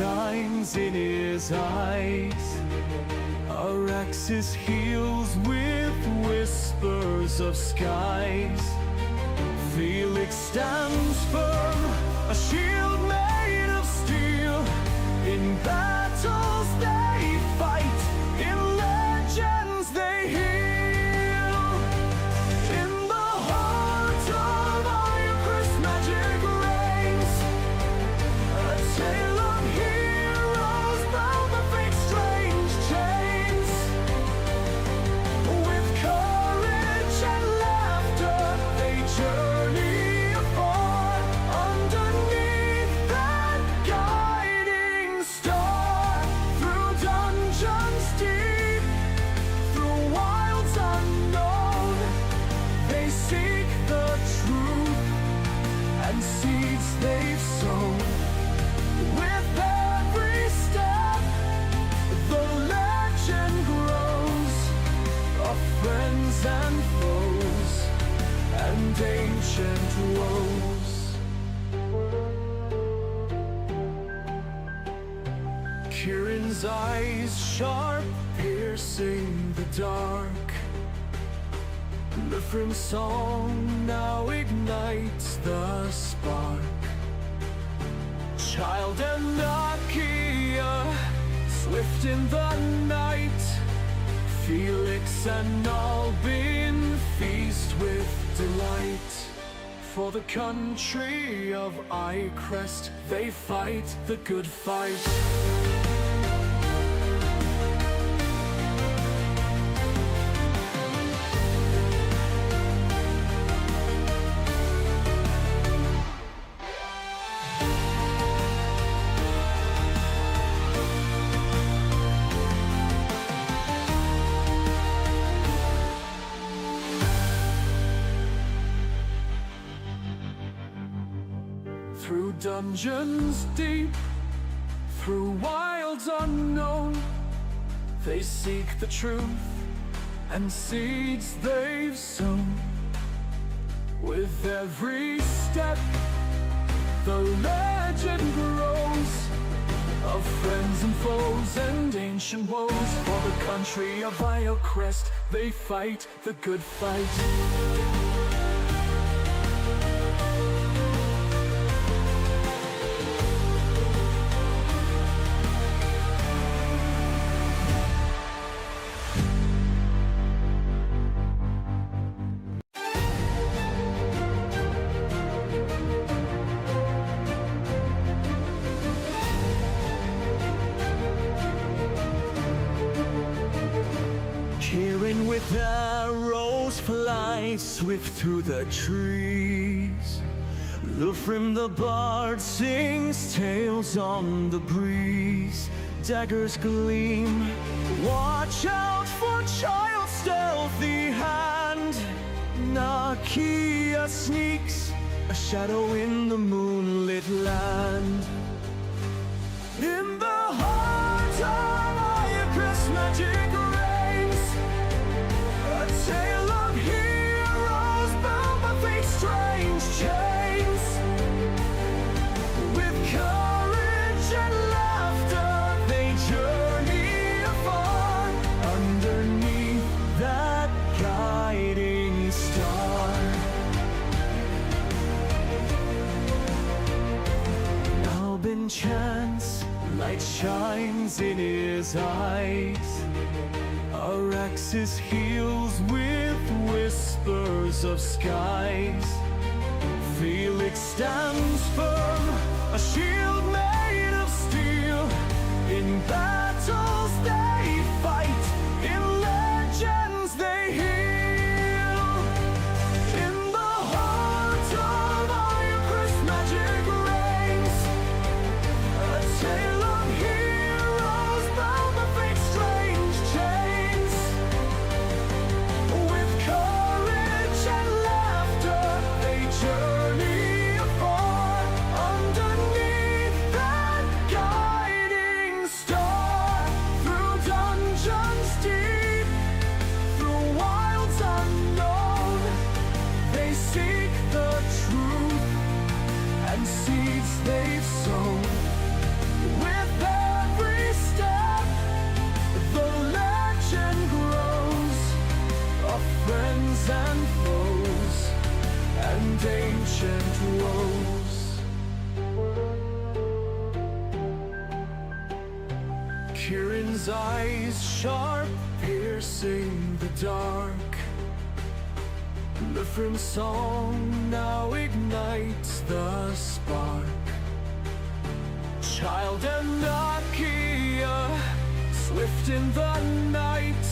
shines in his eyes. Araxes heals with whispers of skies. Felix stands firm, a shield made of steel. In battles they fight, in legends they heal. In the heart of Iocrest magic reigns, a tale of heroes bound by fate's strange chains. With courage and laughter they journey afar, underneath that guiding star. Through dungeons deep, through wilds unknown, they seek the truth and seeds they've sown. With every step, the legend grows of friends and foes and ancient woes. Kieran's eyes sharp, piercing the dark. Lufrin's song now ignites the spark. Child and Nakia, swift in the night. Felix and Albin feast with delight. For the country of Iocrest they fight the good fight. Through dungeons deep, through wilds unknown, they seek the truth and seeds they've sown. With every step, the legend grows of friends and foes and ancient woes. For the country of Iocrest they fight the good fight. Kieran with arrows flies swift through the trees. Lufrin the bard sings tales on the breeze. Daggers gleam, watch out for child's stealthy hand. Nakia sneaks, a shadow in the moonlit land. In the heart of Iocrest magic reigns, a tale of heroes bound by fate's strange chains. With courage and laughter they journey afar, underneath that guiding star. Albin chants, light shines in his eyes. Araxes heals with whispers of skies. Felix stands firm, a shield made of steel. In battles they fight, in legends they heal. In the heart of Iocrest magic reigns, a tale of heroes bound by fate's strange chains. With courage and laughter they journey afar, underneath that guiding star. sharp, piercing the dark. Lufrim's song now ignites the spark. Child and Nakia, swift in the night.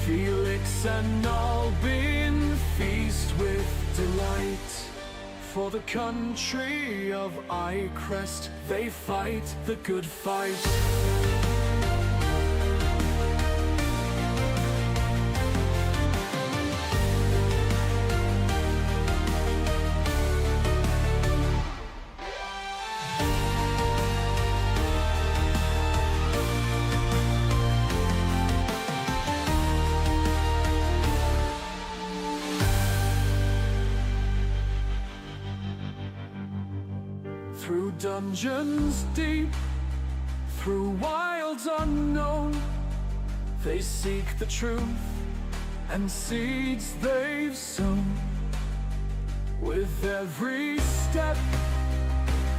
Felix and Albin feast with delight. For the country of Iocrest, they fight the good fight. Through dungeons deep, through wilds unknown, they seek the truth and seeds they've sown. With every step,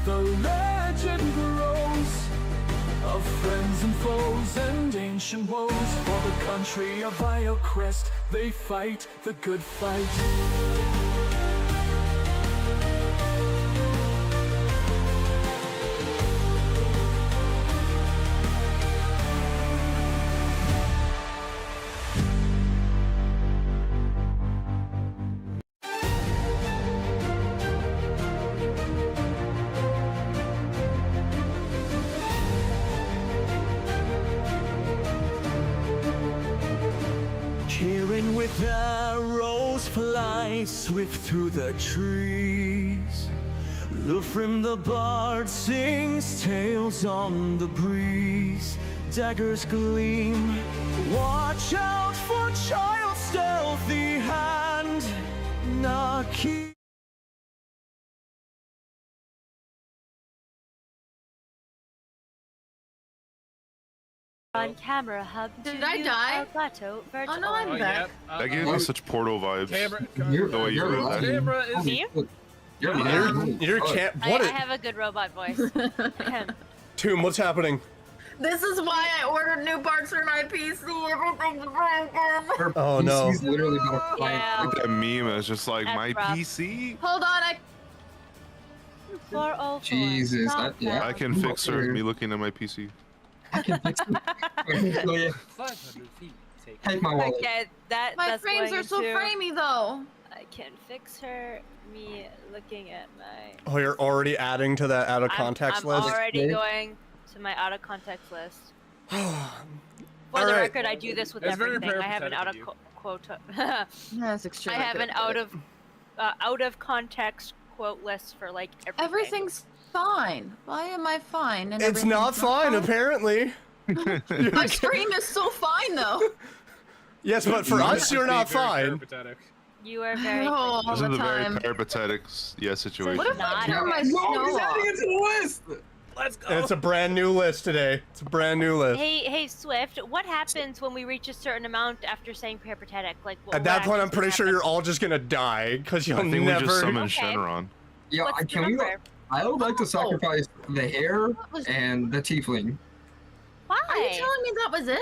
the legend grows of friends and foes and ancient woes. For the country of Iocrest, they fight the good fight. Cheering with arrows fly swift through the trees. Lufrim the bard sings tales on the breeze. Daggers gleam, watch out for child's stealthy hand. Naki. On camera hub. Did I die? Plateau, Oh no, I'm back. That gives me such Portal vibes. You're The way you wrote that. camera is Me? You're can't. I What? have a good robot voice. Tomb, what's happening? This is why I ordered new parts for my PC. Everything's broken. Oh no. He's literally about to fly. Yeah. Like that meme is just like, That's my rough. PC? Hold on, 404. Jesus, Stop yeah. I can fix her, me looking at my PC. I can fix it. Oh, yeah. 500 feet. Take Take my wallet. Okay, My that's frames going are so into- framey though. I can fix her. Me looking at my. Oh, you're already adding to that out of context I'm list. already Okay. going to my out of context list. For All the right. record, I do this with That's very everything. I have an out of peripatetic of quote. That's I extremely. have an out of context quote list for like everything. Everything's fine. Why am I fine? And It's not everything's fine, apparently. My stream is so fine though. Yes, but for us, you're not fine. You are very. Oh, all This is the a very time. peripatetic situation. What if I Not turn my okay. snow No, he's adding off? it to the list. Let's go. And it's a brand new list today. It's a brand new list. Hey, Swift. What happens when we reach a certain amount after saying peripatetic? Like what At that point, I'm actually pretty sure happens? you're all just gonna die because you'll I think we just never. summoned Okay. Shenron. Yeah, What's the can we? number? I would like to Oh. sacrifice the hair and the tiefling. Why? Are you telling me that was it?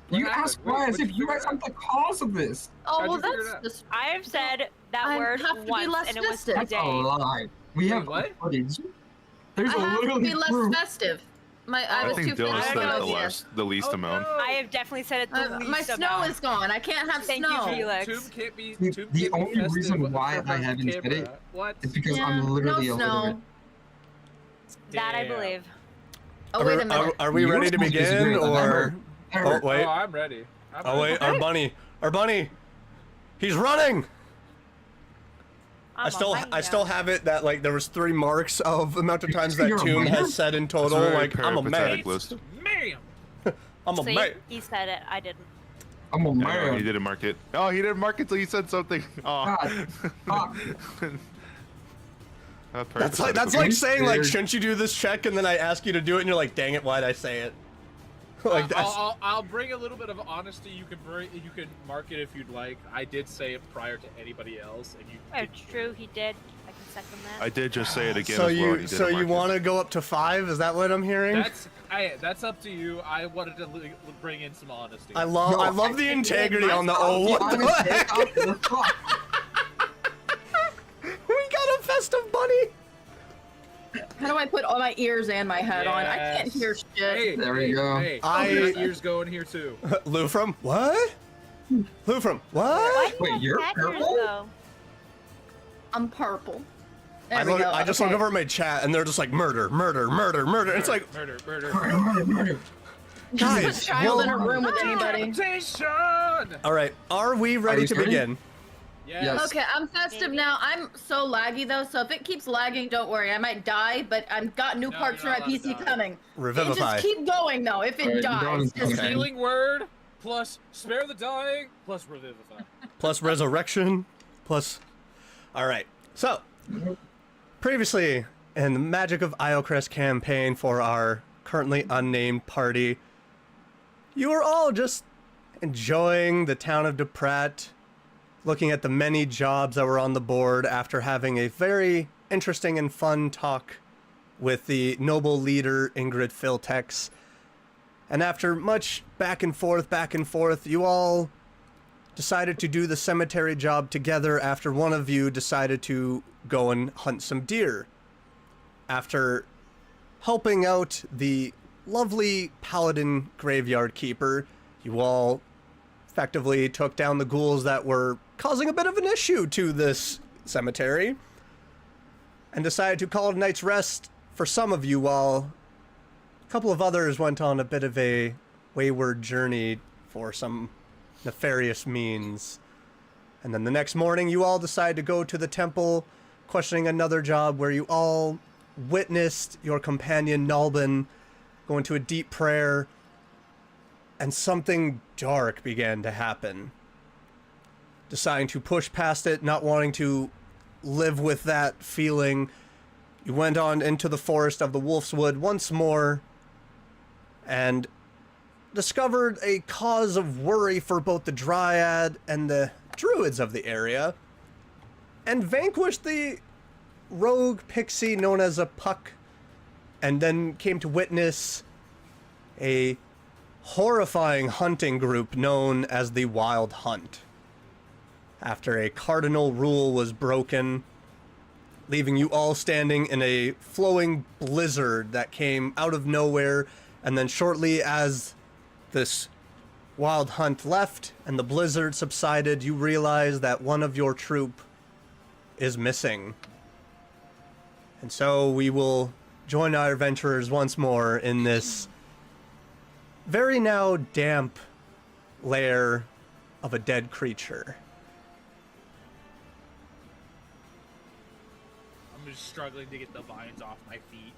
What You happened? asked Wait, why as what'd if you you guys figure aren't the cause of this. Oh How'd well, you figure it that's out? just. I have said that I word have to be once, less and it was festive. That's a today. lie. We have what? footage. There's I have to literally be less proof. festive. I I was think too Dylan fast. said I it don't the know. least Oh, amount. no. I have definitely said it the least My snow amount. is gone. I can't have Thank snow. you, Felix. Tomb can't be. The- Tomb the can't be only festive reason why for I her haven't said it camera. What? It's because Yeah, I'm literally no illiterate. snow. That I Damn. believe. Oh wait a minute. Are we You were ready to supposed to begin, disagree with that. I or? heard. Oh wait. Oh, I'm ready. Oh wait. Our bunny. He's running. I'm I still have it that like there was 3 marks of amount of times that You're a Tomb man? has said in It's total. very Like I'm a man. peripatetic list. Ma'am. I'm a See, man. he said it. I didn't. I'm a Yeah, no, man. he didn't mark it. Oh, he didn't mark it till you said something. Oh. God. That's like Okay. saying like There- shouldn't you do this check and then I ask you to do it and you're like dang it why'd I say it? Like that's I'll bring a little bit of honesty. You can mark it if you'd like. I did say it prior to anybody else, and you. It's true. He did. I can second that. I did just say it again. So as well, and you he so didn't you mark it. want to go up to 5? Is that what I'm hearing? That's up to you. I wanted to bring in some honesty. I love the I integrity did on the myself. what the heck? What the fuck? We got a festive bunny. How do I put all my ears and my head on? I can't Yes. hear shit. Hey, There we go. Hey, I- got ears going here too. Lufrum, what? Lufrum, Why what? do you Wait, you're have hackers, purple? though? I'm purple. There I, we go. I just okay. look over at my chat and they're just like murder, murder, murder, murder. It's like, Murder. guys, Just a child in a well- room with anybody. Reputation! all right, are we ready you to ready? begin? Yes. Okay, I'm festive Maybe. now. I'm so laggy though, so if it keeps lagging, don't worry. I might die, but I've got new No, parts for you're my not allowed to PC die. coming. Revivify. Just keep going though. If it Alright, dies, you're just going- okay. Healing word plus spare the dying plus revivify. Plus resurrection, plus. All right. So, previously in the Magic of Iocrest campaign for our currently unnamed party, you were all just enjoying the town of Daprat, looking at the many jobs that were on the board after having a very interesting and fun talk with the noble leader Ingrid Filtex. And after much back and forth, you all decided to do the cemetery job together after one of you decided to go and hunt some deer. After helping out the lovely paladin graveyard keeper, you all effectively took down the ghouls that were causing a bit of an issue to this cemetery and decided to call it a night's rest for some of you, while a couple of others went on a bit of a wayward journey for some nefarious means. And then the next morning you all decide to go to the temple, questioning another job where you all witnessed your companion Nalbin go into a deep prayer, and something dark began to happen. Deciding to push past it, not wanting to live with that feeling, you went on into the forest of the Wolf's Wood once more and discovered a cause of worry for both the Dryad and the Druids of the area, and vanquished the rogue pixie known as a Puck, and then came to witness a horrifying hunting group known as the Wild Hunt. After a cardinal rule was broken, leaving you all standing in a flowing blizzard that came out of nowhere, and then shortly as this Wild Hunt left and the blizzard subsided, you realize that one of your troop is missing. And so we will join our adventurers once more in this very now damp lair of a dead creature. I'm just struggling to get the vines off my feet.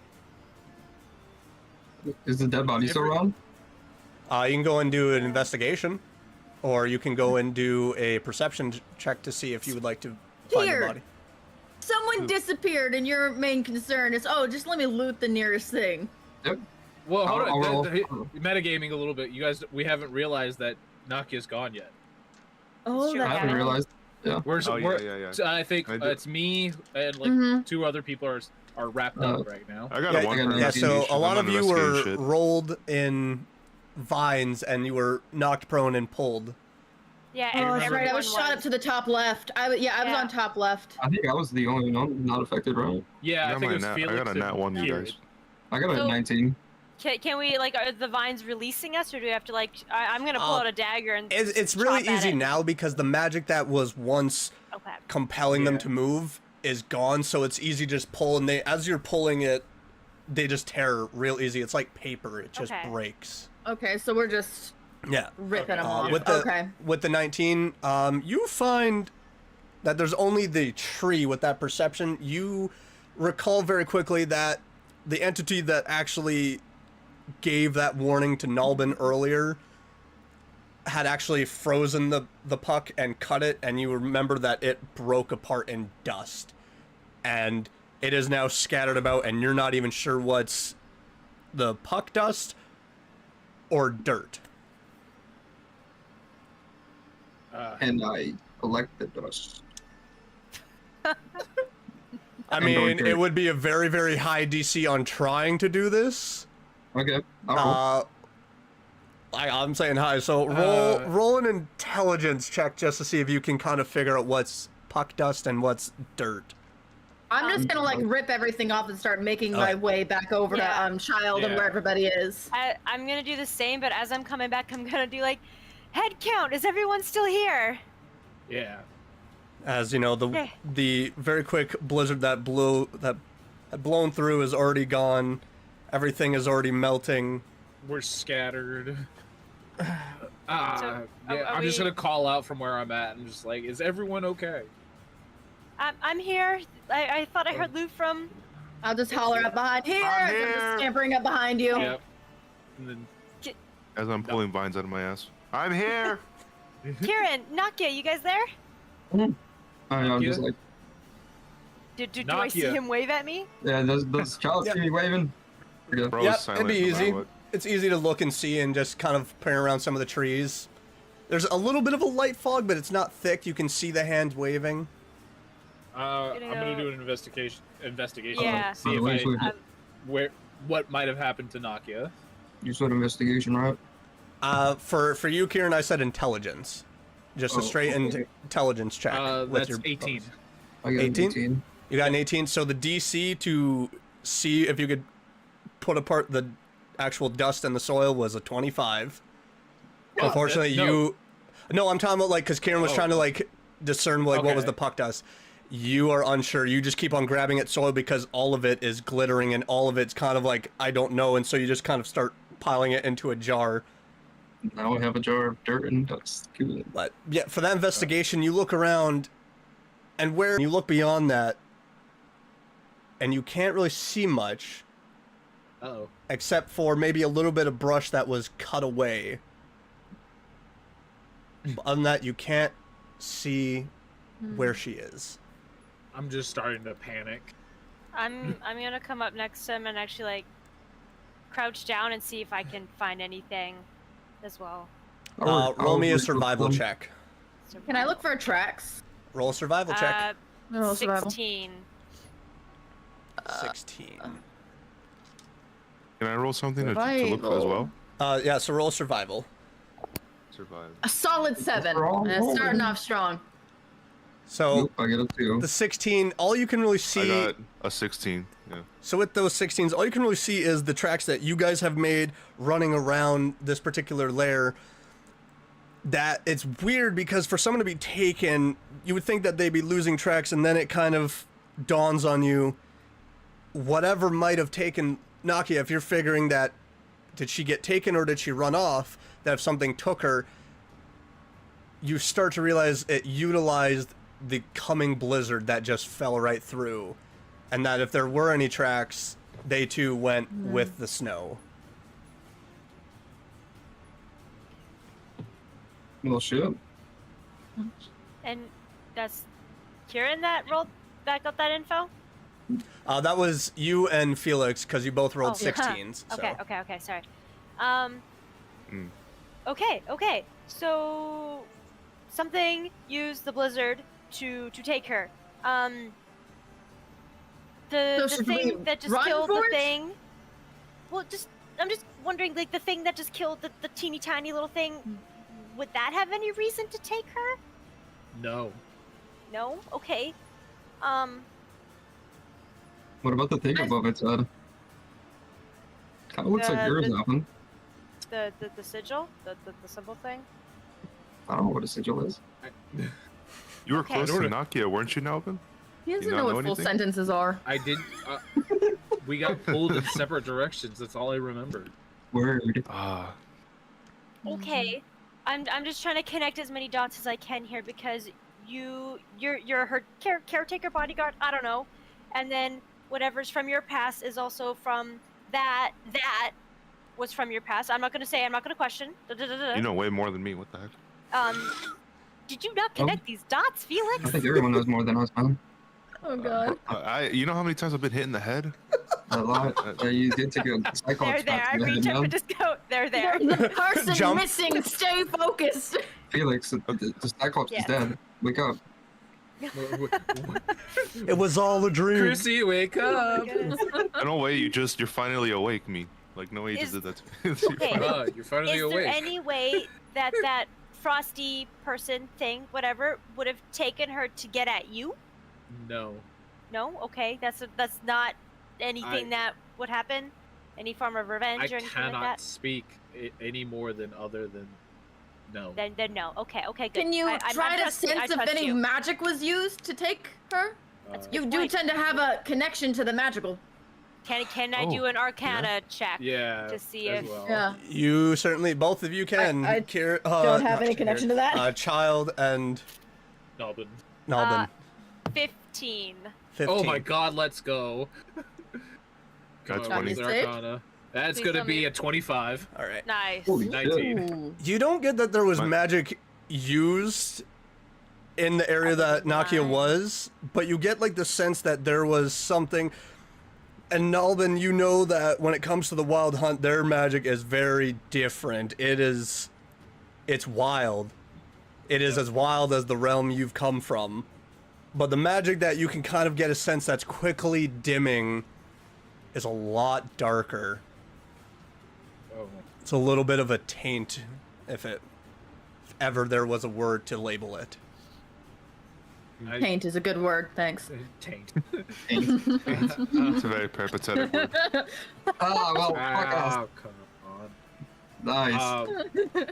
Is the dead body still around? You can go and do an investigation, or you can go and do a perception check to see if you would like to find the Here. body. Someone disappeared, and your main concern is, oh, just let me loot the nearest thing. Yep. Well, hold I'll on. roll. Metagaming a little bit. You guys, we haven't realized that Nakia's gone yet. Oh, true. I that's haven't Yeah. realized. Yeah. We're, Oh, yeah, we're yeah. so I think I do. it's me and like Mhm. 2 other people are wrapped up right now. I got Yeah, a one. I got for Yeah, so investigation. a lot I'm of on you were investigation shit. rolled in vines and you were knocked prone and pulled. Yeah, Oh, that's right. I everyone was shot up to the top left. I was Yeah. on top left. I think I was the only one not affected, right? Yeah, I got think my it was nat- I Felix got a and nat one, you Kieran. guys. I got a So- 19. Can we, like, are the vines releasing us, or do we have to, like, I'm gonna pull out a dagger and It's really chop at easy it? now because the magic that was once Okay. compelling them Yeah. to move is gone, so it's easy to just pull, and as you're pulling it, they just tear real easy. It's like paper, it just Okay. breaks. Okay, so we're just Yeah. ripping them off. With the Okay. with the 19, you find that there's only the tree with that perception. You recall very quickly that the entity that actually gave that warning to Nalbin earlier had actually frozen the puck and cut it, and you remember that it broke apart in dust. And it is now scattered about, and you're not even sure what's the puck dust or dirt. And I collect the dust. I mean, it would be a very, very high DC on trying to do this. Okay. I'll I'm saying high, so roll an intelligence check just to see if you can kind of figure out what's puck dust and what's dirt. I'm just gonna like rip everything off and start making my way back over to Child and where everybody is. I'm gonna do the same, but as I'm coming back, I'm gonna do like head count. Is everyone still here? Yeah. As you know, the very quick blizzard that had blown through is already gone. Everything is already melting. We're scattered. So, I'm just gonna call out from where I'm at and just like, is everyone okay? I'm here. I thought I heard loot from. I'll just holler up behind here. I'm I'm here. just scampering up behind you. Yep. And then As I'm pulling vines out of my ass. I'm here. Kieran, Nakia, you guys there? I'm just like, Do I see Nakia. him wave at me? yeah, those child see me waving. We're good. Bro, Yep, silent it'd be no matter easy. what. It's easy to look and see and just kind of peer around some of the trees. There's a little bit of a light fog, but it's not thick. You can see the hands waving. I'm gonna do an investigation. Yeah. See if what might have happened to Nakia. You said investigation, right? For you, Kieran, I said intelligence. Just a straight intelligence check. with That's your 18. I got 18? 18. You got an 18. So the DC to see if you could put apart the actual dust and the soil was a 25. Unfortunately, No, I'm talking about like because Kieran was trying to like discern like what was the puck dust. You are unsure. You just keep on grabbing at soil because all of it is glittering and all of it's kind of like I don't know, and so you just kind of start piling it into a jar. Now I have a jar of dirt and dust. Cool. But yeah, for that investigation, you look around, and where you look beyond that, and you can't really see much. Uh-oh. Except for maybe a little bit of brush that was cut away. Other than that, you can't see where she is. I'm just starting to panic. I'm gonna come up next to him and actually like crouch down and see if I can find anything as well. Roll me a survival check. Can I look for tracks? Roll a survival check. No, survival. 16. 16. Can I roll something to look as well? Yeah, so roll survival. Survive. A solid 7. Wrong. It's starting off strong. So Nope, I get a 2. the 16, all you can really see. I got a 16. Yeah. So with those 16s, all you can really see is the tracks that you guys have made running around this particular lair. That it's weird because for someone to be taken, you would think that they'd be losing tracks, and then it kind of dawns on you, whatever might have taken Nakia, if you're figuring that, did she get taken or did she run off, that if something took her, you start to realize it utilized the coming blizzard that just fell right through. And that if there were any tracks, they too went with the snow. Well, shit. And that's Kieran that rolled back up that info? That was you and Felix, because you both rolled 16s. So. Okay, sorry. Okay. So something used the blizzard to take her. The should thing we that just run killed for the it? thing. Well, I'm just wondering, like the thing that just killed the teeny tiny little thing. Would that have any reason to take her? No. No. Okay. What about the thing above its head? Kind of looks like yours, Alvin. The sigil, the symbol thing. I don't know what a sigil is. You were Okay. close to Nakia, weren't you, Nalvin? He doesn't not know what know full anything? sentences are. I did. We got pulled in separate directions. That's all I remembered. Word. Ah. Okay. I'm just trying to connect as many dots as I can here because you're her caretaker bodyguard. I don't know, and then whatever's from your past is also from that was from your past. I'm not gonna say. I'm not gonna question. You know way more than me. What the heck? Did you not connect these dots, Felix? I think everyone knows more than us, man. Oh god. You know how many times I've been hit in the head? A lot. Yeah, you did take a cyclops There. shot I to the reach head, up man. and just go. There. The person Jump. missing, stay focused. Felix, the cyclops is dead. Wake up. It was all a dream. Chrissy, wake up! No way, you're finally awake, me. Like, no way you just Is- did that to me. Okay. Oh, you're finally Is awake. there any way that that frosty person thing, whatever, would have taken her to get at you? No. No. Okay, that's not anything that would happen. Any form of revenge I or anything cannot like that. speak any more than other than no. Then no. Okay, good. Can you I try to trust- I sense if trust any you. magic was used to take her? That's a You good do point. tend to have a connection to the magical. Can I Oh, do an Arcana check? Yeah. To see as if- well. Yeah. You certainly, both of you can. I don't have any connection to that. Child and Nalbin. Nalbin. 15. 15. Oh my God, let's go. That's Come on, funny. with Arcana. That's Please gonna tell be me. a 25. All right. Nice. Holy 19. Ooh. You don't get that there was What? magic used in the area that Nakia Fine. was, but you get like the sense that there was something. And Nalbin, you know that when it comes to the Wild Hunt, their magic is very different. It's wild. It is as wild as the realm you've come from. But the magic that you can kind of get a sense that's quickly dimming is a lot darker. Oh. It's a little bit of a taint, if ever there was a word to label it. Paint is a good word, thanks. Taint. It's a very peripatetic word. Ah, well, fuck us. Oh, come on. Nice.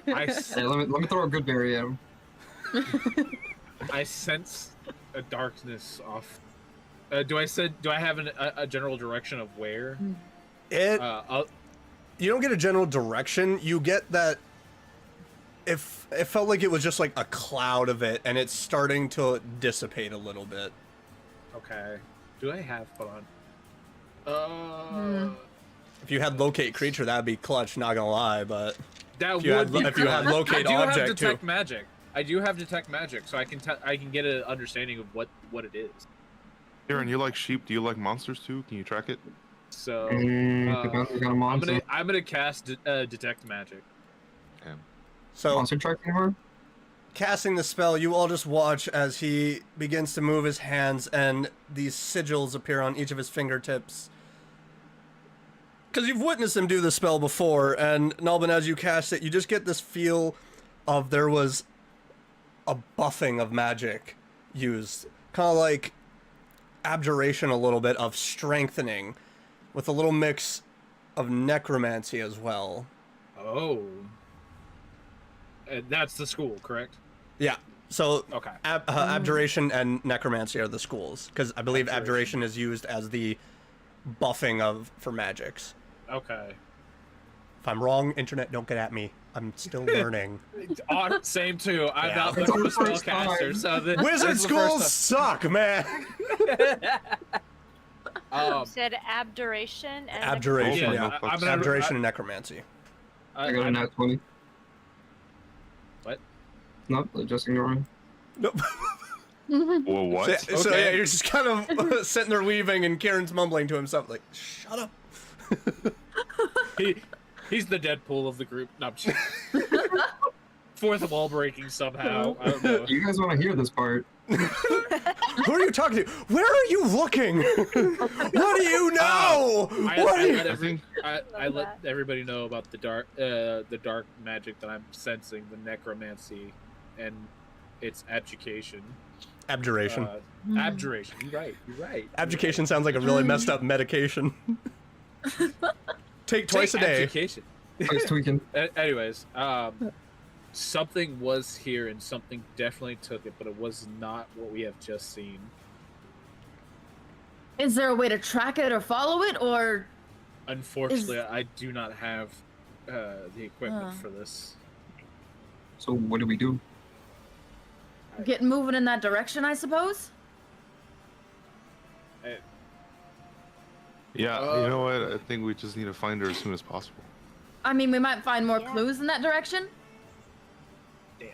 I Hey, let me throw a good berry at him. I sense a darkness off. Do I have a general direction of where? It I'll, You don't get a general direction. You get that it felt like it was just like a cloud of it, and it's starting to dissipate a little bit. okay. Do I have? Hold on. If you had locate creature, that'd be clutch. Not gonna lie, but That if you had, would be if you had cool. locate I do object have too. detect magic. I do have detect magic, so I can get an understanding of what it is. Aaron, you like sheep? Do you like monsters too? Can you track it? So Depends what kind of monster. I'm gonna cast detect magic. Damn. So Monster tracking hard? casting the spell, you all just watch as he begins to move his hands, and these sigils appear on each of his fingertips. Because you've witnessed him do the spell before, and Nalbin, as you cast it, you just get this feel of there was a buffing of magic used. Kind of like abjuration a little bit of strengthening, with a little mix of necromancy as well. Oh. That's the school, correct? Yeah. So Okay. abjuration and necromancy are the schools, because I believe abjuration is used as the buffing for magics. Okay. If I'm wrong, internet, don't get at me. I'm still learning. Same too. I'm Yeah. not It's much of a the first spellcaster, time. so this Wizard is the first schools suck, man. time. You said abjuration and Abjuration, Yeah, yeah. I'm gonna- Abjuration and necromancy. I got a nat 20. What? Nope, just ignore me. Nope. Whoa, what? So yeah, Okay. you're just kind of sitting there weaving, and Kieran's mumbling to himself, like, shut up. He's the Deadpool of the group. No, I'm just... Fourth wall breaking somehow. I don't know. You guys want to hear this part? Who are you talking to? Where are you looking? What do you know? What do you... I let everybody know about the dark magic that I'm sensing, the necromancy, and its abjuration. Abjuration. Abjuration. You're right. You're right. Abjuration sounds like a really messed up medication. Take twice a day. Abjucation. Ice tweaking. Anyways, something was here and something definitely took it, but it was not what we have just seen. Is there a way to track it or follow it, or Unfortunately, I do not have the equipment for this. So what do we do? get moving in that direction, I suppose? Yeah, you know what? I think we just need to find her as soon as possible. I mean, we might find more Yeah. clues in that direction. Damn.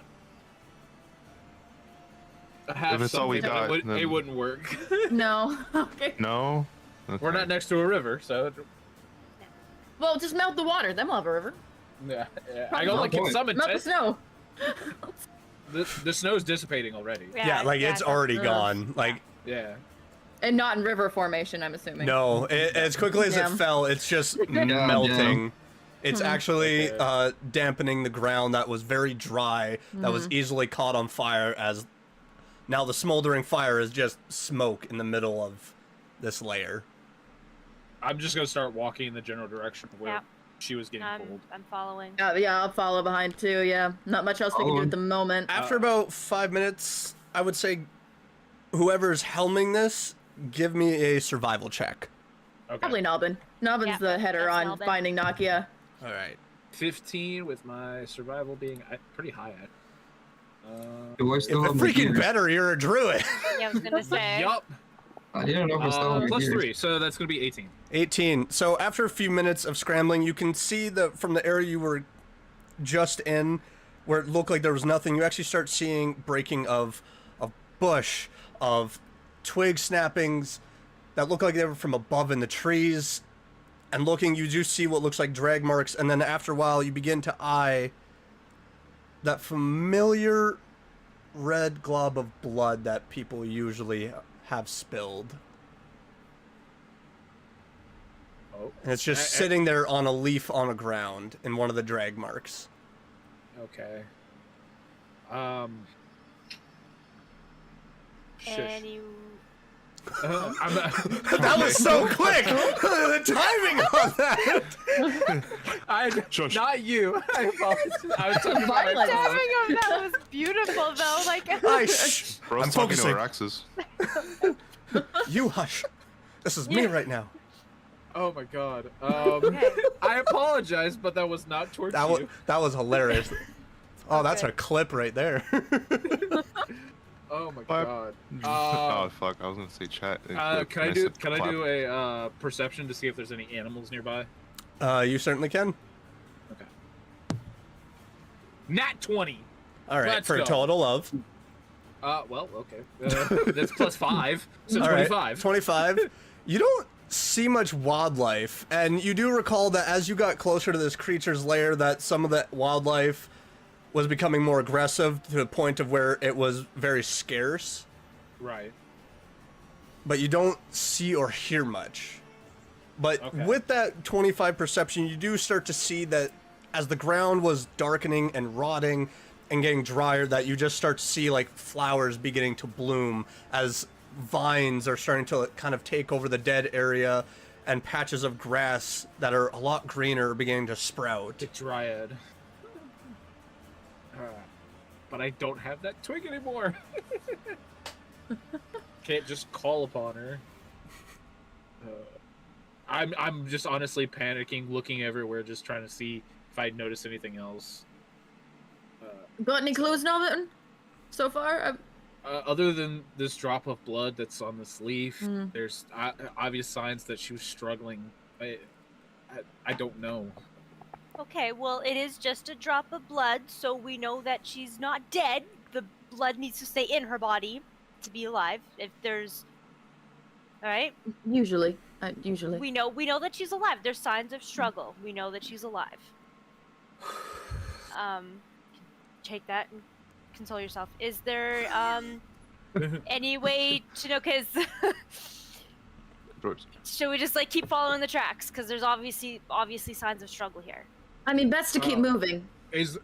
I have If it's all we something, but got, it then- wouldn't work. No. Okay. No? Okay. We're not next to a river, so Well, just melt the water. Then we'll have a river. yeah. I Probably only not. can summon Melt the 10. snow. the snow's dissipating already. Yeah, like it's already gone. Like Yeah. And not in river formation, I'm assuming. no, as quickly as it Damn. fell, it's just damn. melting. It's actually Okay. dampening the ground that was very dry, that was easily caught on fire. As now the smoldering fire is just smoke in the middle of this layer. I'm just gonna start walking in the general direction where Yep. she was getting pulled. I'm following. Yeah, I'll follow behind too. Yeah, not much else we can do at the moment. After about 5 minutes, I would say whoever's helming this, give me a survival check. Okay. Probably Nobbin. Nobbin's Yeah, the header that's on Nobbin. finding Nakia. All right. 15 with my survival being pretty high at. Do I If still a have my freaking gear? better, you're a druid. Yeah, I was gonna say. Yup. I didn't know if I still have my Plus gear. 3, so that's gonna be 18. 18. So after a few minutes of scrambling, you can see from the area you were just in, where it looked like there was nothing, you actually start seeing breaking of bush, of twig snappings that look like they were from above in the trees. And looking, you do see what looks like drag marks, and then after a while, you begin to eye that familiar red glob of blood that people usually have spilled. Oh. And it's just sitting there on a leaf on the ground in one of the drag marks. Okay. Shush. Any... I'm That was so quick! The timing on that! Shush. Not you. I apologize. I was talking about my Violence. phone. Timing of that was beautiful though. Like Bro's I'm talking to focusing. our exes. You hush. This is me right now. Oh my god. Okay. I apologize, but that was not towards you. That was hilarious. Oh, that's Okay. a clip right there. Oh my What? god. Oh fuck! I was gonna say chat. Can I do a perception to see if there's any animals nearby? You certainly can. Okay. Nat 20. All right, Let's for go. a total of. Well, okay. That's plus 5, so All right, 25. 25. You don't see much wildlife, and you do recall that as you got closer to this creature's lair, that some of the wildlife was becoming more aggressive to the point of where it was very scarce. Right. But you don't see or hear much. But Okay. with that 25 perception, you do start to see that as the ground was darkening and rotting and getting drier, that you just start to see like flowers beginning to bloom as vines are starting to kind of take over the dead area, and patches of grass that are a lot greener are beginning to sprout. The dryad. But I don't have that twig anymore. Can't just call upon her. I'm just honestly panicking, looking everywhere, just trying to see if I notice anything else. Got any clues, Nobbin? So far? Other than this drop of blood that's on this leaf, Mm. there's obvious signs that she was struggling. I don't know. Okay, well, it is just a drop of blood, so we know that she's not dead. The blood needs to stay in her body to be alive. If there's, all right, Usually. Usually. we know that she's alive. There's signs of struggle. We know that she's alive. Take that and console yourself. Is there any way to know? Cause should we just like keep following the tracks? Cause there's obviously signs of struggle here. I mean, best to keep moving. Is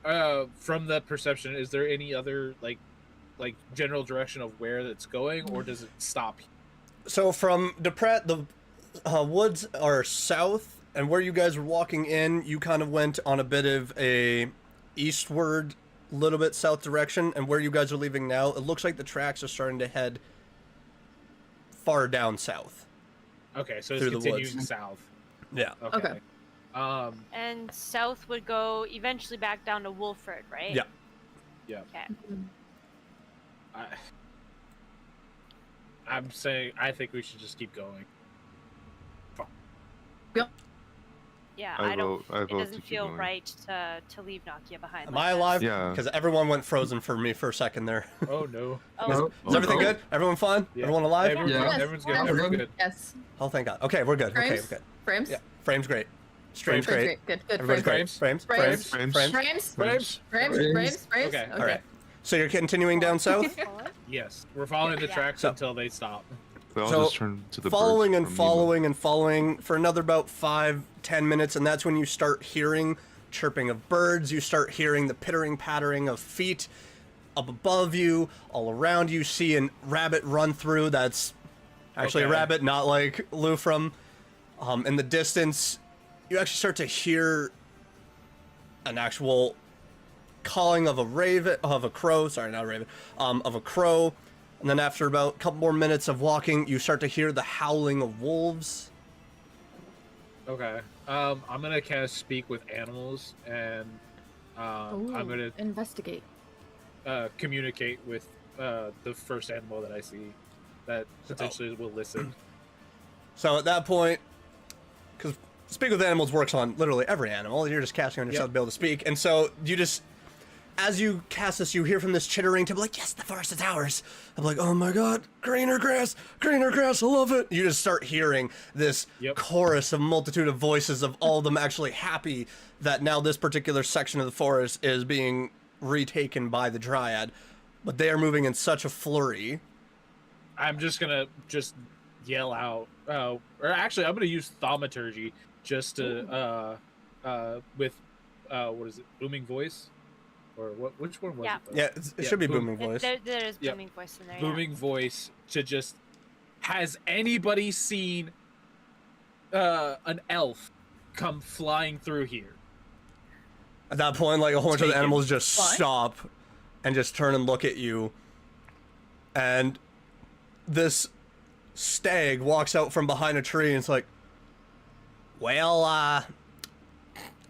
from the perception, is there any other like general direction of where it's going, or does it stop? So from Daprat, the woods are south, and where you guys were walking in, you kind of went on a bit of a eastward, little bit south direction, and where you guys are leaving now, it looks like the tracks are starting to head far down south. Okay, so it's Through the continuing woods. south. Yeah. Okay. And south would go eventually back down to Wolford, right? Yeah. Yeah. Okay. I'm saying I think we should just keep going. Yeah, I I don't. vote- I It vote to doesn't keep feel going. right to leave Nakia behind. Am like I that. alive? Yeah. Because everyone went frozen for me for a second there. Oh no. Oh, Is everything Oh. good? Everyone fine? Yeah. Everyone alive? Everyone, Yeah. everyone's good. Yes. Everyone's good. Yes. Oh, thank God. Okay, we're good. Okay, Frames? we're good. Frames? Yeah. Frame's great. Stream's Frames great. Good. Everybody's great. Frames? Frames. Frames? Frames. Frames? Frames. Frames? Frames? Frames. Frames? Okay. All right. So you're continuing down south? Yes, we're following the tracks So- until they stop. They all So, just turn to the following birds and from following and following for another about 5-10 minutes, and that's when you start hearing chirping of birds. You start hearing the pittering pattering of feet up above you, all around you. See a rabbit run through. That's actually a Okay. rabbit, not like Lufrum. In the distance, you actually start to hear an actual calling of a raven, of a crow. Sorry, not a raven. Of a crow. And then after about a couple more minutes of walking, you start to hear the howling of wolves. Okay. I'm gonna kind of speak with animals, and I'm gonna investigate. communicate with the first animal that I see that potentially will listen. So at that point, because speak with animals works on literally every animal, you're just casting on yourself to be able to speak. And so you just, as you cast this, you hear from this chittering to be like, yes, the forest is ours. I'm like, oh my god, greener grass, I love it. You just start hearing this chorus of multitude of voices of all of them actually happy that now this particular section of the forest is being retaken by the Dryad. But they are moving in such a flurry. I'm just gonna yell out, or actually, I'm gonna use thaumaturgy just to with what is it, booming voice, or what? Which one was Yeah. it? Though? Yeah, it should be boom- booming voice. There is Yeah. booming voice in there. Booming voice to just. Has anybody seen an elf come flying through here? At that point, like a whole bunch of the Taken. animals just What? stop and just turn and look at you. And this stag walks out from behind a tree and it's like, well, I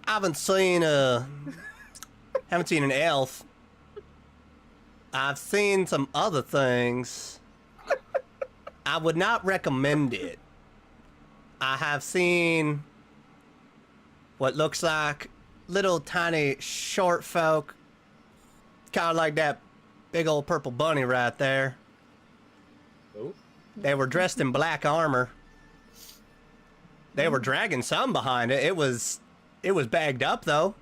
haven't seen an elf. I've seen some other things. I would not recommend it. I have seen what looks like little tiny short folk, kind of like that big old purple bunny right there. Oh, They were dressed in black armor. They were dragging some behind it. It was bagged up though.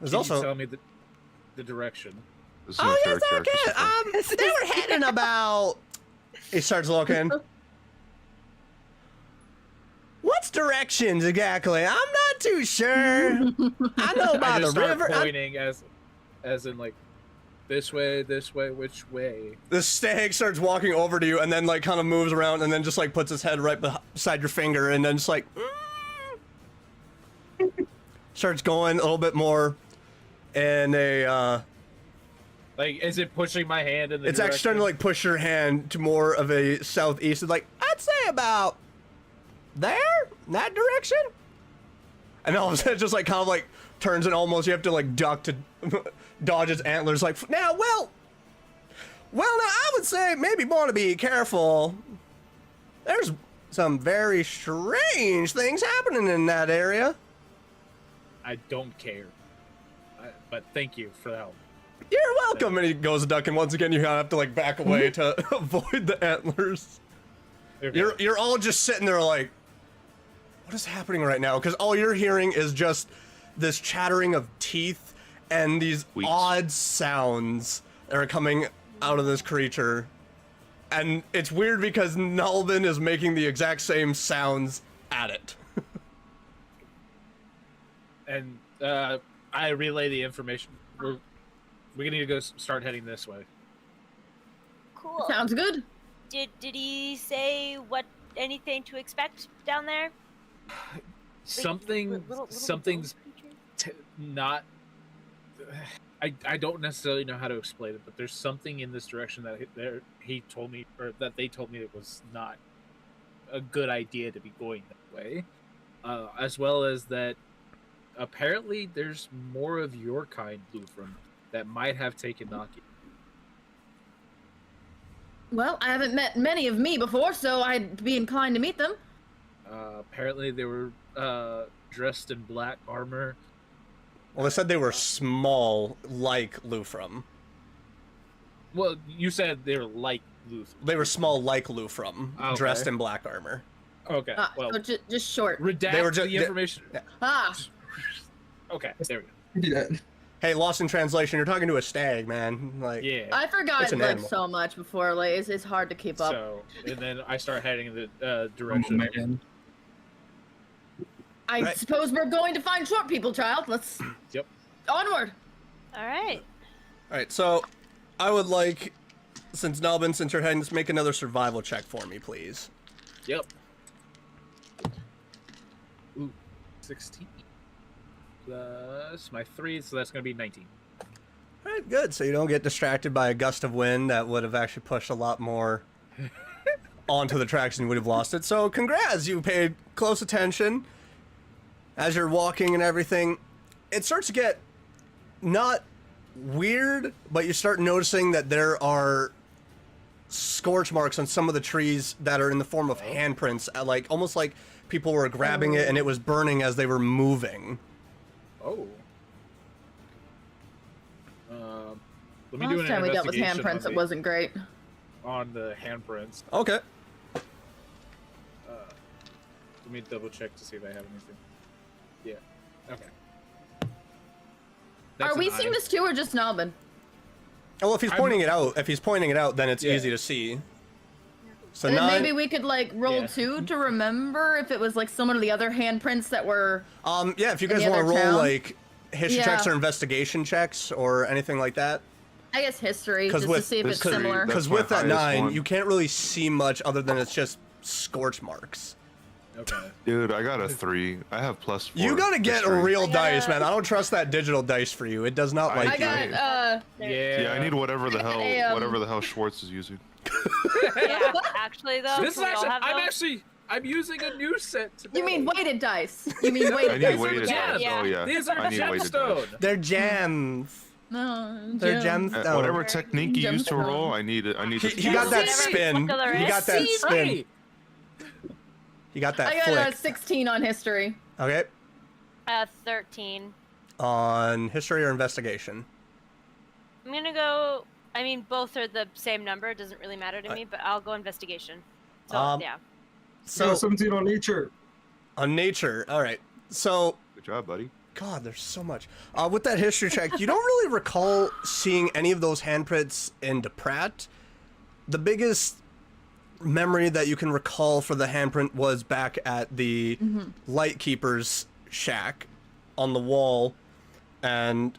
There's can also you tell me the direction? This is oh my yes, favorite I character so can. far. They were heading about. He starts looking. What's directions exactly? I'm not too sure. I know by I the just start river. pointing as in like this way, which way? The stag starts walking over to you and then like kind of moves around and then just like puts his head right beside your finger and then just like starts going a little bit more in a Like, is it pushing my hand in the it's actually starting to like push your hand to more of a southeast. It's like I'd say about there, in that direction. And all of a sudden it just like kind of like turns and almost you have to like duck to dodge its antlers. Like now, well, now I would say maybe want to be careful. There's some very strange things happening in that area. I don't care. But thank you for the help. You're welcome. And he goes ducking once again. You kind of have to like back away to avoid the antlers. Okay. You're all just sitting there like, what is happening right now? Because all you're hearing is just this chattering of teeth and these Squeaks. odd sounds that are coming out of this creature. And it's weird because Nalvin is making the exact same sounds at it. And I relay the information. We need to go start heading this way. Cool. Sounds good. Did he say anything to expect down there? Something's not. I don't necessarily know how to explain it, but there's something in this direction that he told me, or that they told me it was not a good idea to be going that way. As well as that, apparently there's more of your kind, Lufrum, that might have taken Naki. Well, I haven't met many of me before, so I'd be inclined to meet them. Apparently they were dressed in black armor. Well, they said they were small, like Lufrum. Well, you said they were like Lufrum. They were small, like Lufrum, Okay. dressed in black armor. Okay, well, So just short. redact They were ju- the information. Ah, Okay, there we go. Yeah. Hey, lost in translation. You're talking to a stag, man. Like, Yeah. I forgot It's an like animal. so much before. Like it's hard to keep up. So, and then I start heading in the Oh, direction. man. I Right. suppose we're going to find short people, child. Let's Yep. onward. All right. all right. So, I would like, since you're heading, just make another survival check for me, please. Yep. Ooh, 16 plus my 3, so that's gonna be 19. All right, good. So you don't get distracted by a gust of wind that would have actually pushed a lot more onto the tracks and you would have lost it. So congrats, you paid close attention as you're walking and everything. It starts to get not weird, but you start noticing that there are scorch marks on some of the trees that are in the form of handprints, like almost like people were grabbing it and it was burning as they were moving. Oh. Let me do Last an time we dealt with investigation handprints, it wasn't great. on the handprints. Okay. Let me double check to see if I have anything. Yeah. Okay. That's Are we an seeing eye. this too, or just Nalbin? Well, if he's pointing it out, then it's Yeah. easy to see. So And then 9. maybe we could like roll Yeah. 2 to remember if it was like some of the other handprints that were. Yeah, if you In guys the want to other roll town? like history Yeah. checks or investigation checks or anything like that, I guess history, 'Cause just with to see if it's history, similar. That's because my with that highest 9, one. you can't really see much other than it's just scorch marks. Okay. Dude, I got a 3. I have +4. You gotta get history. real I gotta- dice, man. I don't trust that digital dice for you. It does not I like I you. got Yeah. Yeah, I need whatever the hell, I, whatever the hell Schwartz is using. Yeah. Actually, though, This is we all actually. have those. I'm using a new set today. You mean weighted dice? You mean I weighted need dice? weighted Yeah. dice. Oh yeah. These are I need weighted dice. gemstone. They're gems. No, They're Jim. gems. Whatever technique you use to Gemstone. roll, I need it. I need He, to he got that See, spin. look at the He got that wrist. spin. Right. He got that I got flick. a 16 on history. Okay. 13. On history or investigation? I'm gonna go. I mean, both are the same number. It doesn't really matter to me, but I'll go investigation. So yeah. So So 17 on nature. on nature. All right. So Good job, buddy. God, there's so much. With that history check, you don't really recall seeing any of those handprints in Daprat. The biggest memory that you can recall for the handprint was back at the Lightkeeper's shack on the wall, and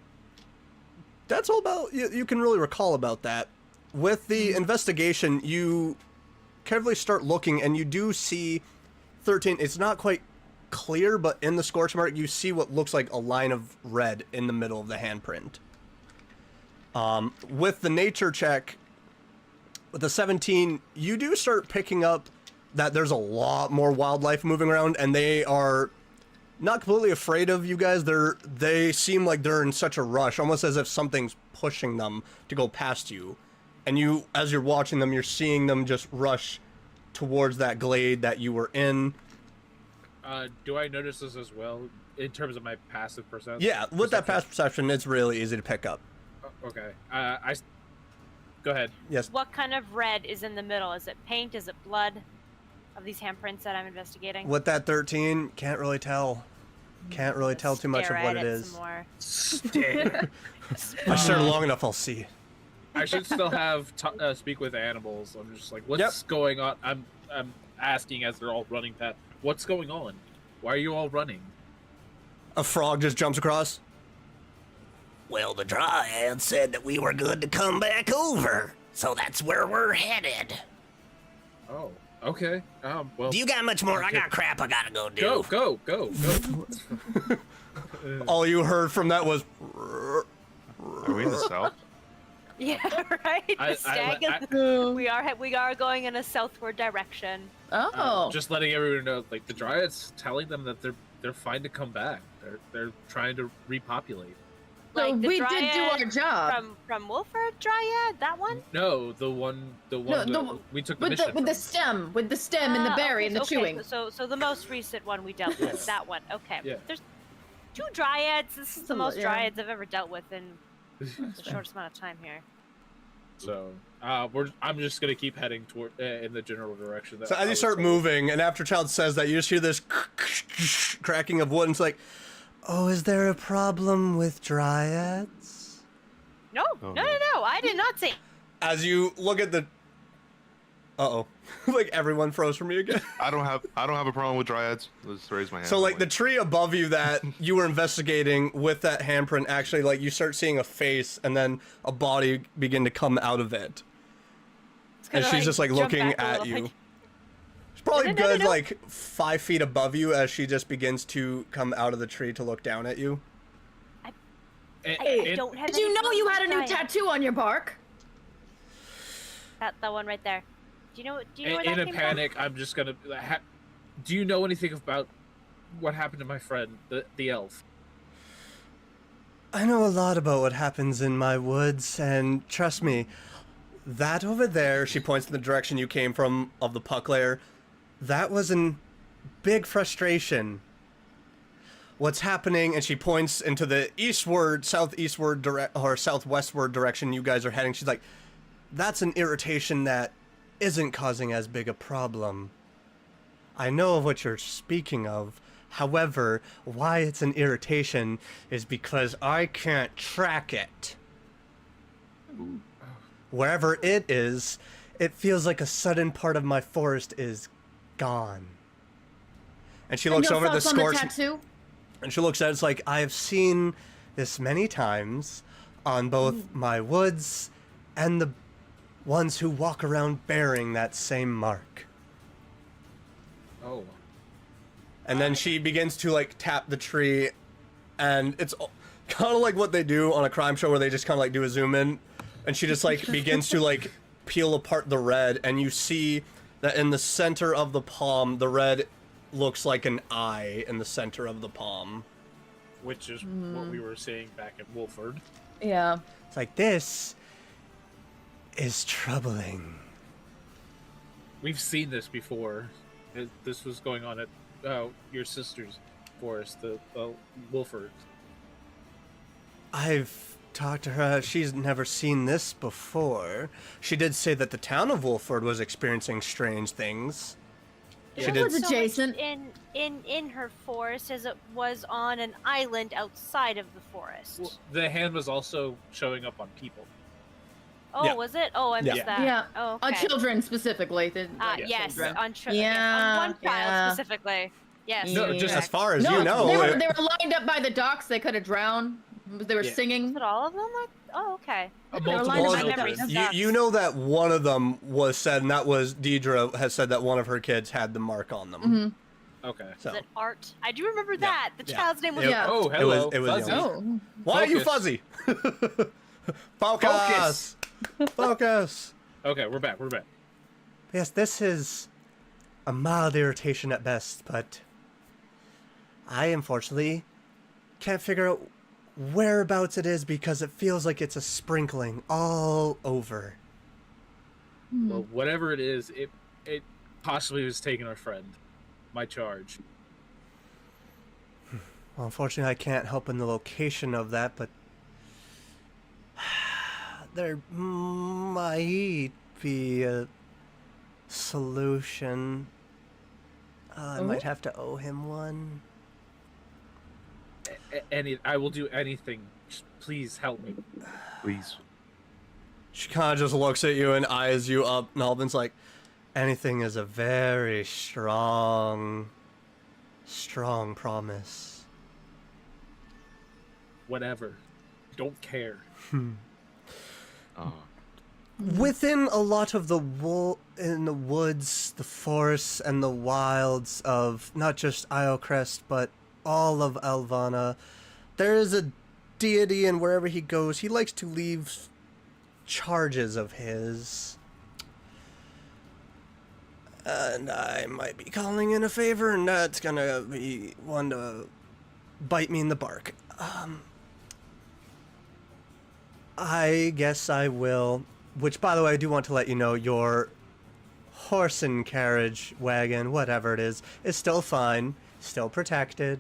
that's all about you can really recall about that. With the investigation, you carefully start looking, and you do see 13. It's not quite clear, but in the scorch mark, you see what looks like a line of red in the middle of the handprint. With the nature check, with the 17, you do start picking up that there's a lot more wildlife moving around, and they are not completely afraid of you guys. They seem like they're in such a rush, almost as if something's pushing them to go past you. And you, as you're watching them, you're seeing them just rush towards that glade that you were in. Do I notice this as well in terms of my passive perception? Yeah, with that past perception, it's really easy to pick up. Okay. Go ahead. Yes. What kind of red is in the middle? Is it paint? Is it blood? Of these handprints that I'm investigating. With that 13, can't really tell. Can't really tell too much of Stare what at it is. Some more. If I stare long enough, I'll see. I should still have speak with animals. I'm just like, what's going on? I'm asking as they're all running past. What's going on? Why are you all running? A frog just jumps across. Well, the Dryad said that we were good to come back over, so that's where we're headed. Oh, okay. Well, Do you got much more? I got crap I gotta go do. go. All you heard from that was. Are we in the south? Yeah, right. The stag is- we are going in a southward direction. Oh. Just letting everyone know, like the Dryad's telling them that they're fine to come back. They're trying to repopulate. So Like the we did do dryad our job. From Wolford Dryad, that one. No, the one No, that we took the with mission the from. with the stem and the berry okay, and the okay, chewing. So the most recent one we dealt with, Yes. that one. Okay. Yeah. There's 2 dryads. This is the most Yeah. dryads I've ever dealt with in the shortest amount of time here. So I'm just gonna keep heading toward in the general direction. That So I as you was start told. moving, and after Child says that, you just hear this cracking of wood, and it's like, oh, is there a problem with dryads? No, no, I did not say. As you look at the... Uh-oh. Like, everyone froze for me again. I don't have a problem with dryads. Let's raise my hand. So, like, the tree above you that you were investigating with that handprint, actually, like, you start seeing a face and then a body begin to come out of it. And she's just, like, looking at you. She's probably good, like, 5 feet above you as she just begins to come out of the tree to look down at you. I don't have. Did you know you had a new tattoo on your bark? That one right there. Do you know where that In a came panic, I'm just gonna. Do you know anything about what happened to my friend, the elf? I know a lot about what happens in my woods, and trust me, that over there, she points in the direction you came from of the puck layer, that was a big frustration. What's happening, and she points into the southwestward direction you guys are heading. She's like, that's an irritation that isn't causing as big a problem. I know of what you're speaking of. However, why it's an irritation is because I can't track it. Wherever it is, it feels like a sudden part of my forest is gone. And she looks over at the scorch. And she looks at it, it's like, I have seen this many times on both my woods and the ones who walk around bearing that same mark. Oh. And then she begins to, like, tap the tree, and it's kind of like what they do on a crime show where they just kind of, like, do a zoom in, and she just, like, begins to, like, peel apart the red, and you see that in the center of the palm, the red looks like an eye in the center of the palm. Which is what we were saying back at Wolford. Yeah. It's like, this is troubling. We've seen this before. This was going on at your sister's forest, the Wolford. I've talked to her. She's never seen this before. She did say that the town of Wolford was experiencing strange things. She did. Was adjacent in her forest as it was on an island outside of the forest. Well, the hand was also showing up on people. Oh, Yeah. Was it? Oh, I missed that. Yeah. Oh, On okay. children specifically. Yes, children. on children. Yeah, on one child yeah. specifically. Yes. No, Yeah. just As far as No, you know, they were lined up by the docks. They could have drowned. They were Yeah. singing. Was it all of them? Oh, okay. Multiple lined up by children. memories. you know that one of them was said, and that was Deidre has said that one of her kids had the mark on them. Mm-hmm. Okay. So Was it Art? I do remember that. The Yeah. child's name was Yeah. Art. Oh, hello. It was Fuzzy. young. Oh. Why are you Focus. fuzzy? Focus. Focus. Okay, we're back. Yes, this is a mild irritation at best, but I unfortunately can't figure out whereabouts it is because it feels like it's a sprinkling all over. Well, whatever it is, it possibly was taking our friend. My charge. Well, unfortunately, I can't help in the location of that, but there might be a solution. I might have to owe him one. I will do anything. Just please help me. Please. She kind of just looks at you and eyes you up, and Alvin's like, anything is a very strong promise. Whatever. Don't care. Within a lot of the in the woods, the forests, and the wilds of not just Iocrest, but all of Elvana, there is a deity, and wherever he goes, he likes to leave charges of his. And I might be calling in a favor, and that's gonna be one to bite me in the bark. I guess I will. Which, by the way, I do want to let you know, your horse and carriage wagon, whatever it is still fine, still protected.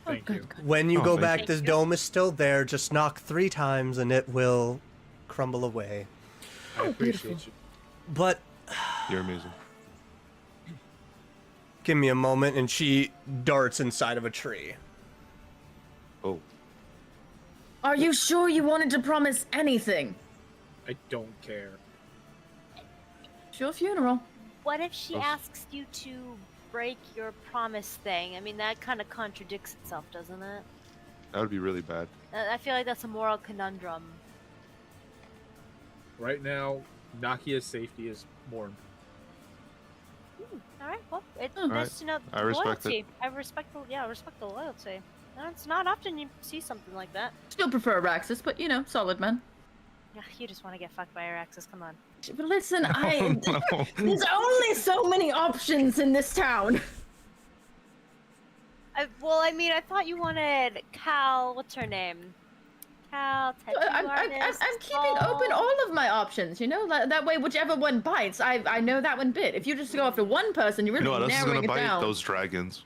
Thank you. When you go thank back, you. this dome is still there. Just knock 3 times and it will crumble away. I appreciate you. But You're amazing. give me a moment, and she darts inside of a tree. Oh. Are you sure you wanted to promise anything? I don't care. It's your funeral. What if she Oh. asks you to break your promise thing? I mean, that kind of contradicts itself, doesn't it? That would be really bad. I feel like that's a moral conundrum. Right now, Nakia's safety is more. All right. Well, it's All nice right. to know I respect loyalty. I respect the loyalty. It's not often you see something like that. Still prefer Araxis, but solid man. Yeah, you just want to get fucked by Araxis. Come on. But listen, No. there's only so many options in this town. Well, I mean, I thought you wanted Cal. What's her name? Cal, tattoo I'm artist. keeping open all of my options, that way whichever one bites, I know that one bit. If you just go after one person, you're You really know what else is narrowing gonna it bite? down. Those dragons.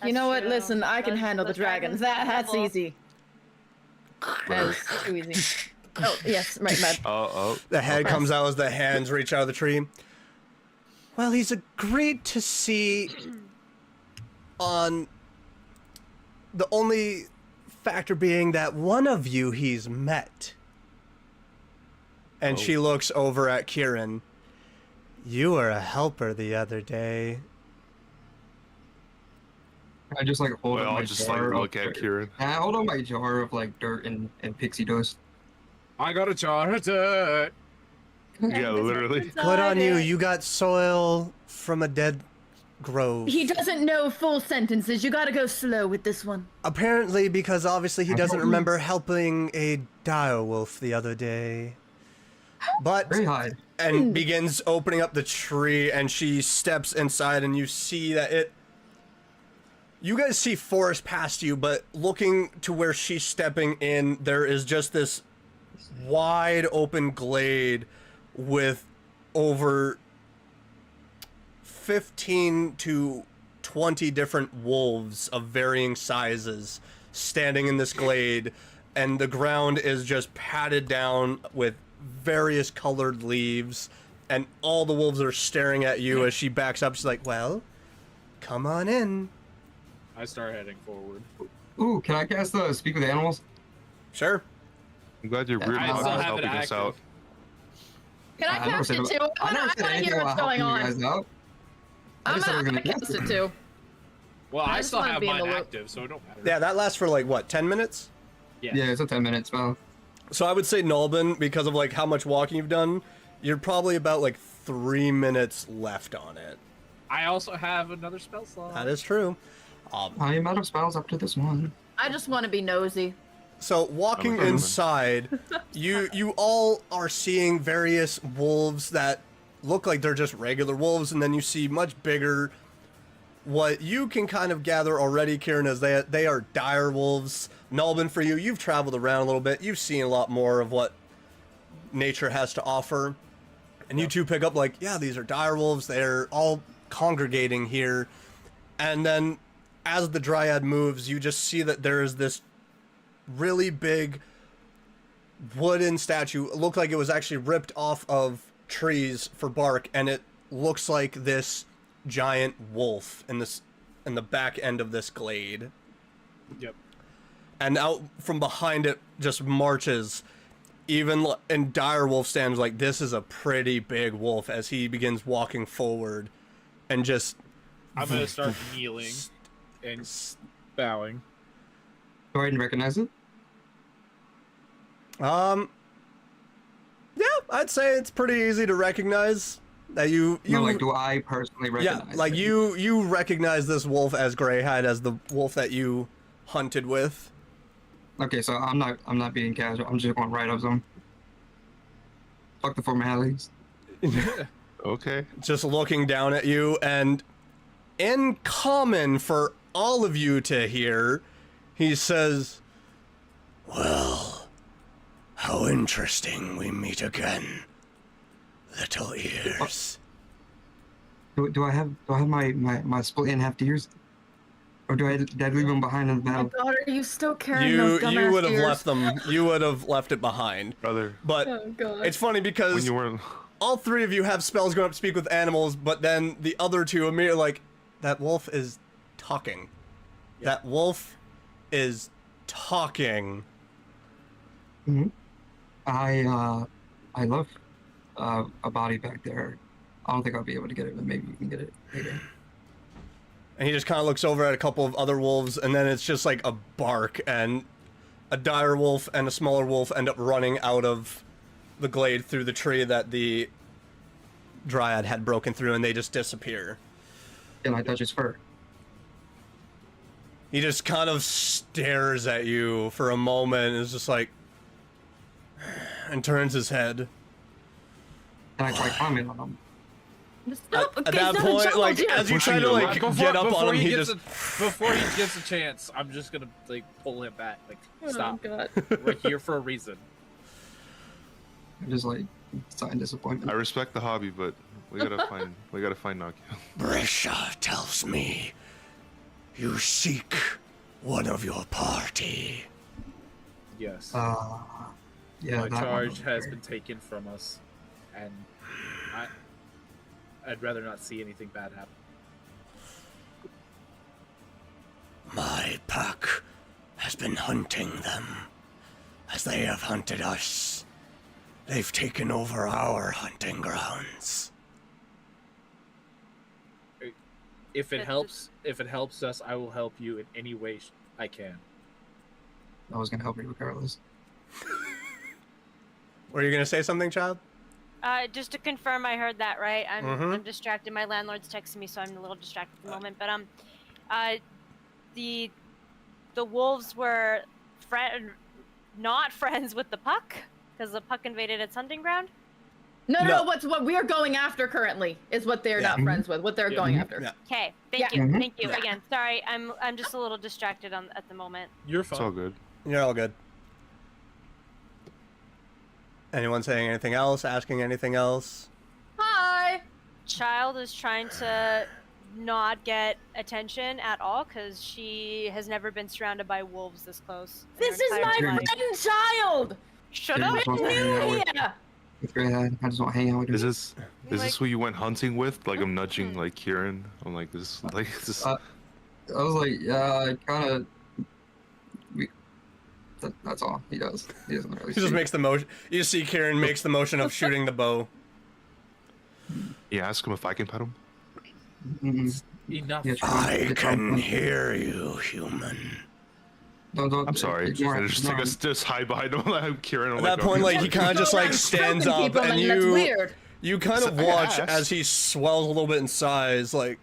You know what? That's true. Listen, I can handle the those dragons. are That's devil. easy. That's too easy. Oh, yes, right, Matt. Oh. The head Okay. comes out as the hands reach out of the tree. Well, he's agreed to see on the only factor being that one of you he's met. And she looks over at Kieran. You were a helper the other day. I just like hold Well, up my I'll just jar. look of at dirt. Kieran. I hold on my jar of like dirt and pixie dust. I got a jar of dirt. Yeah, literally. Good on you. You got soil from a dead grove. He doesn't know full sentences. You gotta go slow with this one. Apparently, because obviously he doesn't remember helping a dire wolf the other day. But Very high. and begins opening up the tree, and she steps inside, and you see that it. You guys see forest past you, but looking to where she's stepping in, there is just this wide open glade with over 15 to 20 different wolves of varying sizes standing in this glade, and the ground is just patted down with various colored leaves, and all the wolves are staring at you as she backs up. She's like, well, come on in. I start heading forward. Ooh, can I cast the Speak with Animals? Sure. I'm glad your weird I mouth still is have it helping us out. active. Can I never cast said it too? I never said wanna anything hear what's about going helping you on. guys out. I I'm just said we're gonna gonna cast it too. Well, I I just still wanna have be in mine the loop. active, so it don't matter. Yeah, that lasts for like, what, 10 minutes? Yeah. Yeah, it's a 10-minute spell. So I would say Nulbin, because of like how much walking you've done, you're probably about like 3 minutes left on it. I also have another spell slot. That is true. I am out of spells up to this one. I just want to be nosy. So walking I'm a inside, you all are seeing various wolves that look like they're just regular wolves, and then you see much bigger. What you can kind of gather already, Kieran, is they are dire wolves. Nulbin, for you, you've traveled around a little bit. You've seen a lot more of what nature has to offer, and you two pick up like, yeah, these are dire wolves. They're all congregating here, and then as the dryad moves, you just see that there is this really big wooden statue. It looked like it was actually ripped off of trees for bark, and it looks like this giant wolf in the back end of this glade. Yep. And out from behind it just marches even in dire wolf stands like, this is a pretty big wolf, as he begins walking forward and just I'm gonna start kneeling and bowing. Do I recognize it? yeah, I'd say it's pretty easy to recognize that you No, like, do I personally yeah, recognize like it? you recognize this wolf as Greyhide, as the wolf that you hunted with. Okay, so I'm not being casual. I'm just going right up to him. Fuck the formalities. Okay. Just looking down at you, and in common for all of you to hear, he says, well, how interesting we meet again, little ears. Do I have my split in half ears? Or did I leave them behind in the Oh my battle? god, are you still carrying You those dumbass would have ears? left them. You would have left it behind. Brother, But Oh god. it's funny when because you weren't... all three of you have spells going up to speak with animals, but then the other two immediately like, that wolf is talking. That wolf is talking. Hmm. I love a body back there. I don't think I'll be able to get it, but maybe you can get it later. And he just kind of looks over at a couple of other wolves, and then it's just like a bark, and a dire wolf and a smaller wolf end up running out of the glade through the tree that the dryad had broken through, and they just disappear. Can I touch his fur? He just kind of stares at you for a moment, and is just like, and turns his head. Can I try climbing on him? Stop. At Okay, that he's not a point, child like, yet. as you try to, like, get up on him, he just... Before he gets a chance, I'm just gonna, like, pull him back. Like, stop. Oh, God. We're here for a reason. I'm just like, sign disappointment. I respect the hobby, but we gotta find Nokia. Brescia tells me you seek one of your party. Yes. Yeah, My that one charge over has there. been taken from us, and I'd rather not see anything bad happen. My pack has been hunting them, as they have hunted us. They've taken over our hunting grounds. If it helps us, I will help you in any way I can. I was gonna help you regardless. Were you gonna say something, child? Just to confirm, I heard that right. I'm Mhm. I'm distracted. My landlord's texting me, so I'm a little distracted at the moment. But the wolves were not friends with the puck because the puck invaded its hunting ground. No. What we are going after currently is what they're not friends with. What they're going after. Yeah. Okay, Yeah. thank you again. Sorry, I'm just a little distracted at the moment. You're It's fine. all good. You're all good. Anyone saying anything else? Asking anything else? Hi. Child is trying to not get attention at all because she has never been surrounded by wolves this close. in her This is entire my life. friend child. Shut Yeah, up! just want to hang out New with here. with Greyhead. I just want to hang out with Is him. this who you went hunting with? Like I'm nudging like Kieran. I'm like this. Like this. I was like, yeah, I kind of. That's all he does. He doesn't really. He just shoot. makes the motion. You see Kieran makes the motion of shooting the bow. Yeah, ask him if I can pet him. Mhm. Enough. Yeah, try- I yeah, try- can hear you, human. Don't, I'm sorry. ignore it, Just ignore like him. just hide behind him. Like Kieran. I'm At like, that point, okay. like he kind of just like stands Stroking up, people, and that's you weird. you kind of I watch asked. as he swells a little bit in size. Like,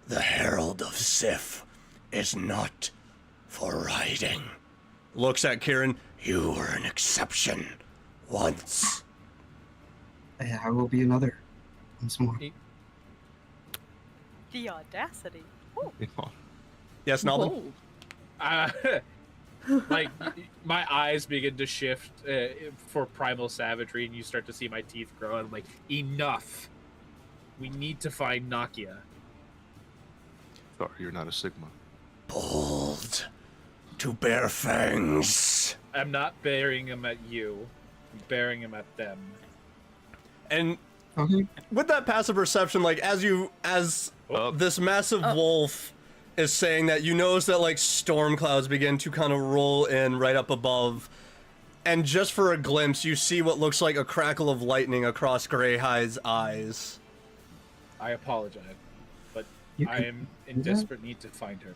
The Herald of Sif is not for riding. looks at Kieran. You were an exception once. Yeah, I will be another. Once more. The audacity. Yes, Nalden? Like my eyes begin to shift for primal savagery, and you start to see my teeth grow. And I'm like, enough. We need to find Nokia. Sorry, you're not a Sigma. Bold to bear fangs. I'm not burying him at you. I'm burying him at them. And Okay. with that passive perception, like as Oh. this massive wolf is saying that, you notice that like storm clouds begin to kind of roll in right up above, and just for a glimpse you see what looks like a crackle of lightning across Greyhide's eyes. I apologize, but You I could am in do that? desperate need to find her.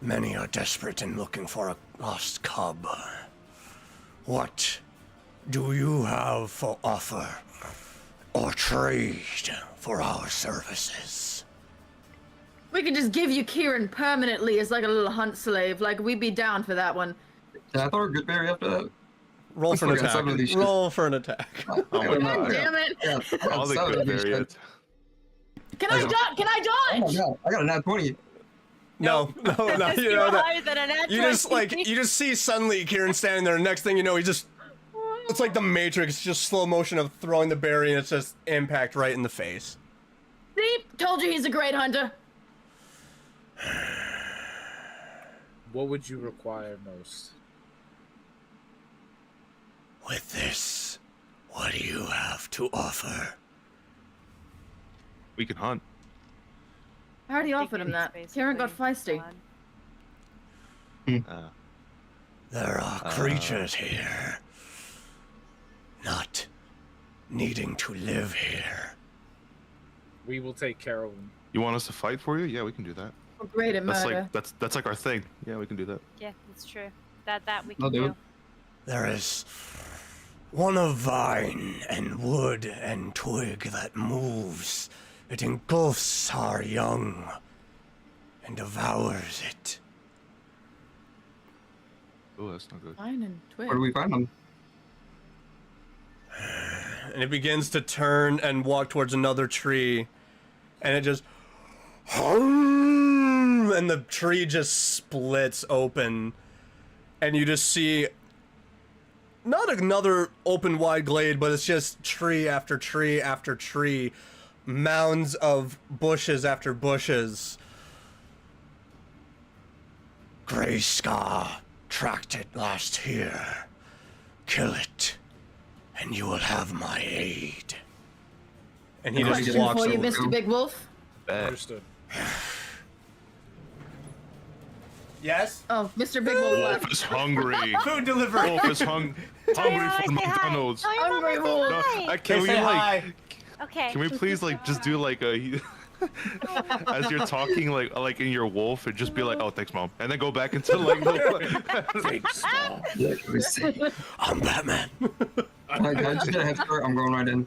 Many are desperate in looking for a lost cub. What do you have for offer or trade for our services? We could just give you Kieran permanently as like a little hunt slave. Like we'd be down for that one. Yeah, I thought we were good berry after that. Roll for an forgot some of these attack. shit. Roll for an attack. Oh my God god. Damn it! Yeah, I got All the some good of these there shit. yet. Can I dodge? Can I Oh my dodge? god, I got a nat 20. No, you know that. Higher than an You just like you just see suddenly Kieran standing there. Next thing you know, he just it's like the Matrix, just slow motion of throwing the berry, and it's just impact right in the face. See, told you he's a great hunter. What would you require most? With this, what do you have to offer? We can hunt. I already offered him that. Kieran got feisty. Uh, There are creatures here, not needing to live here. We will take care of them. You want us to fight for you? Yeah, we can do that. We're great at That's murder. like that's like our thing. Yeah, we can do that. Yeah, that's true. That we I'll can do do. it. There is one of vine and wood and twig that moves. It engulfs our young and devours it. Oh, that's not good. Fine and twig. Where do we find them? And it begins to turn and walk towards another tree, and it just, and the tree just splits open, and you just see not another open wide glade, but it's just tree after tree after tree, mounds of bushes after bushes. Grey Scar tracked it last year. Kill it, and you will have my aid. And he just Question walks for you, over. Mr. Big Wolf. Understood. Yes? Oh, Mr. Big Wolf Wolf left. is hungry. Food delivery. Wolf is hungry Mama, for say hi. McDonald's. Tell your mama Hungry say wolf. No, hi. can we Say like? hi. Okay. Can we please like just do like a as you're talking like in your wolf and just be like, oh thanks mom, and then go back into like Thanks, Mom. Yeah, can we see? I'm Batman. I just get a head start. I'm going right in.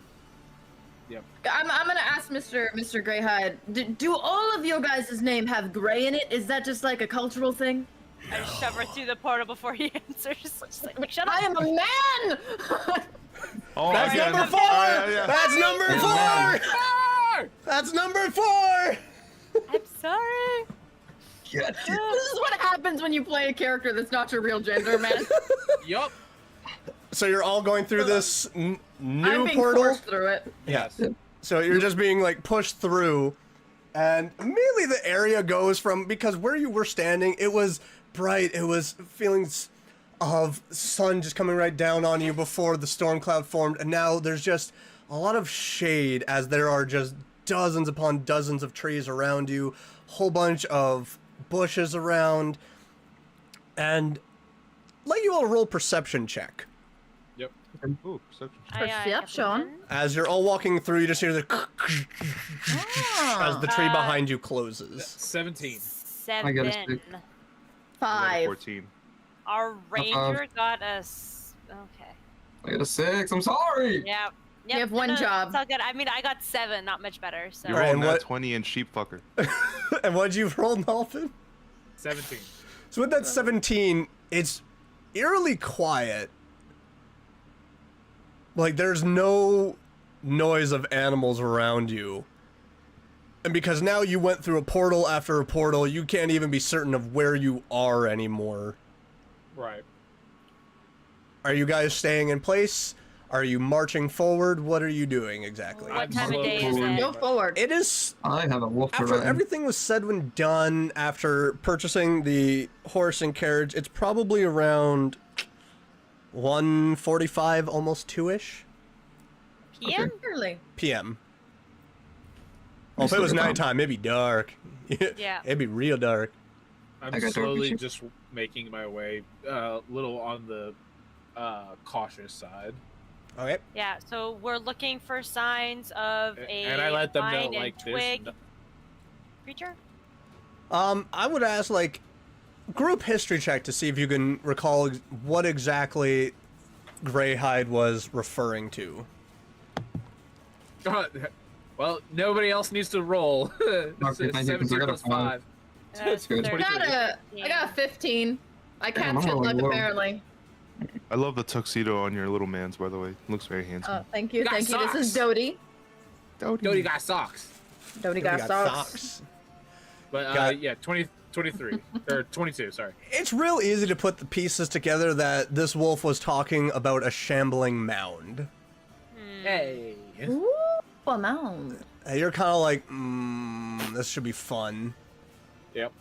I'm gonna ask Mr. Greyhide. Do all of your guys' name have gray in it? Is that just like a cultural thing? I just shove her through the portal before he answers. Just like, shut up. I am a man. oh, That's yeah, number 4! yeah. That's number 4! That's number 4! I'm sorry. Yeah. This is what happens when you play a character that's not your real gender, man. Yup. So you're all going through this I'm new being portal? forced through it. Yes. So you're just being like pushed through, and immediately the area goes from, because where you were standing, it was bright, it was feelings of sun just coming right down on you before the storm cloud formed, and now there's just a lot of shade as there are just dozens upon dozens of trees around you, whole bunch of bushes around, and let you all roll perception check. Yep. Ooh, perception. Perception. As you're all walking through, you just hear the as the tree behind you closes. 17. I got a 7. stick. 5. 14. Our ranger got us. Okay. I got a 6. I'm sorry. Yeah. Yep. You have one job. It's all good. I mean, I got 7, not much better. So. You Right, rolled and that what- 20 and sheep fucker. And what'd you roll, Dolphin? 17. So with that 17, it's eerily quiet. Like, there's no noise of animals around you. And because now you went through a portal after a portal, you can't even be certain of where you are anymore. Right. Are you guys staying in place? Are you marching forward? What are you doing exactly? What time of day is slowly- it? Go forward. It is, I have a wolf to after ride. everything was said when done, after purchasing the horse and carriage, it's probably around 1:45, almost 2-ish PM? Early. p.m. Well, if it was nighttime, it'd be dark. Yeah. It'd be real dark. I'm I got slowly dark just making my way a little on the cautious side. Okay. Yeah. So we're looking for signs of a And I let them know, vine and like, there's twig no- creature. I would ask, like, group history check to see if you can recall what exactly Greyhide was referring to. Well, nobody else needs to roll. Okay, thank you, 'cause I got a 17 plus 5. That's good. I got a 15. I Damn, catch I'm it rolling luck low. apparently. I love the tuxedo on your little man's, by the way. Looks very handsome. Oh, thank you, got thank you. This is socks. Dodie. Dodie got socks. Dodie We got socks. socks. But Got- yeah, 23 or 22. Sorry. It's real easy to put the pieces together that this wolf was talking about a shambling mound. Hey. Ooh, a mound. And you're kind of like, this should be fun. Yep.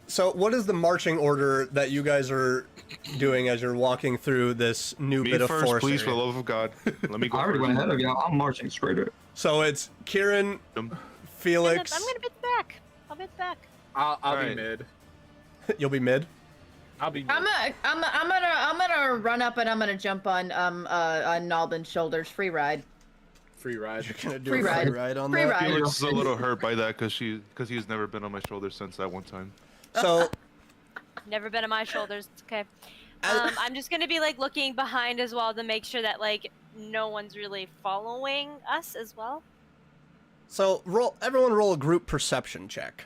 So what is the marching order that you guys are doing as you're walking through this new Me bit of first, forest please, for area? the love of God. Let me go I already first. went ahead of y'all. I'm marching straight up. So it's Kieran, Um, Felix. I'm gonna bit back. I'll bit back. I'll be Alright. mid. You'll be mid. I'll be. I'm gonna run up and I'm gonna jump on Nalbin's shoulders. Free ride. Free ride. You're gonna do Free a free ride. ride on Free that? ride. He looks a little hurt by that because he's never been on my shoulder since that one time. So, Never been on my shoulders. It's okay. I'm just gonna be like looking behind as well to make sure that like no one's really following us as well. everyone roll a group perception check.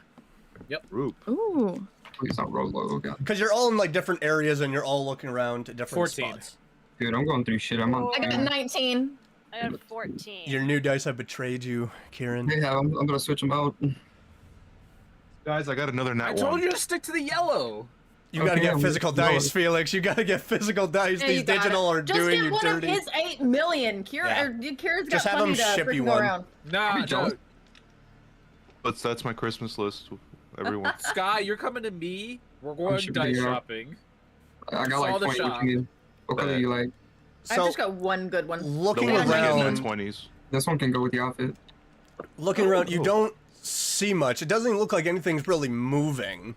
Group. Ooh. Please not roll low, God. Because you're all in like different areas and you're all looking around to different 14. spots. Dude, I'm going through shit. I'm on. I got 19. I got 14. Your new dice have betrayed you, Kieran. Yeah, I'm gonna switch them out. Guys, I got another nat I one. told you to stick to the yellow. You gotta Okay, get I'm physical going. dice, Felix. You gotta get physical dice. Yeah, These you got digital it. are Just doing get you one dirty. of his 8 million. Yeah. Kira's Just got have him plenty to ship you freaking go one. around. Nah, no. jealous. That's my Christmas list. Everyone. Sky, you're coming to me. We're going shipping dice you out. shopping. I got Saw like the 20. shop. What color do you like? I've So, just got one good one. looking The ones I get in around, the 20s. This one can go with the outfit. you don't see much. It doesn't look like anything's really moving.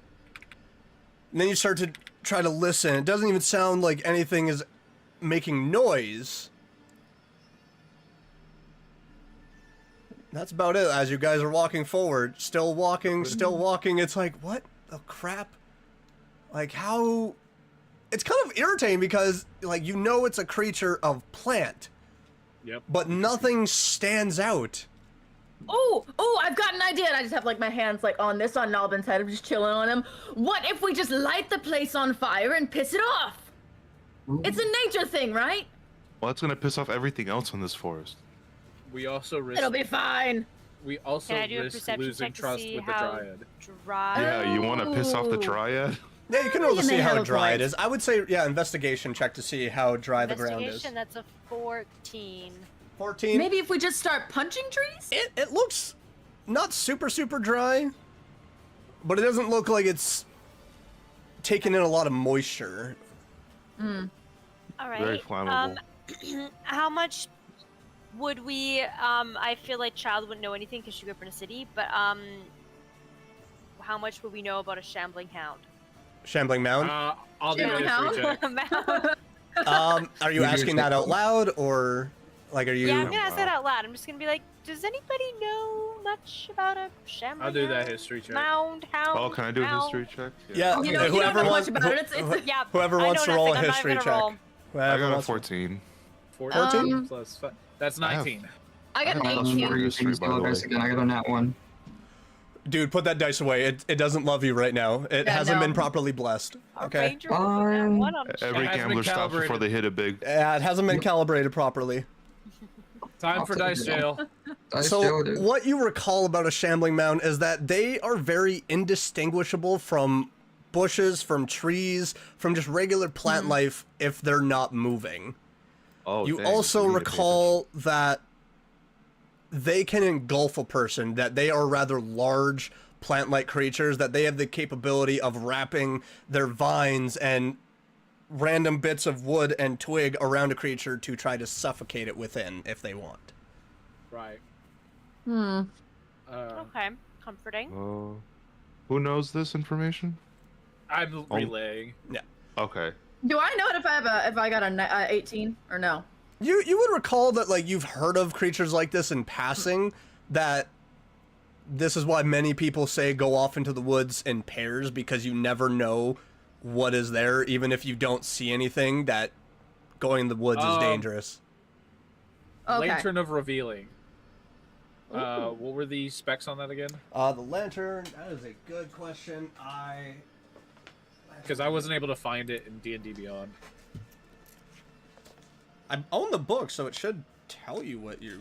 And then you start to try to listen. It doesn't even sound like anything is making noise. That's about it. As you guys are walking forward, still walking, it's like, what the crap? Like, how... It's kind of irritating because, like, you know it's a creature of plant, Yep. but nothing stands out. Oh, I've got an idea. And I just have like my hands like on Nalbin's head. I'm just chilling on him. What if we just light the place on fire and piss it off? It's a nature thing, right? Well, that's gonna piss off everything else in this forest. We also risk. It'll be fine. We also Can I do a risk perception losing check to trust see with the how dryad. dry? Yeah, you want to piss off the Oh. dryad? Yeah, you can roll to You see may how have a dry it point. is. I would say, yeah, investigation check to see how dry the ground is. Investigation, that's a 14. 14. Maybe if we just start punching trees? It looks not super dry, but it doesn't look like it's taking in a lot of moisture. All right. Very flammable. How much would we? I feel like Child wouldn't know anything because she grew up in a city. But how much would we know about a shambling hound? Shambling mound. I'll do a Yeah. history check. Mound. Are you You asking do that out check. loud or like are you? Yeah, I'm gonna ask that out loud. I'm just gonna be like, does anybody know much about a shambling I'll do that hound? history check. Mound, hound. Oh, can I do a hound? history check? Yeah, You know, you don't whoever know wants. much about it. It's Yeah. Whoever I wants know to roll a nothing. I'm not history gonna check. roll. I Whoever got a wants to- 14. 14? Plus 5. That's 19. I got I an don't 18. know history, by the way. again. I got on that one. Dude, put that dice away. It doesn't love you right now. It Yeah, hasn't no. been properly blessed. Our Okay. ranger rolled that one on a Every It hasn't gambler been stops before calibrated. they hit a big. Yeah, it hasn't been calibrated properly. Time I'll for take dice it. jail. Dice So jail it is. what you recall about a shambling mound is that they are very indistinguishable from bushes, from trees, from just regular plant life if they're not moving. Oh, You dang, also we need a recall that they can engulf a person, that they are rather large plant-like creatures, that they have the capability of wrapping their vines and random bits of wood and twig around a creature to try to suffocate it within if they want. Right. Okay, comforting. Who knows this information? I'm relaying. Okay. Do I know it if I got a 18 or no? You would recall that like you've heard of creatures like this in passing, that this is why many people say go off into the woods in pairs, because you never know what is there, even if you don't see anything, that going in the woods is dangerous. Okay. Lantern of Revealing. What were the specs on that again? The lantern, that is a good question. Because I wasn't able to find it in D&D Beyond. I own the book, so it should tell you what you...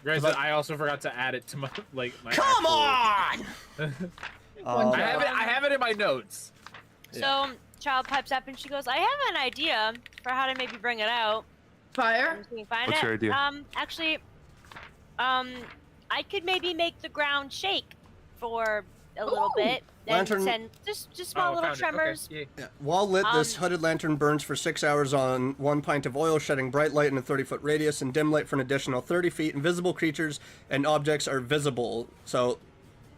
Granted, I also forgot to add it to my Come actual- on! I have it in my notes. So, Child pipes up and she goes, I have an idea for how to maybe bring it out. Fire? We can find What's it. your idea? Actually, I could maybe make the ground shake for a little Ooh. bit. And Lantern- send just small little found it. Okay, tremors. yeah. Yeah. While lit, this Um, hooded lantern burns for 6 hours on 1 pint of oil, shedding bright light in a 30-foot radius and dim light for an additional 30 feet. Invisible creatures and objects are visible. So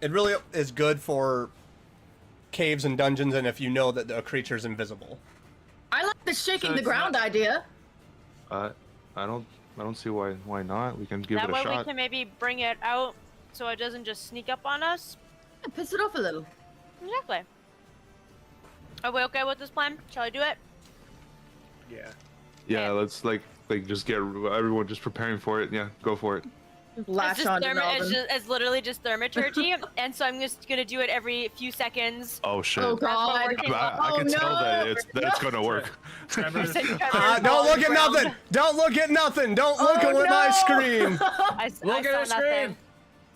it really is good for caves and dungeons, and if you know that the creature's invisible. I like the shaking So the it's ground not- idea. I don't see why not. We can give That it a way we shot. can maybe bring it out so it doesn't just sneak up on us. Yeah, piss it off a little. Exactly. Are we okay with this plan? Shall I do it? Yeah. Yeah, Okay. let's like just get everyone just preparing for it. Yeah, go for it. Lash it's, just on to it's literally just thaumaturgy, and so I'm just gonna do it every few seconds. Oh shit. Oh That's what god. we're doing. I can tell that it's gonna work. Tremors. Don't look at nothing! Don't look at nothing! Don't look at my no! screen! I Look at saw the nothing. screen.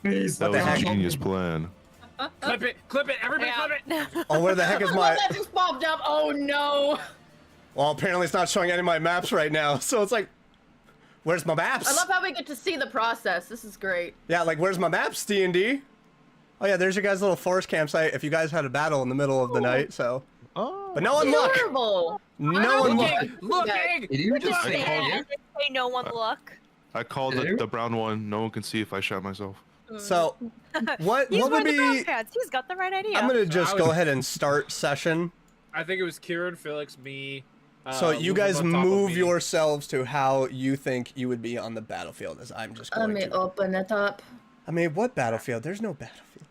Please. That the was a heck? genius plan. Clip it, everybody clip it. Oh, where the heck is Oh, my... that just popped up. Oh no. Well, apparently it's not showing any of my maps right now, so it's like... Where's my maps? I love how we get to see the process. This is great. Yeah, like, where's my maps, D&D? Oh yeah, there's your guys' little forest campsite if you guys had a battle in the middle of the night, so... Oh. But no one look! Terrible. No one look! Looking. Did you just say Say yeah? no one look. I called the brown one. No one can see if I shot myself. So, what He's would wearing the brown be... pants. He's got the right idea. I'm gonna So just I go would- ahead and start session. I think it was Kieran, Felix, me. So you Luke guys on top of move me. yourselves to how you think you would be on the battlefield, as I'm just Let going me to. open it up. I mean, what battlefield? There's no battlefield.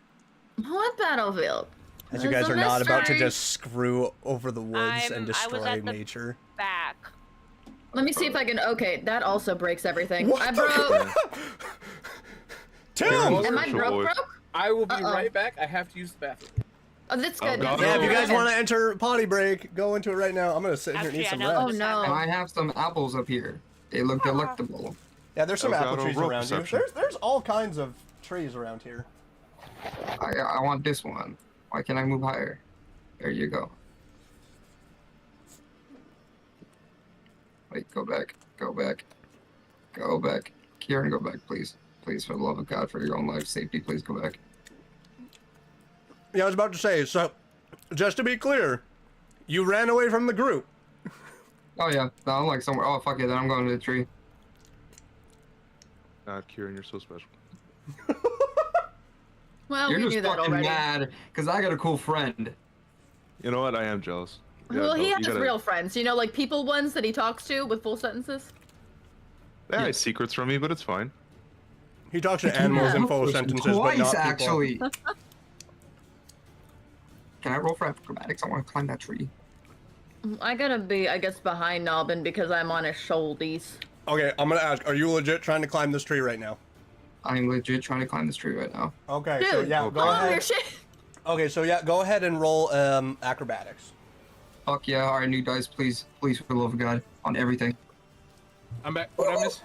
What battlefield? As you There's guys a are not about to mystery. just screw over the woods I and was destroy at the- nature. Back. Let me see if I can. Okay, that also breaks everything. What I the- broke. Tim! Am I Commercial broke? voice. Broke? I will be Uh-oh. right back. I have to use the bathroom. Oh, that's Oh, good. God. Yeah, if you guys Okay. want to enter potty break, go into it right now. I'm gonna sit here and eat Actually, some I know rest. Oh, this no. And happened. I have some apples up here. They look delectable. Yeah, there's some I've got apple a trees rope around you. perception. There's all kinds of trees around here. I want this one. Why can't I move higher? There you go. Wait, go back. Go back. Go back. Kieran, go back, please. Please, for the love of God, for your own life safety, please go back. Yeah, I was about to say, so, just to be clear, you ran away from the group. Oh yeah, no, I'm like somewhere. Oh fuck it, then I'm going to the tree. Kieran, you're so special. Well, You're we just knew that fucking already. mad because I got a cool friend. You know what? I am jealous. Yeah, Well, he no, has you gotta- real friends. You know, like people ones that he talks to with full sentences. They hide secrets from me, but it's fine. He talks to animals in full sentences, but Twice, not people. actually. Can I roll for acrobatics? I want to climb that tree. I gotta be, I guess, behind Nobbin because I'm on his shoulders. Okay, I'm gonna ask, are you legit trying to climb this tree right now? I'm legit trying to climb this tree right now. Okay, Dude, so yeah, go oh, ahead. your shit. Okay, so yeah, go ahead and roll acrobatics. Fuck yeah, alright, new dice, please. Please, for the love of God. On everything. I'm back. What I miss?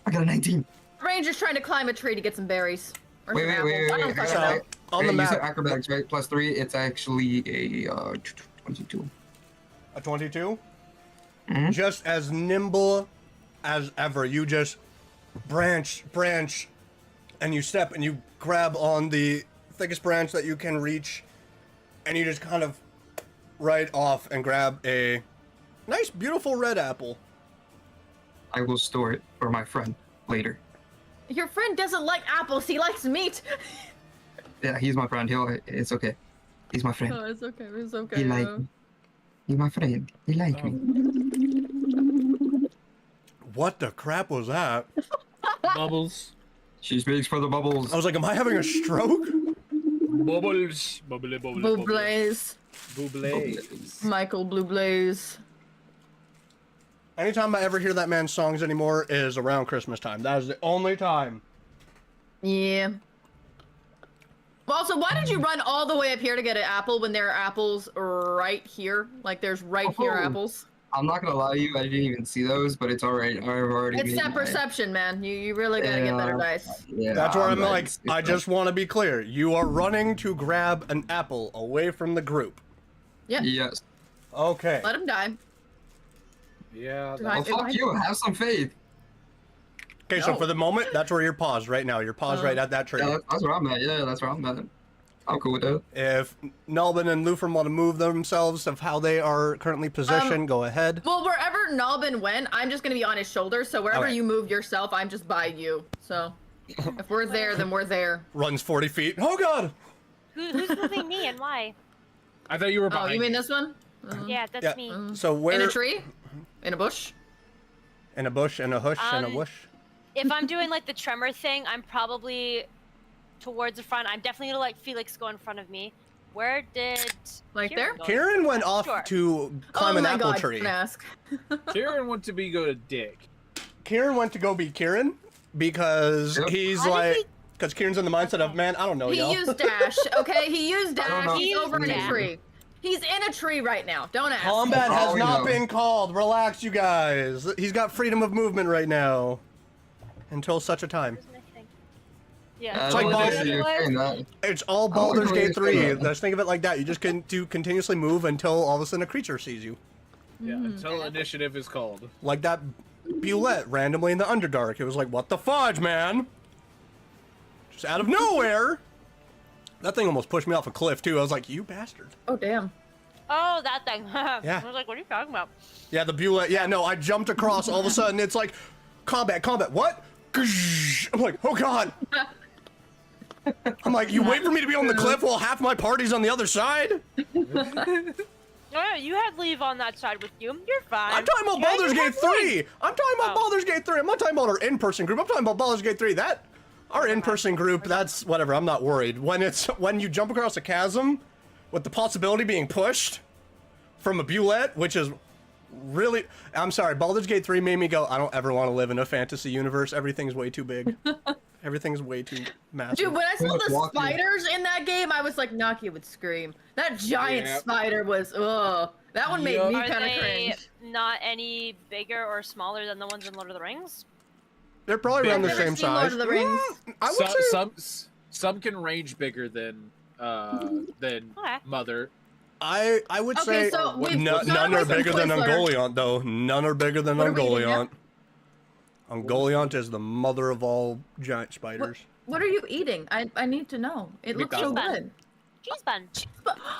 I got a 19. Ranger's trying to climb a tree to get some berries. Or Wait, some wait, apples. wait, I wait, don't wait. fucking So, know. on the You said map, acrobatics, right? Plus 3, it's actually a 22. a 22? Mhm. Just as nimble as ever. You just branch, and you step and you grab on the thickest branch that you can reach, and you just kind of right off and grab a nice, beautiful red apple. I will store it for my friend later. Your friend doesn't like apples. He likes meat. Yeah, he's my friend. It's okay. He's my friend. it's okay. It's okay. He like me. He's my friend. He like me. What the crap was that? Bubbles. She speaks for the bubbles. I was like, am I having a stroke? Bubbles. Bubbly, bubbly, Blue bubbly. Blaze. Bubbles. Michael Blue Blaze. Anytime I ever hear that man's songs anymore is around Christmas time. That is the only time. Yeah. Also, why did you run all the way up here to get an apple when there are apples right here? Like, there's right here Oh. apples. I'm not gonna lie to you, I didn't even see those, but it's alright. I've already It's made that my- perception, man. You really gotta get better Yeah. dice. Yeah, That's where I'm glad like, you see I that. just want to be clear. You are running to grab an apple away from the group. Yeah. Yes. Okay. Let him die. Yeah. Do Well, If fuck I- you. Have some faith. Okay, so No. for the moment, that's where you're paused right now. You're paused right at that tree. Yeah, that's where I'm at. Yeah, that's where I'm at. I'm cool with that. If Nalbin and Lufram want to move themselves of how they are currently positioned, go ahead. Well, wherever Nobbin went, I'm just gonna be on his shoulder. So wherever Okay. you move yourself, I'm just by you. So if we're there, then we're there. Runs 40 feet. Oh god! Who's moving me and why? I thought you were Oh, behind. you mean me. this one? Yeah, that's Yeah. me. So where? In a tree? In a bush? In a bush, in a hush, in a whoosh. If I'm doing like the tremor thing, I'm probably towards the front. I'm definitely gonna let Felix go in front of me. Where did Like Kieran there? go? Kieran went off Sure. to climb oh an my apple God, tree. don't ask. Kieran went to go to Dick. Kieran went to go be Kieran because Yep. he's How did like, he- because Kieran's in the mindset of, Okay. man, I don't know, He y'all. used dash, okay? He used I don't know. dash. He's He over in used a dash. tree. He's in a tree right now. Don't ask. Combat has Oh, not no. been called. Relax, you guys. He's got freedom of movement right now. Until such a time. Where's my thing? Yeah. It's like I Baldur's you're saying that. It's all Oh, Baldur's okay, Gate 3. yeah. Just think of it like that. You just can continuously move until all of a sudden a creature sees you. Yeah, until initiative is called. Like that Bulette randomly in the Underdark. It was like, what the fudge, man? Just out of nowhere. That thing almost pushed me off a cliff, too. I was like, you bastard. Oh, damn. Oh, that thing. Yeah. I was like, what are you talking about? Yeah, the Bulette. Yeah, no, I jumped across. All of a sudden, it's like, combat. What? I'm like, oh, God. I'm like, you wait for me to be on the cliff while half my party's on the other side? Oh, yeah, you had leave on that side with you. You're fine. I'm talking about Yeah, Baldur's you Gate had leave. 3. I'm talking about Oh. Baldur's Gate 3. I'm not talking about our in-person group. I'm talking about Baldur's Gate 3. Our in-person group, that's whatever. I'm not worried. When you jump across a chasm with the possibility being pushed from a Bulette, which is really, I'm sorry, Baldur's Gate 3 made me go, I don't ever want to live in a fantasy universe. Everything's way too big. Everything's way too massive. Dude, when I saw the Walking. spiders in that game, I was like, Naki would scream. That giant Yep. spider was, ugh. That one made Yep. me Are kind of they cringe. not any bigger or smaller than the ones in Lord of the Rings? They're probably around I've the never same seen Lord size. of the Rings. I would say Some can range bigger than Okay. Mother. I would Okay, say so we've none got are some bigger than Twizzler. Ungoliant, though. None are bigger than What are we eating Ungoliant. Ungoliant is the mother of all giant spiders. What are you eating? I need to know. It looks so Meatball. good. Cheese bun.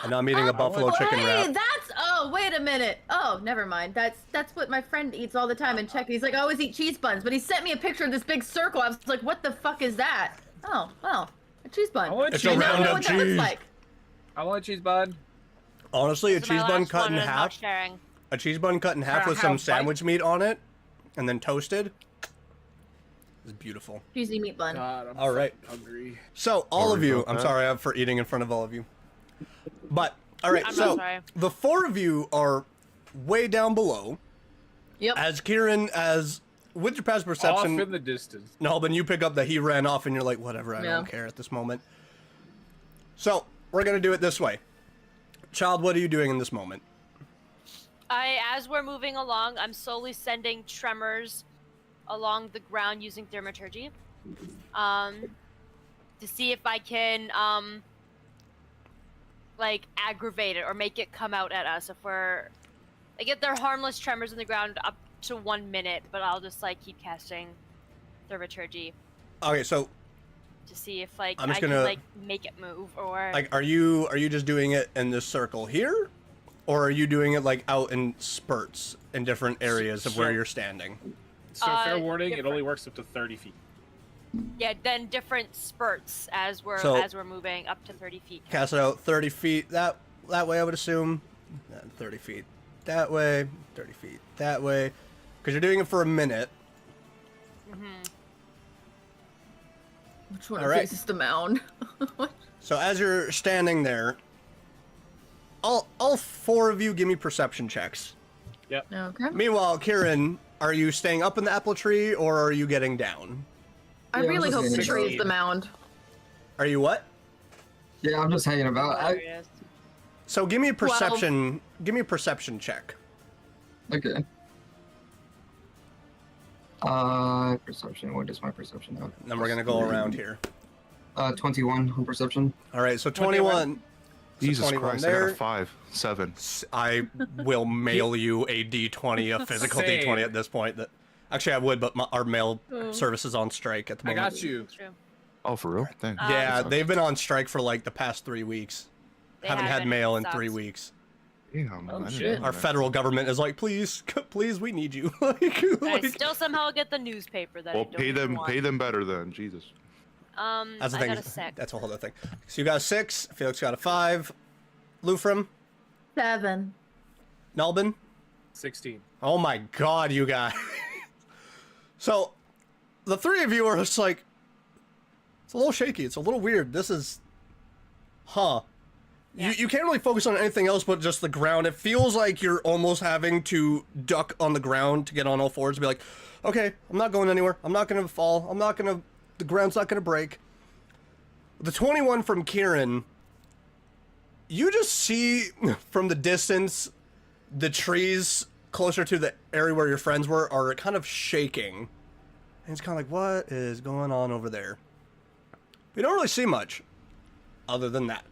And I'm eating a buffalo chicken Hey, wrap. that's, oh, wait a minute. Oh, never mind. That's what my friend eats all the time in Czech. He's like, I always eat cheese buns, but he sent me a picture of this big circle. I was like, what the fuck is that? Oh, well, a cheese bun. I want It's cheese. a I now round know of what that looks cheese. like. I want cheese bun. Honestly, a This is my cheese bun last cut one in and I'm not half. sharing. A cheese bun cut in half with How some bite- sandwich meat on it, and then toasted. Is beautiful. Cheesy meat bun. God, I'm All right. hungry. So all of Sorry you, about I'm that. sorry for eating in front of all of you. But all right, I'm so not sorry. the four of you are way down below. Yep. As Kieran, with your past perception, Off in the distance. no, but you pick up that he ran off, and you're like, whatever, I Yeah. don't care at this moment. So we're gonna do it this way. Child, what are you doing in this moment? As we're moving along, I'm slowly sending tremors along the ground using thaumaturgy, to see if I can, like, aggravate it or make it come out at us. If they're harmless tremors in the ground up to 1 minute, but I'll just, like, keep casting thaumaturgy Okay, so to see if, like, I'm I just can, gonna- like, make it move or... like, are you just doing it in this circle here, or are you doing it like out in spurts in different areas of where So- you're standing? So fair warning, it different. only works up to 30 feet. Yeah, then different spurts as we're So- moving up to 30 feet. Cast it out 30 feet that way, I would assume. 30 feet that way, 30 feet that way, because you're doing it for a minute. Which one All right. faces the mound? So as you're standing there, all four of you give me perception checks. Yep. Okay. Meanwhile, Kieran, are you staying up in the apple tree or are you getting down? I Yeah, really I'm hope just the gonna tree is go. the mound. Are you what? Yeah, I'm just hanging about. There it is. So give me a 12. perception. Give me a perception check. Okay. Perception. What is my perception now? Then we're gonna go around here. 21 on perception. All right, so 21. Jesus 21 Christ, I there. got a 5, 7. I will mail you a D20, a physical Same. D20 at this point. That actually I would, but our mail service is on strike at the I moment. got you. True. Oh, for real? Thanks. Yeah, they've been on strike for like the past 3 weeks. They Haven't had haven't, mail it in sucks. 3 weeks. Damn, Oh, I didn't shit. know Our that. federal government is like, please, please, we need you. like, I still somehow get the newspaper that I Well, don't pay even them, want. pay them better then. Jesus. that's the I thing. got a 6. That's a whole other thing. So you got a 6. Felix got a 5. Lufram, 7. Nelbin? 16. Oh my god, you guys. So, the three of you are just like, it's a little shaky, it's a little weird. This is, huh. You can't really focus on anything else but just the ground. It feels like you're almost having to duck on the ground to get on all fours to be like, okay, I'm not going anywhere. I'm not going to fall. The ground's not going to break. The 21 from Kieran, you just see from the distance the trees closer to the area where your friends were are kind of shaking. And it's kind of like, what is going on over there? We don't really see much other than that.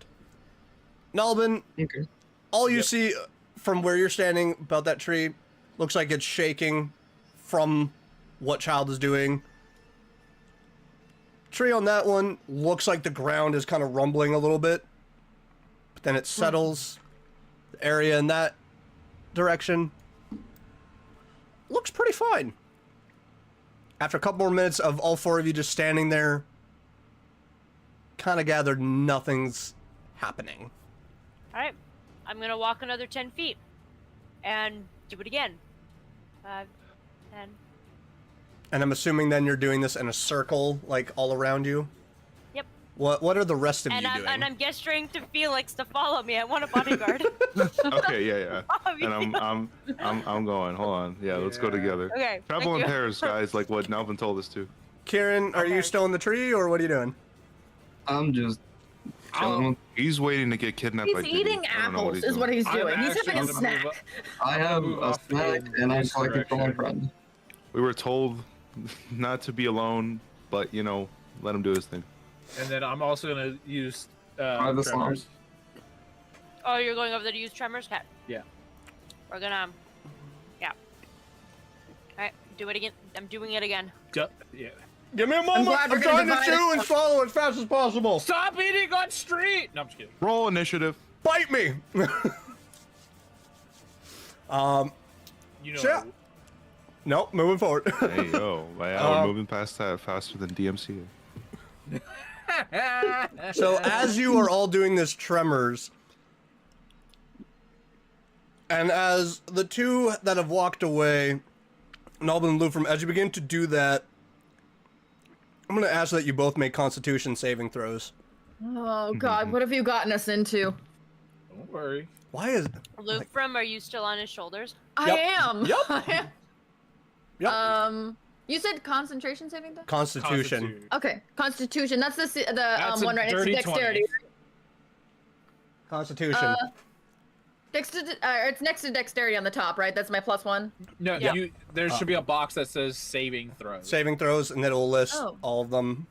Nalbin, Okay. all you see from where you're standing about that tree looks like it's shaking from what Child is doing. Tree on that one looks like the ground is kind of rumbling a little bit, but then it settles. The area in that direction looks pretty fine. After a couple more minutes of all four of you just standing there, kind of gathered nothing's happening. All right, I'm gonna walk another 10 feet and do it again. 5, 10. And I'm assuming then you're doing this in a circle, like all around you. Yep. What are the rest of you doing? And I'm gesturing to Felix to follow me. I want a bodyguard. Okay, yeah. And I'm going. Hold on. Yeah, let's go together. Okay. Travel thank in you. pairs, guys, like what Nelvin told us to. Kieran, are you still in the tree, or what are you doing? I'm just chilling. He's waiting to get kidnapped by He's Diddy. eating I don't know what apples, is what doing. he's I'm doing. He's actually having a gonna snack. move up. I have move a off snack in and I'm this collecting for my direction. friend. We were told not to be alone, but let him do his thing. And then I'm also gonna use Try this one. tremors. Oh, you're going over there to use tremors? Okay. Yeah. We're gonna. Yeah. Alright, do it again. I'm doing it again. Yeah. Give me a moment. glad I'm we're trying gonna to divide chew it. and swallow as fast as possible. Stop eating on street! No, I'm just kidding. Roll initiative. Bite me. You know. Shit. Nope, moving forward. Hey, yo. We're moving past that faster than DMCA. So as you are all doing this tremors, and as the two that have walked away, Nalbin and Lou, as you begin to do that, I'm going to ask that you both make Constitution saving throws. Oh god, what have you gotten us into? Don't worry. Why is... Luke, are you still on his shoulders? I am. Yep. I am. Yep. You said concentration saving throw? Constitution. Okay, Constitution. That's the That's a one right next to dirty dexterity. 20. Constitution. It's next to dexterity on the top, right? That's my +1. No, Yeah. there should be a box that says saving throws. Saving throws, and it'll list Oh. all of them.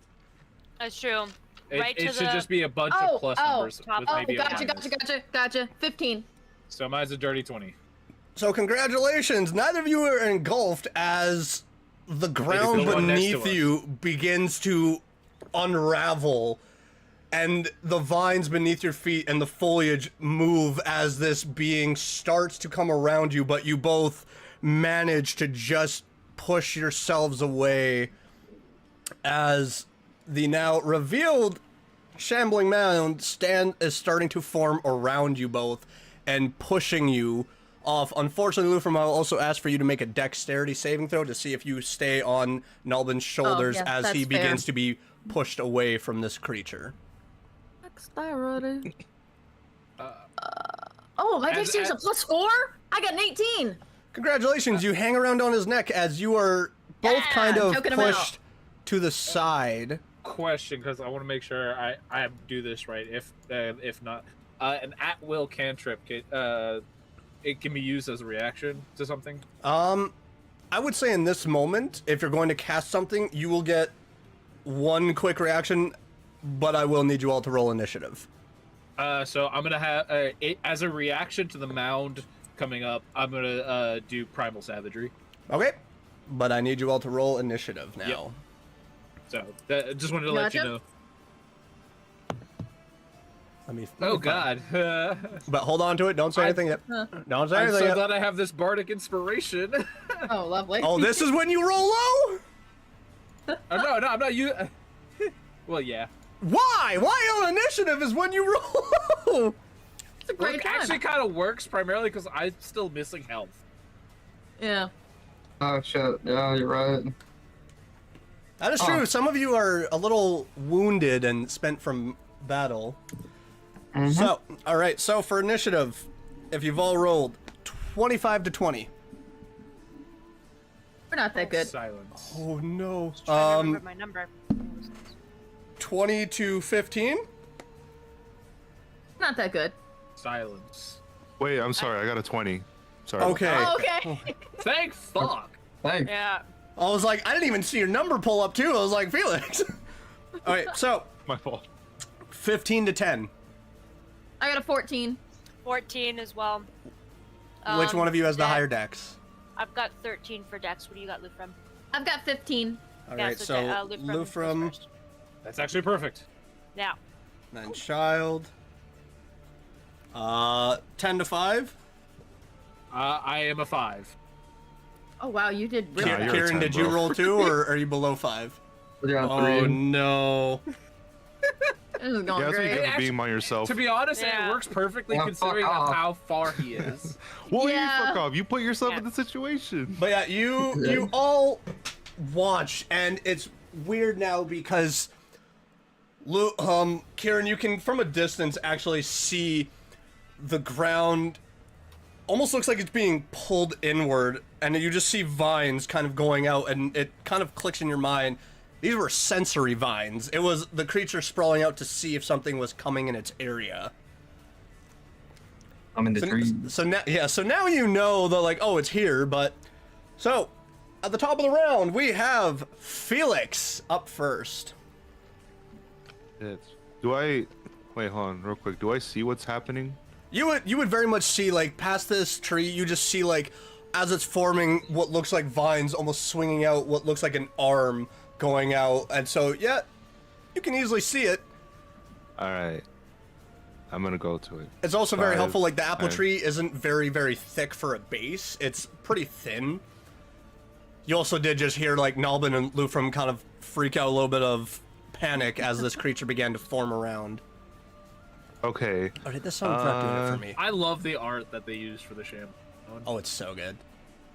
That's true. It, Right to it should the just be a bunch Oh, of plus oh, numbers top. with Oh, maybe a minus. gotcha. 15. So mine's a dirty 20. So congratulations, neither of you are engulfed as the ground the one next to beneath us. you begins to unravel, and the vines beneath your feet and the foliage move as this being starts to come around you, but you both manage to just push yourselves away as the now revealed shambling mound is starting to form around you both and pushing you off. Unfortunately, Lufram, I'll also ask for you to make a dexterity saving throw to see if you stay on Nalbin's shoulders yeah, as he that's fair. begins to be pushed away from this creature. Dexterity. Oh, my as- dexterity is a +4? I got an 18. Congratulations, you hang around on his neck as you are both Yeah, kind of choking him out. pushed to the side. Question, because I want to make sure I do this right. If not, an at-will cantrip, it can be used as a reaction to something. I would say in this moment, if you're going to cast something, you will get one quick reaction, but I will need you all to roll initiative. So I'm gonna have it as a reaction to the mound coming up. I'm gonna do primal savagery. Okay, but I need you all to roll initiative now. Yep. So just wanted to let you Gotcha. know. Let me. Oh God! But hold on to it. Don't say anything yet. Don't say I'm anything so yet. glad I have this bardic inspiration. Oh, lovely. Oh, this is when you roll low? Oh, no, I'm not you. Well, yeah. Why? Why on initiative is when you roll low? It's a great Look, time. actually kind of works primarily because I'm still missing health. Yeah. Oh shit! Yeah, you're right. That is true. Some of you are a little wounded and spent from battle. So, all right. So for initiative, if you've all rolled 25 to 20. We're not that good. Silence. Oh no. Just trying to remember my number. 20 to 15. Not that good. Silence. Wait, I'm sorry. I got a 20. Sorry. Okay. Oh, okay. Thank fuck. Hey. Yeah. I was like, I didn't even see your number pull up too. I was like, Felix. All right. So My fault. 15 to 10. I got a 14. 14 as well. Which one of you has the Dex. higher dex? I've got 13 for Dex. What do you got, Lufrum? I've got 15. All Yeah, right. so So Lufrum goes Lufrum, first. That's actually perfect. Now. then Child. 10 to 5. I am a 5. Oh wow, you did really Yeah, bad. you're a Kieran, 10, did you bro. roll 2 or are you below 5? Yeah, Oh 3. no. This is going Yeah, that's what you great. get for being by yourself. To be honest, Yeah. it works perfectly Yeah, considering fuck off. how far he is. Well, Yeah. you fuck off. You put yourself Yeah. in the situation. But yeah, you all watch, and it's weird now because Kieran, you can from a distance actually see the ground almost looks like it's being pulled inward, and you just see vines kind of going out, and it kind of clicks in your mind. These were sensory vines. It was the creature sprawling out to see if something was coming in its area. I'm in the tree. So now you know that, like, oh, it's here. But so at the top of the round, we have Felix up first. Do I... Wait, hold on real quick. Do I see what's happening? You would very much see, like, past this tree, you just see, like, as it's forming what looks like vines almost swinging out what looks like an arm going out. And so, yeah, you can easily see it. All right. I'm going to go to it. It's also very 5, helpful. Like, the apple 5. tree isn't very, very thick for a base. It's pretty thin. You also did just hear, like, Nalbin and Lufrum kind of freak out a little bit of panic as this creature began to form around. Okay. Oh, did this sound not doing it for me? I love the art that they use for the sham. Oh, it's so good.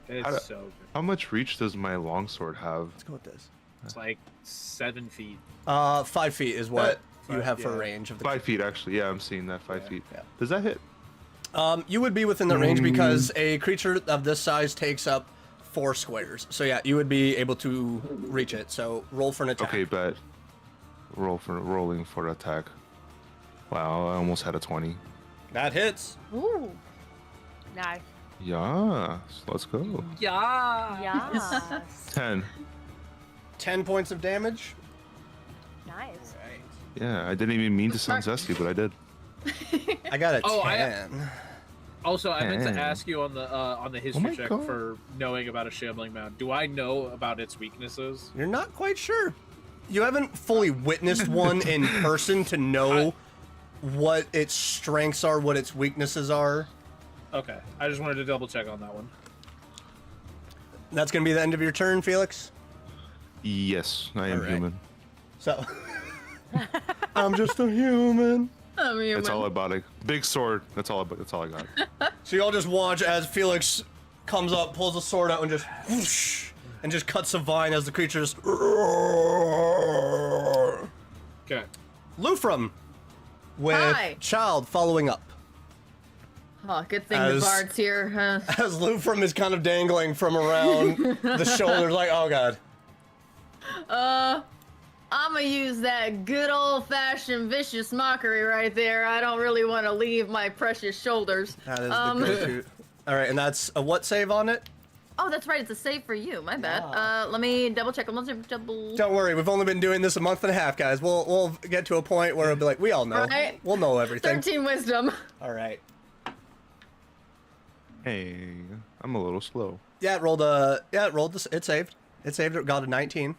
It's so good. How much reach does my longsword have? Let's go with this. It's like 7 feet. 5 feet is what you Five, have for yeah. range of the 5 feet, actually. Yeah, I'm seeing that. 5 feet. yeah. Does that hit? You would be within the range because a creature of this size takes up 4 squares. So yeah, you would be able to reach it. So roll for an attack. Okay, bet. Rolling for attack. Wow, I almost had a 20. That hits. Ooh. Nice. Yeah, let's go. Yeah. Yeah. 10. 10 points of damage. Nice. Yeah, I didn't even mean to sound zesty, but I did. I got a Oh, 10. Also, I meant to Damn. ask you on the history my check God. for knowing about a shambling mound. Do I know about its weaknesses? You're not quite sure. You haven't fully witnessed one in person to know what its strengths are, what its weaknesses are. Okay, I just wanted to double check on that one. That's going to be the end of your turn, Felix. Yes, I am Alright. human. So, I'm just a human. That's all about it. Big sword. That's all I got. So you all just watch as Felix comes up, pulls a sword out, and just whoosh, and just cuts a vine as the creature just. Okay. Lufrum with Hi. Child following up. Oh, good thing As- the bard's here. As Lufrum is kind of dangling from around the shoulders, like, oh god. I'm gonna use that good old-fashioned vicious mockery right there. I don't really want to leave my precious shoulders. That is the go-to. All right, and that's a what save on it? Oh, that's right. It's a save for you. My bad. Let me double check. Double. Don't worry, we've only been doing this a month and a half, guys. We'll get to a point where it'll be like, we all know. Right. We'll know everything. 13 wisdom. All right. Hey, I'm a little slow. Yeah, it rolled this. It saved. It saved. It got a 19.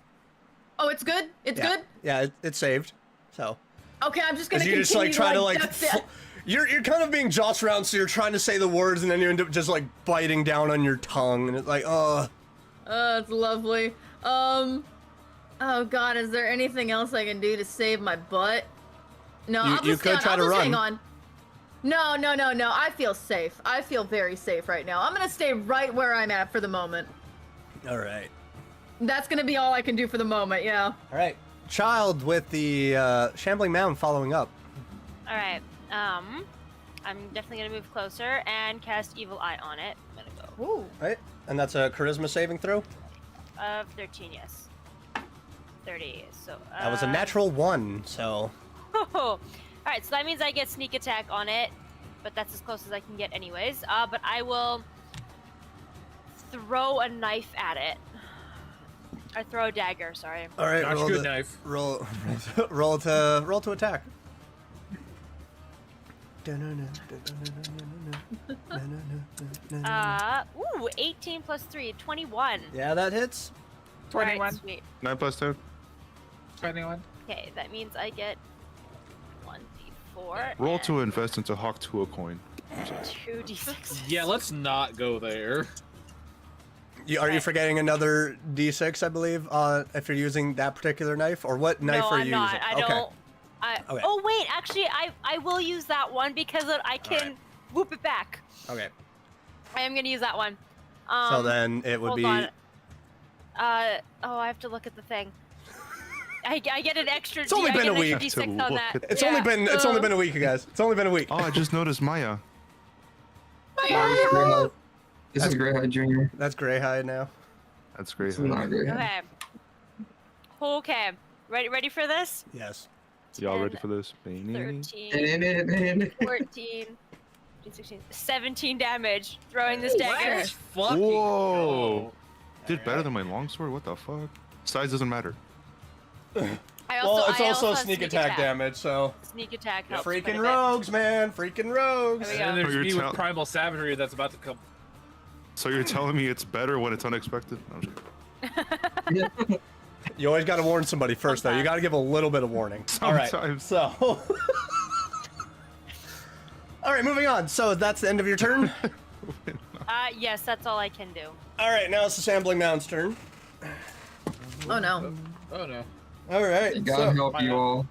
Oh, it's good. It's Yeah. good. Yeah, it saved. So. Okay, I'm just gonna As you continue just like try to like, duck that- you're kind of being jostled around, so you're trying to say the words, and then you end up just like biting down on your tongue, and it's like, It's lovely. Oh god, is there anything else I can do to save my butt? No, You- I'll you just, could try to I'll just hang run. on. No. I feel safe. I feel very safe right now. I'm gonna stay right where I'm at for the moment. All right. That's gonna be all I can do for the moment, yeah. All right. Child with the shambling mound following up. All right. I'm definitely gonna move closer and cast Evil Eye on it. I'm gonna go. Ooh. Right. And that's a charisma saving throw. 13, yes. 30. So. That was a natural 1. So. All right. So that means I get sneak attack on it, but that's as close as I can get, anyways. But I will throw a knife at it. Or throw a dagger. Sorry. All right. Gosh, good knife. Roll to attack. Ooh, 18 plus 3, 21. Yeah, that hits. 21. Alright, sweet. 9 plus 10. 21. Okay, that means I get 1d4. Roll and to invest into Hawk to a coin. 2d6. Yeah, let's not go there. Are you forgetting another d6, I believe, if you're using that particular knife? Or what knife No, are I'm you not. using? I Okay. don't. Okay. Oh wait, actually, I will use that one because I can Alright. whoop it back. Okay. I am gonna use that one. So then it would hold be. on. I have to look at the thing. I get an extra. It's only I been get a an week. extra D6 on that. It's Yeah. only been a week, guys. It's only been a week. Oh, I just noticed Maya. This is Greyhound Jr. That's Greyhide now. That's great. This is not Greyhound. Okay. Okay. Ready for this? Yes. Y'all ready 10, for this? 13, 14, 16, 17 damage. Throwing this dagger. Let's fucking Whoa! go. Did better than my longsword? What the fuck? Size doesn't matter. I also, it's I also have sneak attack damage, so. Sneak attack helps Freaking quite a bit. rogues, man. Freaking rogues. There we And go. then You're there's me tell- with primal savagery that's about to come. So you're telling me it's better when it's unexpected? No, I'm just kidding. You always got to warn somebody first, though. You got to give a little bit of warning. All right. Sometimes. So. All right, moving on. So that's the end of your turn. Yes, that's all I can do. All right, now it's the shambling mound's turn. Oh no. Oh no. All right. God So, help you all.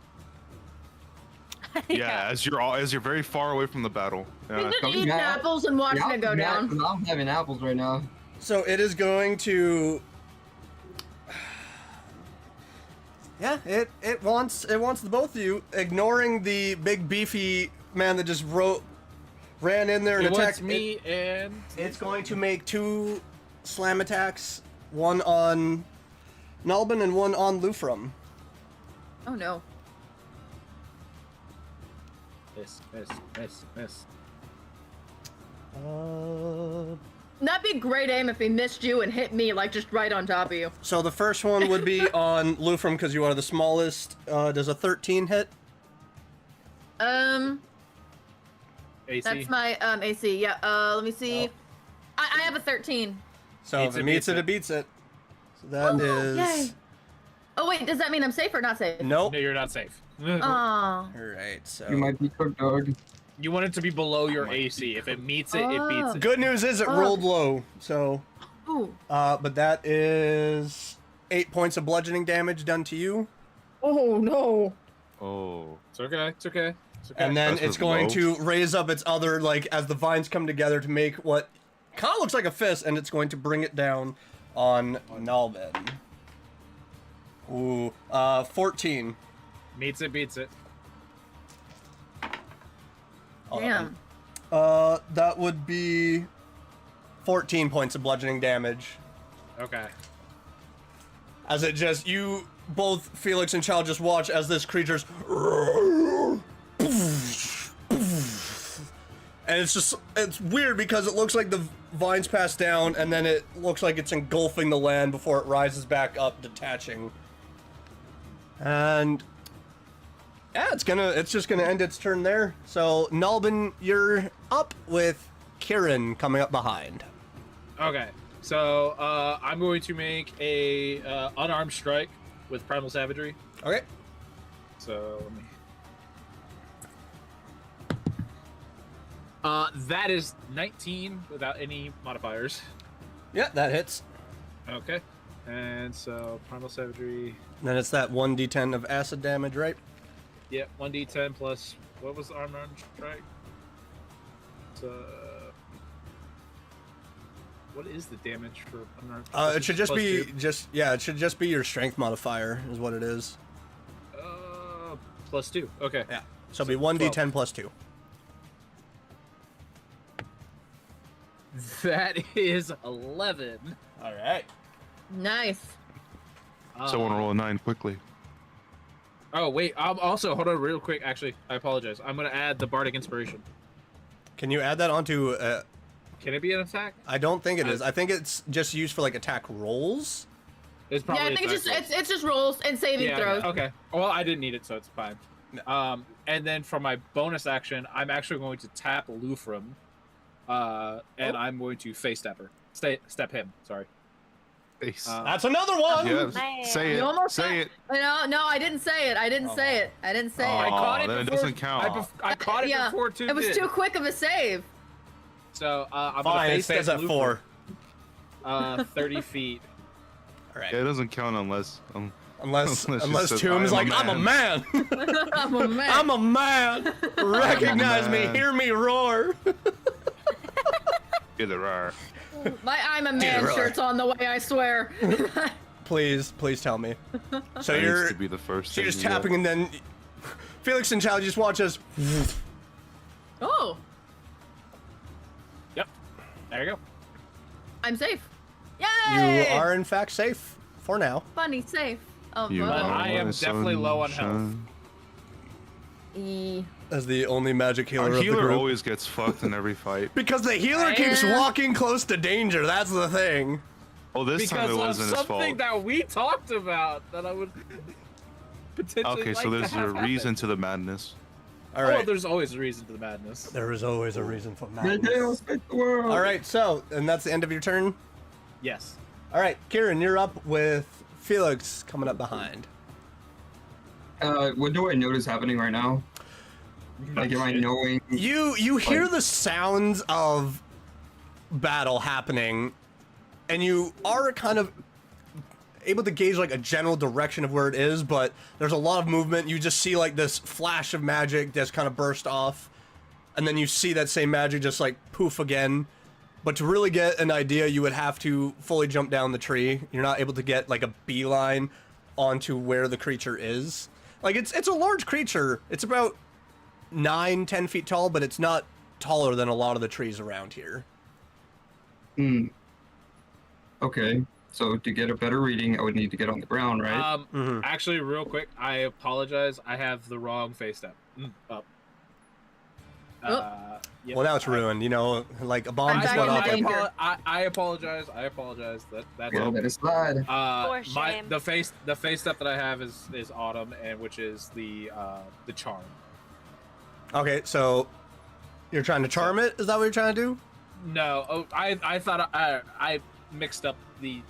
Yeah, as you're very far away from the battle. He's just Don't eating mad. apples and watching it go down. I'm having apples right now. so it is going to. Yeah, it wants the both of you, ignoring the big beefy man that just ran in there and It attacked wants me and It's going to make 2 slam attacks, one on Nalbin and one on Lufrum. Oh no. miss. That'd be great aim if he missed you and hit me, like just right on top of you. So the first one would be on Lufrum because you are the smallest. Does a 13 hit? AC. That's my AC. Yeah. Let me see. I have a 13. So if it meets it, it beats it. So that is. Yay. Oh wait, does that mean I'm safe or not safe? Nope. No, you're not safe. Aw. Alright, so. You might be cooked, dog. You want it to be below your AC. If it meets it, it beats it. Good news is it rolled low, so. Ooh. But that is 8 points of bludgeoning damage done to you. Oh no. Oh. It's okay. It's okay. It's okay. And then That's it's with going low. to raise up its other, like, as the vines come together to make what kind of looks like a fist, and it's going to bring it down on Nalbin. Ooh, 14. Meets it, beats it. Damn. That would be 14 points of bludgeoning damage. Okay. As it just, you, both Felix and Child just watch as this creature's and it's weird because it looks like the vines pass down and then it looks like it's engulfing the land before it rises back up, detaching. And yeah, it's just gonna end its turn there. So Nalbin, you're up with Kieran coming up behind. Okay. So I'm going to make a unarmed strike with primal savagery. Okay. So let me. That is 19 without any modifiers. Yeah, that hits. Okay. And so primal savagery. And then it's that 1d10 of acid damage, right? Yeah, 1d10 plus what was the unarmed strike? What is the damage for unarmed? It should just Plus be two? it should just be your strength modifier is what it is. +2. Okay. Yeah. So it'll be 1d10 plus 2. That is 11. All right. Nice. So I want to roll a 9 quickly. Oh wait. Also, hold on, real quick. Actually, I apologize. I'm gonna add the bardic inspiration. Can you add that onto? Can it be an attack? I don't think it is. I think it's just used for like attack rolls. It's probably. Yeah, I think attack it's just rolls and saving throws. Okay. Well, I didn't need it, so it's fine. No. And then for my bonus action, I'm actually going to tap Lufrum, and I'm going to face step her. Step him. Sorry. Face. That's another one. Yes. Nice. Say You it. almost Say it. No, I didn't say it. I didn't say it. I didn't say I it. caught it then it before. doesn't count. I caught it Yeah, before two. it was did. too quick of a save. So I'm Fine. gonna It face stays step at 4. 30 feet. All right. Yeah, it doesn't count unless. Unless Unless it says, Tomb's "I am like, a I'm a man. I'm a man. I'm a man. Recognize me. man. Hear me roar. Either are. My I'm a man right. shirt's on the way, I swear. Please tell me. So That you're needs to be the first. so you're thing just you tapping, and then Felix and Child just watch us. Oh, Yep. There you go. I'm safe. You Yay! are in fact safe for now. Funny safe. Oh, You well. But are I am my definitely low on health. sunshine. As the only magic healer Our of the healer group. always gets fucked in every fight. Because the healer keeps Yeah. walking close to danger. That's the thing. Oh, this time Because it of wasn't his something fault. that we talked about that I would potentially Okay, like so to there's a have reason happen. to the madness. All Well, right. there's always a reason to the madness. There is always a reason for May madness. chaos make the world. All right. So, and that's the end of your turn. Yes. All right, Kieran, you're up with Felix coming up behind. What do I notice happening right now? Like, am I knowing? You hear the sounds of battle happening, and you are kind of able to gauge like a general direction of where it is, but there's a lot of movement. You just see like this flash of magic just kind of burst off, and then you see that same magic just like poof again. But to really get an idea, you would have to fully jump down the tree. You're not able to get like a beeline onto where the creature is. Like it's a large creature. It's about 9-10 feet tall, but it's not taller than a lot of the trees around here. Okay, so to get a better reading, I would need to get on the ground, right? Actually, real quick, I apologize. I have the wrong face step. Up. Yep. Well, now it's ruined. You know, like a bomb I'm just back went in off. the Like, danger. I apologize. I apologize. That's Well, let it slide. For shame. the face step that I have is autumn, and which is the charm. okay, so you're trying to charm it? Is that what you're trying to do? No, I thought I mixed up the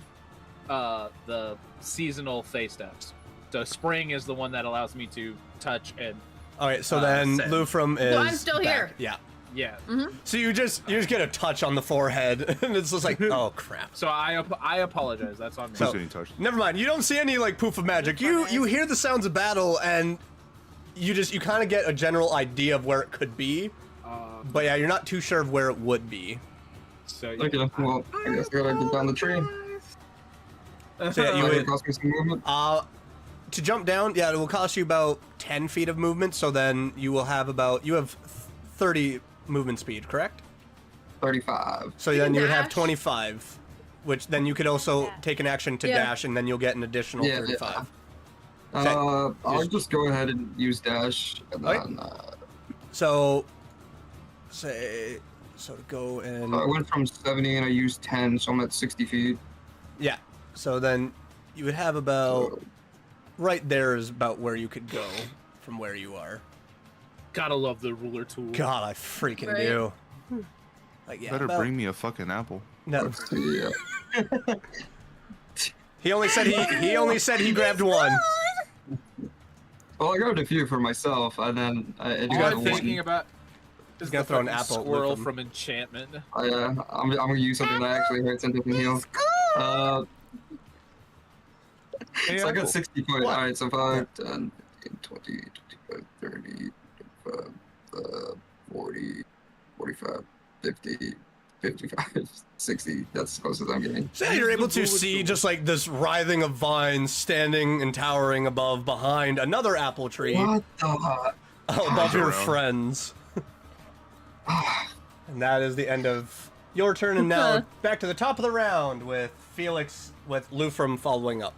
seasonal face steps. So spring is the one that allows me to touch and Okay, so then send. Lufrum is. So I'm still back. here. Yeah. yeah. So you just get a touch on the forehead, and it's just like, oh crap. So I apologize. That's on me. Who's So- getting touched? Never mind. You don't see any like poof of magic. You hear the sounds of battle, and you kind of get a general idea of where it could be. But yeah, you're not too sure of where it would be. So Okay, well, I guess I gotta get down the tree. So yeah, you It would. cost me some movement. To jump down, yeah, it will cost you about 10 feet of movement. So then you will have 30 movement speed, correct? 35. So then you would have dash? 25, which then you could also Yeah. take an action to Yeah. dash, and then you'll get an additional Yeah, 35. I'll just go ahead and use dash, and Okay. then So, to go and I went from 70 and I used 10, so I'm at 60 feet. yeah. So then you would have about right there is about where you could go from where you are. gotta love the ruler tool. God, I freaking Right. do. Like yeah, Better about- bring me a fucking apple. No, Yeah. he only said he grabbed one. Well, I grabbed a few for myself, and then I All got I'm one. thinking about is gonna the throw an fucking apple at squirrel Lupin. from enchantment. I'm gonna use something that actually hurts and doesn't heal. So I got 60 foot. What? Alright, so 5, 10, 20, 25, 30, 35, 40, 45. 50, 55, 60. That's as close as I'm getting. So yeah, you're able to see just like this writhing of vines standing and towering behind another apple tree What the? above your around. friends. And that is the end of your turn, and now back to the top of the round with Felix, with Lufrum following up.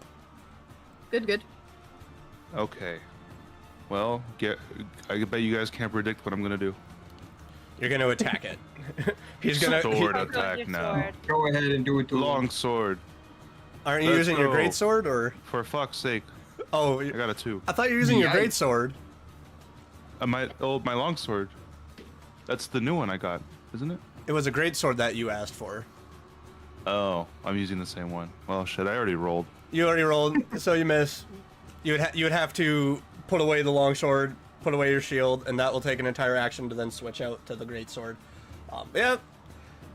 Good. Okay. Well, I bet you guys can't predict what I'm gonna do. You're going to attack it. He's going Sword Oh, God, attack your now. sword. Go ahead and do it to Long him. sword. Aren't you Let's using your go. great sword, or? For fuck's sake. Oh, I got a 2. I thought you were using your Yikes. great sword. My long sword. That's the new one I got, isn't it? It was a great sword that you asked for. Oh, I'm using the same one. Well, shit, I already rolled. You already rolled, so you miss. You would have to put away the long sword, put away your shield, and that will take an entire action to then switch out to the great sword. Yeah,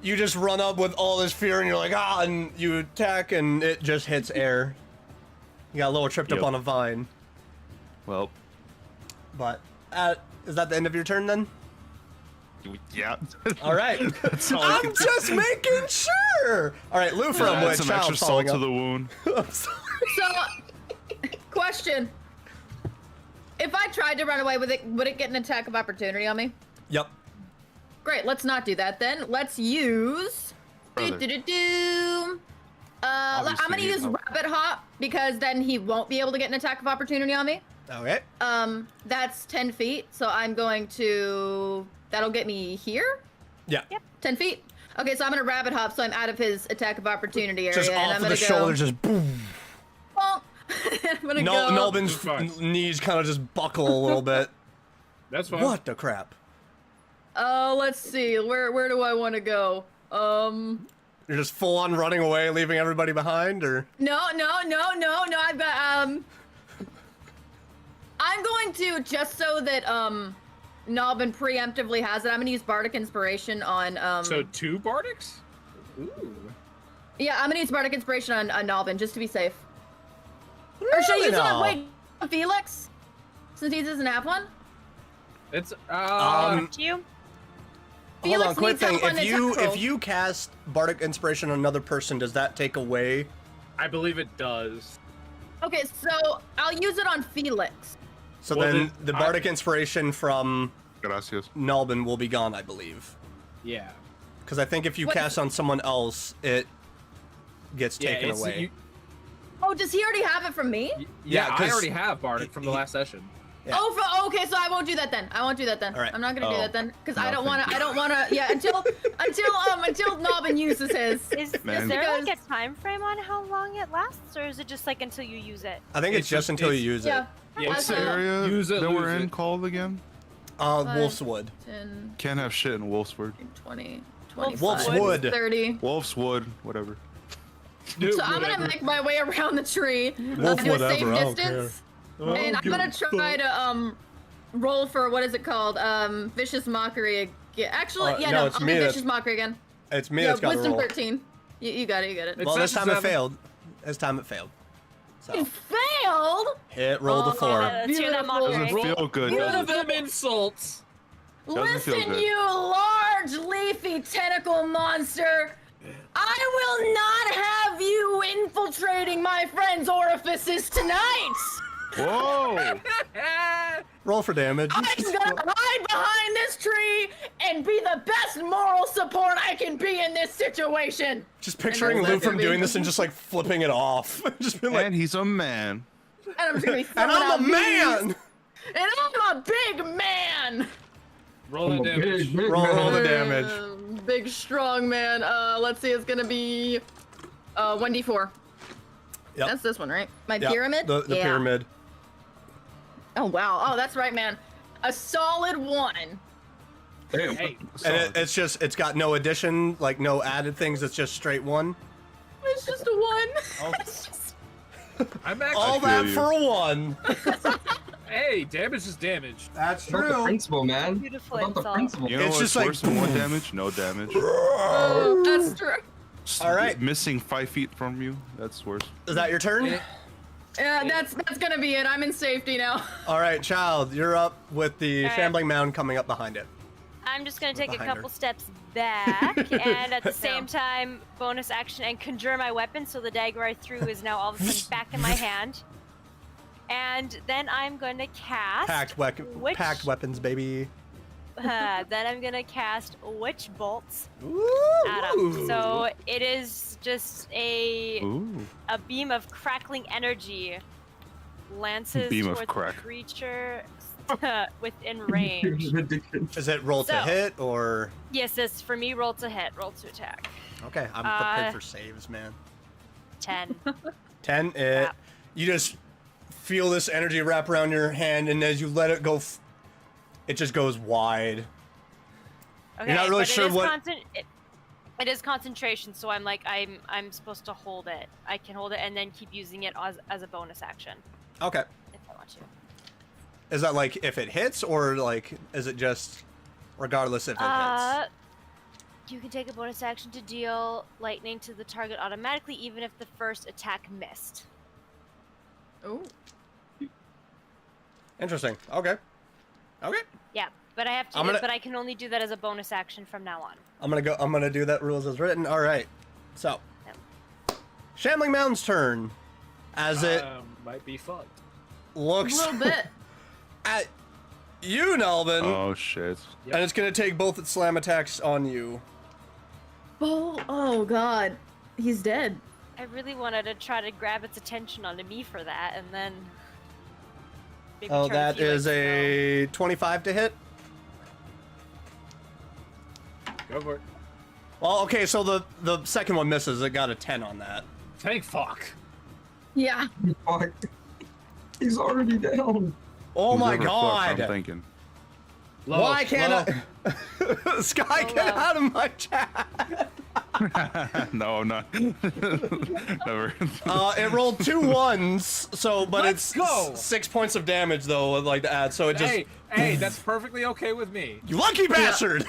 you just run up with all this fear, and you're like, and you attack, and it just hits air. You got a little tripped up Yep. on a vine. Well, But is that the end of your turn then? yeah. All right. That's all I I'm can do. just making sure. All right, Lufrum Add with some Child extra following salt to up. the wound. I'm sorry. So, question. If I tried to run away with it, would it get an attack of opportunity on me? Yep. Great, let's not do that then. Let's use... Brother. I'm gonna Obviously, use Rabbit Hop, because then he won't be able to get an attack of opportunity on me. Okay. That's 10 feet, so I'm going to... That'll get me here? Yeah. 10 feet? Okay, so I'm gonna Rabbit Hop, so I'm out of his attack of opportunity area, Just and off I'm of gonna the go... shoulder, just boom. Bonk. I'm gonna go... Nalbin's Fine. knees kind of just buckle a little bit. That's fine. What the crap? Let's see. Where do I want to go? You're just full on running away, leaving everybody behind, or? No. I've got I'm going to, just so that Nalbin preemptively has it, I'm gonna use Bardic Inspiration on So 2 Bardics? Ooh. yeah, I'm gonna use Bardic Inspiration on Nalbin just to be safe. Or should I use it on wait Felix? Since he doesn't have one? It's Do you? Hold Felix on, quick needs help thing. on If attack rolls. if you cast Bardic Inspiration on another person, does that take away? I believe it does. Okay, so I'll use it on Felix. So Well, then then the Bardic Inspiration from Gracias. Nalbin will be gone, I believe. Yeah. Because I think if you What- cast on someone else, it gets Yeah, taken it's, away. Oh, does he already have it from me? Yeah, Yeah, I 'cause already have Bardic from the last session. Yeah. Oh, okay, so I won't do that then. All right. I'm not gonna do Oh. that then, because No, I don't thank wanna. you. Yeah, until Nalbin uses his. Is Man. there like Because- a time frame on how long it lasts, or is it just like until you use it? I think it's It's just just- until you it's- use Yeah. it. Yeah, What's the Also- area Use it, that we're lose in it. called again? Wolfswood. 10, Can't have shit in Wolfsburg. 20, Wolf's 25, Wood. 30. Wolf's Wood, whatever. So I'm gonna make my way around the tree. Wolf do a safe whatever, I don't distance. And I'm gonna try to roll for what is it called? Vicious Mockery again. Actually, No, no, it's I'll me do that's- Vicious Mockery again. It's me Yeah, that's got to Wisdom roll. 13. You got it. It's Well, this such time a it seven. failed. This time it failed. So You failed. hit rolled a 4. Let's hear that Beautiful. mockery. Doesn't feel good, One does of it? them insults. Doesn't feel Listen, good. you large leafy tentacle monster. I will not have you infiltrating my friend's orifices tonight. Whoa! Roll for damage. I'm gonna hide behind this tree and be the best moral support I can be in this situation. Just picturing And Lou that's from gonna doing be- this and just like flipping it off. Just being like, And he's a man. And I'm just gonna be and throwing I'm a out man! these, and I'm a big man. Roll I'm that a damage. big Roll man. the damage. Big strong man. Let's see, it's gonna be 1d4. Yep. That's this one, right? My Yep, pyramid? The Yeah. pyramid. Oh wow. Oh, that's right, man. A solid 1. Damn. Hey, And it's just, it's got no addition, like no added things, it's just straight 1. It's just a 1. I'm actually. All feel that you. for 1. Hey, damage is damage. That's About the principle, man. Beautiful About the insult. principle. You know It's what's just like worse than 1 damage? No damage. That's true. All right. Missing 5 feet from you. That's worse. Is that your turn? Yeah, that's gonna be it. I'm in safety now. All right, child, you're up with the All right. shambling mound coming up behind it. I'm just gonna take a behind her. couple steps back, and at the same time, bonus action and conjure my weapon, so the dagger I threw is now all of a sudden back in my hand. And then I'm going to cast... Packed weapons, baby. Then I'm going to cast Witch Bolts Ooh. at him. So it is just a beam of crackling energy lances Beam of towards the crack. creature within range. Is it roll to So- hit or? Yes, this for me, roll to hit, roll to attack. Okay, I'm prepared for saves, man. 10. 10. Yeah. You just feel this energy wrap around your hand, and as you let it go, it just goes wide. Okay, You're not really but sure what. It is concentration, so I'm like I'm supposed to hold it. I can hold it and then keep using it as a bonus action Okay. if I want to. Is that like if it hits, or like is it just regardless if it hits? You can take a bonus action to deal lightning to the target automatically, even if the first attack missed. Oh. Interesting. Okay. Okay. Yeah, but I have to. But I can only do that as a bonus action from now on. I'm gonna do that rules as written. All right. So, Shambling Mound's turn, as it might be fun. looks A little bit. at you, Nelvin, Oh shit. and it's gonna take both its slam attacks on you. Oh God. He's dead. I really wanted to try to grab its attention onto me for that, and then. maybe Oh, turn that few is ways a 25 to hit. Go for it. Well, okay, so the second one misses. It got a 10 on that. Thank fuck. Yeah. Fuck. He's already down. Oh my Whoever fucked, god! I'm thinking. Low, Why can't low. I? Sky, Low, get low. out of my chat! No, I'm not. Never. It rolled 2 1s, so but Let's it's go! 6 points of damage though. I'd like to add, so it just Hey, that's perfectly okay with me. you lucky bastard.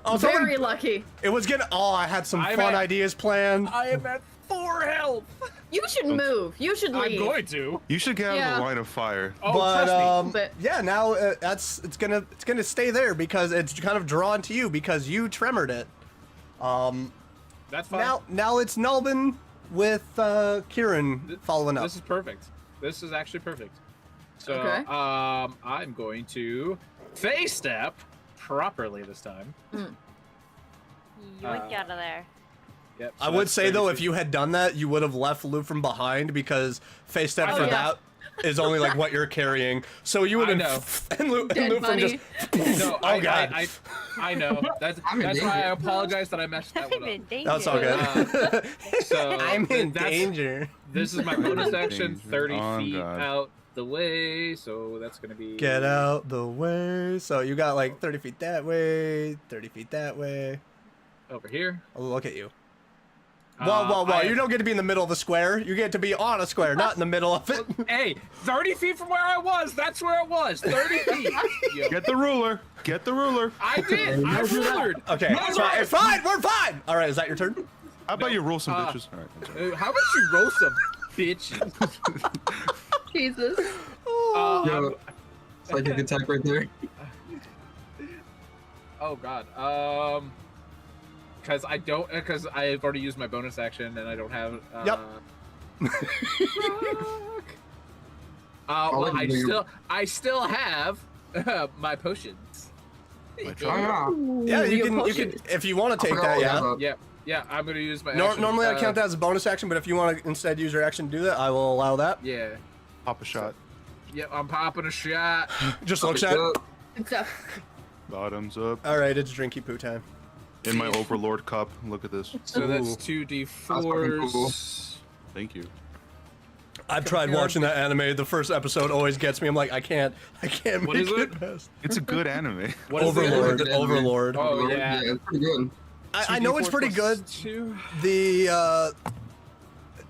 Oh, someone- Very lucky. it was getting. Oh, I had some I'm fun at- ideas planned. I am at 4 health. You should move. You should I'm leave. going to. You should get out of Yeah. the line of fire. Oh, but trust me. But- yeah, now it's gonna stay there because it's kind of drawn to you because you tremored it. That's fine. Now it's Nulbin with Kieran following up. This is perfect. This is actually perfect. So, Okay. I'm going to face step properly this time. Yoink out of there. Yep. I so would that's say though, 32. if you had done that, you would have left Lufrum behind because face step Oh, for yeah. that is only like what you're carrying. So you would I have know. and Dead Lufrum bunny. just. No, Oh, God. I know. That's I'm in why I danger. apologize that I messed that I'm one in up. danger. That's all good. So I'm in that's- danger. This is my bonus action, Danger. 30 Oh, feet God. out the way. So that's gonna be. Get out the way. So you got like 30 feet that way, 30 feet that way. Over here. Oh, look at you. Whoa. I- You don't get to be in the middle of a square. You get to be on a square, not in the middle of it. Hey, 30 feet from where I was. That's where it was. 30 feet. Yo. Get the ruler. Get the ruler. I did. I rulered. Okay, it's fine. We're fine. All right, is that your turn? How about you roll some bitches? All right. that's all right. How about you roll some bitches? Jesus. Yo, psychic attack right there. Oh God. Because I've already used my bonus action and I don't have. Yep. I'll Well, let you do I still have my potions. My Oh, turn. yeah. Yeah, you Your can. You potion. can if you want to I take forgot that. all Yeah. about that. Yeah. I'm gonna use my. Nor action. normally I count that as a bonus action, but if you want to instead use your action to do that, I will allow that. Yeah. Pop a shot. Yep. I'm popping a shot. Just looks at. Yeah. Good stuff. Bottoms up. All right, it's drinky poo time. In my Overlord cup. Look at this. So that's Ooh. 2d4s. cool. Thank you. I've tried watching that anime. The first episode always gets me. I'm like, I can't What make is it it? past. It's a good anime. What is it? Overlord, it? Overlord. Oh, yeah. it's pretty good. I know it's 2d4 pretty plus good. 2. The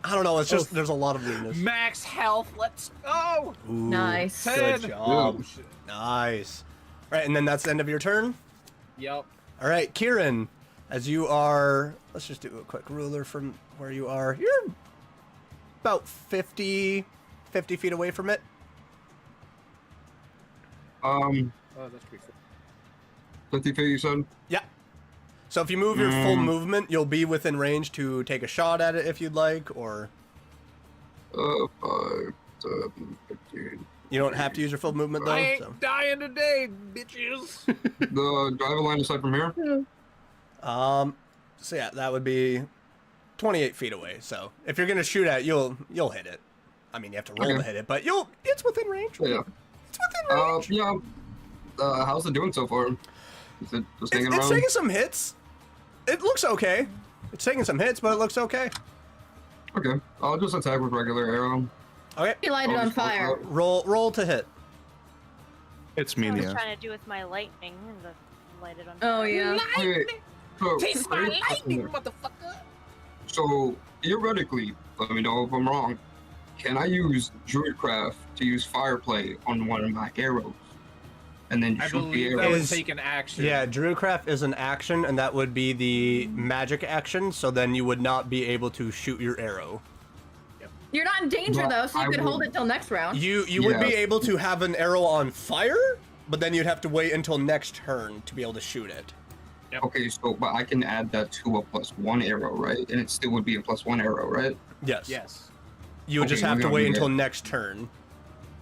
I don't know. It's just there's a lot of weirdness. Max health. Let's go. Ooh, Nice. Good 10. job. Oh, shit. Nice. All right, and then that's the end of your turn. Yep. All right, Kieran, as you are, let's just do a quick ruler from where you are. You're about 50 feet away from it. Oh, that's pretty cool. 50 feet, you said? Yeah. So if you move your full movement, you'll be within range to take a shot at it if you'd like, or 5, 7, 15. you don't have to use your full movement though. I ain't So. dying today, bitches. Do I have a line of sight from here? So yeah, that would be 28 feet away. So if you're gonna shoot at, you'll hit it. I mean, you have to roll to hit it, but it's within range. Yeah. It's within range. Yeah. How's it doing so far? Is it just hanging It's around? taking some hits. It looks okay. It's taking some hits, but it looks okay. Okay, I'll just attack with regular arrow. Okay. He lighted I'll on just go fire. for it. Roll to hit. It's I was Mania. trying to do with my lightning and the lighted on. Oh yeah. Wait, so, Taste my lightning, motherfucker. so theoretically, let me know if I'm wrong. Can I use Druidcraft to use Fireplay on one of my arrows, and then I shoot the believe that arrow? would Is- take an action. Yeah, Druidcraft is an action, and that would be the magic action. So then you would not be able to shoot your arrow. You're not in danger Well, though, so you I could hold would- it till next round. You would be Yeah. able to have an arrow on fire, but then you'd have to wait until next turn to be able to shoot it. Okay, so but I can add that to a +1 arrow, right? And it still would be a +1 arrow, right? Yes. Yes. You would Okay, just have we're to gonna wait do until that. next turn.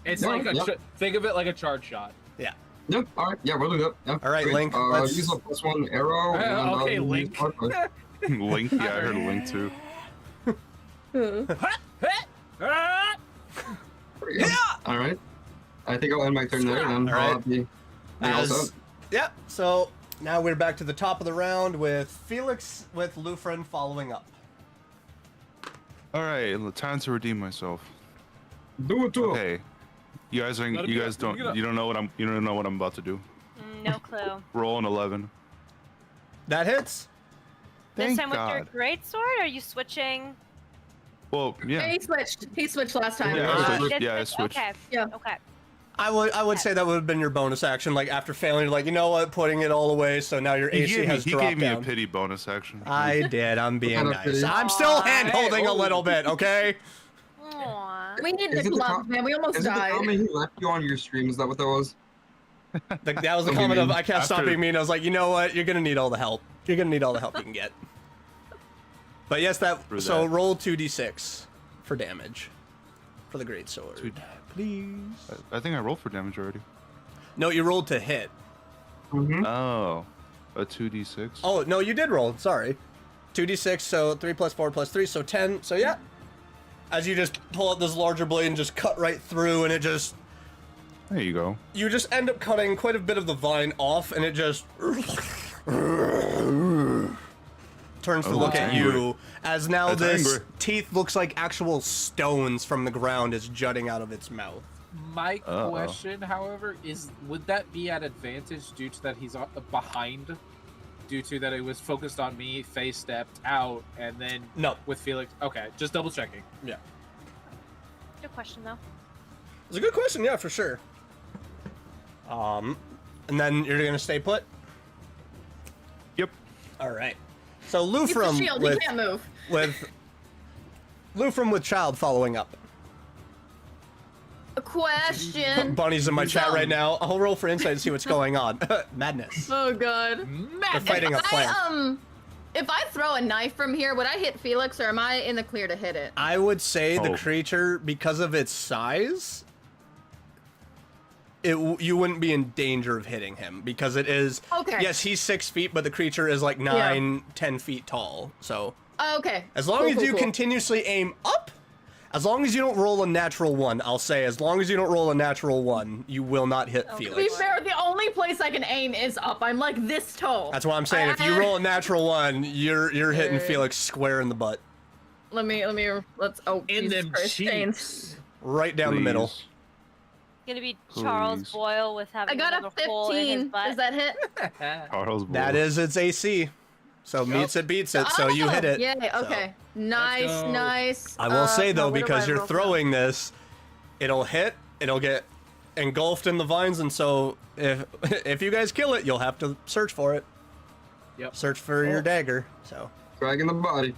It's Yeah, like a yeah. think of it like a charge shot. Yeah. Yep. All right. Yeah, we'll do that. Yeah. All right, great. Link, let's- Use a +1 arrow. and Okay, I'll use Link. Fireplay. Link. Yeah, I heard Link too. Yeah. All right. I think I'll end my turn there, and then All right. I'll be all set. Yeah. So now we're back to the top of the round with Felix with Lufren following up. All right, time to redeem myself. Do it to him. Okay, you guys Let it you go, guys let it go. don't know what I'm about to do. No clue. Roll an 11. That hits. This Thank time with your God. great sword? Are you switching? Well, yeah. He switched. He switched last time. Yeah, I You did yeah, I switch? switched. Okay. Yeah. Okay. I would say that would have been your bonus action. Like after failing, you're like, you know what, putting it all away. So now your AC has He dropped gave me down. a pity bonus action. I did. I'm being Kind of nice. pity. I'm still hand holding Hey, a little bit. Okay. Aww. We need Is the it the gloves, man. We almost Is it the died. comment he left you on your stream? Is that what that was? That was the Okay, comment of man. I can't stop After- being mean. I was like, you know what? You're gonna need all the help. You're gonna need all the help you can get. But yes, For so that. roll 2d6 for damage for the great sword, please. I think I rolled for damage already. No, you rolled to hit. Mm-hmm. Oh, a 2d6. Oh no, you did roll. Sorry, 2d6. So 3 plus 4 plus 3, so 10. So yeah, as you just pull out this larger blade and just cut right through, and it just There you go. you just end up cutting quite a bit of the vine off, and it just turns to Oh, look that's at angry. you as now That's this angry. teeth looks like actual stones from the ground is jutting out of its mouth. My Uh-oh. question, however, is would that be at advantage due to that he's behind? Due to that it was focused on me, face stepped out, and then No. with Felix. Okay, just double checking. Yeah. Good question though. It's a good question, yeah, for sure. And then you're gonna stay put? Yep. Alright. So He's the Lufrum shield. He with can't move. Lufrum with Child following up. A question. Bunny's in my chat right now. I'll roll for insight and see what's going on. Madness. Oh god. They're fighting a plant. If I throw a knife from here, would I hit Felix, or am I in the clear to hit it? I would say the Oh. creature, because of its size, you wouldn't be in danger of hitting him because it is. Okay. Yes, he's 6 feet, but the creature is like 9-10 feet tall. So Okay. as long Cool, as cool, you cool. continuously aim up, as long as you don't roll a natural 1, I'll say, as long as you don't roll a natural 1, you will not hit To be Felix. fair, the only place I can aim is up. I'm like this tall. That's what I'm saying. If you roll a natural 1, you're hitting Alright. Felix square in the butt, let's. Oh, In Jesus them Christ, James. cheeks. right down the middle. Please. Gonna be Charles Please. Boyle with having I got a another hole in his 15. butt. Does that hit? Charles That Boyle. is its AC. So meets it, beats it. So you Oh, hit it. Yay, So. okay. Nice, go. nice. I will say though, now what do because I you're roll for? throwing this, it'll hit, it'll get engulfed in the vines, and so if you guys kill it, you'll have to search for it. Yep. Search for your dagger. So Dragging the body.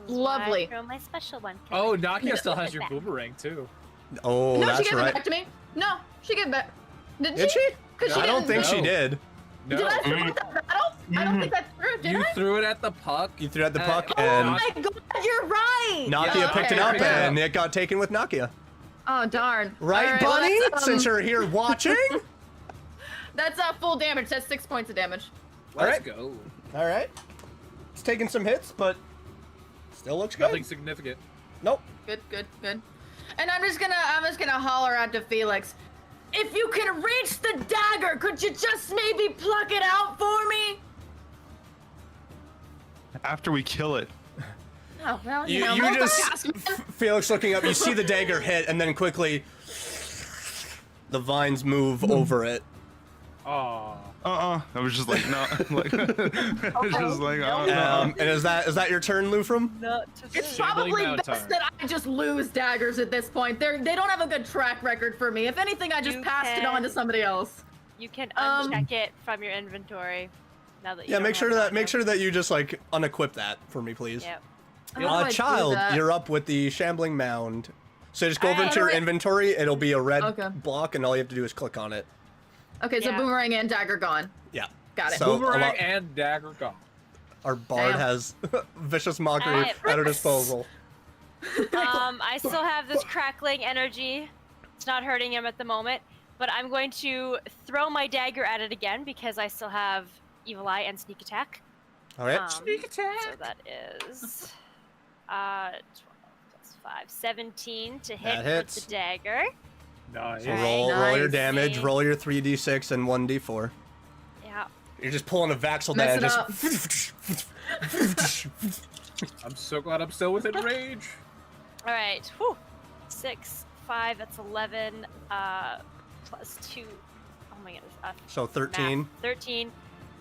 This is why I Lovely. throw my special one. Oh, Nakia still Look has at your that. boomerang too. oh, No, she that's gave it right. back to me. No, she gave it back. Did she? 'Cause I don't think she No. did. Did I throw it at the battle? I don't think that's true, did You I? threw it at the puck. You threw at the puck, Oh and my god, you're right! Nakia Yeah, picked it okay, up, okay. and it got taken with Nakia. Oh, darn. Right, All well, Bunny? that's, Since you're here watching? That's full damage. That's 6 points of damage. Let's go. All right. It's taking some hits, but still looks good. Nothing significant. Nope. Good, good, good. And I'm just gonna holler out to Felix. If you can reach the dagger, could you just maybe pluck it out for me? After we kill it. Oh, well, You know, just, Felix looking up, you see the dagger hit, and then quickly the vines move over it. Aw. I was just like, no. Like, I was just like, oh, no. And is that your turn, Lufrum? Not to It's Shambling probably Mount best time. that I just lose daggers at this point. They don't have a good track record for me. If anything, I just You passed it on to can- somebody else. You can Um, uncheck it from your inventory. Now that you Yeah, don't make sure have it that on make you. sure that you just like unequip that for me, please. Yep. How do I do Child, that? you're up with the shambling mound. So just go over Alright. into your inventory. It'll be a red Okay. block, and all you have to do is click on it. Okay, so Yeah. boomerang and dagger gone. Yeah. Got it. So a Boomerang lot- and dagger gone. our bard Damn. has vicious mockery Alright. at her disposal. I still have this crackling energy. It's not hurting him at the moment, but I'm going to throw my dagger at it again because I still have Evil Eye and Sneak Attack. All right. Sneak attack. So that is 12 plus 5, 17 to hit That hits. with the dagger. Nice. So Alright. roll your Nice. damage. Roll your 3d6 and 1d4. Yeah. You're just pulling a Vaxel Mess down. it Just I'm so glad I'm still within range. All right. Whew. 6, 5. That's 11. Plus 2. Oh my goodness. so 13. Math. 13.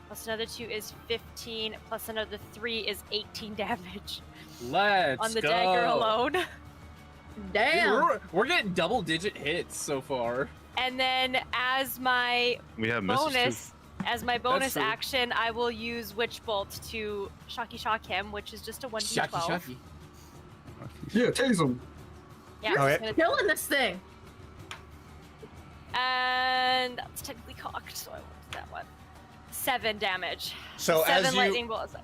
Plus another 2 is 15. Plus another 3 is 18 damage Let's on the go. dagger alone. Dude, Damn. we're getting double-digit hits so far. And then as my We have misses bonus true. action, I will use Witch Bolt to shocky him, which is just a 1d12. Shocky. Yeah, tase him. Yeah. Okay. I'm gonna- Killing this thing. And that's technically cocked, so I won't do that one. 7 damage. So 7 as you lightning bolts.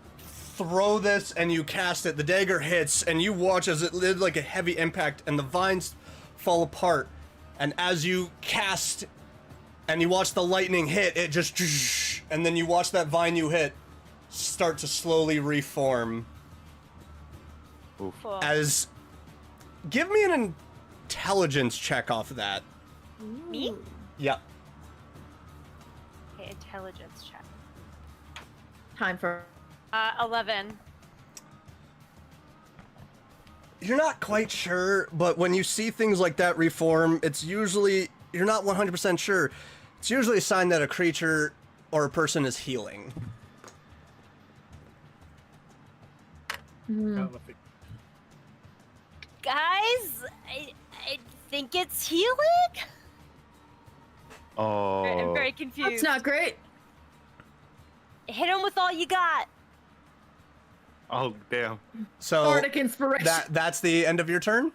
throw this and you cast it, the dagger hits, and you watch as it did like a heavy impact, and the vines fall apart. And as you cast and you watch the lightning hit, it just, and then you watch that vine you hit start to slowly reform. Cool. As give me an intelligence check off of that. Me? Yep. Okay, intelligence check. Time for 11. You're not quite sure, but when you see things like that reform, it's usually, you're not 100% sure. It's usually a sign that a creature or a person is healing. Guys, I think it's healing? Oh. I'm very confused. That's not great. Hit him with all you got. Oh, damn. So Bardic inspiration. that's the end of your turn?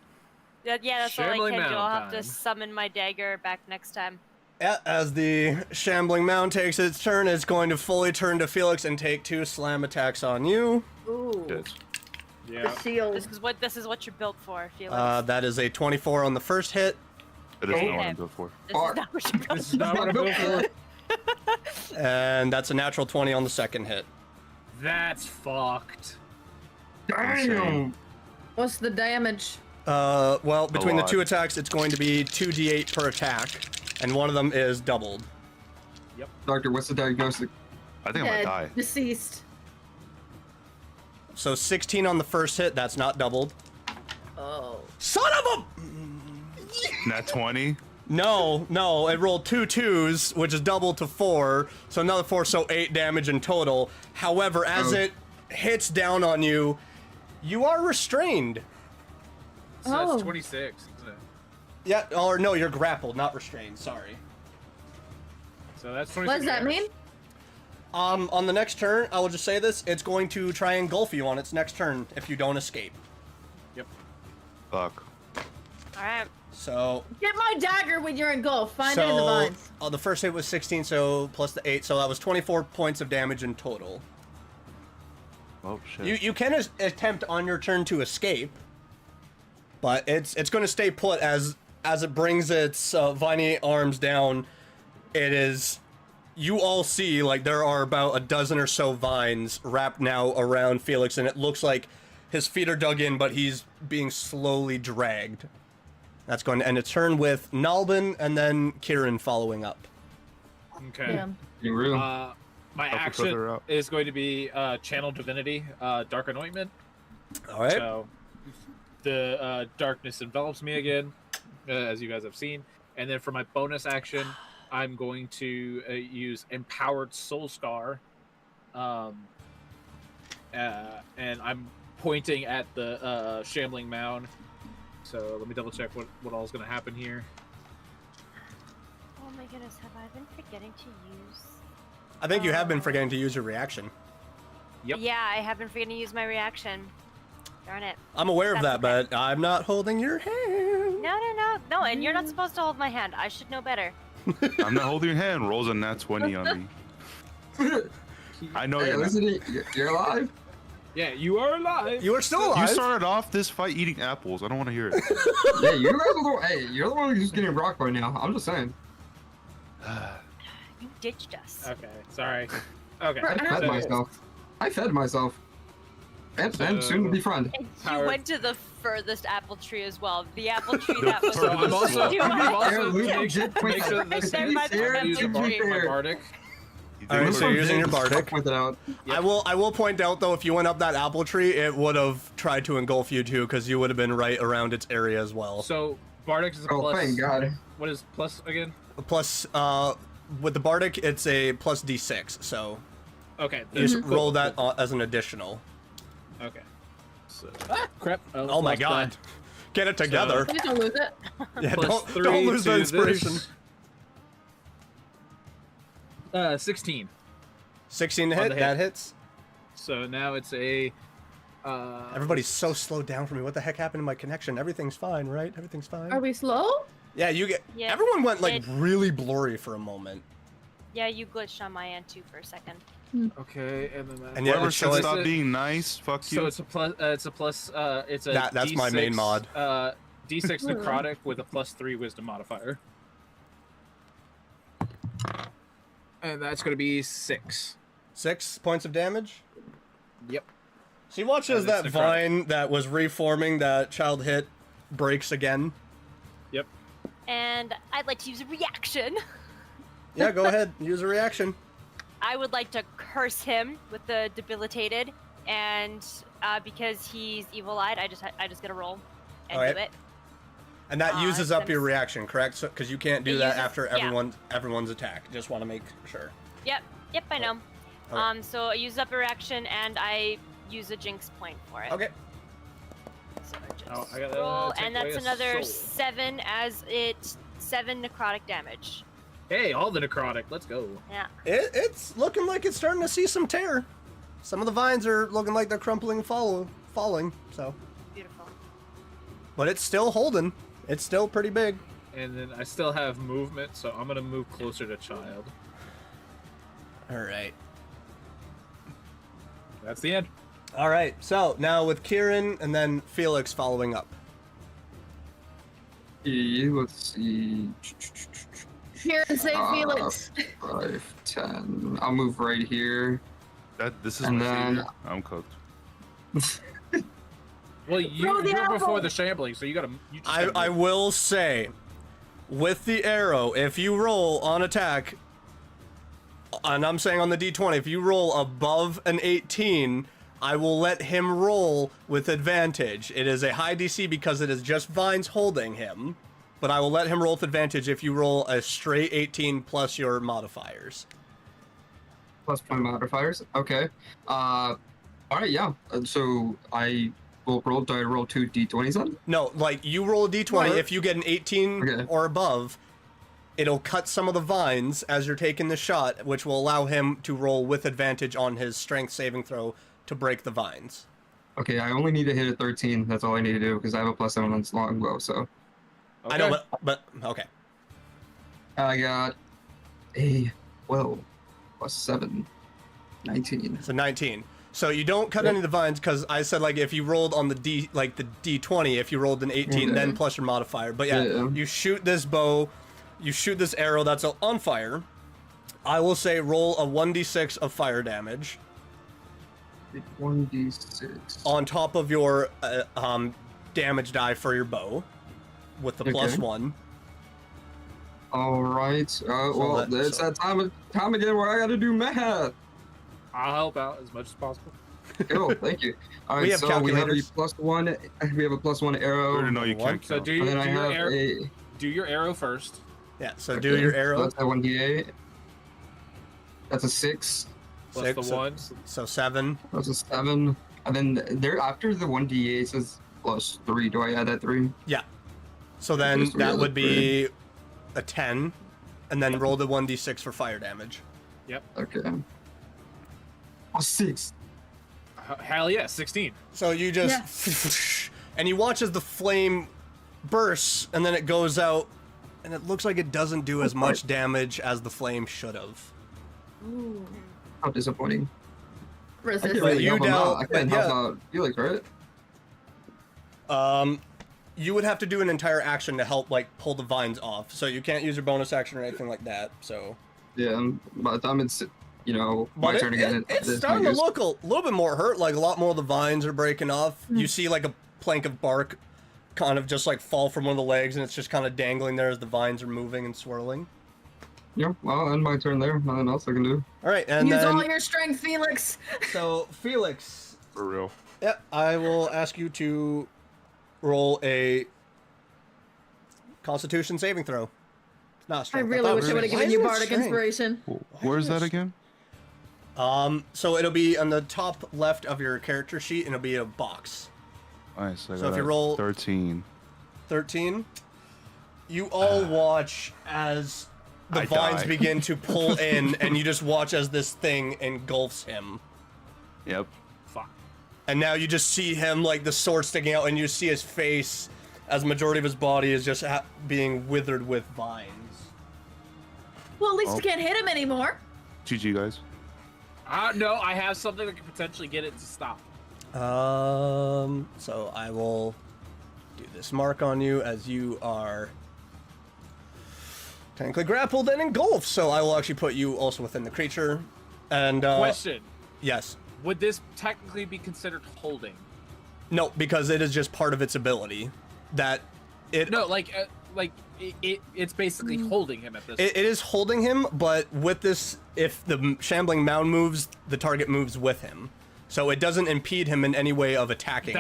Yeah, that's all I Shambling can do. I'll have Mountain to time. summon my dagger back next time. Yeah, as the Shambling Mound takes its turn, it's going to fully turn to Felix and take 2 slam attacks on you. Ooh. Good. Yeah. The shield. This is what you're built for, Felix. That is a 24 on the first hit, It is not what Okay. I'm good for. This is not what you're built This is not what I'm built for. and that's a natural 20 on the second hit. That's fucked. Damn. What's the damage? Well, between the lot. 2 attacks, it's going to be 2d8 per attack, and one of them is doubled. Doctor, what's the diagnosis? I think I might Dead. die. Deceased. So 16 on the first hit, that's not doubled. Oh. Son of a... Nat 20. No, it rolled 2 2s, which is doubled to 4, so another 4, so 8 damage in total. However, as it hits down on you, you are restrained. So Oh. that's 26, isn't it? Yeah, or no, you're grappled, not restrained, sorry. So that's 26. What does that damage. mean? On the next turn, I will just say this, it's going to try and engulf you on its next turn if you don't escape. Yep. Fuck. All right. So Get my dagger when you're engulfed. Find it in the vines. the first hit was 16, so plus the 8, so that was 24 points of damage in total. Oh shit. You can attempt on your turn to escape, but it's going to stay put as it brings its viney arms down. It is. You all see, like, there are about a dozen or so vines wrapped now around Felix, and it looks like his feet are dug in, but he's being slowly dragged. That's going to end its turn with Nalbin and then Kieran following up. Okay. Yeah. You real? My Help each action other out. is going to be Channel Divinity, Dark Anointment. All right. So the darkness envelops me again, as you guys have seen. And then for my bonus action, I'm going to use Empowered Soul Scar. And I'm pointing at the Shambling Mound. So let me double check what all is going to happen here. Oh my goodness, have I been forgetting to use? I think you have been forgetting to use your reaction. Yep. Yeah, I have been forgetting to use my reaction. Darn it. I'm aware of that, That's okay. but I'm not holding your hand. No, and you're not supposed to hold my hand. I should know better. I'm not holding your hand. Rolls a nat 20 on me. I know Hey, you're not. listen, you're alive. Yeah, you are alive. You are still You alive. started off this fight eating apples. I don't want to hear it. Yeah, you guys are the. Hey, you're the one who's getting rocked right now. I'm just saying. You ditched us. Okay, sorry. Okay. I fed so- myself. I fed myself. And So- soon to be friend. And Howard. you went to the furthest apple tree as well. The apple tree that was. So I'm also, Furthest I'm one. also Luke make, did point make sure out. this There by the I'm using apple tree. my bardic. You All right, did so you're it. using your bardic. With it out. Yep. I will point out though, if you went up that apple tree, it would have tried to engulf you too, because you would have been right around its area as well. So bardic is a Oh, plus. thank God. What is plus again? Plus, with the bardic, it's a plus d6, so Okay. you just cool, roll that cool. as an additional. Okay. So crap. Oh my lost god. that. Get it together. Please don't lose it. Yeah, Plus don't 3 lose the to inspiration. this. 16. 16 to On hit, the hit. that hits. So now it's a. Everybody's so slowed down for me. What the heck happened to my connection? Everything's fine, right? Everything's fine. Are we slow? Yeah, you get. Yeah, Everyone went like it- really blurry for a moment. Yeah, you glitched on my end too for a second. Okay, and then that. And yeah, Whoever it's said showing- stop being nice, fuck you. So it's a plus. It's a plus. It's a. That's my main D6, mod. D6 necrotic with a +3 wisdom modifier. And that's going to be 6. 6 points of damage. Yep. So you watch as that's that necrotic. vine that was reforming that child hit breaks again. Yep. And I'd like to use a reaction. Yeah, go ahead. Use a reaction. I would like to curse him with the debilitated, and because he's evil-eyed, I just get a roll and Alright. do it. And that uses up then your it's- reaction, correct? Because you can't do It that uses- after yeah. everyone's attack. Just want to make sure. Yep, I know. Okay. So I use up a reaction, and I use a jinx point for it. Okay. So I just Oh, I got that, roll, take and away that's a another soul. 7 as it's 7 necrotic damage. Hey, all the necrotic. Let's go. Yeah. It's looking like it's starting to see some tear. Some of the vines are looking like they're crumpling and falling. So, Beautiful. but it's still holding. It's still pretty big. And then I still have movement, so I'm going to move closer to child. All right. That's the end. All right. So now with Kieran and then Felix following up. Let's see. Here and say Felix. 5, 10. I'll move right here. This is And my then- savior. I'm cooked. Well, Throw the you're before apple. the shambling, so you got to. I will say, with the arrow, if you roll on attack, and I'm saying on the d20, if you roll above an 18, I will let him roll with advantage. It is a high DC because it is just vines holding him, but I will let him roll with advantage if you roll a straight 18 plus your modifiers. Plus my modifiers. Okay. All right. Yeah. So I will roll. Do I roll 2 d20s then? No, like you roll a d20. What? If you get an 18 Okay. or above, it'll cut some of the vines as you're taking the shot, which will allow him to roll with advantage on his strength saving throw to break the vines. Okay. I only need to hit a 13. That's all I need to do because I have a +7 on longbow. So I know, but okay. I got a 12 plus 7, 19. So 19. So you don't cut any of the vines because I said like if you rolled on the D20, if you rolled an 18, then plus your modifier. But yeah, you shoot this bow, you shoot this arrow that's on fire. I will say roll a 1d6 of fire damage. 1d6 on top of your damage die for your bow with the +1. All right. Well, it's that time again where I got to do math. I'll help out as much as possible. Cool, thank you. All right, We have so we have a calculators. +1. We have a +1 arrow. No, you can't. So count. do And then I your have arrow. Do your arrow first. Yeah, so do your arrow. So that's a 1d8. That's a 6. Plus 6, the 1. So 7. That's a 7. And then there after the 1d8 says +3. Do I add that 3? Yeah. So then Just that roll would it be a 10, and then roll the 1d6 for fire damage. Yep. Okay. A 6. Hell yeah, 16. So you just, and you watch as the flame bursts, and then it goes out, and it looks like it doesn't do as much damage as the flame should have. Ooh. How disappointing. I Resist. can't But really you help him dealt- out. I can't yeah. help out Felix, right? You would have to do an entire action to help, like, pull the vines off. So you can't use your bonus action or anything like that, so. Yeah, by the time it's, my But turn again. it's it's starting no to use. look a little bit more hurt. Like, a lot more of the vines are breaking off. You see, like, a plank of bark kind of just, like, fall from one of the legs, and it's just kind of dangling there as the vines are moving and swirling. Yeah, well, end my turn there. Nothing else I can do. All right, and Use then... all your strength, Felix. So, Felix... For real. Yep, I will ask you to roll a Constitution saving throw. It's not I strength. really thought wish I we would have were- given Why you is it bardic strength? inspiration. Where's that again? So it'll be on the top left of your character sheet, and it'll be a box. Nice. So if you roll 13. 13. You all watch as the I vines die. begin to pull in, and you just watch as this thing engulfs him. Yep. Fuck. And now you just see him, like, the sword sticking out, and you see his face as the majority of his body is just being withered with vines. Well, at least Oh. you can't hit him anymore. GG, guys. No, I have something that could potentially get it to stop. So I will do this mark on you as you are technically grappled and engulfed. So I will actually put you also within the creature. And Question. yes, Would this technically be considered holding? no, because it is just part of its ability that it. No, it's basically holding him at this It is holding him, but with this, if the shambling mound moves, the target moves with him. So it doesn't impede him in any way of attacking.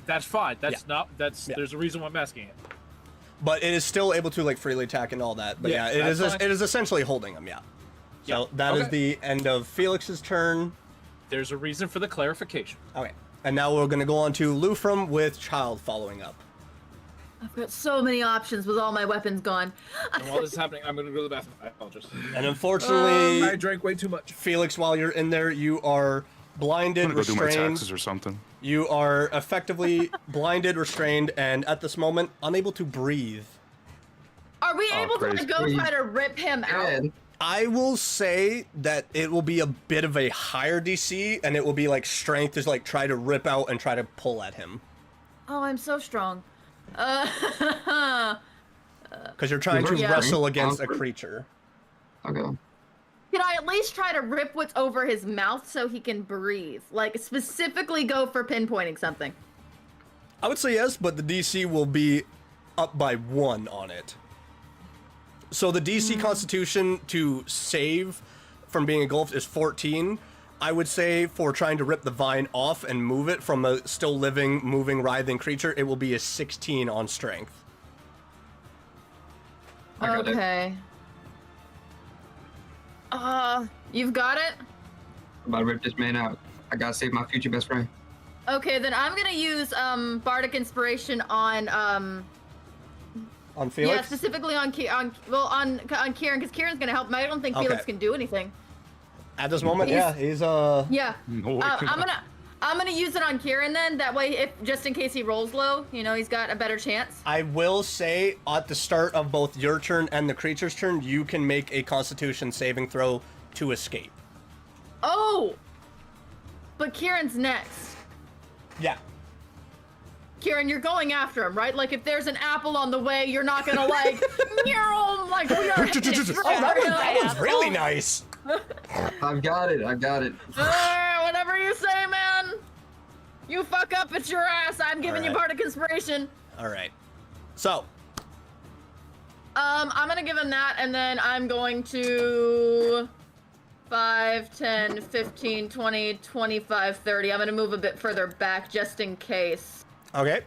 That's fine. That's Yeah. not. That's Yeah. There's a reason why I'm asking it. But it is still able to, like, freely attack and all that. But Yeah, yeah, that's fine. it is essentially holding him, yeah. So Yeah, that is okay. the end of Felix's turn. There's a reason for the clarification. Okay. And now we're going to go on to Lufrum with Child following up. I've got so many options with all my weapons gone. And while this is happening, I'm gonna go to the bathroom. I apologize. And unfortunately, I drank way too much. Felix, while you're in there, you are blinded, I'm gonna go do my restrained. taxes or something. You are effectively blinded, restrained, and at this moment, unable to breathe. Are we able to crazy. go try to rip him out? Dead. I will say that it will be a bit of a higher DC, and it will be like strength to like try to rip out and try to pull at him. Oh, I'm so strong. Because you're trying to Yeah. wrestle against a Awkward. creature. Okay. Can I at least try to rip what's over his mouth so he can breathe? Like, specifically go for pinpointing something. I would say yes, but the DC will be up by 1 on it. So the DC Constitution to save from being engulfed is 14. I would say for trying to rip the vine off and move it from a still living, moving, writhing creature, it will be a 16 on strength. I got it. Okay. You've got it? I'm about to rip this man out. I gotta save my future best friend. Okay, then I'm gonna use bardic inspiration on On yeah, Felix? specifically on Kieran, because Kieran's gonna help him. I don't think Okay. Felix can do anything. At this moment, He's- yeah, he's Yeah. No, I'm I'm gonna use it on Kieran then. That way, if just in case he rolls low, you know, he's got a better chance. I will say at the start of both your turn and the creature's turn, you can make a Constitution saving throw to escape. Oh! But Kieran's next. Yeah. Kieran, you're going after him, right? Like, if there's an apple on the way, you're not gonna, like, meow, like, we are Oh, that was really nice. I've got it. Whatever you say, man. You fuck up, it's your ass. I'm giving you Alright. part of conspiration. All right. So, I'm gonna give him that, and then I'm going to 5, 10, 15, 20, 25, 30. I'm gonna move a bit further back just in case. okay.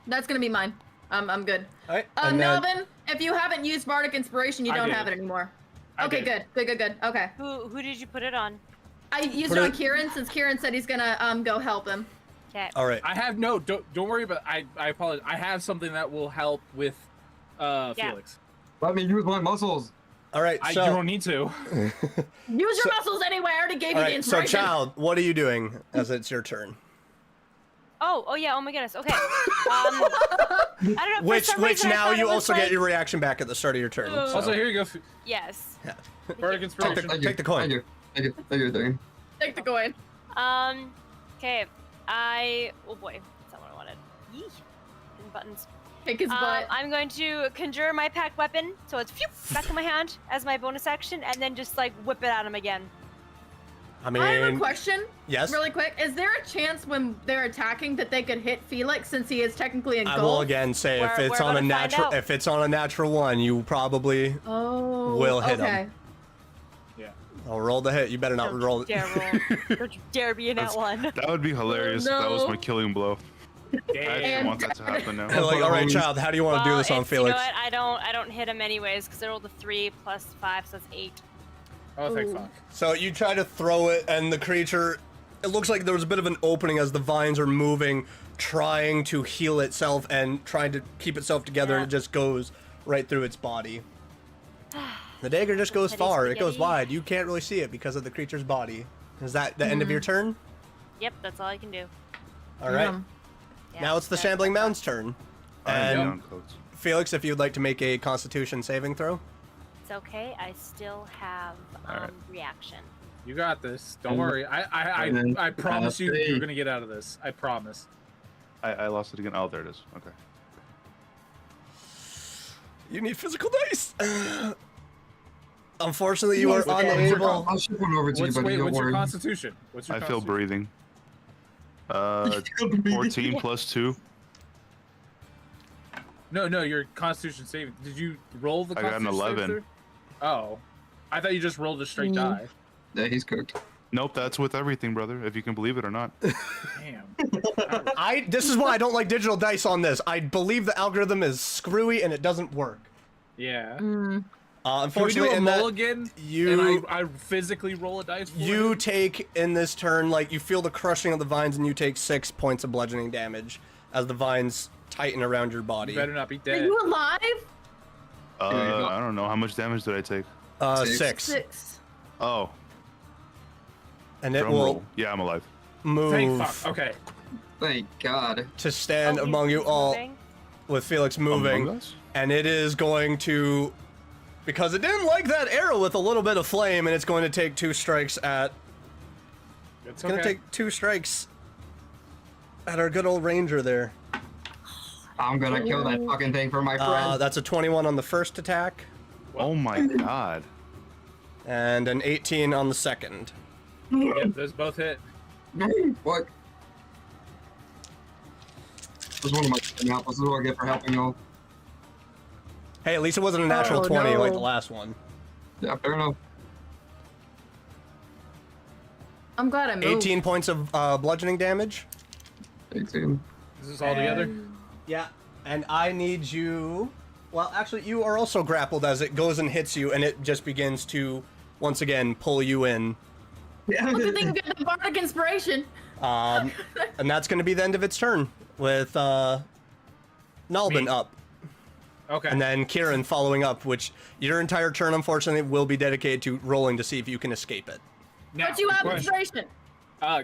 That's gonna be mine. I'm good. All right. and then- Melvin, if you haven't used Bardic Inspiration, you I don't did. have it anymore. I Okay, did. good. Okay. Who did you put it on? I used Put it on it- Kieran since Kieran said he's gonna go help him. Okay. All right. I have no. Don't worry about. I apologize. I have something that will help with Felix. Let me use my muscles. All right. You So, don't need to. Use your muscles anyway. I already gave all you the right. So, inspiration. child, what are you doing as it's your turn? Oh yeah. Oh my goodness. Okay. I don't know. For Which some reason, I now thought you it was also like... get your reaction back at the start of your turn. so- Also, here you go. Yes. Bardic Inspiration. Take the coin. Thank you. Take the coin. Okay. Oh boy. That's not what I wanted. Yee. Hidden buttons. Kick his butt. I'm going to conjure my packed weapon, so it's phew, back in my hand as my bonus action, and then just like whip it at him again. I mean, I have a question. yes. Really quick. Is there a chance when they're attacking that they could hit Felix since he is technically I engulfed? will again say if We're it's on a gonna find natural, out. if it's on a natural one, you probably Oh. will hit okay. him. Yeah. I'll roll the hit. You better not Don't roll you it. dare roll. Don't you dare be in that one. That would be hilarious if that was no. my killing blow. I actually And- want that to happen now. Like, all right, child, how do you want to do this on You Felix? know what? I don't hit him anyways because I rolled a 3 plus 5, so that's 8. Oh, thank Ooh. fuck. So you try to throw it, and the creature, it looks like there was a bit of an opening as the vines are moving, trying to heal itself and trying to keep itself together, and Yeah. it just goes right through its body. The dagger just goes Petty far. It goes spaghetti. wide. You can't really see it because of the creature's body. Is that the end of your turn? Yep, that's all I can do. All right. Yum. Yeah, Now it's the that- Shambling Mound's turn. I'm And down, codes. Felix, if you'd like to make a Constitution saving throw. It's okay. I still have Alright. reaction. You got this. Don't And- worry. and then I promise you, three. you're gonna get out of this. I promise. I lost it again. Oh, there it is. Okay. You need physical dice. Unfortunately, you are What's your- unable. I'll ship one over to you, buddy. What's Don't your worry. Constitution? What's your I feel Constitution? breathing. 14 plus 2. No, your Constitution saving. Did you roll the I got an Constitution saving 11. throw? Oh, I thought you just rolled a straight die. Yeah, he's cooked. Nope, that's with everything, brother. If you can believe it or not. Damn. This is why I don't like digital dice on this. I believe the algorithm is screwy and it doesn't work. Yeah. Mm. Can we Unfortunately, do a in that, mulligan? you- And I physically roll a dice for you you? take in this turn, like you feel the crushing of the vines, and you take 6 points of bludgeoning damage as the vines tighten around your body. You better not be Are dead. you alive? I don't know. How much damage did I take? 6. 6. Oh, And it drum will roll. Yeah, I'm alive. move Thank fuck. Okay. Thank God. to stand Oh, among you he's all moving? with Felix Among moving. us? And it is going to, because it didn't like that arrow with a little bit of flame, and it's going to take 2 strikes at, It's going to take 2 strikes at our good old ranger there. I'm gonna kill that fucking thing for my friend. That's a 21 on the first attack, Oh my god. and an 18 on the second. Yep, those both hit. What? This is one of my apples. This is what I get for helping y'all. Hey, at least it wasn't a natural Oh, 20 like no. the last one. Yeah, fair enough. I'm glad I moved. 18 points of bludgeoning damage. 18. Is this all together? Yeah, and I need you. Well, actually, you are also grappled as it goes and hits you, and it just begins to, once again, pull you in. Well, good thing you got the Bardic Inspiration. And that's going to be the end of its turn, with Nalbin Me. up. Okay. And then Kieran following up, which your entire turn, unfortunately, will be dedicated to rolling to see if you can escape it. Now, But you have question. inspiration.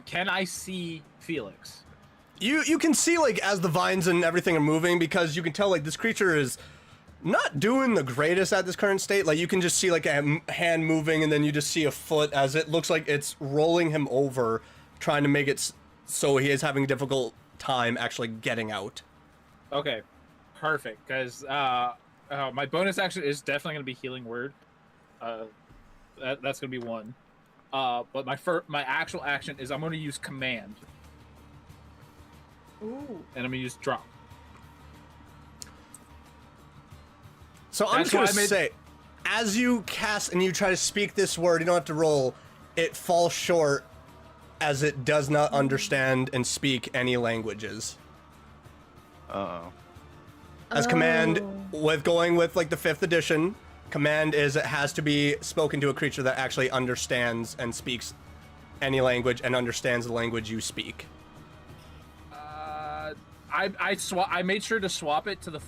Can I see Felix? You can see like as the vines and everything are moving, because you can tell like this creature is not doing the greatest at this current state. Like you can just see like a hand moving, and then you just see a foot as it looks like it's rolling him over, trying to make it so he is having a difficult time actually getting out. Okay, perfect. Because my bonus action is definitely going to be healing word. That's going to be one. But my actual action is I'm going to use command. Ooh. And I'm going to use drop. So I'm just going to say, as you cast and you try to speak this word, you don't have to roll, it falls short as it does not understand and speak any languages. Uh-oh. As command, with going with like the 5th edition, command is it has to be spoken to a creature that actually understands and speaks any language and understands the language you speak. I made sure to swap it to the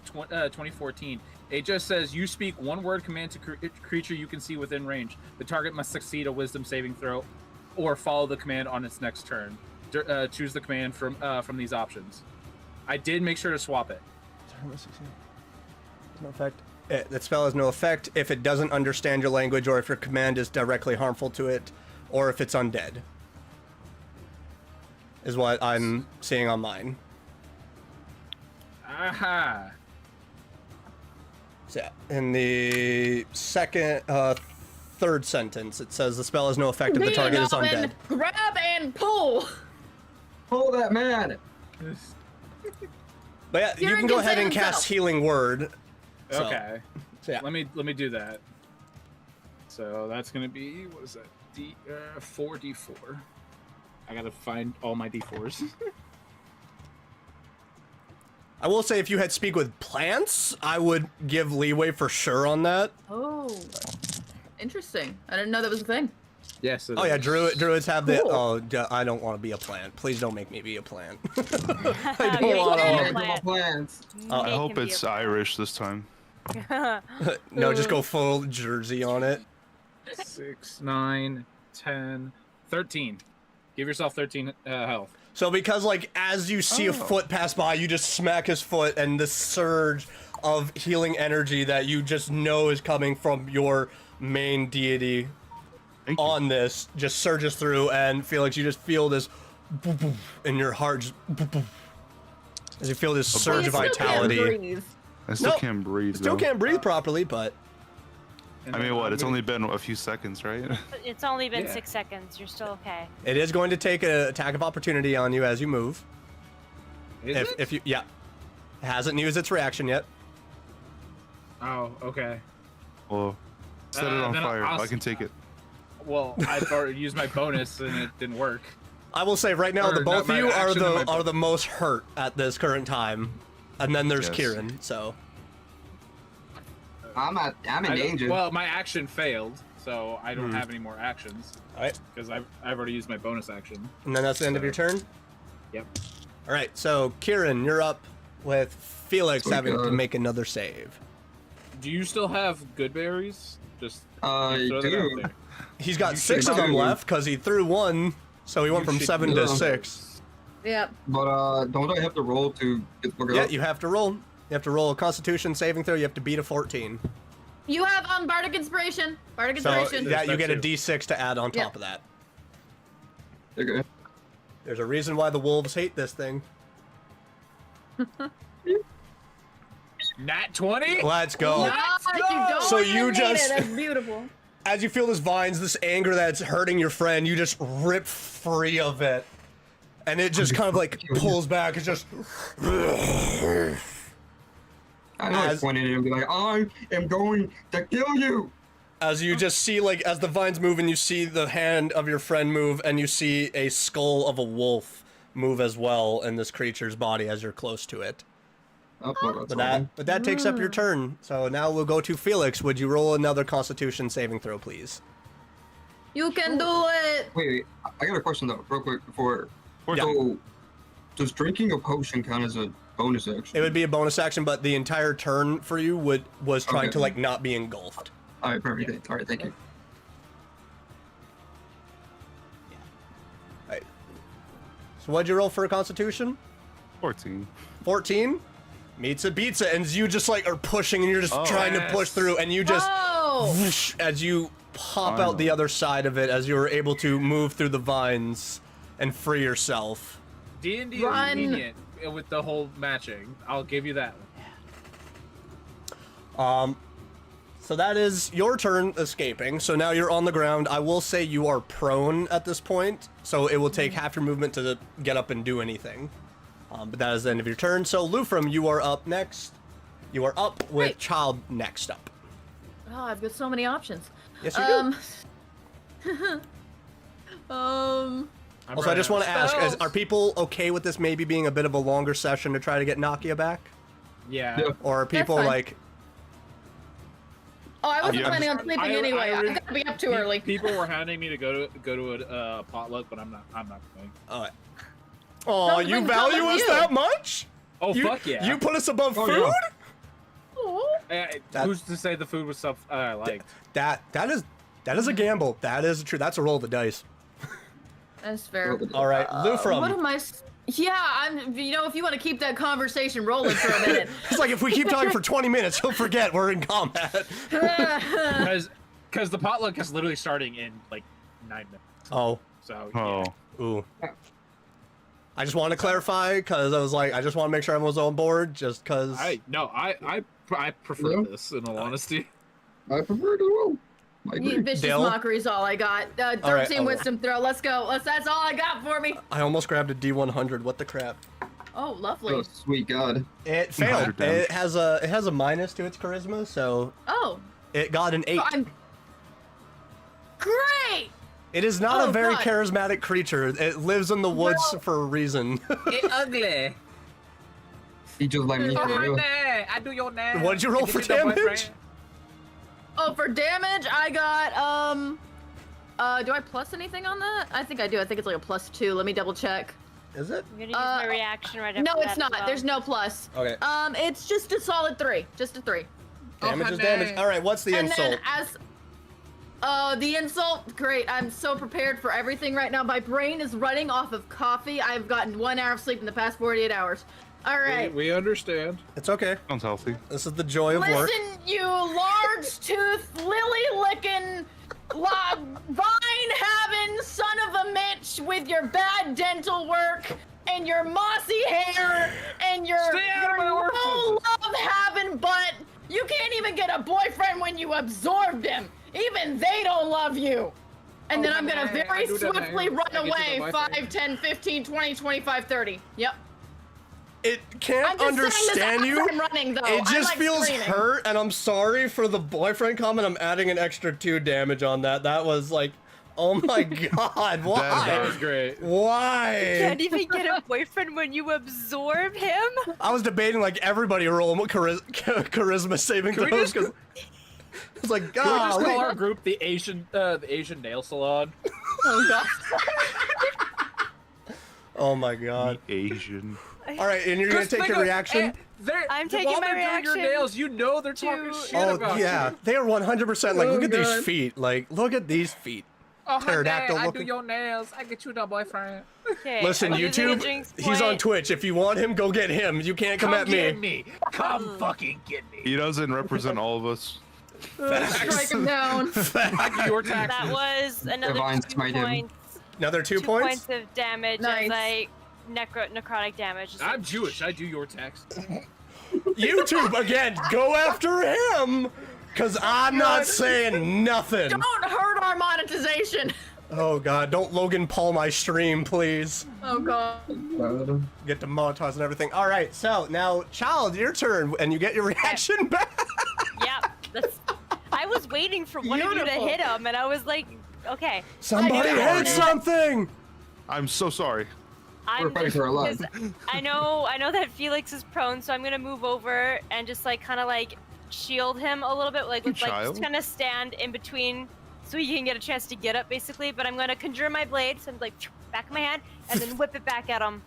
2014. It just says you speak one word command to creature you can see within range. The target must succeed a wisdom saving throw or follow the command on its next turn. Choose the command from these options. I did make sure to swap it. No effect. That spell has no effect if it doesn't understand your language, or if your command is directly harmful to it, or if it's undead. Is what I'm seeing on mine. Aha. So, in the third sentence, it says the spell has no effect if the target is undead. Grab and pull. Pull that man. But yeah, you Kieran can go can ahead save and cast himself. Healing Word. So, Okay. So yeah. Let me do that. So that's gonna be, what is that? 4d4. I gotta find all my d4s. I will say, if you had speak with plants, I would give leeway for sure on that. Oh, interesting. I didn't know that was a thing. Yes. Oh yeah, druids have the. Cool. Oh, I don't want to be a plant. Please don't make me be a plant. I You don't want can to. be a plant. Plans. I Make hope him be it's a plant. Irish this time. No, just go full Jersey on it. 6, 9, 10, 13. Give yourself 13 health. So because like as you see a foot pass by, you just smack his foot, and this surge of healing energy that you just know is coming from your main deity Thank you. on this just surges through, and Felix, you just feel this boom, boom, in your heart just boom, boom, as you feel this surge of You still can't vitality. breathe. I still Nope. can't breathe. Still though. can't breathe properly, but And I mean, then what? I'm It's gonna- only been a few seconds, right? It's only been Yeah. 6 seconds. You're still okay. it is going to take an attack of opportunity on you as you move. Is it? If you, yeah, it hasn't used its reaction yet. Oh, okay. Well, set it on then fire. I'll I can take it. Well, I've already used my bonus and it didn't work. I will say right now, Or the both not of my you are action and my the most hurt at this current time, and then there's Yes. Kieran. So I'm in I don't- danger. Well, my action failed, so I don't have any more actions all right, because I've already used my bonus action. and then that's the end of your turn. Yep. All right, so Kieran, you're up with Felix Oh, having to God. make another save. Do you still have good berries? Just I throw that out do. there. He's got You 6 of should them do. left because he threw 1, so he went You from should 7 do to them. 6. Yep. But don't I have to roll to get the Yeah, you have to roll. You have to roll a Constitution saving throw. You have to beat a 14. You have Bardic Inspiration. Bardic So Inspiration. yeah, you get a That's it. D6 to add on top Yeah. of that. Okay. There's a reason why the wolves hate this thing. Nat 20? Let's go. Yes, you don't So even you need just- it. That's beautiful. As you feel this vines, this anger that's hurting your friend, you just rip free of it. And it just kind of like pulls back. It's just. I know I As- pointed at him and be like, I am going to kill you. As you just see, like, as the vines move and you see the hand of your friend move, and you see a skull of a wolf move as well in this creature's body as you're close to it. Oh, well, that's But that takes up your turn. So now we'll go to Felix. Would you roll another Constitution saving throw, please? You can do it. Wait, I got a question though, real quick before. Yeah. So, does drinking a potion count as a bonus action? It would be a bonus action, but the entire turn for you was trying Okay. to like not be engulfed. All right, perfect. All right, thank you. So what'd you roll for a Constitution? 14. 14? Meets a beats it, and you just like are pushing, and you're just trying to push through, and you just whoosh, as you pop out the other side of it, as you were able to move through the vines and free yourself. D&D is lenient with the whole matching. I'll give you that one. So that is your turn escaping. So now you're on the ground. I will say you are prone at this point, so it will take half your movement to get up and do anything. But that is the end of your turn. So Lufrum, you are up next. You are up with Child next up. Oh, I've got so many options. Yes, you do. Also, I just want to ask, are people okay with this maybe being a bit of a longer session to try to get Nakia back? Yeah. Or are people like... Oh, I wasn't planning on sleeping anyway. I'm gonna be up too early. People were hounding me to go to a potluck, but I'm not going. All right. Oh, you value us that much? Oh, fuck yeah. You put us above food? Who's to say the food was stuff I liked? That is a gamble. That is true. That's a roll of the dice. That's fair. All right, Lufrum. What am I? Yeah, I'm. You know, if you want to keep that conversation rolling for a minute. It's like if we keep talking for 20 minutes, he'll forget we're in combat. Because the potluck is literally starting in like 9 minutes. Oh. So. Oh. Yeah. Ooh. I just want to clarify because I was like, I just want to make sure everyone's on board, just because. I prefer this in all honesty. I prefer it as well. Vicious mockery is all I got. 13 wisdom throw. Let's go. That's all I got for me. I almost grabbed a D100. What the crap? Oh, lovely. Oh, sweet God. It failed. It has a minus to its charisma, so. Oh. It got an 8. Great. It is not a very charismatic creature. It lives in the woods for a reason. It's ugly. He just like me. I do your name. What did you roll for damage? Oh, for damage, I got, do I plus anything on that? I think I do. I think it's like a +2. Let me double check. Is it? I'm gonna use my reaction right after No, it's that not. as well. There's no plus. Okay. It's just a solid 3. Just a 3. Damage is damage. All right, what's the insult? And then the insult, great. I'm so prepared for everything right now. My brain is running off of coffee. I've gotten 1 hour of sleep in the past 48 hours. All right. We understand. It's okay. Sounds healthy. This is the joy of work. Listen, you large-toothed, lily-licking, vine-having son of a bitch with your bad dental work and your mossy hair and your no love-having butt. You can't even get a boyfriend when you absorbed him. Even they don't love you. And then I'm gonna very swiftly run away. 5, 10, 15, 20, 25, 30. Yep. It can't understand you. I'm running, though. It just feels screaming. hurt, and I'm sorry for the boyfriend comment. I'm adding an extra 2 damage on that. That was like, oh my god, why? That was great. Why? You can't even get a boyfriend when you absorb him? I was debating like everybody roll charisma saving throws because it's like, Can we just god. call our group the Asian nail salon? Oh god. Oh my god. Asian. All right, and you're gonna take your reaction. I'm taking my reaction. Doing your nails, you know they're talking shit Oh about yeah, you. they are 100% like. Look at these feet. Like, look at these feet. Oh, Pterodactyl honey, I do looking. your nails. I get you the boyfriend. Okay, Listen, I'm using a YouTube. jinx He's on point. Twitch. If you want him, go get him. You can't come at get me. me. Come fucking get me. He doesn't represent all of us. Strike him down. Your taxes. That was another Divine 2 smite him. points. Another 2 2 points. points of damage Nice. as like necrotic damage. Just I'm like, Jewish. I do your tax. YouTube again. Go after him, cause I'm not saying nothing. Don't hurt our monetization. Oh god, don't Logan Paul my stream, please. Oh god. Get demonetized and everything. All right, so now, Child, your turn, and you get your reaction back. Yeah, I was waiting for one of you to Beautiful. hit him, and I was like, okay. Somebody hit something. I'm so sorry. We're fighting for our lives. 'cause I know that Felix is prone, so I'm gonna move over and just like kind of like shield him a little bit, like You with like child. just kind of stand in between, so he can get a chance to get up, basically. But I'm gonna conjure my blade, so I'm like back of my hand, and then whip it back at him.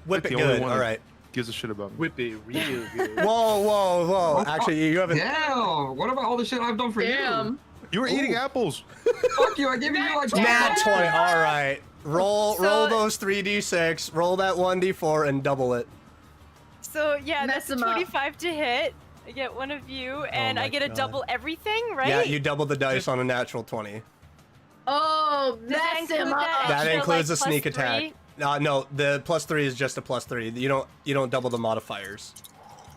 Whip it The only good. one All that right. Gives a shit about me. Whip it real good. Whoa. Actually, you haven't. Damn! What about all the shit I've done for Damn. you? You were eating apples. Fuck you! I gave you like Nat 20. All right. Roll So- those 3d6, roll that 1d4, and double it. So yeah, Mess that's a him up. 25 to hit. I get one of you, and my I get a God. double everything, right? Yeah, you double the dice on a natural 20. Oh, Does that mess him include that up. That extra, includes like, a sneak plus attack. three? No, the +3 is just a +3. You don't double the modifiers.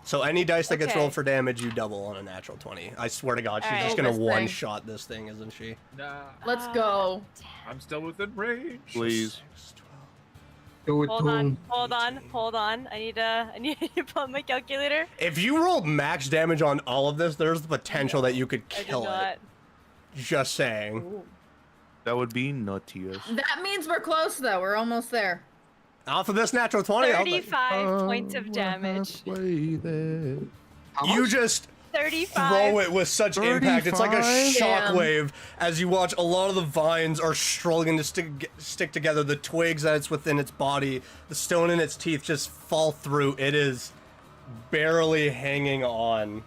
So any dice that gets Okay. rolled for damage, you double on a natural 20. I swear to God, she's Alright. just gonna This thing. one-shot this thing, isn't she? Nah, Let's go. I'm still within range. Please. Do it Hold to on, him. hold on. I need to pull up my calculator. If you rolled max damage on all of this, there's the potential that you could I did kill not. it. Just saying. That would be nuttiest. That means we're close, though. We're almost there. Off of this natural 20, I'll let- 35 points of damage. How you much? just 35. throw it with such impact. It's like a 35? shockwave as you watch a lot of the vines are struggling to stick together. The twigs that's within its body, the stone in its teeth just fall through. It is barely hanging on.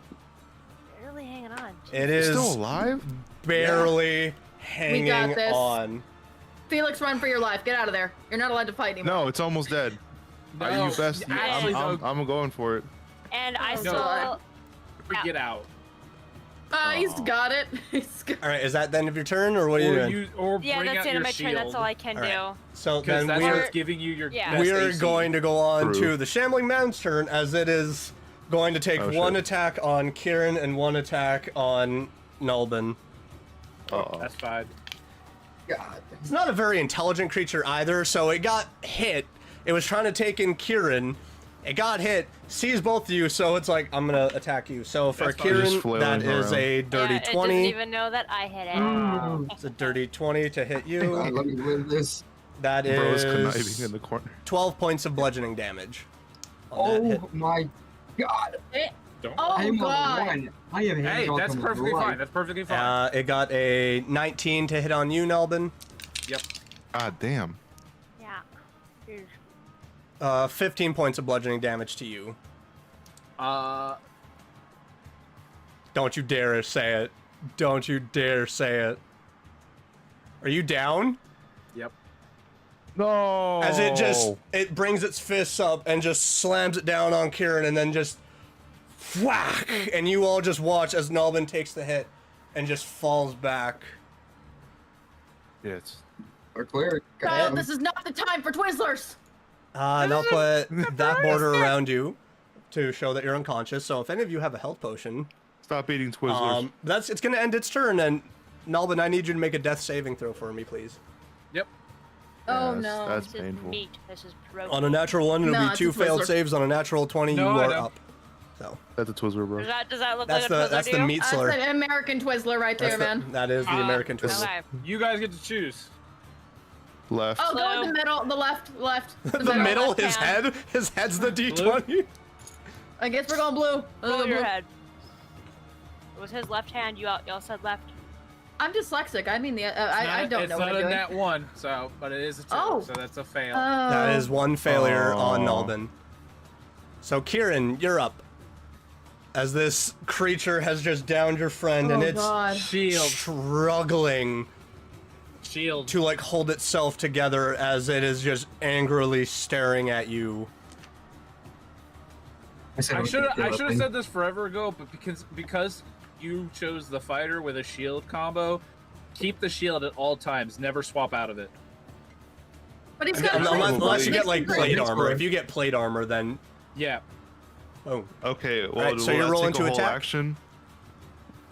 Barely hanging on. It is Still alive? barely hanging this. on. Felix, run for your life. Get out of there. You're not allowed to fight anymore. No, it's almost dead. No, you best. actually, I'm going for it. And I Oh, still. God. Get out. He's got it. He's got All right, is that the end of your turn, or what are you doing? Or Yeah, bring that's out the end your of my shield. turn. That's all I can All do. So Because then that's we're what's giving you your Yeah. best we're AC. going to go on True. to the Shambling Man's turn, as it is going to take Oh, one shit. attack on Kieran and one attack on Nulbin. Uh-oh. That's fine. God. It's not a very intelligent creature either, so it got hit. It was trying to take in Kieran. It got hit, sees both of you, so it's like, I'm gonna attack you. So for That's fine. Kieran, Just flailing that is around. a dirty yeah, it 20. doesn't even know that I hit it. It's a dirty 20 to hit God, you. let me win this. That Bro's conniving is in the corner. 12 points of bludgeoning damage. on that hit. Oh my God. Don't. Oh, I am God. on one. I am Hey, handcuffed that's on my perfectly life. fine. That's perfectly fine. It got a 19 to hit on you, Nulbin. Yep. God damn. Yeah. 15 points of bludgeoning damage to you. Don't you dare say it. Don't you dare say it. Are you down? Yep. No. As it brings its fists up and just slams it down on Kieran and then just whack, and you all just watch as Nulbin takes the hit and just falls back. Yeah, it's Or clear. Child, this is not the time for Twizzlers. And I'll put that border around you to show that you're unconscious. So if any of you have a health potion, stop eating Twizzlers. it's gonna end its turn. And Nulbin, I need you to make a death saving throw for me, please. Yep. Oh, Yes, no. That's This is painful. meat. This is protein. On a natural one, it'll No, be it's 2 a failed Twizzler. saves. On a natural 20, No, you I are know. up. So That's a Twizzler, bro. Does that look that's like a the that's the Twizzler meat That's slur. an American Twizzler right there, man. That is the American do? Twizzler. Okay. You guys get to choose. Left. Oh, go Hello. in the middle, the left. The middle, middle, left his hand. his head's the D20. I guess we're going blue. Roll your Blue. head. It was his left hand. Y'all said left. I'm dyslexic. I mean, I don't know what I'm It's doing. not a nat one, so but it is a two, Oh. so that's a fail. That is one failure on Oh. Nulbin. So Kieran, you're up. As this creature has just downed your friend, and Oh, it's God. Shield. struggling Shield. to like hold itself together as it is just angrily staring at you. I should have said this forever ago, but because you chose the fighter with a shield combo, keep the shield at all times. Never swap out of it. But he's got Unless you get like Great. plate armor. If you get plate armor, then Yeah. oh. Okay, well, Alright, so will you're that rolling take a to whole attack? action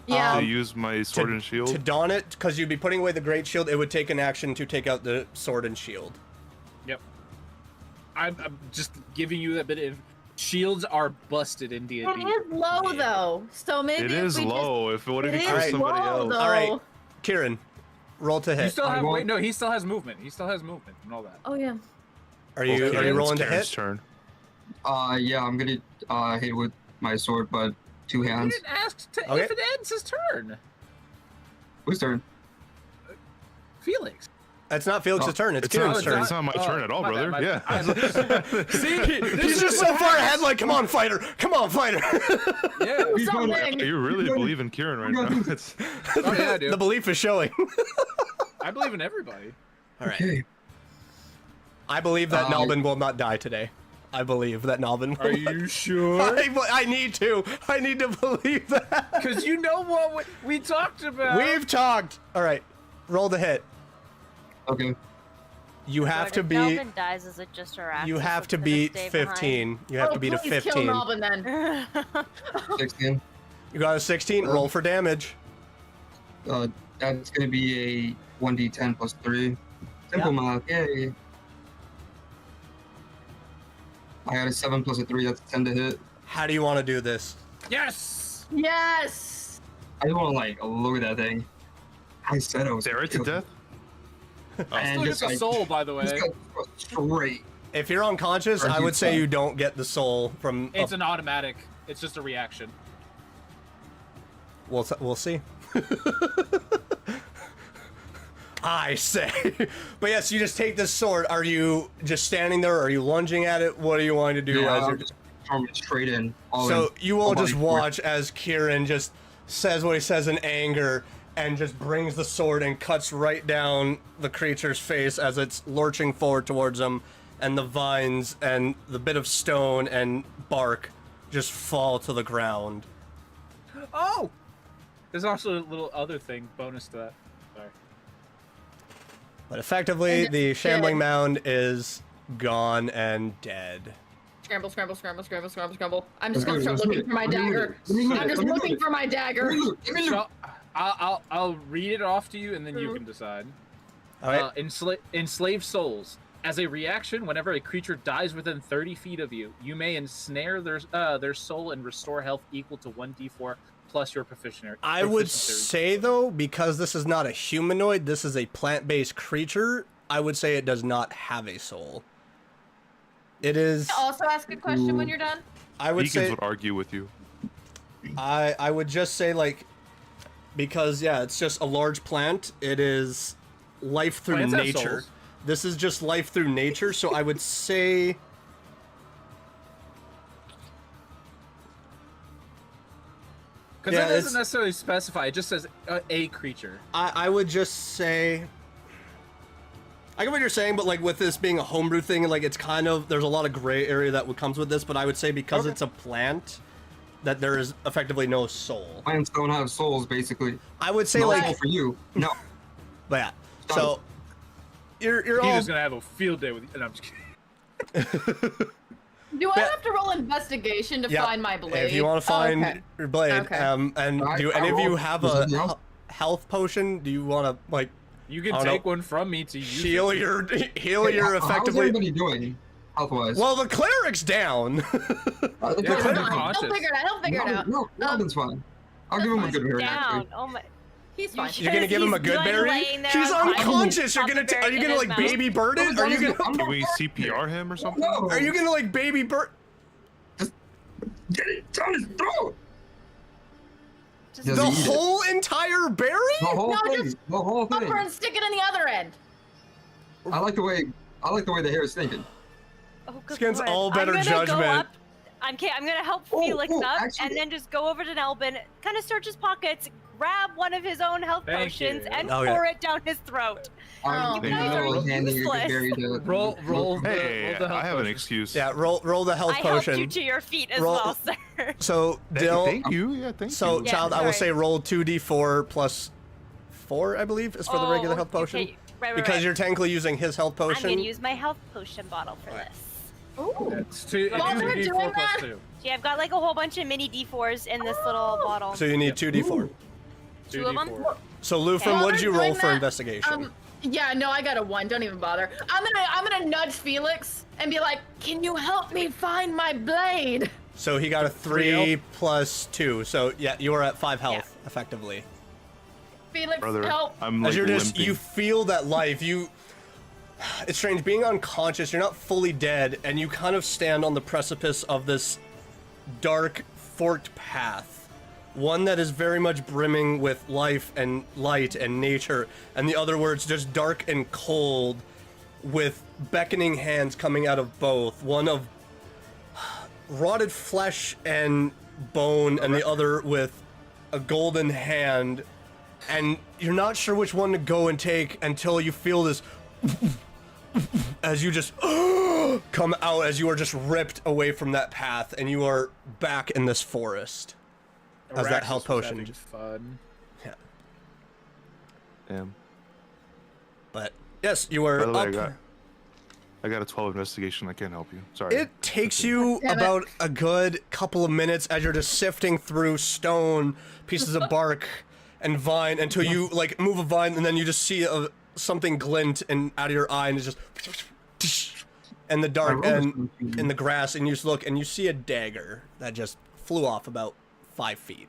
Yeah. to use my sword and shield? To don it, because you'd be putting away the great shield, it would take an action to take out the sword and shield. Yep. I'm just giving you that bit of shields are busted in D&D. It is low though, so maybe It if is we low. If what if It you is kill Alright. somebody low, else? though. All right, Kieran, roll to You hit. still have won't- wait, no, he still has movement. He still has movement and all that. Oh yeah. Are you Okay, it's rolling to Karen's hit? turn. Yeah, I'm gonna hit with my sword, but 2 He hands. didn't ask to, Okay. if it ends his turn. Whose turn? Felix. It's not Felix's turn. It's It's not, Kieran's turn. it's not my turn at all, my brother. bad, my Yeah. bad. See, He's just so far ahead. Like, come on, fighter! Come on, fighter! Yeah. He's going Something. You really believe in Kieran right now. It's, Oh, yeah, I do. The belief is showing. I believe in everybody. All right. Okay. I believe that Nalvin will not die today. I believe that Nalvin will. Are you sure? I need to. I need to believe that. Because you know what we talked about. We've talked. All right, roll the hit. Okay. You have to If beat. Melvin dies, is it just our You actors have that's to gonna beat stay 15. You have to beat a please 15. kill Melvin then. 16. You got a 16. Roll for damage. That's gonna be a 1d10 plus 3. Simple math, yay. I got a 7 plus a 3, that's 10 to hit. How do you want to do this? Yes. Yes. I just wanna like look at that thing. I said I was Stare it to death? And Look at just the like, soul, by the way. just go straight. If you're unconscious, Or I you would say can. you don't get the soul from. It's an automatic. It's just a reaction. We'll see. I say. But yes, you just take this sword. Are you just standing there? Are you lunging at it? What are you wanting to do? Yeah, as I'm you're... just throwing it straight in. All So in. you will All just body watch as Kieran just says what he says in anger and just brings the sword and cuts right down the creature's face as it's lurching forward towards him, and the vines and the bit of stone and bark just fall to the ground. Oh! There's also a little other thing bonus to that. Sorry. But effectively, And the it's shambling dead. mound is gone and dead. Scramble, scramble, scramble, scramble, scramble, scramble. I'm just gonna Let's start do looking it. for my Let me look dagger. at it. Let me look I'm at it. just Let me look looking at for my dagger. Let me look. So, I'll read it off to you, and then you can decide. All right. Enslaved souls. As a reaction, whenever a creature dies within 30 feet of you, you may ensnare their soul and restore health equal to 1d4 plus your proficiency. I would say, though, because this is not a humanoid, this is a plant-based creature, I would say it does not have a soul. It is... Also ask a question when you're done. I would Vegans say... would argue with you. I would just say, like... Because, yeah, it's just a large plant. It is life through Plants have nature. souls. This is just life through nature, so I would say... Because Yeah, that doesn't it's- necessarily specify. It just says a creature. I would just say... I get what you're saying, but like with this being a homebrew thing, like it's kind of... There's a lot of gray area that comes with this, but I would say because it's a plant, that there is effectively no soul. Plants don't have souls, basically. I would say No like... soul for you. No. But yeah, Done. so... You're He's all... just gonna have a field day with you. And I'm just kidding. Do I Yeah. have to roll investigation to Yeah, find my blade? if you want to find Okay. your blade, Okay. and I- do I any of you rolled- have was a it else? health potion? Do you want to like You can I don't take know. one from me to use heal it. your Hey, how's effectively? everybody doing, health-wise? Well, the cleric's down. The Yeah, cleric's I'm fine. conscious. He'll figure it out. He'll figure it out. No, Robin's fine. I'll give him a good berry. Down. actually. Oh my. He's fine. You're gonna give him a He's good like berry? laying there He's on unconscious. You're top gonna of the are you berry gonna in like his mouth. baby bird it? Are you gonna Can we CPR him or something? No. are you gonna like baby bird? Get it down his throat. Just Does The he eat it? whole entire berry? The whole No, thing. just The whole thing. Upper and stick it in the other end. I like the way the hair is thinking. Oh, good Against Lord. all better I'm gonna judgment. Go up, I'm gonna help Oh, Felix oh, up, actually- and then just go over to Nelbin, kind of search his pockets, grab one of his own health Thank potions, you. and Okay. pour it down his throat. I'm you guys are handing you a useless. good berry to Roll Hey, roll the health I have an potion. excuse. Yeah, roll the health I helped potion. you to your feet as Roll- well, sir. So Dill, Thank you. Yeah, thank so you. Yeah, child, I will sorry. say roll 2d4 plus 4, I believe, is for the regular health potion. Okay. Right, Because right. you're technically using his health I'm potion. gonna use my health potion bottle for this. Ooh. It's two. While they're It's doing 2d4 plus that- 2. See, I've got like a whole bunch of mini D4s in this little bottle. So you need 2d4. Two of them? 2d4. So Lufin, While what did they're you roll doing for that, investigation? Yeah, no, I got a 1. Don't even bother. I'm gonna nudge Felix and be like, "Can you help me find my blade?" So he got a 3 3 plus 2. So yeah, you are at 5 health, effectively. Felix, Brother, help. I'm like As you're just, limping. you feel that life, it's strange, being unconscious, you're not fully dead, and you kind of stand on the precipice of this dark, forked path. One that is very much brimming with life and light and nature, and the other where it's just dark and cold with beckoning hands coming out of both. One of rotted flesh and bone, and the other with a golden hand. And you're not sure which one to go and take until you feel this as you just come out, as you are just ripped away from that path, and you are back in this forest. As that health potion. Fun. Yeah. Damn. But yes, you are By the way, up. I got a 12 investigation. I can't help you. Sorry. It takes you Damn it. about a good couple of minutes as you're just sifting through stone, pieces of bark, and vine until you like move a vine, and then you just see something glint and out of your eye, and it's just in the dark and in the grass, and you just look and you see a dagger that just flew off about 5 feet.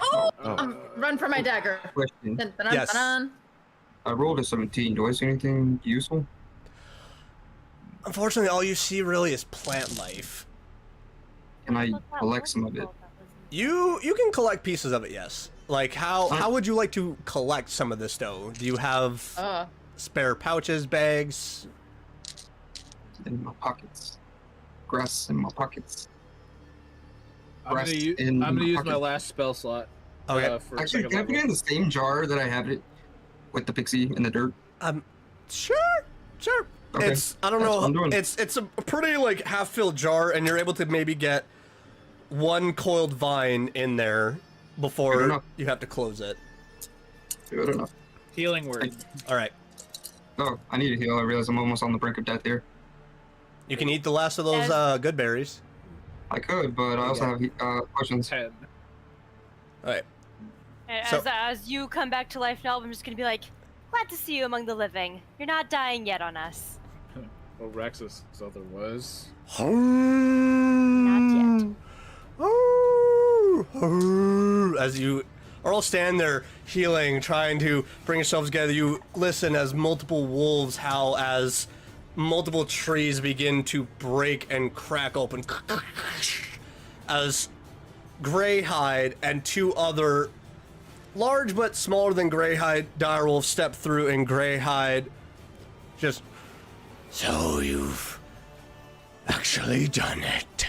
Oh! Oh. Run for my dagger. Question. Dun, dun, dun, Yes. dun. I rolled a 17. Do I see anything useful? Unfortunately, all you see really is plant life. Can I collect some of it? You can collect pieces of it, yes. Like how would you like to collect some of this dough? Do you have spare pouches, bags? In my pockets. Grass in my pockets. I'm gonna use my last spell slot. Okay. For Actually, second can I put it in level. the same jar that I have it with the pixie in the dirt? Sure. Okay, I don't that's what I'm know. doing. It's a pretty like half-filled jar, and you're able to maybe get one coiled vine in there Good before enough. you have to close it. Good enough. Healing word. All right. Oh, I need to heal. I realize I'm almost on the brink of death here. You can eat the last of those good berries. I could, but I also have potions. 10. All right. And So- as you come back to life now, I'm just gonna be like, glad to see you among the living. You're not dying yet on us. Well, Rexus otherwise. Not yet. As you are all standing there healing, trying to bring yourselves together, you listen as multiple wolves howl as multiple trees begin to break and crack open. As Greyhide and 2 other large but smaller than Greyhide direwolves step through, and Greyhide just... So you've actually done it.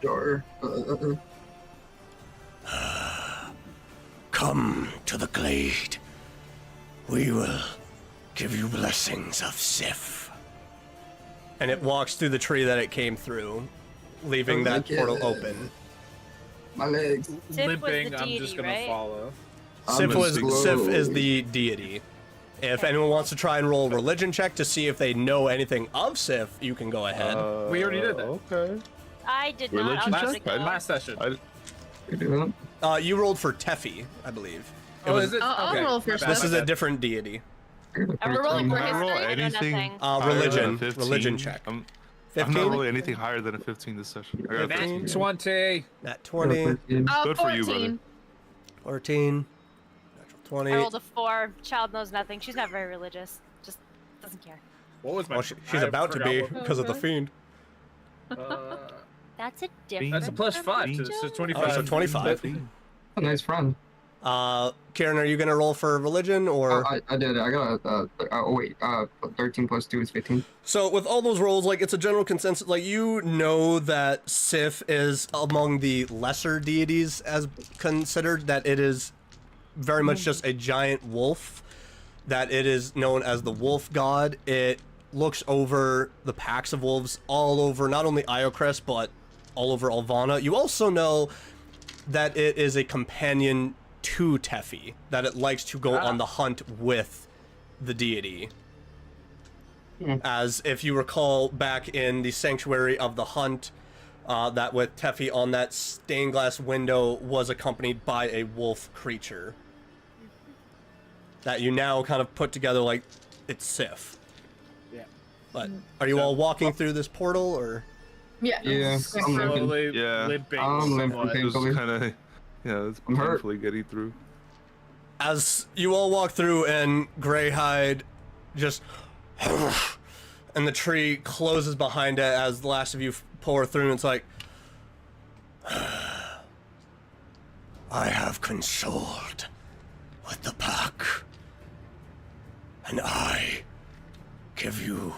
Jar. Come to the glade. We will give you blessings of Sif. and it walks through the tree that it came through, leaving that portal open. My legs. Sif was the Limping, I'm deity, just gonna right? follow. Sif slow. is the deity. If anyone wants to try and roll a religion check to see if they know anything of Sif, you can go ahead. We already did that. Okay. I did not. Religion I was check? gonna go. Last session. You do that? You rolled for Tefi, I believe. It Oh, was- is it? I'll Okay. roll for My bad, This Sif. is my a bad. different deity. And we're rolling for Can I roll history? I know anything? nothing. higher than a Religion. 15? Religion check. I'm not 15? rolling anything higher than a 15 this session. I got a 15. Nat 20. Nat 20, Good for you, 14. 14, natural 20. I rolled a 4. Child knows nothing. She's not very religious. Just doesn't care. What was my? Well, she's I about to forgot be what- because of the fiend. That's a different. That's a +5 to religion? so 25. Oh, so 25. A nice friend. Kieran, are you going to roll for religion or? I did. I got a 13 plus 2 is 15. So with all those rolls, like it's a general consensus, like you know that Sif is among the lesser deities as considered, that it is very much just a giant wolf, that it is known as the wolf god. It looks over the packs of wolves all over, not only Iocrest, but all over Alvana. You also know that it is a companion to Tefi, that it likes to go on the hunt with the deity. As if you recall back in the Sanctuary of the Hunt, that with Tefi on that stained glass window was accompanied by a wolf creature. That you now kind of put together like it's Sif. Yeah. But are you all walking through this portal or? Yeah. Yeah, Going I'm through. limping. Slowly Yeah. limping. I'm limping. somewhat. Okay. It was Painfully. kind of, it's I'm hurt. painfully getting through. As you all walk through and Greyhide just and the tree closes behind it as the last of you pour through, and it's like, I have consoled with the pack, and I give you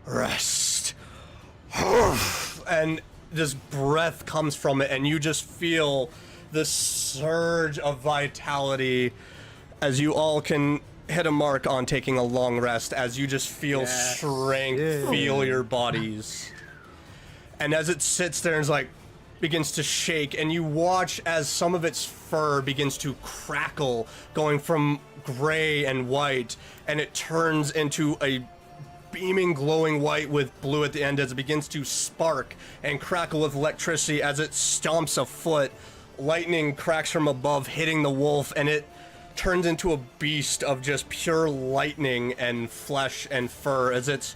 rest. and this breath comes from it, and you just feel this surge of vitality as you all can hit a mark on taking a long rest as you just feel strength feel your bodies. And as it sits there and is like, begins to shake, and you watch as some of its fur begins to crackle, going from gray and white, and it turns into a beaming, glowing white with blue at the end as it begins to spark and crackle with electricity as it stomps a foot. Lightning cracks from above, hitting the wolf, and it turns into a beast of just pure lightning and flesh and fur as it's...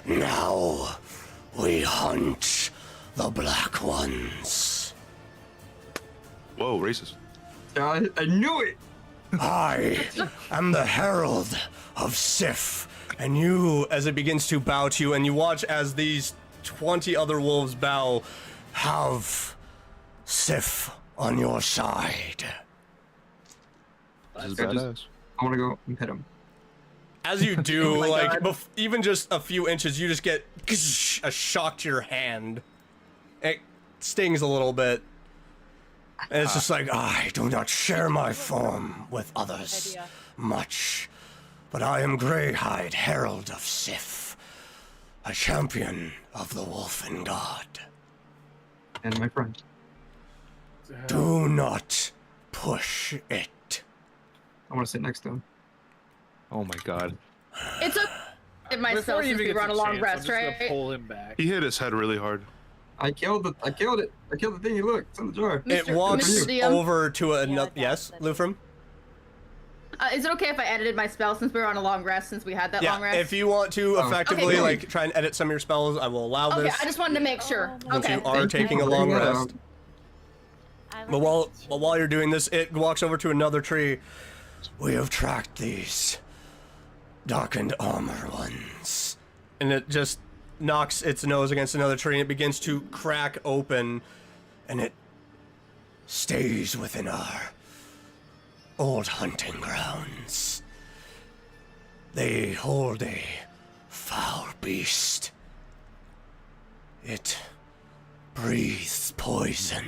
Now we hunt the Black Ones. Whoa, racist. I knew it. I am the Herald of Sif. And you, as it begins to bow to you, and you watch as these 20 other wolves bow, Have Sif on your side. This is badass. I want to go and hit him. as you do, Oh my like, God. even just a few inches, you just get a shock to your hand. It stings a little bit. And it's just like, I do not share my form with others Idea. much, but I am Greyhide, Herald of Sif, a champion of the Wolfen God. And my friend. Do not push it. I want to sit next to him. Oh my god. It's a Before myself he since even we gets were on a a long chance, I'm rest, just gonna right? pull him back. He hit his head really hard. I killed it. I killed the thing. Look, it's in the jar. It Mr. walks Mr. DM? over to another. that- Yes, that- Lufram? Is it okay if I edited my spell since we were on a long rest, since we had that Yeah, long rest? if you want to Oh. effectively Okay, cool. like try and edit some of your spells, I will allow Okay, this. I just wanted to make sure. Oh, Since Okay. you are Thank you taking a for long bringing that rest. up. I But like it. while you're doing this, it walks over to another tree. We have tracked these darkened armor ones. And it just knocks its nose against another tree, and it begins to crack open. And it stays within our old hunting grounds. They hold a foul beast. It breathes poison.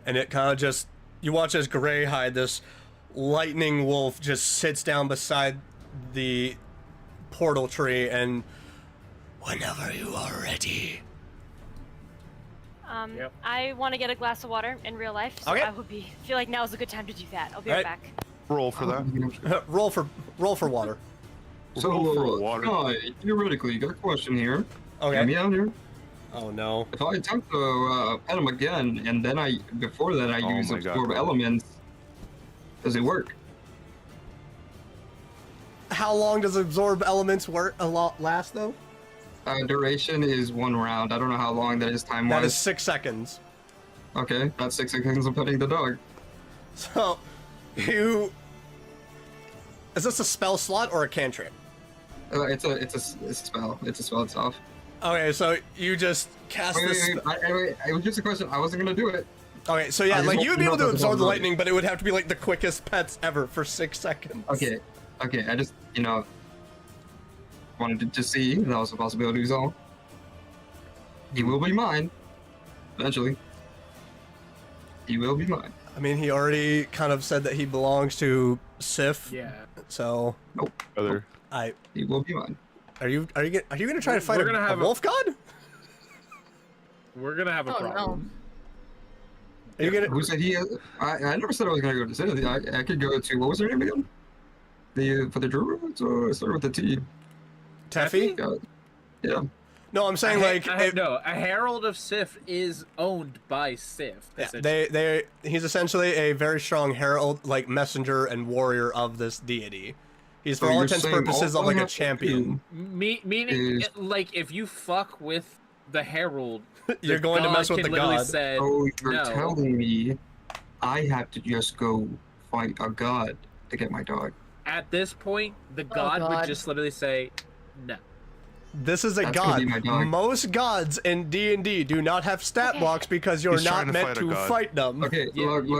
And it kind of just, you watch as Greyhide, this lightning wolf, just sits down beside the portal tree, and Whenever you are ready. Yep. I want to get a glass of water in real life, so Okay. I would feel like now is a good time to do that. I'll be right Alright. back. Roll for that. roll for water. So, Roll for water. Guy, theoretically, got a question here. Hear Okay. me out here. Oh no. If I attempt to pet him again, and then before that I Oh use my God, absorb bro. elements, does it work? How long does absorb elements last though? Duration is 1 round. I don't know how long that is time That wise. is 6 seconds. Okay, that's 6 seconds of petting the dog. So, is this a spell slot or a cantrip? It's a spell. It's a spell itself. Okay, so you just cast this. Wait, it was just a question. I wasn't gonna do it. Okay, so yeah, I just like want you'd to be able know to if it's absorb the on lightning, but it would have to be like the quickest pets ever for 6 seconds. Okay, I just wanted to just see if that was a possibility. So he will be mine eventually. He will be mine. I mean, he already kind of said that he belongs to Sif. Yeah. So Other. He will be mine. are you gonna try to fight We're a gonna have a- wolf god? We're gonna have a Oh, no. problem. Are you gonna? Who said he? I never said I was gonna go to city. I could go to, what was her name again? For the druids, or it started with the T. Teffy? Yeah. No, I'm saying like no, a Herald of Sif is owned by Sif. yeah, essentially. he's essentially a very strong herald, like messenger and warrior of this deity. He's for So all you're intents and saying purposes all of like I a have to champion. Meaning, is- like, if you fuck with the Herald, You're the going to god mess with can the literally god. Say, Oh, you're no. telling me I have to just go fight a god to get my dog? At this point, the god would God. just literally say, no. This is a That's gonna god. be my dog. Most gods in D&D do not have stat Okay. blocks because you're He's not trying to meant fight a to god. fight them. Okay, Yeah, look, you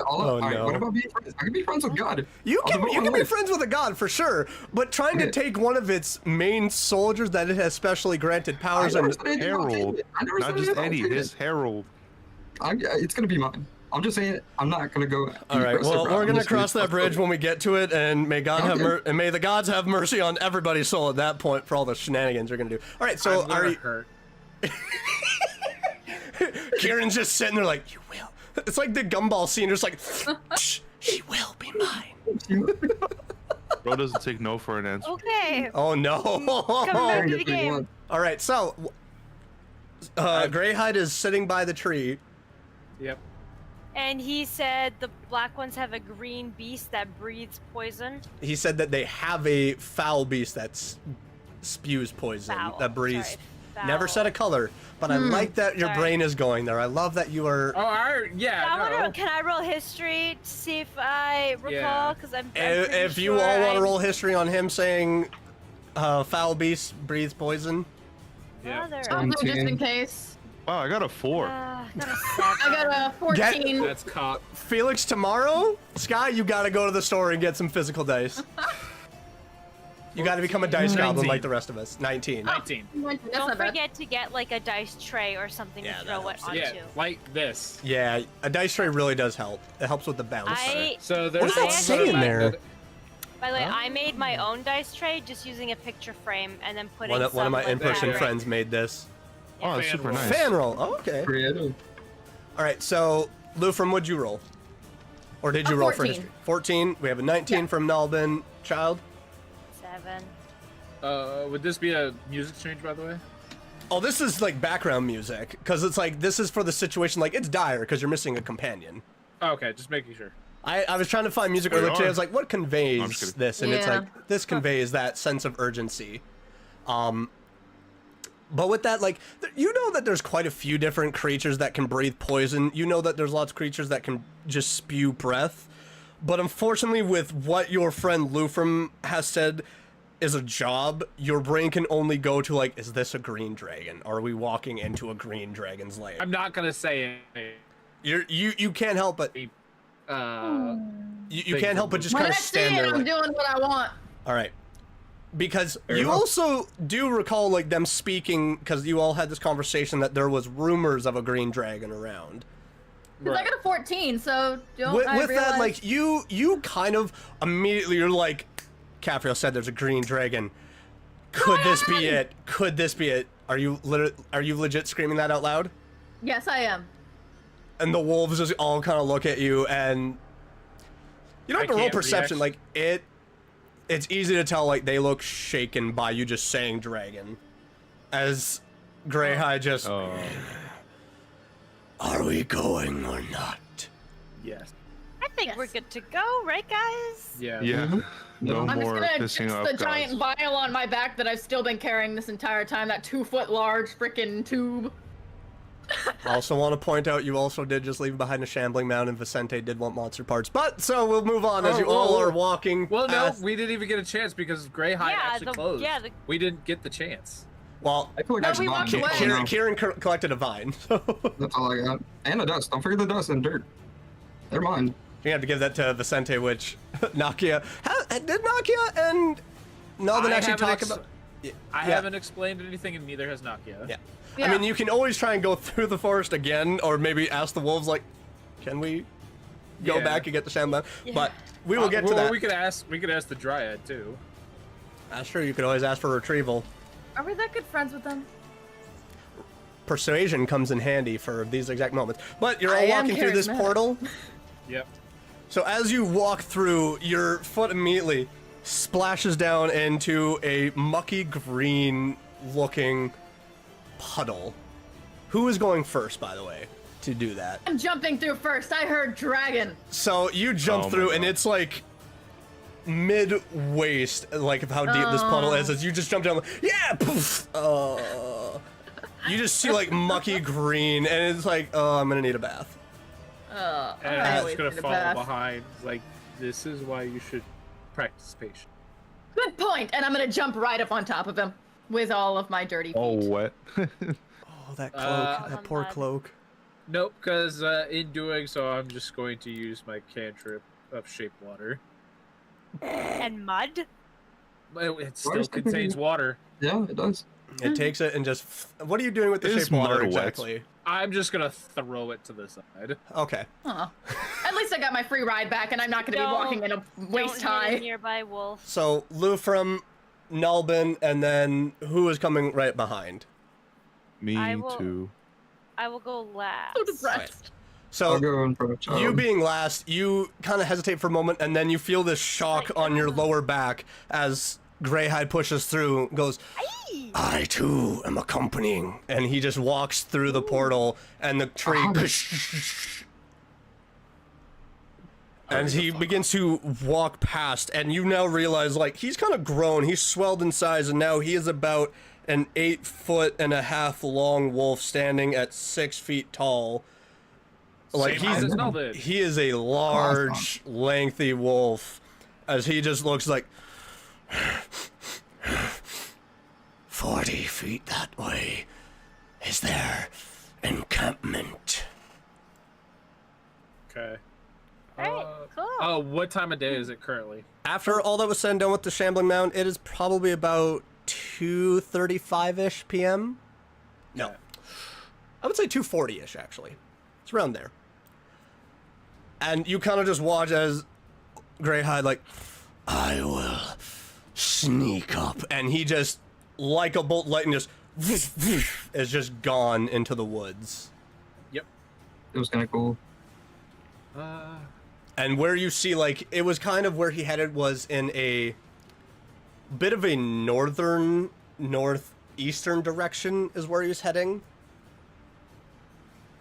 all Oh, right, no. what about being friends? I can be friends with God. You I'll can devote you my can be life. friends with a god for sure, but trying to Okay. take one of its main soldiers that it has specially granted I powers never and said anything about Herald. taking it. I never Not said just anything about any, taking his it. herald. It's gonna be mine. I'm just saying, I'm not gonna go. All right. Well, we're gonna cross that bridge when when we get to it, and may God have and may the gods have mercy on everybody's soul at that point for all the shenanigans you're gonna do. All right. So are you? Hurt. Kieran's just sitting there like, you will. It's like the gumball scene. It's like, shh, she will be mine. Bro doesn't take no for an answer. Okay. Oh no. Coming back to the game. All right. So, Greyhide is sitting by the tree. Yep. And he said the black ones have a green beast that breathes poison. He said that they have a foul beast that spews poison, Foul. that breathes. Sorry. Never said a color, but I like that your Sorry. brain is going there. I love that you are. Oh, Can I roll history to see if I recall? Because I'm If pretty you sure all want to I- roll history on him saying, "Foul beast breathes poison." Mother. I'll do it just 17. in case. Wow, I got a 4. Got a 7. I got a 14. That's cock. Felix, tomorrow, Sky, you got to go to the store and get some physical dice. You got to become a dice goblin 19. like the rest of us. 19. 19. That's Don't not bad. forget to get like a dice tray or something Yeah, to that throw it helps. onto. Yeah, like this. Yeah, a dice tray really does help. It helps with the bounce. So there's What is that I saying actually- there? By the way, Huh? I made my own dice tray just using a picture frame and then putting One of my some, like, in-person fabric. friends made this. Oh, that's super nice. Fan roll. Oh, okay. Creative. All right, so Lufrum, what'd you roll? Or did you roll for 14. history? 14. We have a 19 Yeah. from Nalbin. Child. 7. Would this be a music change, by the way? Oh, this is like background music because it's like this is for the situation. Like it's dire because you're missing a companion. Oh, okay, just making sure. I was trying to find music Wait, earlier today. I are. was like, what I'm just conveys kidding. this? And it's Yeah. like this conveys that sense of urgency. But with that, like, you know that there's quite a few different creatures that can breathe poison. You know that there's lots of creatures that can just spew breath. But unfortunately, with what your friend Lufrum has said is a job, your brain can only go to, like, is this a green dragon? Are we walking into a green dragon's lair? I'm not gonna say You can't help but... You can't help but just When kind I of see stand it, there I'm like... doing what I want. All right. Because Fair you enough. also do recall, like, them speaking, because you all had this conversation that there was rumors of a green dragon around. Because I got a 14, so don't With, I with realize... that, like, you kind of immediately, you're like, Capriel said there's a green dragon. Could this be it? Could this be it? Are you legit screaming that out loud? Yes, I am. And the wolves just all kind of look at you, and you don't have I to roll can't perception. react. Like it's easy to tell. Like they look shaken by you just saying dragon, as Greyhide just. Oh. Are we going or not? yes. I think we're good to go, right, guys? Yeah. Yeah. No I'm just more gonna pissing ditch off the gods. giant vial on my back that I've still been carrying this entire time, that 2-foot large frickin' tube. I also want to point out you also did just leave behind a shambling mound, and Vicente did want monster parts. But so we'll move on as you all are walking. Well, no, past- we didn't even get a chance because Greyhide Yeah, actually closed. the- We didn't get the chance. Well, I feel like No, I should we not walked be away. alone now. Kieran collected a vine, so That's all I got. And the dust. Don't forget the dust and dirt. They're mine. you have to give that to Vicente, which Nakia did Nakia and Nalvin I actually haven't talk ex- about. I Yeah. haven't explained anything, and neither has Nakia. Yeah. Yeah. I mean, you can always try and go through the forest again, or maybe ask the wolves, like, can we go Yeah. back and get the shambling? But we will get to well, that. We could ask the Dryad too. That's true. You could always ask for retrieval. Are we that good friends with them? Persuasion comes in handy for these exact moments. But you're I all am walking through this charismatic. portal. Yep. So as you walk through, your foot immediately splashes down into a mucky green looking puddle. Who is going first, by the way, to do that? I'm jumping through first. I heard dragon. So you jump Oh my through, and God. it's like mid-waist, like of how deep this puddle is. As you just jump down, yeah, poof, you just see like mucky green, and it's like, oh, I'm gonna need a bath. And I I'm always just gonna need a follow bath. behind. Like, this is why you should practice patience. Good point. And I'm gonna jump right up on top of him with all of my dirty feet. Oh, wet. Oh, that cloak, that poor mud. cloak. Nope, because in doing so, I'm just going to use my cantrip of shape water. And mud. It still does it contains contain- water. Yeah, it does. It takes it and just. What are you doing with the Is shape water mud wet? exactly? I'm just gonna throw it to the side. Okay. Aw. At least I got my free ride back, and I'm not going to be walking in a waist Don't hit a high. nearby wolf. So Lufrum, Nulbin, and then who is coming right behind? Me I will- too. I will go last. So depressed. So I'll go in for a child. you being last, you kind of hesitate for a moment, and then you feel this shock on your lower back as Greyhide pushes through, goes, I too am accompanying. And he just walks through the portal, and the tree. And he begins to walk past, and you now realize, like, he's kind of grown. He's swelled in size, and now he is about an 8.5 foot long wolf standing at 6 feet tall. Like, Same height as Melvin. he is a large, lengthy wolf, as he just looks like 40 feet that way is their encampment. Okay. Alright, cool. Oh, what time of day is it currently? after all that was said and done with the Shambling Mound, it is probably about 2:35-ish p.m. No, Okay. I would say 2:40-ish actually. It's around there. And you kind of just watch as Greyhide, like, I will sneak up. and he just, like a bolt lightning, just is just gone into the woods. Yep. It was kind of cool. And where you see, like, it was kind of where he headed was in a bit of a northeastern direction is where he was heading.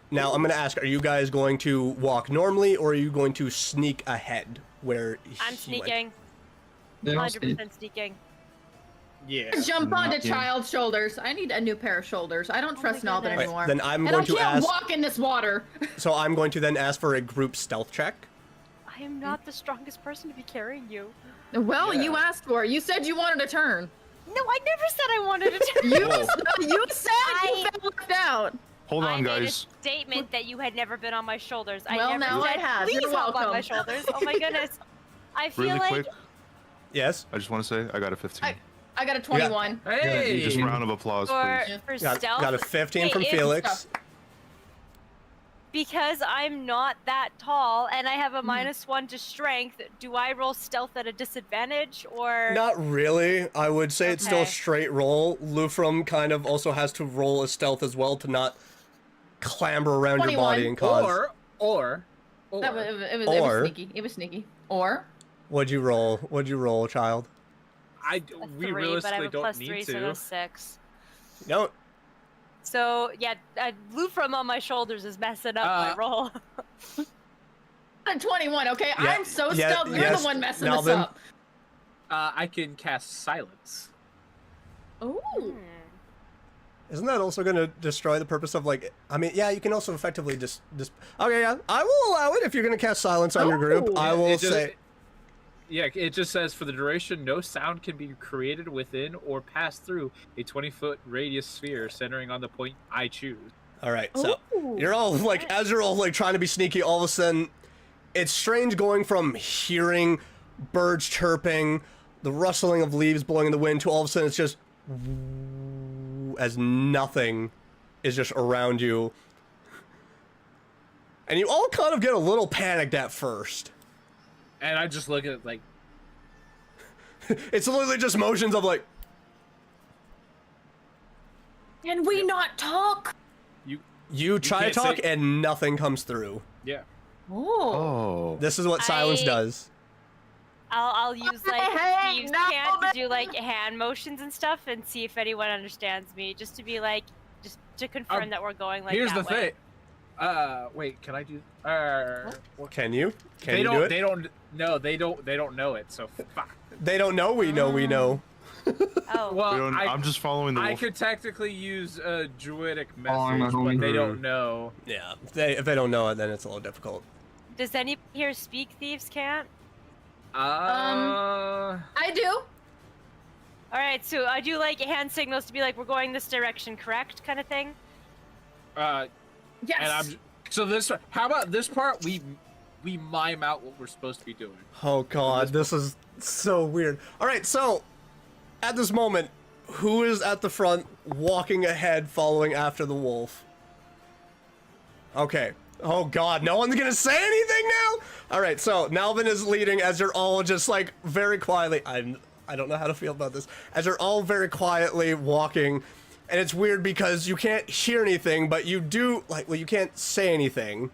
Now, I'm going to ask, are you guys going to walk normally, or are you going to sneak ahead where I'm he went? sneaking. They all stay. 100% sneaking. Yeah. Jump onto Yeah. child's shoulders. I need a new pair of shoulders. I don't trust Nalvin goodness. anymore. Right, then I'm and going I to can't ask. walk in this water. So I'm going to then ask for a group stealth check. I am not the strongest person to be carrying you. Well, Yeah. you asked for it. You said you wanted a turn. No, I never said I wanted to turn. You said you felt left out. Hold I on, made guys. a statement that you had never been on my shoulders. I Well, never now said, I have. Please You're hop on my welcome." shoulders. Oh my goodness. I feel Really like quick, Yes? I just want to say I got a 15. I got a 21. Hey. Just round of applause, for, please. for Got, stealth, got a 15 Hey, from if- Felix. because I'm not that tall and I have Hmm. a -1 to strength, do I roll stealth at a disadvantage or Not really. I would say it's still a Okay. straight roll. Lufrum kind of also has to roll a stealth as well to not clamber around your 21. body and cause. Or It was Or- sneaky. It was sneaky. Or What'd you roll? What'd you roll, child? I a we 3, but I have realistically a don't +3, need so to. that's 6. No. So yeah, Lufrum on my shoulders is messing up my roll. a 21. Okay, Yeah, I'm so yeah, stealth. You're yes, the one messing Nalvin. this up. I can cast silence. Ooh. Isn't that also going to destroy the purpose of, like, I mean, yeah, you can also effectively just okay, yeah, I will allow it if you're going to cast silence on your group. Ooh. I will It just- say, Yeah, it just says for the duration, no sound can be created within or pass through a 20-foot radius sphere centering on the point I choose. all right, so Ooh. you're all, like, as you're all, like, trying to be sneaky, all of a sudden, it's strange going from hearing birds chirping, the rustling of leaves blowing in the wind, to all of a sudden it's just as nothing is just around you. And you all kind of get a little panicked at first. And I just look at it like, It's literally just motions of, like, Can we not talk? you try to can't talk say- and nothing comes through. yeah. Oh. Oh. This is what silence I- does. I'll use like Hey, Steve's no, can to man. do like hand motions and stuff and see if anyone understands me, just to be like, just to confirm that we're going like Here's that the way. thing. Wait, can I do? Can you? Can they you don't. do it? They don't. No, they don't. They don't know it. So fuck. They don't know we know we know. Oh, Well, We don't- I'm just following the I wolf. could technically use a druidic Following my message, homie. but they don't know. Yeah. If they don't know it, then it's a little difficult. does anybody here speak Thieves' Cant? I do. All right, so I do like hand signals to be like, we're going this direction, correct, kind of thing. Yes. And I'm. So this. How about this part? We mime out what we're supposed to be doing. Oh god, this is so weird. All right, so at this moment, who is at the front walking ahead, following after the wolf. Okay. Oh god, no one's gonna say anything now? Alright, so Nalvin is leading as you're all just like very quietly. I don't know how to feel about this. As you're all very quietly walking, and it's weird because you can't hear anything, but you do like, well, you can't say anything.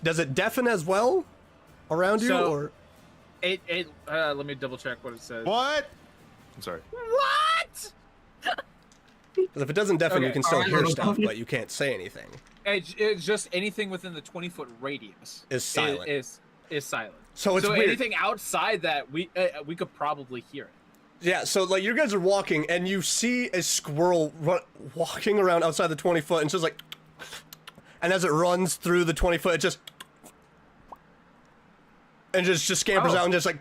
Does it deafen as well around you, or? Let me double check what it says. What? I'm sorry. What? Because if it doesn't deafen, you Okay, can still alright, hear little stuff, puppy. but you can't say anything. It's just anything within the 20-foot radius Is silent. Is silent. So it's weird. Anything outside that we could probably hear it. Yeah, so like you guys are walking and you see a squirrel walking around outside the 20 foot and it's just like, and as it runs through the 20 foot, it just, and just scampers out and just like,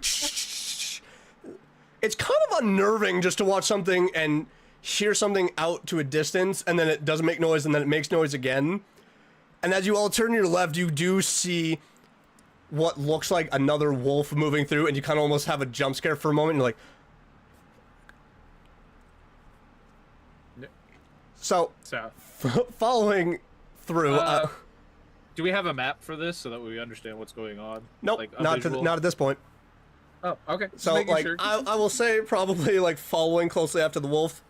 it's kind of unnerving just to watch something and hear something out to a distance and then it doesn't make noise and then it makes noise again. And as you all turn to your left, you do see what looks like another wolf moving through and you kind of almost have a jump scare for a moment and you're like, so following through, do we have a map for this so that we understand what's going on? nope, Like, a not visual? at this point. Oh, okay. Just So making like sure. I will say probably like following closely after the wolf,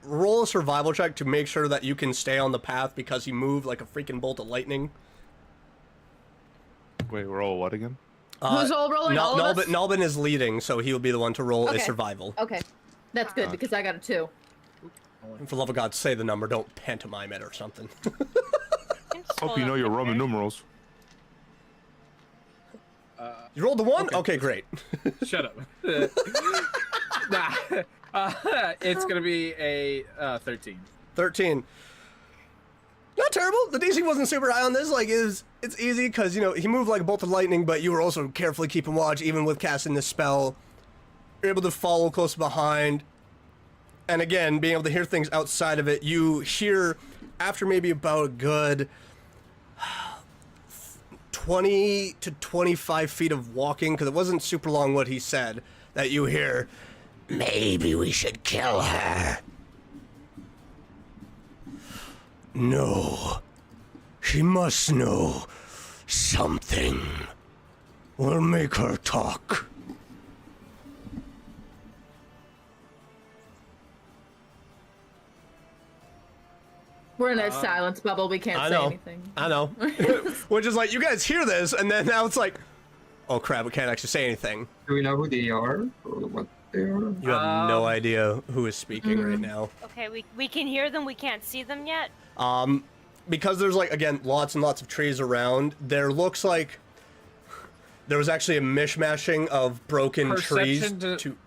roll a survival check to make sure that you can stay on the path because he moved like a freaking bolt of lightning. Wait, roll what again? Who's all rolling? All of us? Nalbin is leading, so he will be the one to roll a Okay. survival. Okay, that's good because I got a 2. And for the love of God, say the number. Don't pantomime it or something. Hope you know your Roman numerals. You rolled the 1? Okay. Okay, great. Shut up. Nah. It's gonna be a 13. 13. Not terrible. The DC wasn't super high on this. Like, it's easy because, you know, he moved like a bolt of lightning, but you were also carefully keeping watch, even with casting this spell. You're able to follow close behind. And again, being able to hear things outside of it, you hear, after maybe about a good 20 to 25 feet of walking, because it wasn't super long what he said, that you hear, Maybe we should kill her. No. She must know something. We'll make her talk. We're in a silence bubble. We can't I say know. anything. I know. Which is like, you guys hear this, and then now it's like, oh crap, we can't actually say anything. Do we know who they are or what they are? You have no idea who is speaking right now. Okay, we can hear them. We can't see them yet. Because there's like, again, lots and lots of trees around, there looks like there was actually a mishmashing of broken trees. Perception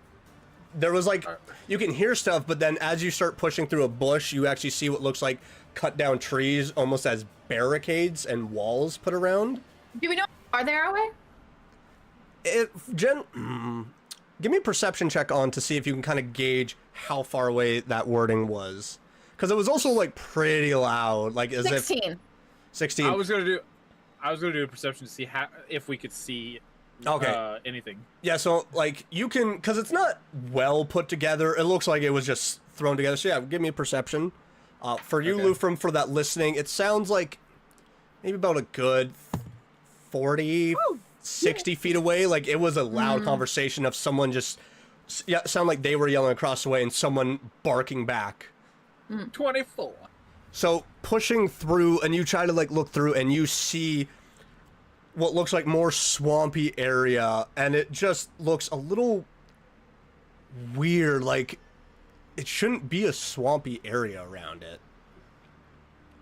There was like, you can hear stuff, but then as you start pushing through a bush, you actually see what looks like cut down trees almost as barricades and walls put around. Do we know? Are they our way? Give me a perception check on to see if you can kind of gauge how far away that wording was. Because it was also like pretty loud, like as 16. if 16. I was gonna do a perception to see if we could see anything. Yeah, so like you can, because it's not well put together. It looks like it was just thrown together. So yeah, give me a perception. For you, Okay. Lufrum, for that listening, it sounds like maybe about a good 40, 60 feet away. Like it was a loud conversation of someone just, yeah, sound like they were yelling across the way and someone barking back. 24. So pushing through, and you try to like look through, and you see what looks like more swampy area, and it just looks a little weird. Like it shouldn't be a swampy area around it,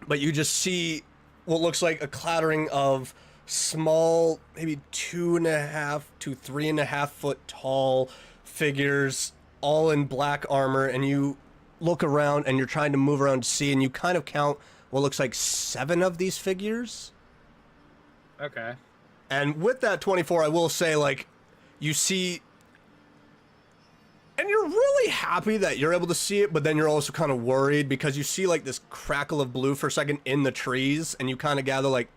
but you just see what looks like a clattering of small, maybe 2.5 to 3.5 foot tall figures, all in black armor, and you look around and you're trying to move around to see, and you kind of count what looks like 7 of these figures. Okay. And with that 24, I will say, like, you see, and you're really happy that you're able to see it, but then you're also kind of worried because you see like this crackle of blue for a second in the trees, and you kind of gather like,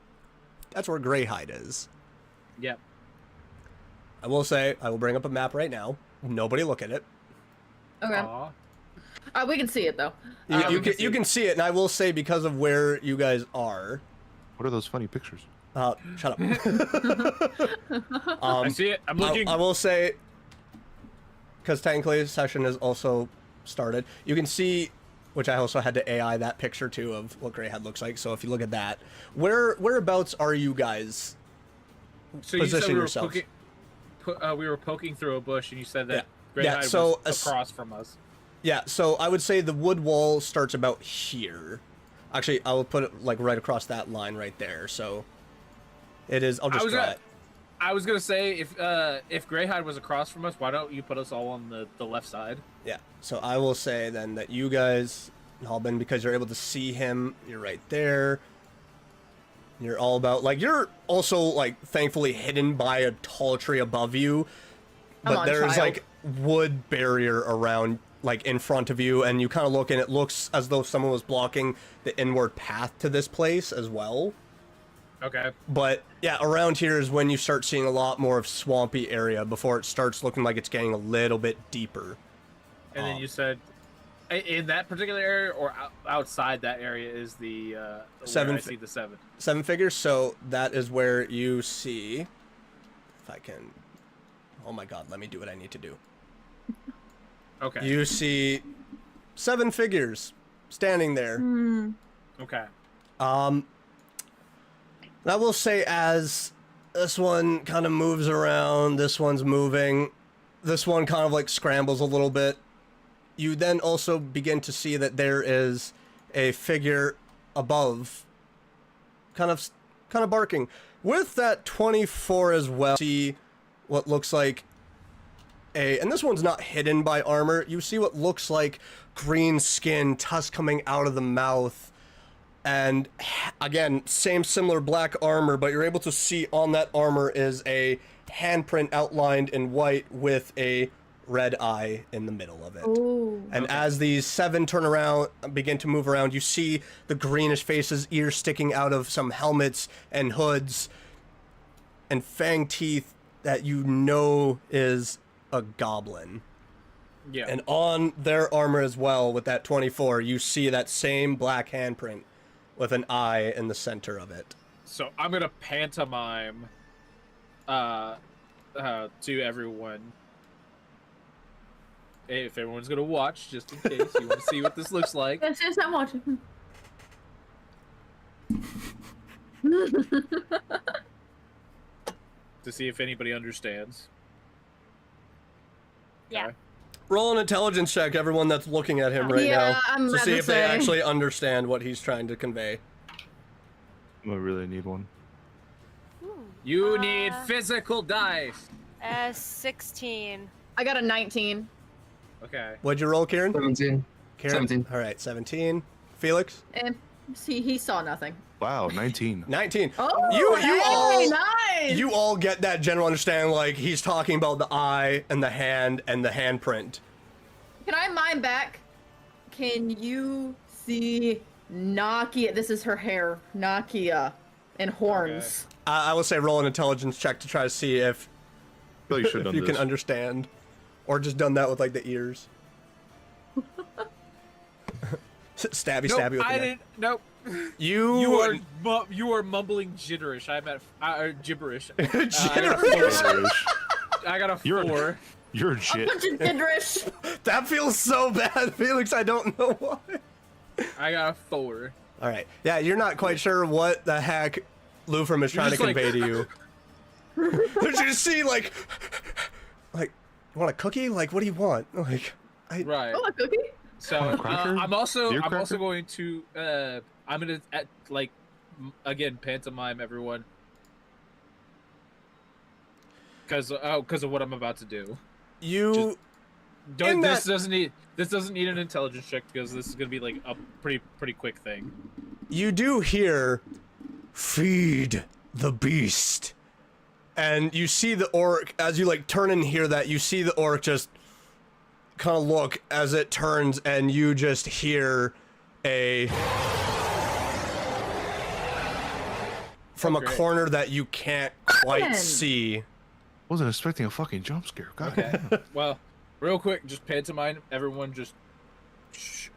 that's where Greyhide is. Yep. I will say, I will bring up a map right now. Nobody look at it. Okay. Aw. We can see it though. You can see it, and I will say because of where you guys are. What are those funny pictures? Shut up. I see it. I'm looking. I will say, because technically the session is also started, you can see, which I also had to AI that picture too of what Greyhead looks like. So if you look at that, whereabouts are you guys? So you said position we were yourselves. we were poking through a bush, and you said that Yeah, Greyhide so was across from us. Yeah, so I would say the wood wall starts about here. Actually, I will put it like right across that line right there. So it is. I'll just draw it. I was gonna say if Greyhide was across from us, why don't you put us all on the left side? Yeah. So I will say then that you guys, Halbin, because you're able to see him, you're right there. You're all about like you're also like thankfully hidden by a tall tree above you, but there's like wood barrier around like in front of you, and you kind of look and it looks as though someone was blocking the inward path to this place as well. Okay. But yeah, around here is when you start seeing a lot more of swampy area before it starts looking like it's getting a little bit deeper. And then you said in that particular area or outside that area is the Seven. I see the 7. 7 figures. So that is where you see. If I can. Oh my God! Let me do what I need to do. Okay. You see 7 figures standing there. Okay. I will say as this one kind of moves around, this one's moving, this one kind of like scrambles a little bit. You then also begin to see that there is a figure above, kind of barking. With that 24 as well, see what looks like and this one's not hidden by armor. You see what looks like green skin, tusk coming out of the mouth. And again, similar black armor, but you're able to see on that armor is a handprint outlined in white with a red eye in the middle of it. Ooh. And as these 7 turn around, begin to move around, you see the greenish faces, ears sticking out of some helmets and hoods, and fang teeth that you know is a goblin. Yeah. And on their armor as well, with that 24, you see that same black handprint with an eye in the center of it. So I'm gonna pantomime to everyone. If everyone's gonna watch, just in case you want to see what this looks like. Yes, I'm watching. To see if anybody understands. Yeah. Okay. Roll an intelligence check, everyone that's looking at him right now, I'm to about see to if they say. actually understand what he's trying to convey. I really need one. You need physical dice. 16. I got a 19. Okay. What'd you roll, Kieran? 17. Kieran? 17. All right, 17. Felix? And he saw nothing. Wow, 19. 19. Oh, You all get that general understanding, like he's talking about the eye and the hand and the handprint. Can I mime back? Can you see Nakia? This is her hair. Nakia. And horns. I will say roll an intelligence check to try to see if, feel you should have if done you this. can understand. Or just done that with like the ears. Stabby Nope, with the I knife. didn't. Nope. You You are mumbling gibberish. I'm at gibberish. Gibberish. I got a 4. You're a shit. Gibberish. That feels so bad, Felix. I don't know why. I got a 4. All right. Yeah, you're not quite sure what the heck Lufrum is trying to just like- convey to you. Did you see like, you want a cookie? Like, what do you want? Like, Right. Oh, a cookie? So cracker? I'm also Beer cracker? going to I'm gonna again pantomime everyone because of what I'm about to do. you. In This that- doesn't need an intelligence check because this is gonna be like a pretty quick thing. You do hear, feed the beast. And you see the orc, as you like turn and hear that, you see the orc just kind of look as it turns, and you just hear from a great. corner that you can't quite Man. see. Wasn't expecting a fucking jump scare. God Okay. damn. Well, real quick, just pantomime everyone just Shh.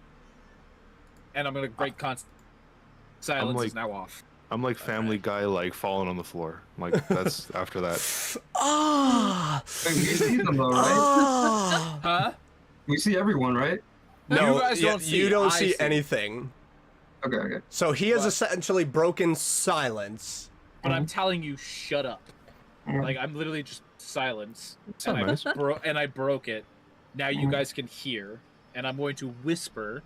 And I'm gonna break silence like- is now off. I'm like Family Guy, like falling on the floor. Like that's after that. Ah! Wait, we see them though, right? Ah! Huh? We see everyone, right? No, You guys don't see, you don't I see see. anything. Okay, okay. So he has But- essentially broken silence. But I'm telling you, shut up. Mhm. Like I'm literally just silence, So nice. and I broke it. Now you guys can hear, and I'm going to whisper.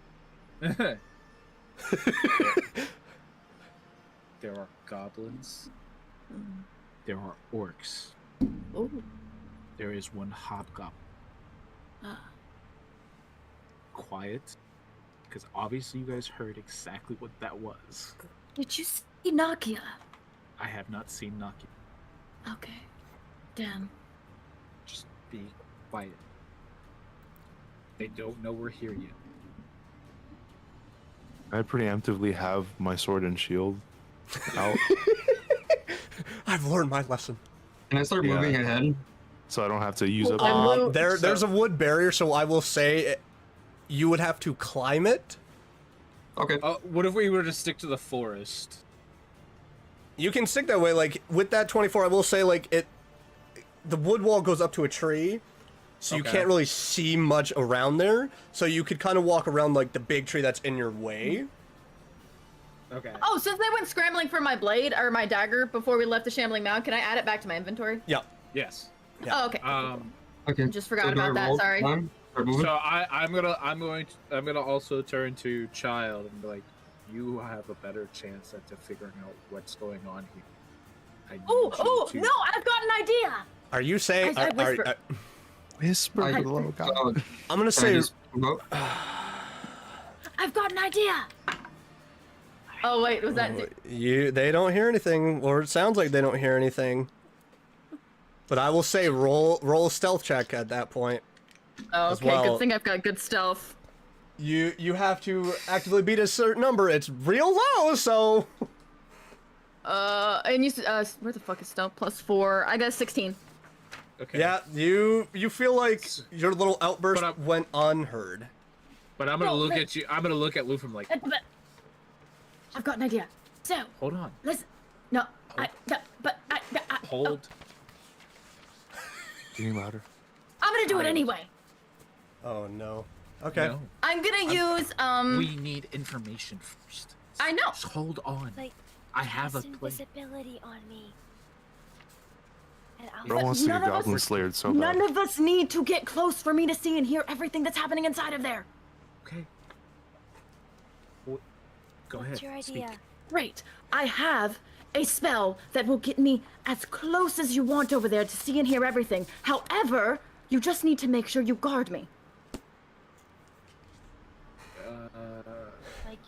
There are goblins. There are orcs. Oh. There is one hobgoblin. Quiet, because obviously you guys heard exactly what that was. Did you see Nakia? I have not seen Naki. Okay. Damn. Just be quiet. They don't know we're here yet. I preemptively have my sword and shield out, I've learned my lesson. Can I start Yeah. moving ahead? so I don't have to use up. There's a wood barrier, so I will say you would have to climb it. Okay. What if we were to stick to the forest? You can stick that way. Like with that 24, I will say like the wood wall goes up to a tree, so you Okay. can't really see much around there. So you could kind of walk around like the big tree that's in your way. Okay. Oh, since they went scrambling for my blade or my dagger before we left the Shambling Mound, can I add it back to my inventory? Yeah. Yes. Yeah. Oh, okay. Okay. Just forgot So do I about that, roll sorry. climb? Start moving? So I'm gonna also turn to Child and be like, you have a better chance at figuring out what's going on here. I need Oh, you oh, to- no, I've got an idea. Are you saying? I whisper. Whisper I- for the love of God. I'm gonna Can I say. just move up? I've got an idea. Oh, wait, was that... They don't hear anything, or it sounds like they don't hear anything. But I will say roll a stealth check at that point. Oh, as okay, well. good thing I've got good stealth. You have to actively beat a certain number. It's real low, so And you where the fuck is stealth? +4. I got 16. Okay. yeah, you feel like your little outburst But went unheard. But I'm gonna No, look wait. at you. I'm gonna look at Lou from like, But I've got an idea. So, hold on, listen. No, I, hold. Getting louder. I'm gonna do it anyway. Oh no. Okay. No, I'm gonna use, we need information first. I know. Just hold on. Like, I have a cast plan. invisibility on me. And I'll Bro wants to none get of us- goblin slayered so bad. None of us need to get close for me to see and hear everything that's happening inside of there. Okay. Well, go What's ahead. your speak. idea? Great. I have a spell that will get me as close as you want over there to see and hear everything. However, you just need to make sure you guard me. Like,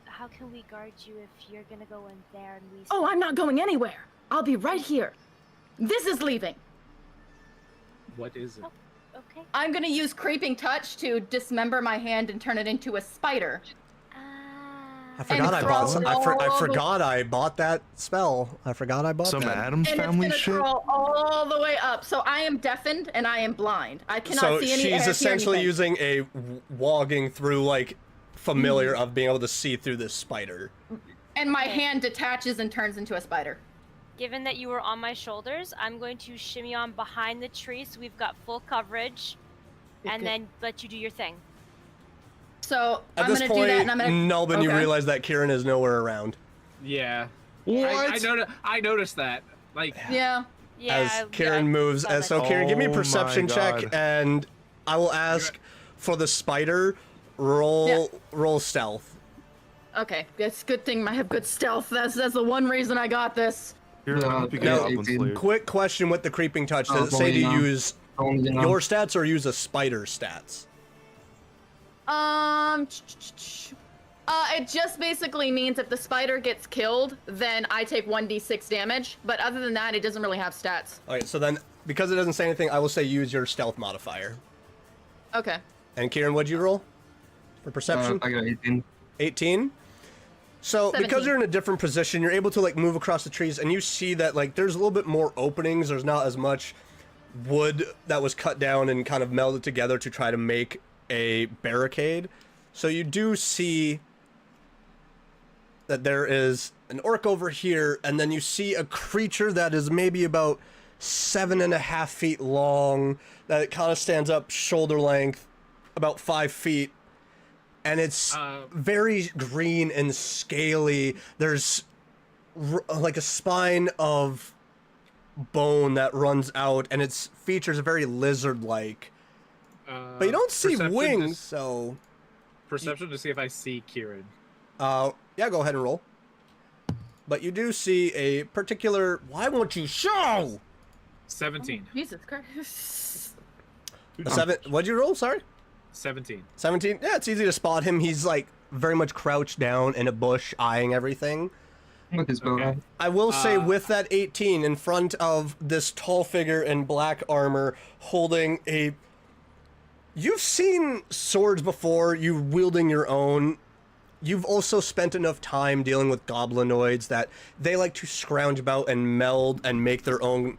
how can we guard you if you're gonna go in there and we? Oh, I'm not going anywhere. I'll be right here. This is leaving. What is it? Okay. I'm gonna use Creeping Touch to dismember my hand and turn it into a spider. I forgot I crawl bought. I all the- forgot I bought that spell. I forgot I bought Some that. Adams And family it's shit. gonna crawl all the way up. So I am deafened and I am blind. I cannot So see any. she's hear essentially anything. using a wogging through like familiar of being able to see through this spider. And my hand detaches and turns into a spider. Given that you were on my shoulders, I'm going to shimmy on behind the tree so we've got full coverage, and Okay. then let you do your thing. So At I'm this gonna point, do that, and I'm gonna. Nelvin, you Okay. realize that Kieran is nowhere around. Yeah. What? I noticed that. Like, Yeah. Yeah. As Kieran moves, saw and so that. Kieran, give me a Oh perception my check, God. and I will ask for the spider. Roll stealth. Okay. It's a good thing I have good stealth. That's the one reason I got this. Here, I hope you get No. goblin slayered. Quick question with the creeping touch: Oh, does it say to well, yeah. use Only now. your stats or use a spider stats? It just basically means if the spider gets killed, then I take 1d6 damage. But other than that, it doesn't really have stats. Okay, so then because it doesn't say anything, I will say use your stealth modifier. Okay. And Kieran, what'd you roll for perception? I got 18. 18. So because 17. you're in a different position, you're able to like move across the trees, and you see that like there's a little bit more openings. There's not as much wood that was cut down and kind of melded together to try to make a barricade. So you do see that there is an orc over here, and then you see a creature that is maybe about 7.5 feet long, that it kind of stands up shoulder length, about 5 feet, and it's very green and scaly. There's like a spine of bone that runs out, and its features are very lizard-like. But you don't see wings, so... Perception to see if I see Kieran. Yeah, go ahead and roll. But you do see a particular... Why won't you show? 17. Jesus Christ. What'd you roll? Sorry? 17. 17? Yeah, it's easy to spot him. He's, like, very much crouched down in a bush, eyeing everything. With his bow. Okay. I will say, with that 18 in front of this tall figure in black armor holding a... You've seen swords before, you wielding your own. You've also spent enough time dealing with goblinoids that they like to scrounge about and meld and make their own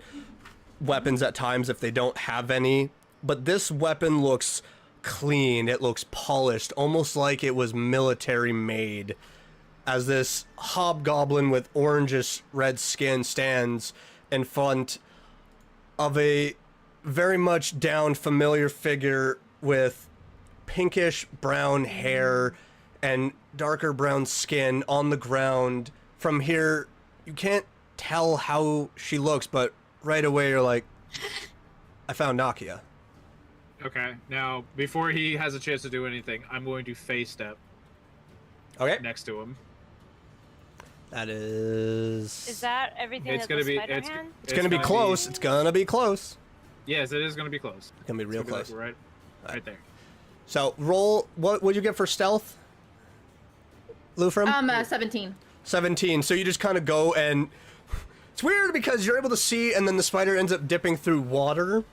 weapons at times if they don't have any. But this weapon looks clean, it looks polished, almost like it was military made. As this hobgoblin with orangish red skin stands in front of a very much down familiar figure with pinkish brown hair and darker brown skin on the ground. From here, you can't tell how she looks, but right away you're like, I found Nakia. Okay, now, before he has a chance to do anything, I'm going to face step next to him. That is... Is that everything It's that gonna the be- spider it's- hand? It's gonna be close. It's gonna be close. Yes, it is going to be close. It's gonna be real close. Right there. So roll. What would you get for stealth, Lufram? 17. 17. So you just kind of go, and it's weird because you're able to see, and then the spider ends up dipping through water,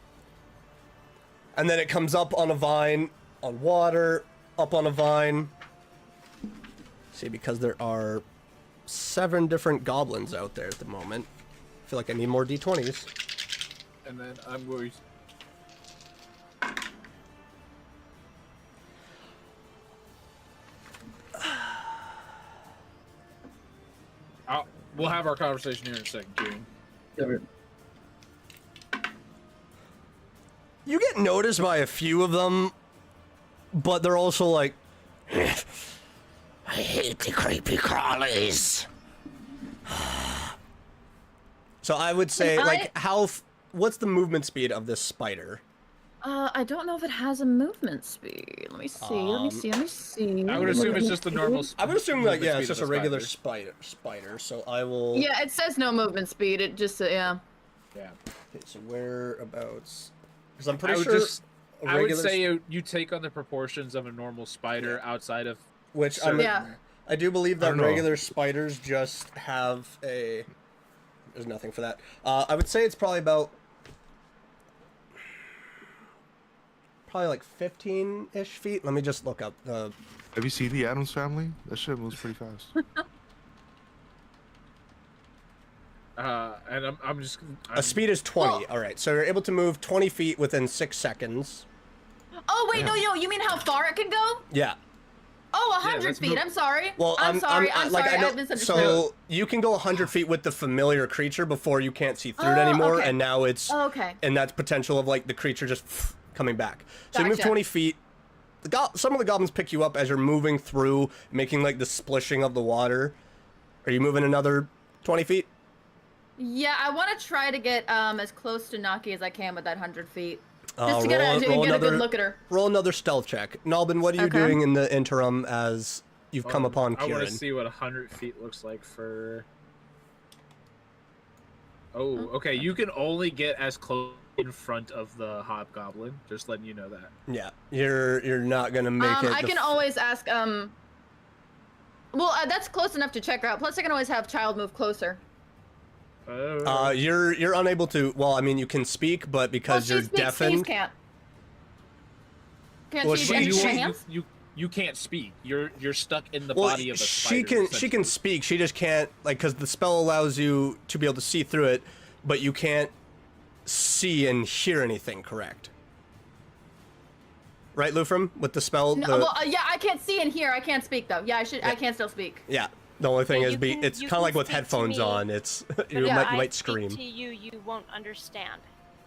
and then it comes up on a vine, on water, up on a vine. See, because there are 7 different goblins out there at the moment. I feel like I need more d20s. And then I'm going to... We'll have our conversation here in a second, Kieran. You get noticed by a few of them, but they're also like, I hate the creepy crawlies. so I would say, And like, what's the movement speed of this spider? I don't know if it has a movement speed. Let me see. Let me see. I would assume it's just the normal. I would assume, like, yeah, it's movement just speed a of regular spiders. spider, so I will... Yeah, it says no movement speed. It just, yeah. Yeah. Okay, so whereabouts... Because I'm pretty I would sure... just. a I would regular say you take on the proportions of a normal spider outside of. Which, Yeah. I do believe I that don't know. regular spiders just have a... There's nothing for that. I would say it's probably about... Probably like 15-ish feet. Let me just look up the... Have you seen the Addams Family? That shit moves pretty fast. And I'm just. A speed is 20. All right, so you're able to move 20 feet within 6 seconds. Oh, wait, no, you mean how far it can go? Yeah. Oh, 100 that's feet. I'm sorry. Well, I'm sorry. I know, misunderstood. so you can go 100 feet with the familiar creature before you can't see through it Oh, anymore, okay. and now it's... Oh, okay. And that's potential of, like, the creature just coming back. So you move Gotcha. 20 feet. Some of the goblins pick you up as you're moving through, making, like, the splishing of the water. Are you moving another 20 feet? Yeah, I want to try to get as close to Naki as I can with that 100 feet. Just Uh, to get, roll a, get a another- good look at her. Roll another stealth check. Nalbin, what are you Okay. doing in the interim as you've come upon I want Kieran? to see what 100 feet looks like for. Oh, okay. You can only get as close in front of the hobgoblin. Just letting you know that. Yeah, you're not gonna make it. I can always ask, well, that's close enough to check her out. Plus, I can always have child move closer. You're unable to. Well, I mean, you can speak, but because you're deafened. Can't. Can't Well, she she- use her you, hands? you can't speak. You're stuck in the Well, body of a she spider. can essentially. speak. She just can't, like, because the spell allows you to be able to see through it, but you can't see and hear anything. Correct? right, Lufrum? With the spell. No, well, yeah, I can't see and hear. I can't speak though. Yeah, I can still speak. Yeah. The only thing Yeah, is, you it's can kind of like with speak to headphones me, on. It's you If might I scream. speak to you, you won't understand.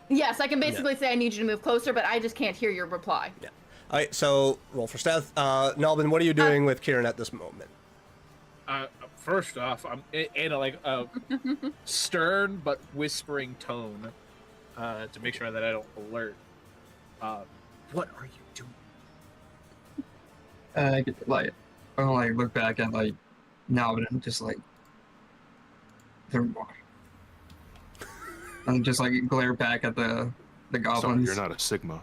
Yes, I can basically say I need you to move closer, but I just can't hear your reply. Yeah. All right. So roll for stealth. Nelvin, what are you doing with Kieran at this moment? First off, I'm in a stern but whispering tone to make sure that I don't alert. What are you doing? I get like, I don't like look back at like now, but I'm just like, they're more. And just like glare back at the Sorry, goblins. you're not a Sigma.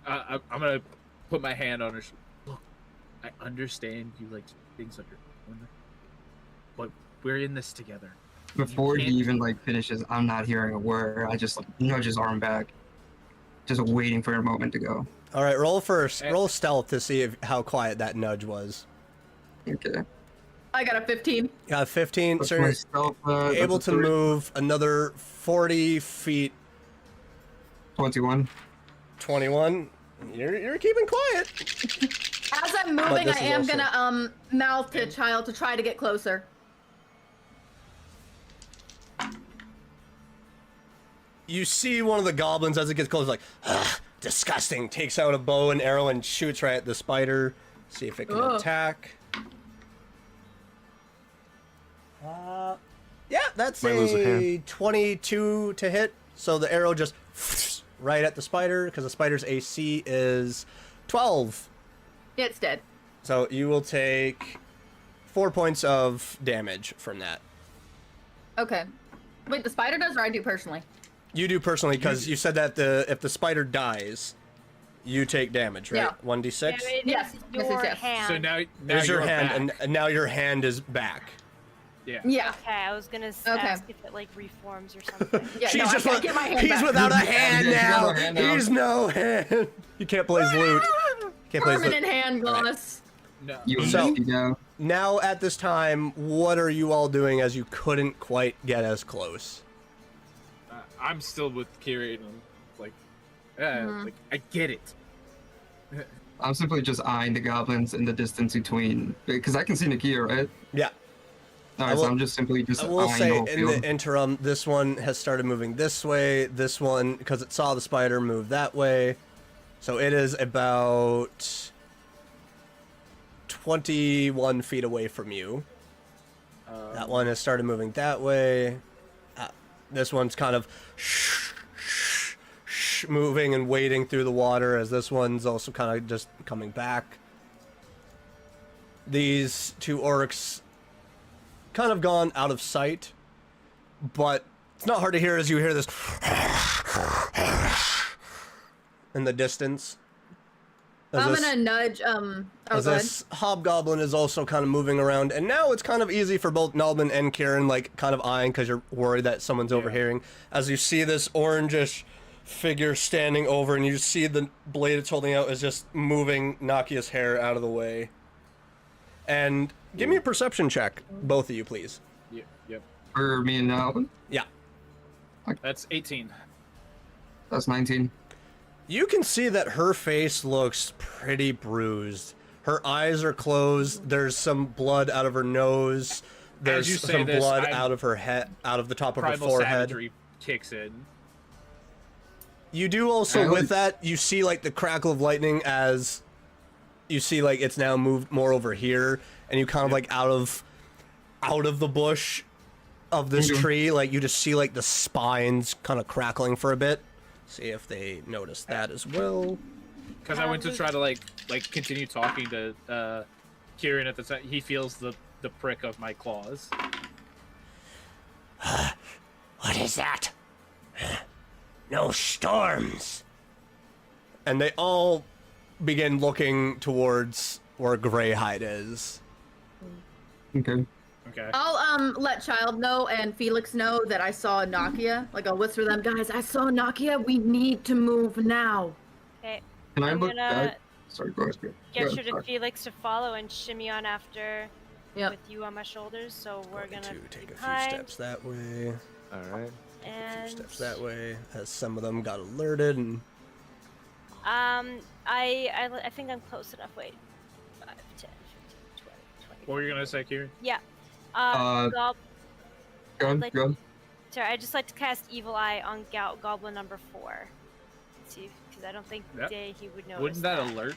I'm gonna put my hand on her. Look, I understand you like things on your own, but we're in this together. Before he can't- even like finishes, I'm not hearing a word. I just like nudge his arm back, just waiting for a moment to go. All right. Roll stealth to see how quiet that nudge was. Okay. I got a 15. You got 15. What's So my you're stealth, able that's a to 3? move another 40 feet. 21. 21. You're keeping quiet. As I'm moving, this I is am also- gonna mouth to Child to try to get closer. You see one of the goblins as it gets close, like, ugh, disgusting. Takes out a bow and arrow and shoots right at the spider. See if it can Ugh. attack. Yeah, that's Might lose a a hand. 22 to hit. So the arrow just right at the spider because the spider's AC is 12. It's dead. So you will take 4 points of damage from that. Okay. Wait, the spider does, or I do personally? You do personally because you said that if the spider dies, you take damage, right? Yeah. 1d6. Yeah, it Yes, is yes, your yes. hand. So now There's your you're hand, back. and now your hand is back. Yeah. Yeah. Okay, I was gonna Okay. ask if it like reforms or something. Yeah, She's no, just I like, can't get my hand he's back. without a hand Yeah, he's now. got no hand now. He's no hand. You can't play loot. Can't play Permanent loot. hand gloss. No. You So- misty now. Now at this time, what are you all doing as you couldn't quite get as close? I'm still with Kiri, and I'm like, like I get it. I'm simply just eyeing the goblins in the distance between, because I can see Nakia, right? Yeah. Alright, will- so I'm just simply just I will eyeing the say whole in field. the interim, this one has started moving this way. This one, because it saw the spider, move that way. So it is about 21 feet away from you. That one has started moving that way. This one's kind of moving and wading through the water as this one's also kind of just coming back. These two orcs kind of gone out of sight, but it's not hard to hear as you hear this in the distance. As I'm this- gonna nudge, as go ahead. this hobgoblin is also kind of moving around, and now it's kind of easy for both Nelvin and Kieran, like kind of eyeing because you're worried that someone's overhearing. As you see this orangish figure standing over, and you see the blade it's holding out is just moving Nakia's hair out of the way. And give me a perception check, both of you, please. Yep. For me and Alvin, Yeah. That's 18. that's 19. You can see that her face looks pretty bruised. Her eyes are closed. There's some blood out of her nose. There's you say some this, blood I'm- out of her head, out of the top of her Primal forehead. savagery kicks in. You do also, I with only- that, you see like the crackle of lightning as you see like it's now moved more over here, and you kind of like out of the bush of this Mhm. tree, like you just see like the spines kind of crackling for a bit. See if they notice that as well. Because I went to try to like continue talking to Kieran at the time. He feels the prick of my claws. What is that? No storms. And they all begin looking towards where Greyhide is. Okay. Okay. I'll let Child know and Felix know that I saw Nakia. Like I'll whisper them, guys, I saw Nakia. We need to move now. Okay, Can I I'm look gonna back? Sorry, go ahead. gesture Go to ahead. Felix to follow and shimmy on after Yep. with you on my shoulders. So we're Going gonna to be take a few behind, steps that way. All right. A few and steps that way, as some of them got alerted, and I think I'm close enough. Wait. 5, 10, 15, 20, 20. What were you gonna say, Kieran? Yeah. Go. Sorry, I just like to cast Evil Eye on Goblin number 4. Let's see, because I don't think he would notice. Wouldn't that alert?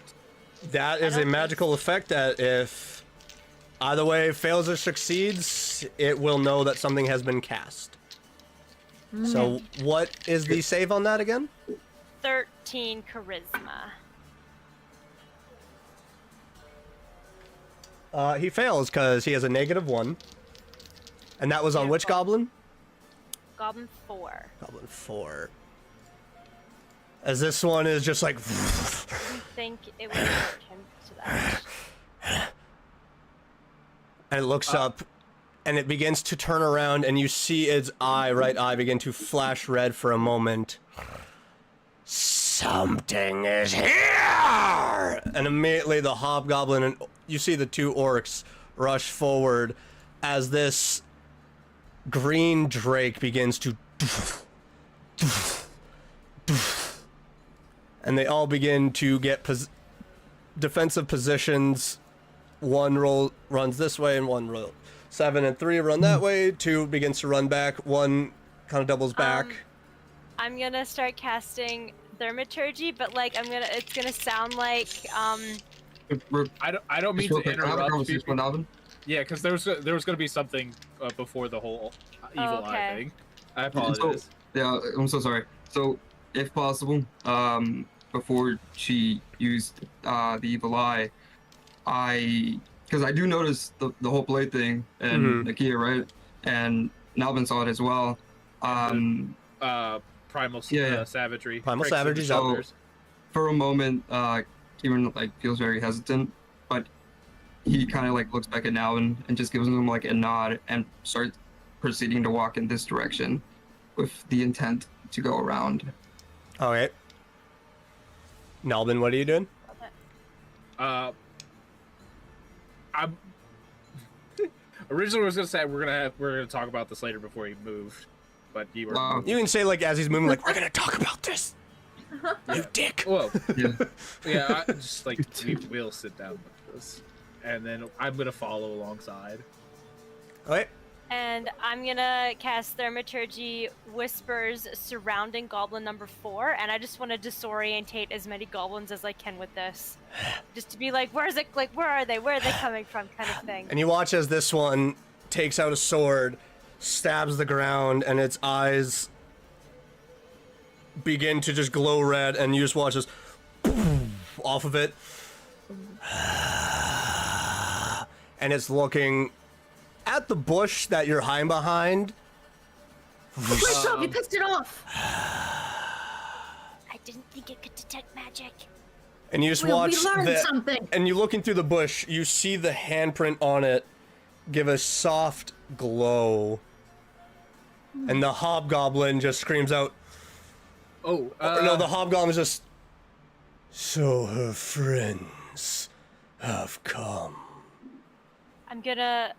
That is a magical effect that if either way fails or succeeds, it will know that something has been cast. So what is the save on that again? 13 charisma. He fails because he has a -1. And that was on which goblin? Goblin 4. Goblin 4. As this one is just like... I think it would hurt him to that. And it looks up, and it begins to turn around, and you see its right eye begin to flash red for a moment. Something is here! And immediately the hobgoblin, and you see the 2 orcs rush forward as this green drake begins to... And they all begin to get defensive positions. 1 runs this way, and 1 7 and 3 run that way. 2 begins to run back. 1 kind of doubles back. I'm gonna start casting Thermaturgy, but like it's gonna sound like I don't mean to interrupt you. Alvin. Yeah, because there was gonna be something before the whole evil eye thing. I apologize. Yeah, I'm so sorry. So, if possible, before she used the evil eye, because I do notice the whole blade thing and Nakia, right? And Nalvin saw it as well. Primal savagery. Primal savagery. So, for a moment, Kieran feels very hesitant, but he kind of looks back at Nalvin and just gives him a nod and starts proceeding to walk in this direction with the intent to go around. Okay. Nalvin, what are you doing? I'm originally was gonna say we're gonna talk about this later before he moved, but you were. You can say as he's moving, we're gonna talk about this. You dick. Whoa. Yeah. I just we'll sit down with this, and then I'm gonna follow alongside. Okay. And I'm gonna cast Thermaturgy Whispers surrounding Goblin number 4, and I just want to disorientate as many goblins as I can with this, just to be where is it? Where are they? Where are they coming from? Kind of thing. And you watch as this one takes out a sword, stabs the ground, and its eyes begin to just glow red, and you just watch this off of it, and it's looking at the bush that you're hiding behind. Great job, you pissed it off! I didn't think it could detect magic. And you just watch we learned that, something. and you looking through the bush, you see the handprint on it give a soft glow, and the hobgoblin just screams out. Oh, no, the hobgoblin's just. So her friends have come. I'm gonna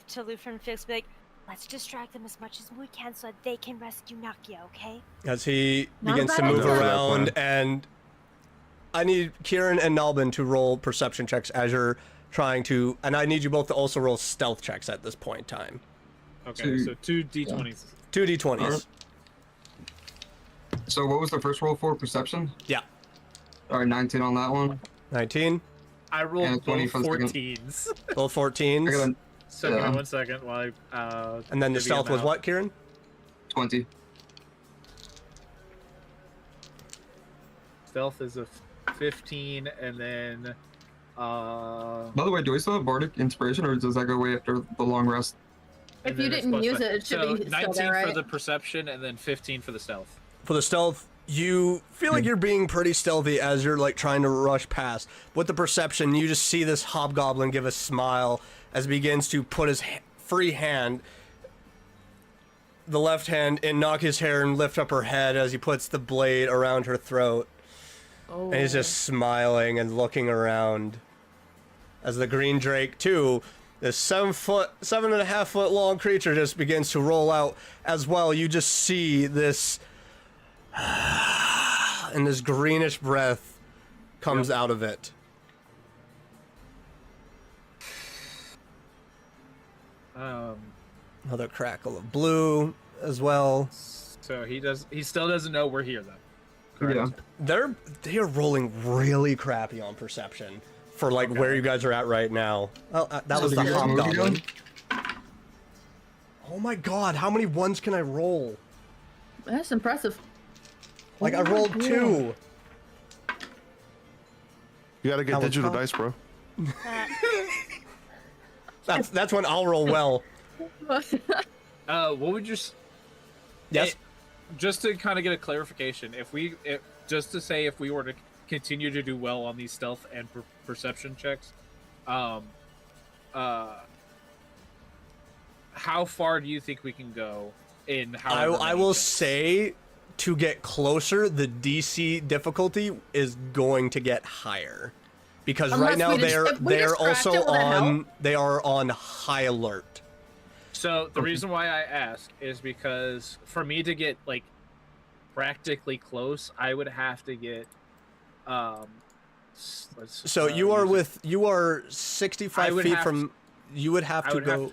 to Lufin Fix be let's distract them as much as we can so that they can rescue Nakia, okay? As he Not begins to bad. move Not bad around, plan. and I need Kieran and Nalbin to roll perception checks as you're trying to, and I need you both to also roll stealth checks at this point in time. Okay, so 2 d20s. 2 d20s. Alright. So what was the first roll for? Perception? Yeah. Alright, 19 on that one. 19. I rolled And 20 both for the second. 14s. Both I 14s. got a So give me Yeah. 1 second while I. And then the divvy stealth them was out. what, Kieran? 20. Stealth is a 15, and then. By the way, do we still have Bardic Inspiration, or does that go away after the long rest? If and you then it's didn't plus use the- it, it should so be still 19 there, right? for the perception, and then 15 for the stealth. For the stealth, you feel like you're being pretty stealthy as you're trying to rush past. With the perception, you just see this hobgoblin give a smile as he begins to put his free hand, the left hand, in Nakia's hair and lift up her head as he puts the blade around her throat. Oh. And he's just smiling and looking around. As the green drake, too, this 7.5 foot long creature just begins to roll out as well. You just see this, and this greenish breath comes out of it. Another crackle of blue as well. So he still doesn't know we're here, though. Correct? Yeah. They are rolling really crappy on perception for like where you guys are at right now. Oh, that was the hobgoblin. Oh my god, how many ones can I roll? That's impressive. Like, I rolled 2. You gotta get How much digital cost? dice, bro. That's when I'll roll well. What would you? Yes. Just to kind of get a clarification, if we were to continue to do well on these stealth and perception checks, how far do you think we can go in how? I will say, to get closer, the DC difficulty is going to get higher, because Unless right now we dis- if we they're distract also it, will that on help? they are on high alert. So the reason why I ask is because for me to get like practically close, I would have to get So you are 65 feet from. You would have to go.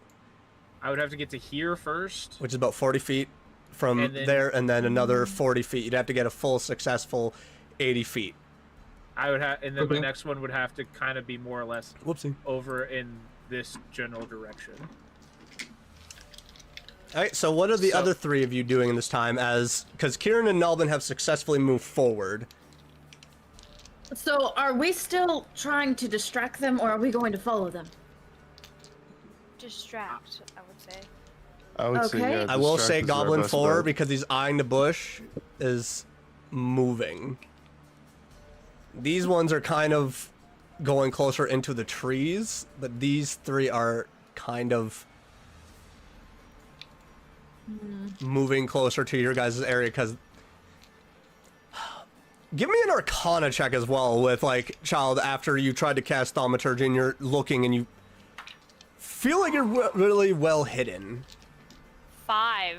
I would have to get to here first. Which is about 40 feet from And then- there, and then another 40 feet. You'd have to get a full successful 80 feet. I would have, and then Okay. the next one would have to kind of be more or less Whoopsie. over in this general direction. All right, so what are the So- other 3 of you doing in this time? Because Kieran and Nelvin have successfully moved forward. So, are we still trying to distract them, or are we going to follow them? Distract, I would say. I would say, Okay. yeah, I will distract say is our Goblin best 4 bet. because he's eyeing the bush is moving. These ones are kind of going closer into the trees, but these 3 are kind of moving closer to your guys' area because... Give me an Arcana check as well with, like, Child, after you tried to cast Thaumaturgy and you're looking and you feel like you're really well hidden. 5.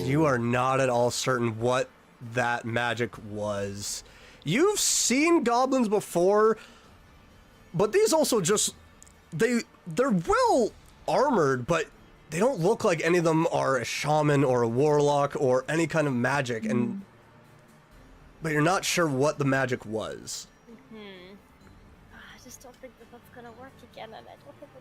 You are not at all certain what that magic was. You've seen goblins before, but these also just... They're well armored, but they don't look like any of them are a shaman or a warlock or any kind of magic, and... But you're not sure what the magic was. I just don't think that that's gonna work again, and I don't think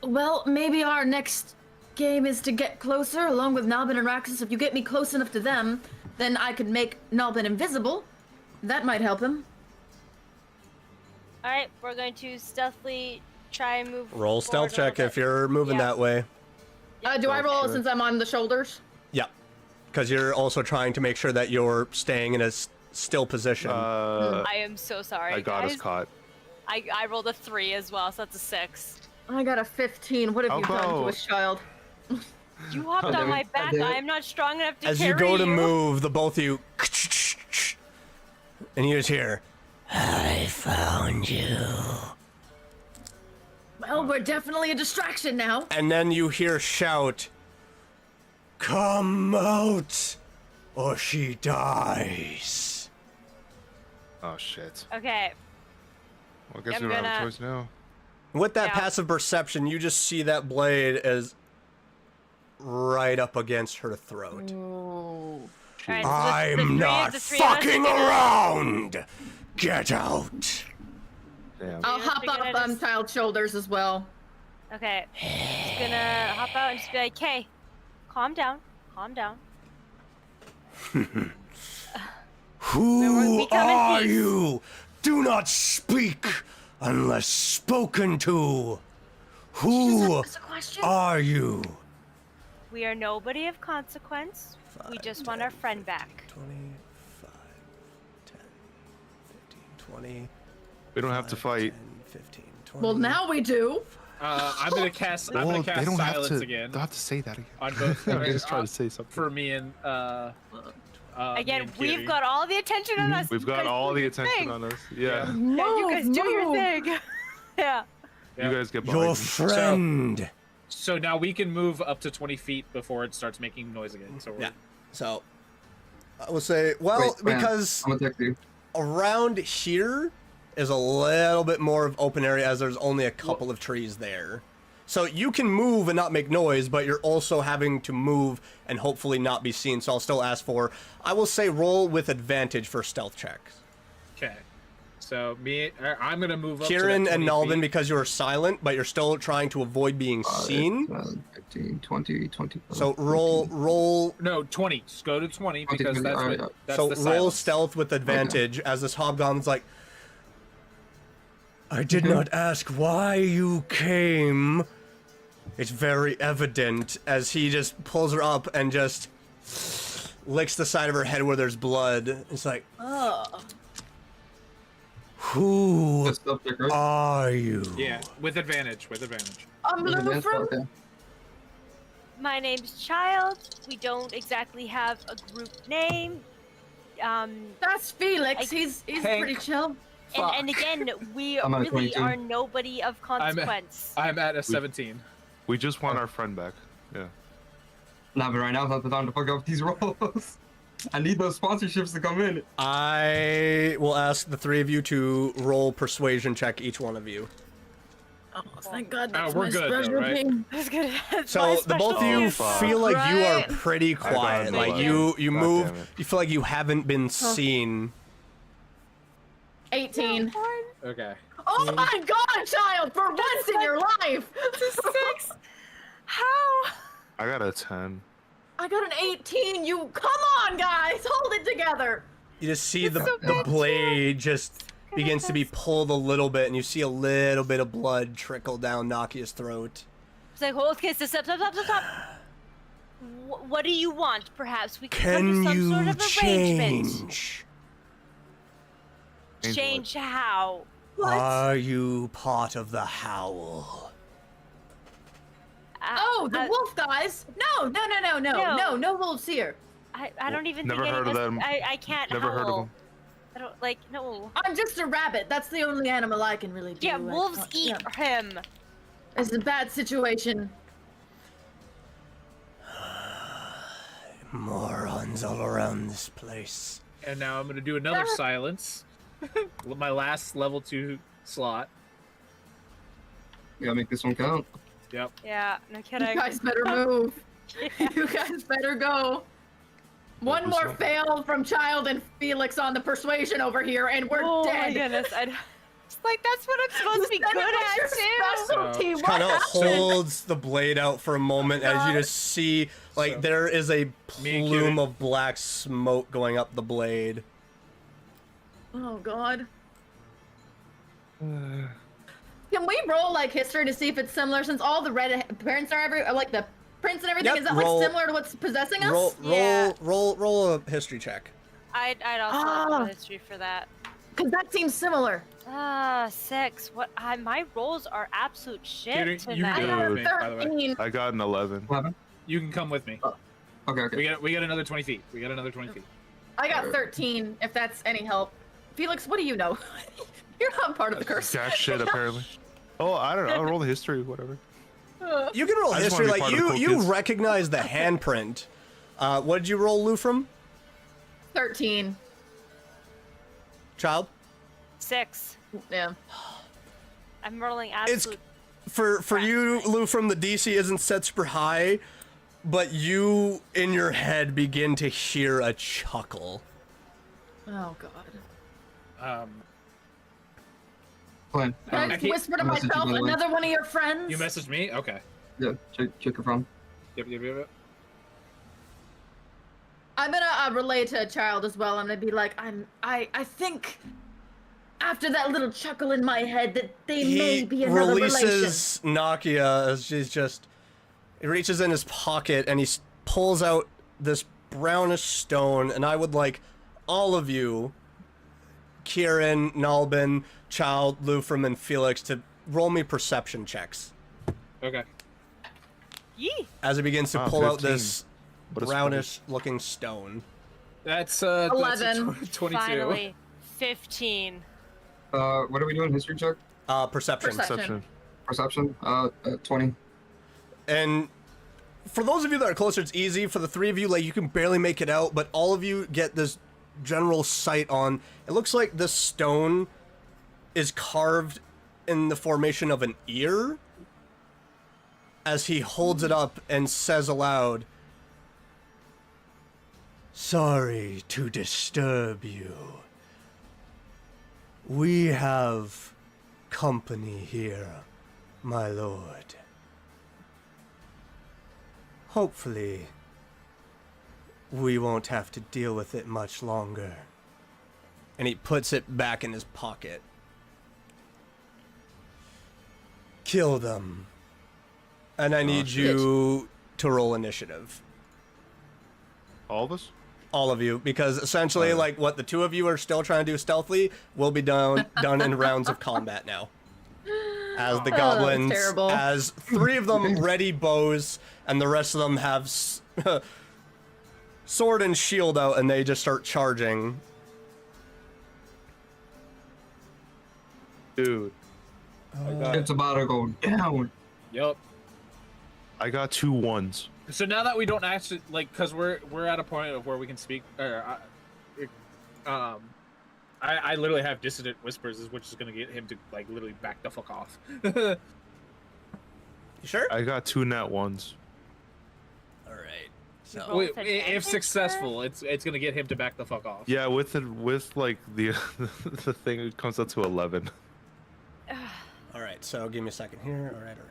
Well, maybe our next game is to get closer, along with Nalbin and Raxus. If you get me close enough to them, then I could make Nalbin invisible. That might help him. Alright, we're going to stealthily try and move Roll stealth check if you're moving Yeah. that way. Do I roll since I'm on the shoulders? Yeah. Because you're also trying to make sure that you're staying in a still position. I am so sorry, I got guys. us caught. I rolled a 3 as well, so that's a 6. I got a 15. What have How you done to about- us, child? You hopped on my back. I am not strong enough to As carry you go to move, the both of you... And you just hear... I found you. Well, we're definitely a distraction now. And then you hear shout... Come out, or she dies. Oh shit. Okay. Well, I guess I'm we don't have gonna- a choice now. With that Yeah. passive perception, you just see that blade as right up against her throat. Ooh. Alright, so I'm not fucking around! Get out! Damn. I'll Yeah, hop figured up I on just- child's shoulders as well. Okay. Just gonna hop out and just be like, hey, calm down. Calm down. Who we come in are peace. you? Do not speak unless spoken to. Who Ask a question. are you? We are nobody of consequence. We just want our friend back. 25, 10, 15, 20. We don't have to fight. 10, 15, 20. Well, now we do. I'm gonna cast. I'm Well, gonna they cast don't have silence to. again Don't have to say that again. on both. I'm just trying to say something. for me and Again, me and we've Kitty. got all the attention on us. We've You got guys all do the your attention thing. on us. Yeah. Yeah, you guys do your thing. Yeah. Yeah. You guys get behind Your me. friend. So now we can move up to 20 feet before it starts making noise again. So we're, Yeah. So, I will say, well, Wait, Fran, because I'm gonna text you. around here is a little bit more of open area as there's only a couple of trees there. So you can move and not make noise, but you're also having to move and hopefully not be seen. So I'll still ask for, I will say roll with advantage for stealth checks. Okay. So I'm gonna move up. Kieran to that and 20 Nalvin, feet. because you are silent, but you're still trying to avoid being seen. 15, 20, 20. So roll. No, 20. Just go to 20 20, because 20, that's alright, what. That's So the roll silence. stealth with advantage as this hobgoblin's like, I did not ask why you came. It's very evident as he just pulls her up and just licks the side of her head where there's blood. It's like, who That's stealth check, right? are you? Yeah, with advantage. With advantage. I'm Advanced? Lufrum. Okay. My name's Child. We don't exactly have a group name. That's Felix. I- He's Hank. pretty chill. And again, we I'm at really 22. are nobody of consequence. I'm at a 17. We just want our friend back. Yeah. Nah, but right now is not the time to fuck up these rolls. I need those sponsorships to come in. I will ask the three of you to roll persuasion check, each one of you. Oh, thank God that's we're my good though, specialty. right? I was gonna. that's So my the both of specialty. you fuck. feel like you are Right. pretty quiet. an Like 11. you God move. damn it. You feel like you haven't been seen. 18. Okay. Oh my God, child! For once in your life. 6. How? I got a 10. I got an 18. You come on, guys, hold it together. You just see the, so the bad, blade just begins to be pulled a little bit, and you see a little bit of blood trickle down Nakia's throat. It's like, hold, okay, so stop. What do you want? Perhaps we can Can come to some you sort of arrangement. change? Change how? Are you part of the howl? Oh, the wolf guys. No wolves here. I don't even Never think heard any of us, them. I can't Never howl. heard of them. I don't like no. I'm just a rabbit. That's the only animal I can really do. Yeah, I wolves can't- eat yeah. him. It's a bad situation. Morons all around this place. And now I'm gonna do another silence. My last level 2 slot. We gotta make this one count. Yep. Yeah, no You kidding. guys better move. You guys better go. One more fail from Child and Felix on the persuasion over here, and we're Oh dead. my goodness! It's like that's what I'm supposed to be You said good it was at your too. specialty. What Kind of happened? holds the blade out for a moment as you just see, like, So, there is a me and plume Kieran. of black smoke going up the blade. Oh God. Can we roll like history to see if it's similar? Since all the red parents are like the prints and everything, Yep, is that roll- like similar to what's possessing us? Yeah. Roll a history check. I'd also Ah. have history for that. Because that seems similar. 6. What? My rolls are absolute shit Kieran, you I tonight. got Good. a By the way. 13. I got an 11. 11? You can come with me. Okay. We got another 20 feet. We got another 20 feet. I got 13. If that's any help, Felix, what do you know? You're not part of the curse. Jack shit, apparently. Oh, I don't know. I'll roll the history, whatever. You can roll I just history, wanna be like part of the cool you kids. recognize the handprint. What did you roll, Lufrum? 13. Child? 6. Yeah. I'm rolling It's absolute. for you, Lufrum. The DC isn't set super high, but you in your head begin to hear a chuckle. Oh God. Plan. Can I I just can't- whisper to message you, myself, by the way. another one of your friends? You messaged me? Okay. Yeah, check your phone. Yep. I'm gonna relay to a child as well. I'm gonna be like, I think after that little chuckle in my head that they may He be another relation. releases Nakia as she's just. He reaches in his pocket and he pulls out this brownish stone, and I would like all of you, Kieran, Nalbin, Child, Lufrum, and Felix, to roll me perception checks Okay. Yee. as he begins to Ah, pull out 15. this But it's brownish-looking stone. That's 11. 22. Finally, 15. What are we doing? History check? Perception. Perception. Perception. Perception? 20. And for those of you that are closer, it's easy. For the three of you, like, you can barely make it out, but all of you get this general sight on. It looks like this stone is carved in the formation of an ear as he holds it up and says aloud, "Sorry to disturb you. We have company here, my lord. Hopefully, we won't have to deal with it much longer." And he puts it back in his pocket. "Kill them. And I need you to roll initiative." All of us? All of you, because essentially, like, what the two of you are still trying to do stealthily will be done in rounds of combat now. As the goblins, terrible. as three of them ready bows, and the rest of them have sword and shield out, and they just start charging. Dude. It's about to go down. Yep. I got 2 1s. So now that we don't actually like, because we're at a point of where we can speak. I literally have dissonant whispers, which is gonna get him to like literally back the fuck off. You sure? I got 2 nat 1s. All right. So Roll with If advantage, successful, it's gonna get him to back the fuck off. Yeah, with like the the thing, it comes up to 11. all right. So give me a second here. All right. Let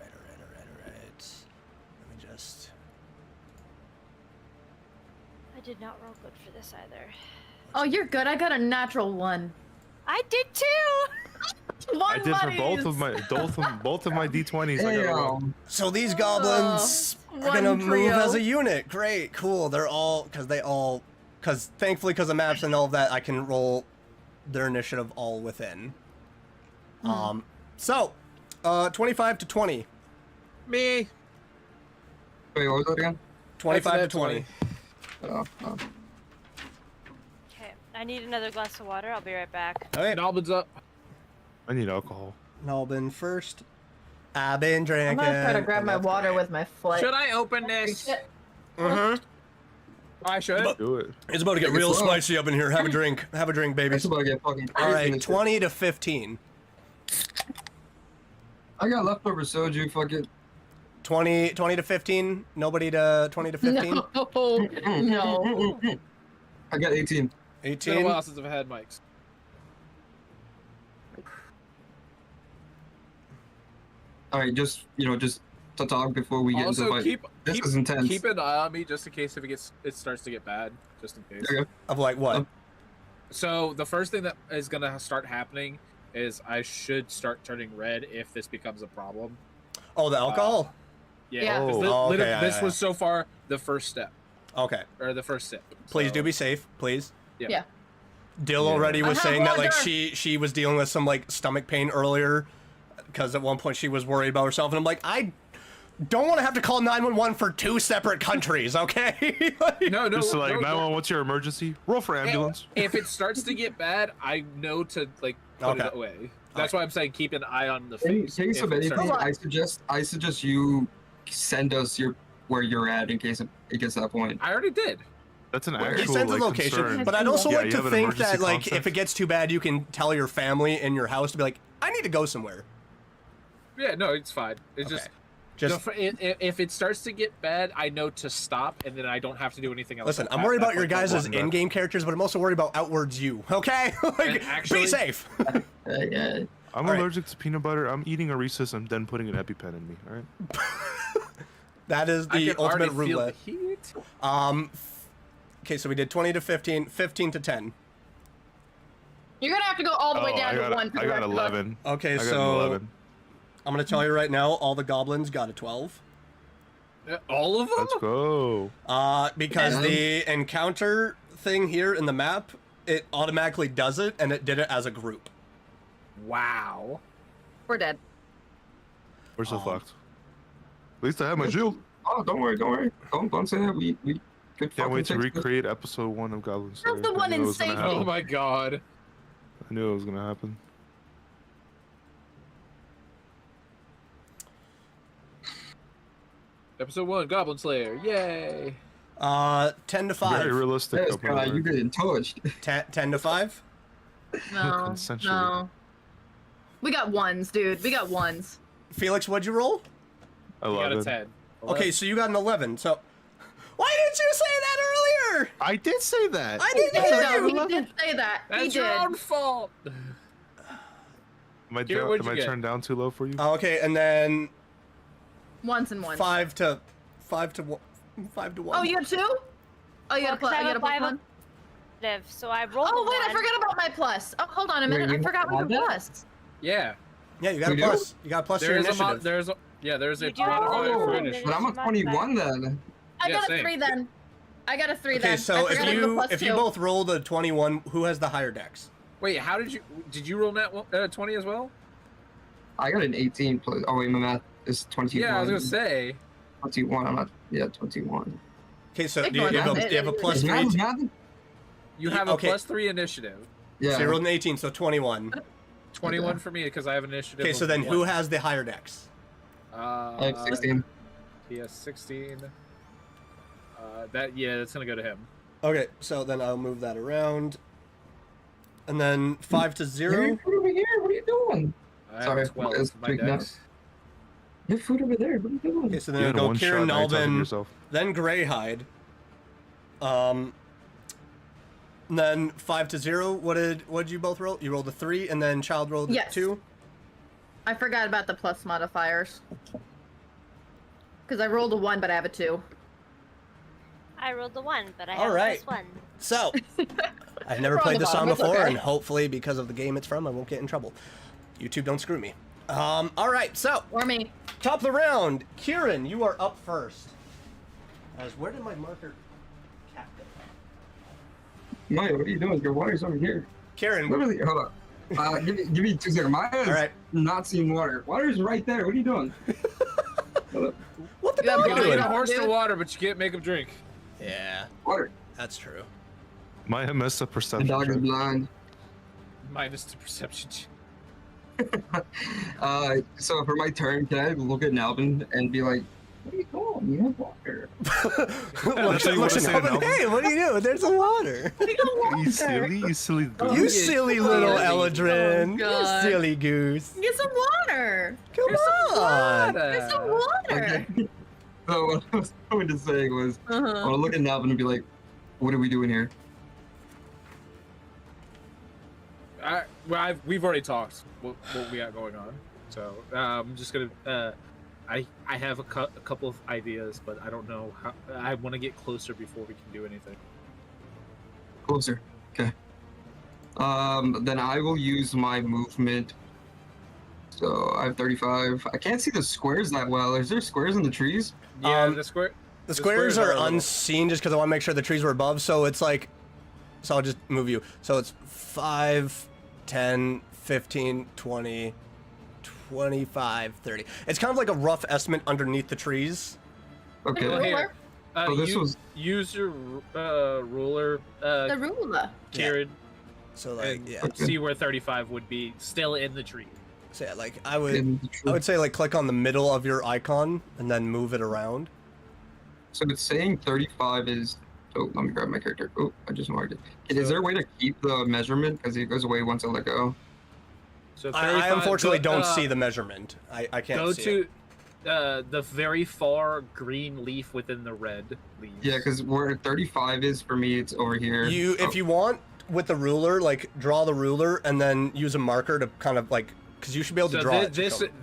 me just. I did not roll good for this either. Oh, you're good. I got a natural 1. I did too. One I did for both of buddies. my both of my d20s. I got a roll. Damn. So these goblins are one gonna move trio. as a unit. Great, cool. They're all because thankfully because of maps and all of that, I can roll their initiative all within. So 25 to 20. Me. Wait, what was that again? 25 to 20. Oh. Okay, I need another glass of water. I'll be right back. Okay, Nalbin's up. I need alcohol. Nalbin first. I've been I'm drinking. gonna try to grab and my that's water great. with my foot. Should I open this? Mhm. I should. But- Do it. It's about to get Take it real slow. spicy up in here. Have a drink. Have a drink, baby. It's about to get fucking crazy. All in right, this 20 to 15. shit. I got leftover soju. Fuck it. 20 to 15. Nobody to 20 to 15. No. I got 18. It's been a 18. while since I've had mics. All right, just to talk before we get into the Also, fight. This is intense. keep an eye on me just in case if it starts to get bad, just in case. Okay. Of like what? So the first thing that is gonna start happening is I should start turning red if this becomes a problem. Oh, the alcohol. Yeah. 'cause Oh, okay, this yeah. was so far the first step, Okay. or the first sip. Please So, do be safe, please. Yeah. Dill Yeah. already was I have saying that like water. she was dealing with some like stomach pain earlier because at one point she was worried about herself, and I'm like, I don't want to have to call 911 for 2 separate countries, okay? Like- No, Just like, no. 911, what's your emergency? Roll for ambulance. If it starts to get bad, I know to like put Okay. it away. That's why I'm saying keep an eye on the In face. case if of it starts anything, to- I suggest you send us where you're at in case it gets to that point. I already did. That's an He actual sends a like, location, concern. but I'd also Yeah, like you to have an think emergency that like contact? if it gets too bad, you can tell your family in your house to be like, I need to go somewhere. Yeah, no, it's fine. It's Okay. just Just if it starts to get bad, I know to stop, and then I don't have to do anything else. listen. at I'm worried that about your point. guys' walking back. in-game characters, but I'm also worried about outwards you. Okay, like And actually- be safe. Yeah. I'm All right. allergic to peanut butter. I'm eating a Reese's and then putting an EpiPen in me. All right. That is I the can already ultimate feel roulette. the heat. Okay, so we did 20 to 15, 15 to 10. You're gonna have to go all the way Oh, down I to got, 1 for I the got rest of us. 11. Okay, I got an so 11. I'm gonna tell you right now, all the goblins got a 12. All of them? Let's go. Because Yeah. the encounter thing here in the map, it automatically does it, and it did it as a group. Wow. We're dead. We're so fucked. At least I have my shield. Oh, don't worry. Don't say that. We could Can't fucking wait to fix this. recreate episode 1 of Goblin Slayer. That's the I one knew in it was gonna safety. Oh happen. my god. I knew it was gonna happen. Episode 1, Goblin Slayer. Yay! 10 to 5. Very realistic. Yes, God, you getting touched. 10 to 5. No, Consensually. no. We got ones, dude. We got ones. Felix, what'd you roll? You got a 11. 10. Okay, so you got an 11. So, why didn't you say that earlier? I did say that. I didn't No, hear he you. did say that. He That's your did. own fault. Am I, Garrett, what'd am you I get? turned down too low for you? Okay, and then Ones and ones. 5 to 1. Oh, you got two? Oh, you got a plus. You got a plus one. So I rolled. Oh wait, I one. forgot about my plus. Oh, hold on a minute. Wait, I forgot you what had your that? plus. Yeah. Yeah, you got a We do? plus. You got a plus to your initiative. There's a You do modifier have for a initiative. But I'm a 21 then. I Yeah, got a same. 3 then. I got a 3 Okay, then. so I if forgot I have a you plus if you two. both rolled a 21, who has the higher dex? Wait, how did you roll nat 20 as well? I got an 18 plus. Oh wait, my math is 21. Yeah, I was gonna say. 21. I'm not. Yeah, 21. Okay, so do Ignore you have that. a, you have a plus Is 3? math So math? You have a Okay. plus 3 initiative. Yeah. you rolled an 18, so 21. 21 for me because I have initiative. Okay, so of then who 1. has the higher dex? I have 16. He has 16. That's gonna go to him. Okay, so then I'll move that around. And then 5 to 0. Hey, food over here. What are you doing? I Sorry, have 12 it's for my big now. dex. You have food over there. What are you doing? Okay, so You then had we'll go one Kieran shot, now you're talking to Nalvin, yourself. then Greyhide. And then 5 to 0. What did you both roll? You rolled a 3, and then Child rolled Yes. 2. I forgot about the plus modifiers. Because I rolled a 1, but I have a 2. I rolled the 1, but I All have right. a plus 1. So, I've never We're on played the this song bottom, it's before, okay. and hopefully, because of the game it's from, I won't get in trouble. YouTube, don't screw me. All right, so Or me. top of the round, Kieran, you are up first. As where did my marker cap go? Maya, what are you doing? Your water's over here. Kieran, Literally, hold on. Give me 2 seconds. Maya's All right. not seeing water. Water's right there. What are you doing? Hold up. what the You hell have are You you can lead doing? a horse to Dude. water, but you can't make him drink. Yeah, Water. that's true. Maya missed a The perception dog is check. blind. Minus the perception. check. So for my turn, can I look at Nalvin and be like, "What are you doing? You have water." That's what you wanna listen, say to Alvin, Nalvin? hey, what are you doing? There's some water. You silly goose. You yeah, silly little clearly. Eldrin. Oh, You God. silly goose. Get some water. Come on. Get some water. Okay. So what I was going to say was, I Uh-huh. want to look at Nalvin and be like, "What are we doing here?" We've already talked what we got going on, so I'm just gonna. I have a couple of ideas, but I don't know how. I want to get closer before we can do anything. Closer. Okay. Then I will use my movement. So I have 35. I can't see the squares that well. Is there squares in the trees? Yeah, Um, the square. The squares are a little- unseen just because I want to make sure the trees were above, so it's like, so I'll just move you. So it's 5, 10, 15, 20, 25, 30. It's kind of like a rough estimate underneath the trees. Okay. Well, here, So this was- use your ruler, The ruler. Kieran, So like, and yeah. see where 35 would be still in the tree. So yeah, like I would in the tree. I would say like click on the middle of your icon and then move it around. So it's saying 35 is. Oh, let me grab my character. Oh, I just marked it. Is there a way to keep the measurement? Because it goes away once I let go. So I 35 unfortunately don't see the. the measurement. I can't Go see to it. the very far green leaf within the red leaves. Yeah, because where 35 is for me, it's over here. You Oh, if you want with the ruler, like draw the rular and then use a marker to kind of like because you should be able to So draw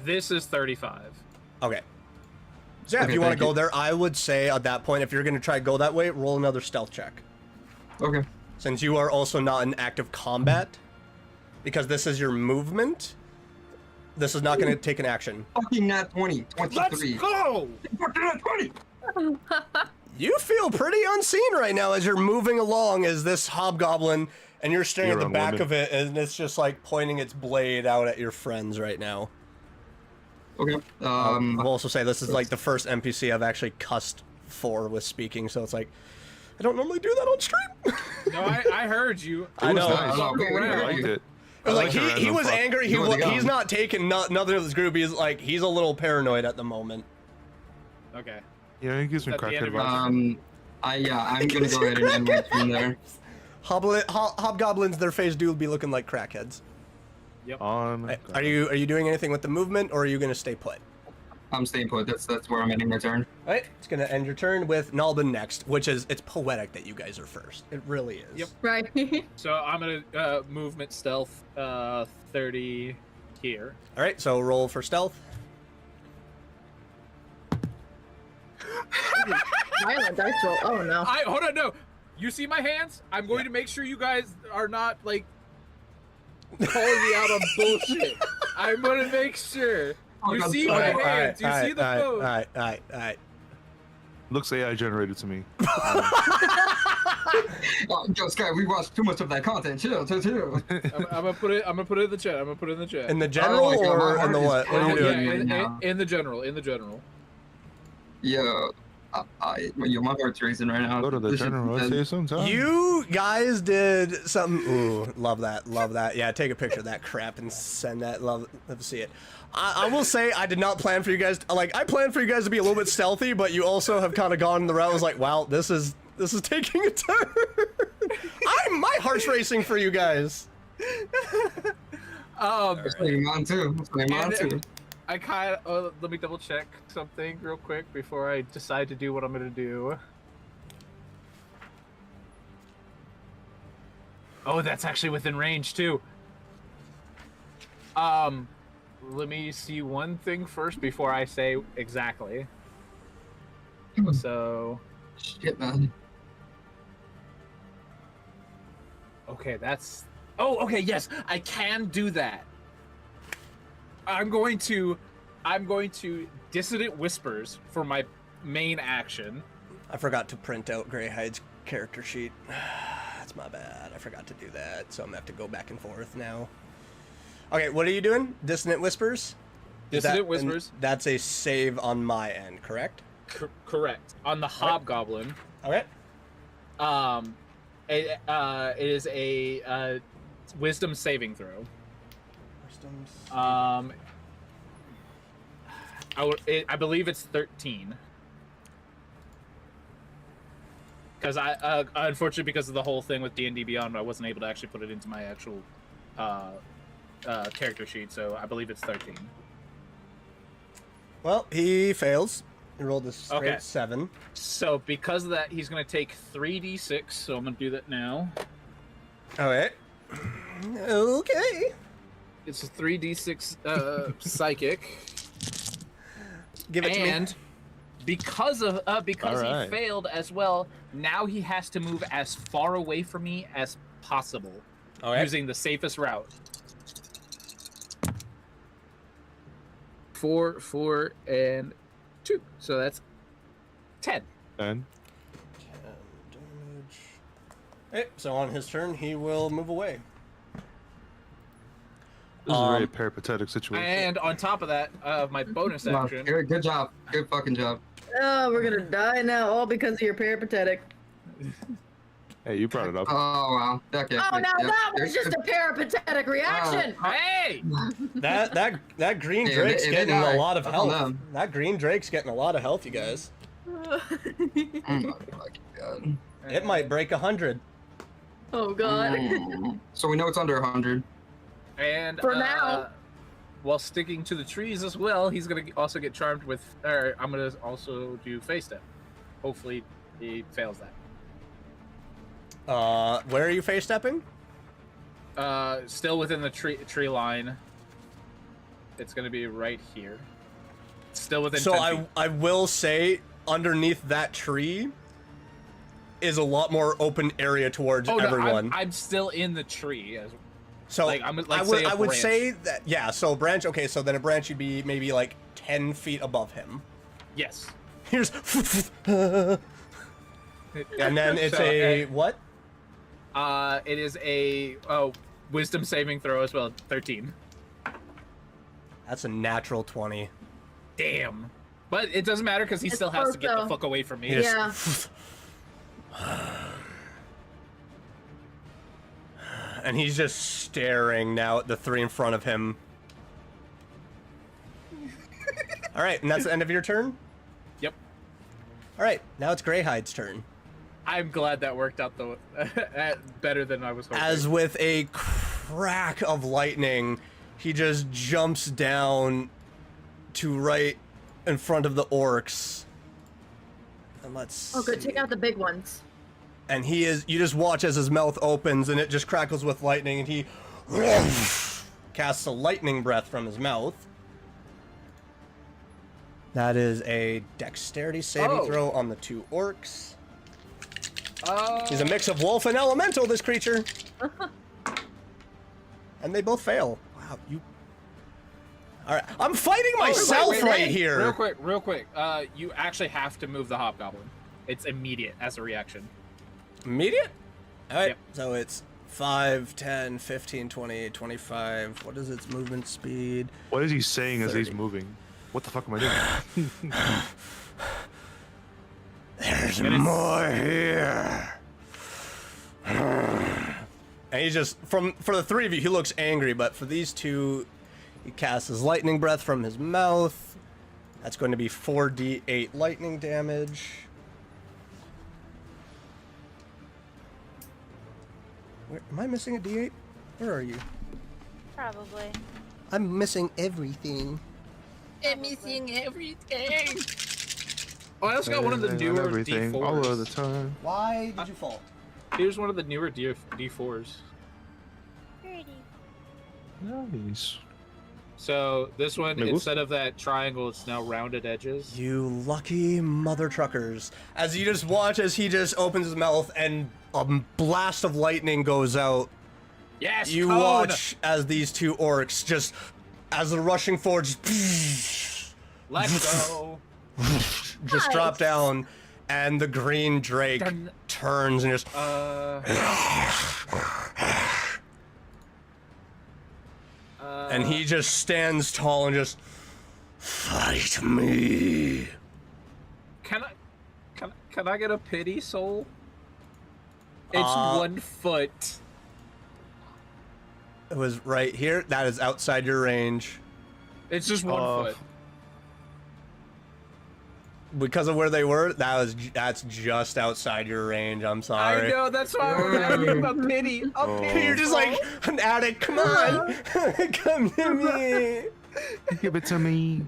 this is 35. Okay. So yeah, if Okay, you want to thank go you. there, I would say at that point, if you're going to try to go that way, roll another stealth check. Okay. Since you are also not in active combat, because this is your movement, this is not going to take an action. Fucking nat 20. 23. go! Fucking nat 20. You feel pretty unseen right now as you're moving along as this hobgoblin, and you're staring You're at the on back women. of it, and it's just like pointing its blade out at your friends right now. Okay. I'll also say this is like the first NPC I've actually cussed for with speaking, so it's like, I don't normally do that on stream. No, I heard you. I know. nice. Walk Okay, around. I liked it. I Like liked the he random was fuck. angry. Doing the He's gun. not taking nothing of this group. He's like he's a little paranoid at the moment. Okay. Yeah, he gives me At the end crackhead of your- vibes. I'm gonna go ahead and end my turn there. Hobgoblins, their face do be looking like crackheads. On. Are you doing anything with the movement, or are you gonna stay put? I'm staying put. That's where I'm ending my turn. All right, it's gonna end your turn with Nalbin next, which is it's poetic that you guys are first. It really is. Yep. Right. So I'm gonna movement stealth 30 here. All right, so roll for stealth. Violent dice roll. Oh no. Hold on, no. You see my hands? I'm going to make sure you guys are not like calling me out on bullshit. I'm gonna make sure. You see my hands. You see the pose. All right. Looks AI generated to me. Yo, Sky, we watched too much of that content. Chill. I'm gonna put it in the chat. In the general my God, or my in the heart what? is What are you pounding. doing? right now. in the general. Yeah. My heart's racing right now. Go to the This shit- general. I say sometimes. You guys did something. Ooh, love that. Yeah, take a picture of that crap and send that. Love to see it. I will say I did not plan for you guys. I planned for you guys to be a little bit stealthy, but you also have kind of gone the route. I was like, wow, this is taking a turn. My heart's racing for you guys. Same on too. I kind of let me double check something real quick before I decide to do what I'm gonna do. Oh, that's actually within range too. Let me see one thing first before I say exactly. So, Shit, man. okay, that's. Oh, okay, yes, I can do that. I'm going to Dissident Whispers for my main action. I forgot to print out Greyhide's character sheet. That's my bad. I forgot to do that, so I'm gonna have to go back and forth now. Okay, what are you doing? Dissonant Whispers? Dissonant Whispers. And that's a save on my end, correct? Correct. On the Hobgoblin. Okay. It is a Wisdom saving throw. I believe it's 13. Because unfortunately, because of the whole thing with D&D Beyond, I wasn't able to actually put it into my actual character sheet, so I believe it's 13. Well, he fails. He rolled a straight Okay. 7. So because of that, he's going to take 3d6, so I'm going to do that now. Okay. Okay. It's a 3d6 psychic. Give it to me. And because he Alright. failed as well, now he has to move as far away from me as possible, Okay. using the safest route. 4, and 2. So that's 10. And Okay, so on his turn, he will move away. this is a very peripatetic situation. And on top of that, my bonus No, action. good job. Good fucking job. Oh, we're gonna die now, all because of your peripatetic. Hey, you brought it up. Oh wow. Okay. Oh, now that was just a peripatetic reaction. Hey! That green Hey, drake's if they getting die, a lot of that's on health. them. That green drake's getting a lot of health, you guys. Oh my fucking god. It might break 100. Oh god. So we know it's under 100. And For now. while sticking to the trees as well, he's gonna also get charmed with. Or I'm gonna also do face step. Hopefully, he fails that. Where are you face stepping? Still within the tree line. It's gonna be right here. Still within. So 10 feet. I will say underneath that tree is a lot more open area towards Oh, no, everyone. I'm still in the tree. So like, I'm- like, I say would a I would branch. say that yeah. So a branch. Okay, so then a branch would be maybe like 10 feet above him. Yes. Here's and then it's So, a what? It is a wisdom saving throw as well. 13. That's a natural 20. Damn. But it doesn't matter because he still has to get the fuck away from me. Yes. Yeah. And he's just staring now at the 3 in front of him. All right, and that's the end of your turn. Yep. All right, now it's Greyhide's turn. I'm glad that worked out though, better than I was hoping. As with a crack of lightning, he just jumps down to right in front of the orcs. And let's Oh, good. see. Take out the big ones. And you just watch as his mouth opens and it just crackles with lightning, and he casts a lightning breath from his mouth. That is a dexterity saving throw on the 2 orcs. He's a mix of wolf and elemental, this creature. And they both fail. Wow, you... Alright, I'm fighting myself right here! Real quick. You actually have to move the hobgoblin. It's immediate as a reaction. Immediate? Alright, Yep. so it's 5, 10, 15, 20, 25. What is its movement speed? What is he saying as he's 30. moving? What the fuck am I doing? There's more here. And he just, for the 3 of you, he looks angry, but for these 2, he casts his lightning breath from his mouth. That's going to be 4d8 lightning damage. Am I missing a d8? Where are you? Probably. I'm missing everything. I'm missing everything. Oh, I also got one of the And newer everything D4s. all of the time. Why did you fall? Here's one of the newer D4s. Pretty. Nice. So this one, Wait, instead of that triangle, it's now rounded edges. You lucky mother truckers. As you just watch as he just opens his mouth and a blast of lightning goes out. Yes, You cone! watch as these 2 orcs just, as they're rushing forward, Let's go. just drop down, and the green drake Dun- turns and just and he just stands tall and just Fight me. Can I get a pity soul? It's 1 foot. it was right here. That is outside your range. It's just 1 foot. Because of where they were, that's just outside your range. I'm sorry. I know, that's why I'm asking about pity. A pity You're just soul. like an addict. Come on, come to me. Give it to me.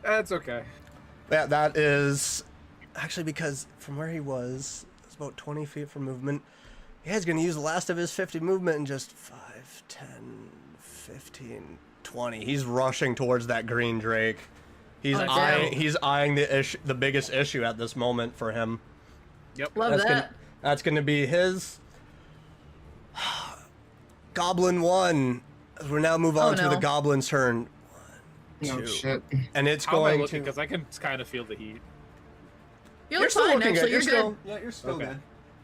That's okay. Yeah, that is actually because from where he was, it's about 20 feet for movement. Yeah, he's gonna use the last of his 50 movement and just 5, 10, 15, 20. He's rushing towards that green drake. He's eyeing the biggest issue at this moment for him. Yep. Love that. That's gonna be his Goblin 1. We're now move on to the Goblin's turn. Oh 2. shit. And it's How am I going looking? to. Because I can kind of feel the heat. You're fine, looking actually. good. You're still, good. yeah, you're still Okay. good.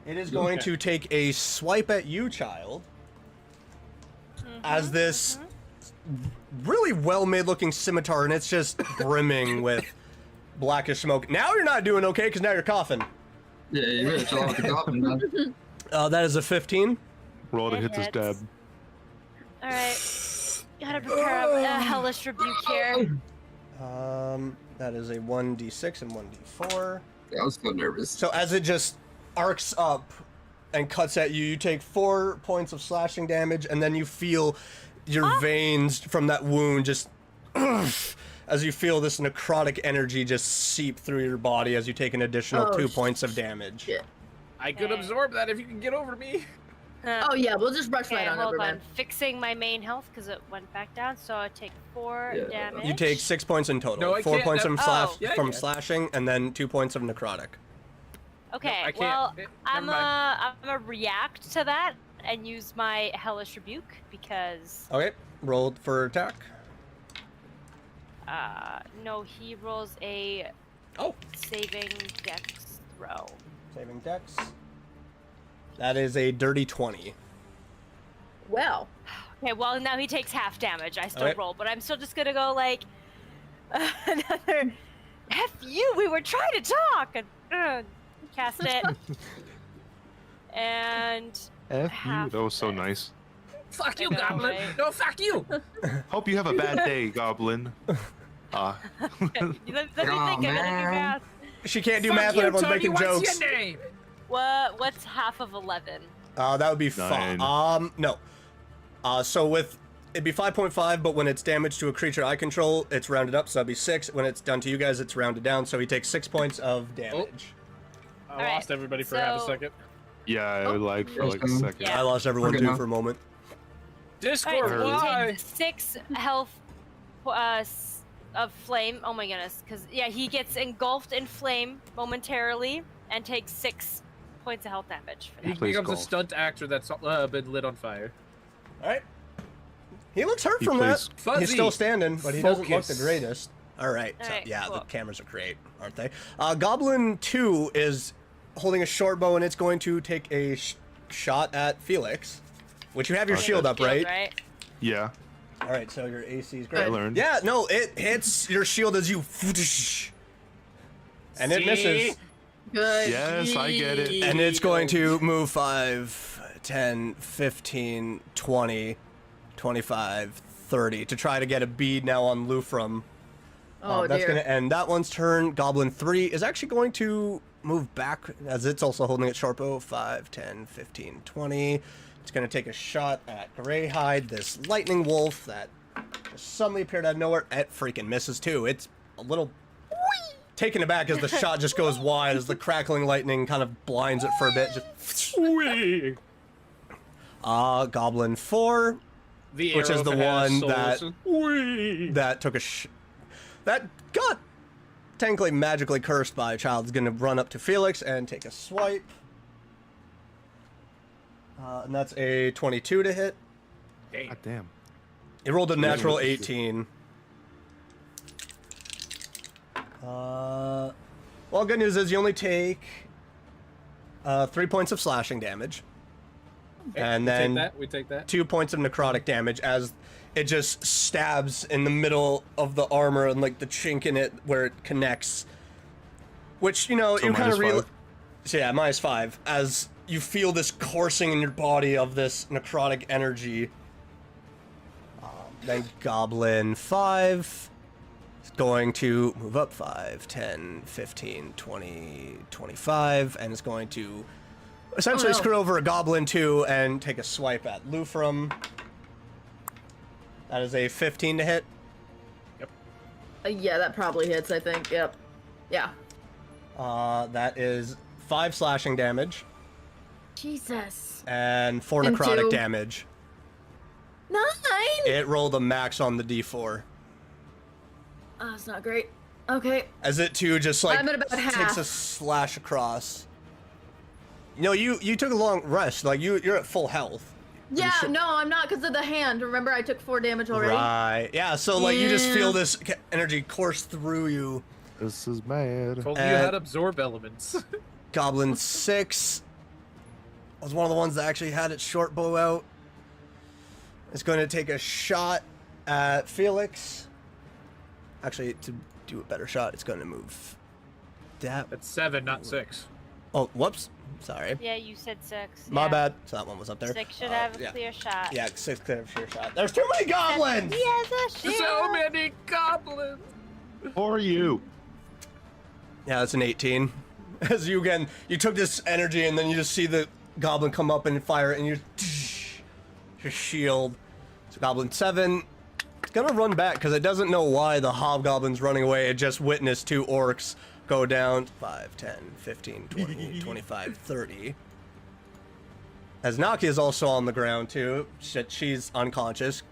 It is going to take a swipe at you, child. As this really well-made looking scimitar, and it's just brimming with blackish smoke. Now you're not doing okay because now you're coughing. Yeah, you better chill out with the goblin, man. That is a 15. Roll to It hit this hits. dab. Alright. Gotta prepare a hellish rebuke here. That is a 1d6 and 1d4. Yeah, I was so nervous. So as it just arcs up and cuts at you, you take 4 points of slashing damage, and then you feel your veins from that wound just as you feel this necrotic energy just seep through your body as you take an additional 2 points of damage. Shit. I could absorb that if you can get over to me. Oh yeah, we'll just rush Okay, right on hold over, on. man. Fixing my main health because it went back down, so I take 4 Yeah. damage. You take 6 points in total. No, I 4 can't. points from, Oh. Yeah, I from can. slashing, and then 2 points of necrotic. Okay, I can't. well, Never I'm mind. gonna react to that and use my hellish rebuke because Okay, rolled for attack. no, he rolls a saving dex throw. Saving dex. That is a dirty 20. Well, Okay, well now he takes half damage. I still Okay. roll, but I'm still just gonna go like another. F you! We were trying to talk. And cast it. And F you. half That was so it. nice. Fuck you, I know, goblin. right? No, fuck you. Hope you have a bad day, Goblin. let me think. Oh, I gotta do man. math. she can't do Fuck math you, when everyone's Tony, making what's jokes. your name? What's half of 11? That would be 5. 9. No. So it'd be 5.5, but when it's damage to a creature I control, it's rounded up, so that'd be 6. When it's done to you guys, it's rounded down, so he takes 6 points of damage. I Alright, lost everybody for half a so- second. Yeah, I lagged for like a second. Yeah. I lost everyone Okay, too now. for a moment. Discord, Alright, so he why? takes 6 health of flame. Oh my goodness, because yeah, he gets engulfed in flame momentarily and takes 6 points of health damage. For He that. plays becomes a golf. stunt actor that's been lit on fire. Alright. He looks hurt He from plays- that. Fuzzy. He's still standing, but he doesn't look the Focus. greatest. Alright, so Alright, yeah, the cool. cameras are great, aren't they? Goblin 2 is holding a short bow, and it's going to take a shot at Felix, which you have your Okay. shield up, right? Yeah. Alright, so your AC is I great. learned. Yeah, no, it hits your shield as you... And it See? misses. Good. Yes, I get it. And it's going to move 5, 10, 15, 20, 25, 30 to try to get a bead now on Lufrum. Oh, That's dear. going to end that one's turn. Goblin 3 is actually going to move back as it's also holding its short bow. 5, 10, 15, 20. It's going to take a shot at Greyhide, this lightning wolf that just suddenly appeared out of nowhere. It freaking misses too. It's a little taken aback as the shot just goes wide as the crackling lightning kind of blinds it for a bit. Just Goblin 4, The which is arrow the has one souls. that took a that got technically magically cursed by a child, is going to run up to Felix and take a swipe. And that's a 22 to hit. Damn. God damn. He rolled a natural 18. Well, good news is you only take 3 points of slashing damage. Okay, And we then take that. We take that. 2 points of necrotic damage as it just stabs in the middle of the armor and like the chink in it where it connects. Which, you know, So you kind of -5? So yeah, -5. As you feel this coursing in your body of this necrotic energy. Then Goblin 5 is going to move up 5, 10, 15, 20, 25, and is going to essentially no. screw over a Goblin 2 and take a swipe at Lufrum. That is a 15 to hit. Yeah, that probably hits, I think. Yep. Yeah. That is 5 slashing damage Jesus. and 4 And necrotic 2. damage. 9! It rolled a max on the D4. Oh, that's not great. Okay. As it too just like I'm at about takes half. a slash across. No, you took a long rest. Like you're at full health. Yeah, sure? no, I'm not because of the hand. Remember, I took 4 damage already. Right. Yeah. So like you just Yeah. feel this energy course through you. This is mad. Told you how to absorb elements. Goblin 6 was one of the ones that actually had its short bow out. It's going to take a shot at Felix. Actually, to do a better shot, it's going to move. That. That's 7, not 6. Oh, whoops. Sorry. Yeah, you said 6. My yeah. bad. So that one was up there. 6 should have a yeah. clear shot. Yeah, 6 clear shot. There's too many goblins! He has a shield. So many goblins. For you. Yeah, that's an 18. As you again, you took this energy and then you just see the goblin come up and fire it and you your shield. So Goblin 7, it's gonna run back because it doesn't know why the hobgoblin's running away. It just witnessed 2 orcs go down 5, 10, 15, 20, 25, 30. As Naki is also on the ground too. She's unconscious.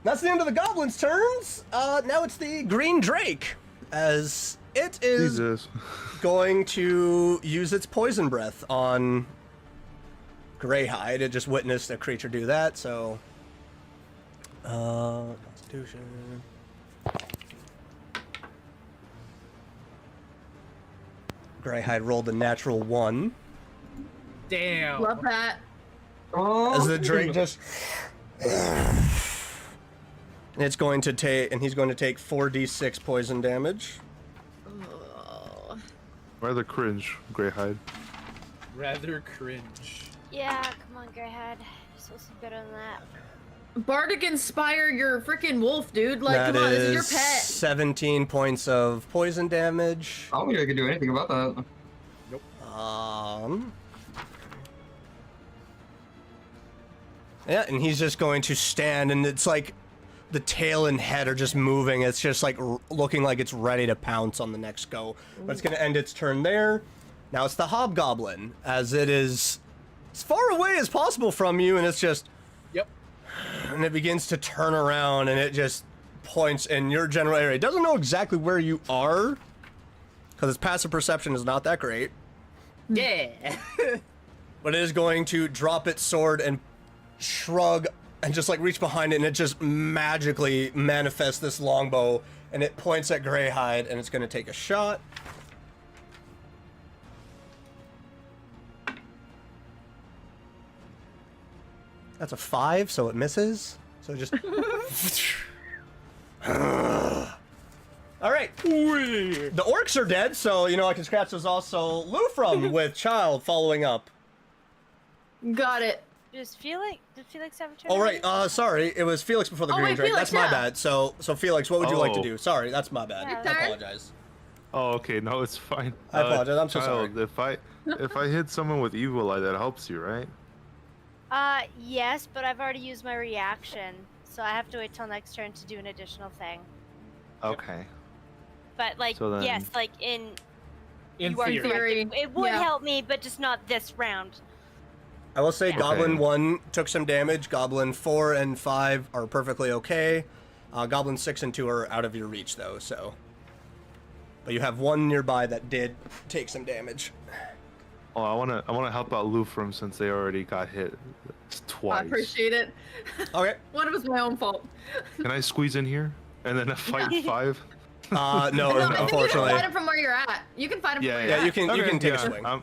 That's the end of the goblins' turns. Now it's the green drake, as it is Jesus. going to use its poison breath on Greyhide. It just witnessed a creature do that, so Constitution. Greyhide rolled a natural 1. Damn. Love that. As the drake just and it's going to take, and he's going to take 4d6 poison damage. Oh. Rather cringe, Greyhide. Rather cringe. Yeah, come on, Greyhead. You're supposed to be better than that. Bardic Inspire your freaking wolf, dude. Like, That come on, this is your is pet. 17 points of poison damage. I don't think I can do anything about that. Yeah, and he's just going to stand, and it's like the tail and head are just moving. It's just like looking like it's ready to pounce on the next go. But it's going to end its turn there. Now it's the hobgoblin, as it is as far away as possible from you, and it's just... Yep. And it begins to turn around, and it just points in your general area. It doesn't know exactly where you are, because its passive perception is not that great. Yeah. But it is going to drop its sword and shrug and just like reach behind it, and it just magically manifests this longbow, and it points at Greyhide, and it's going to take a shot. That's a 5, so it misses. So just... All right. The orcs are dead, so, you know, I can scratch those off. So Lufrum with Child following up. Got it. Did Felix have a turn? Oh, right. Sorry. It was Felix before the green wait, drake. Felix, That's my yeah. bad. So Felix, what would you like to Oh. do? Sorry, that's my bad. Yeah. I Your turn. apologize. Oh, okay. No, it's fine. I apologize. I'm so Child, sorry. if I hit someone with evil eye, that helps you, right? Yes, but I've already used my reaction, so I have to wait till next turn to do an additional thing. Okay. But like, So then- yes, like in you are theory. correct. Theory, It would yeah. help me, but just not this round. I will say Yeah. Goblin Okay. 1 took some damage. Goblin 4 and 5 are perfectly okay. Goblin 6 and 2 are out of your reach, though, so... But you have one nearby that did take some damage. Oh, I wanna help out Lufrum since they already got hit twice. I appreciate it. Okay. One was my own fault. Can I squeeze in here and then fight 5? No, No, I think you can unfortunately. fight him from where you're at. You can fight him from where you're Yeah, at. you can take a yeah. swing. I'm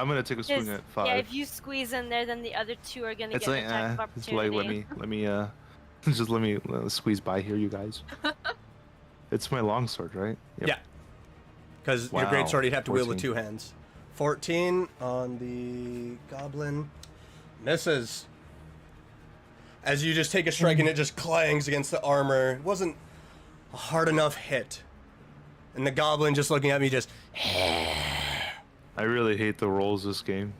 gonna take a swing Just- at 5. Yeah, if you squeeze in there, then the other two are gonna It's get like, an attack of it's like opportunity. let me just let me squeeze by here, you guys. It's my longsword, right? Yep. Yeah. Because your Wow, greatsword you have to wield with 14. 2 hands. 14 on the goblin. Misses. As you just take a strike and it just clangs against the armor. It wasn't a hard enough hit. And the goblin just looking at me just... I really hate the rolls this game.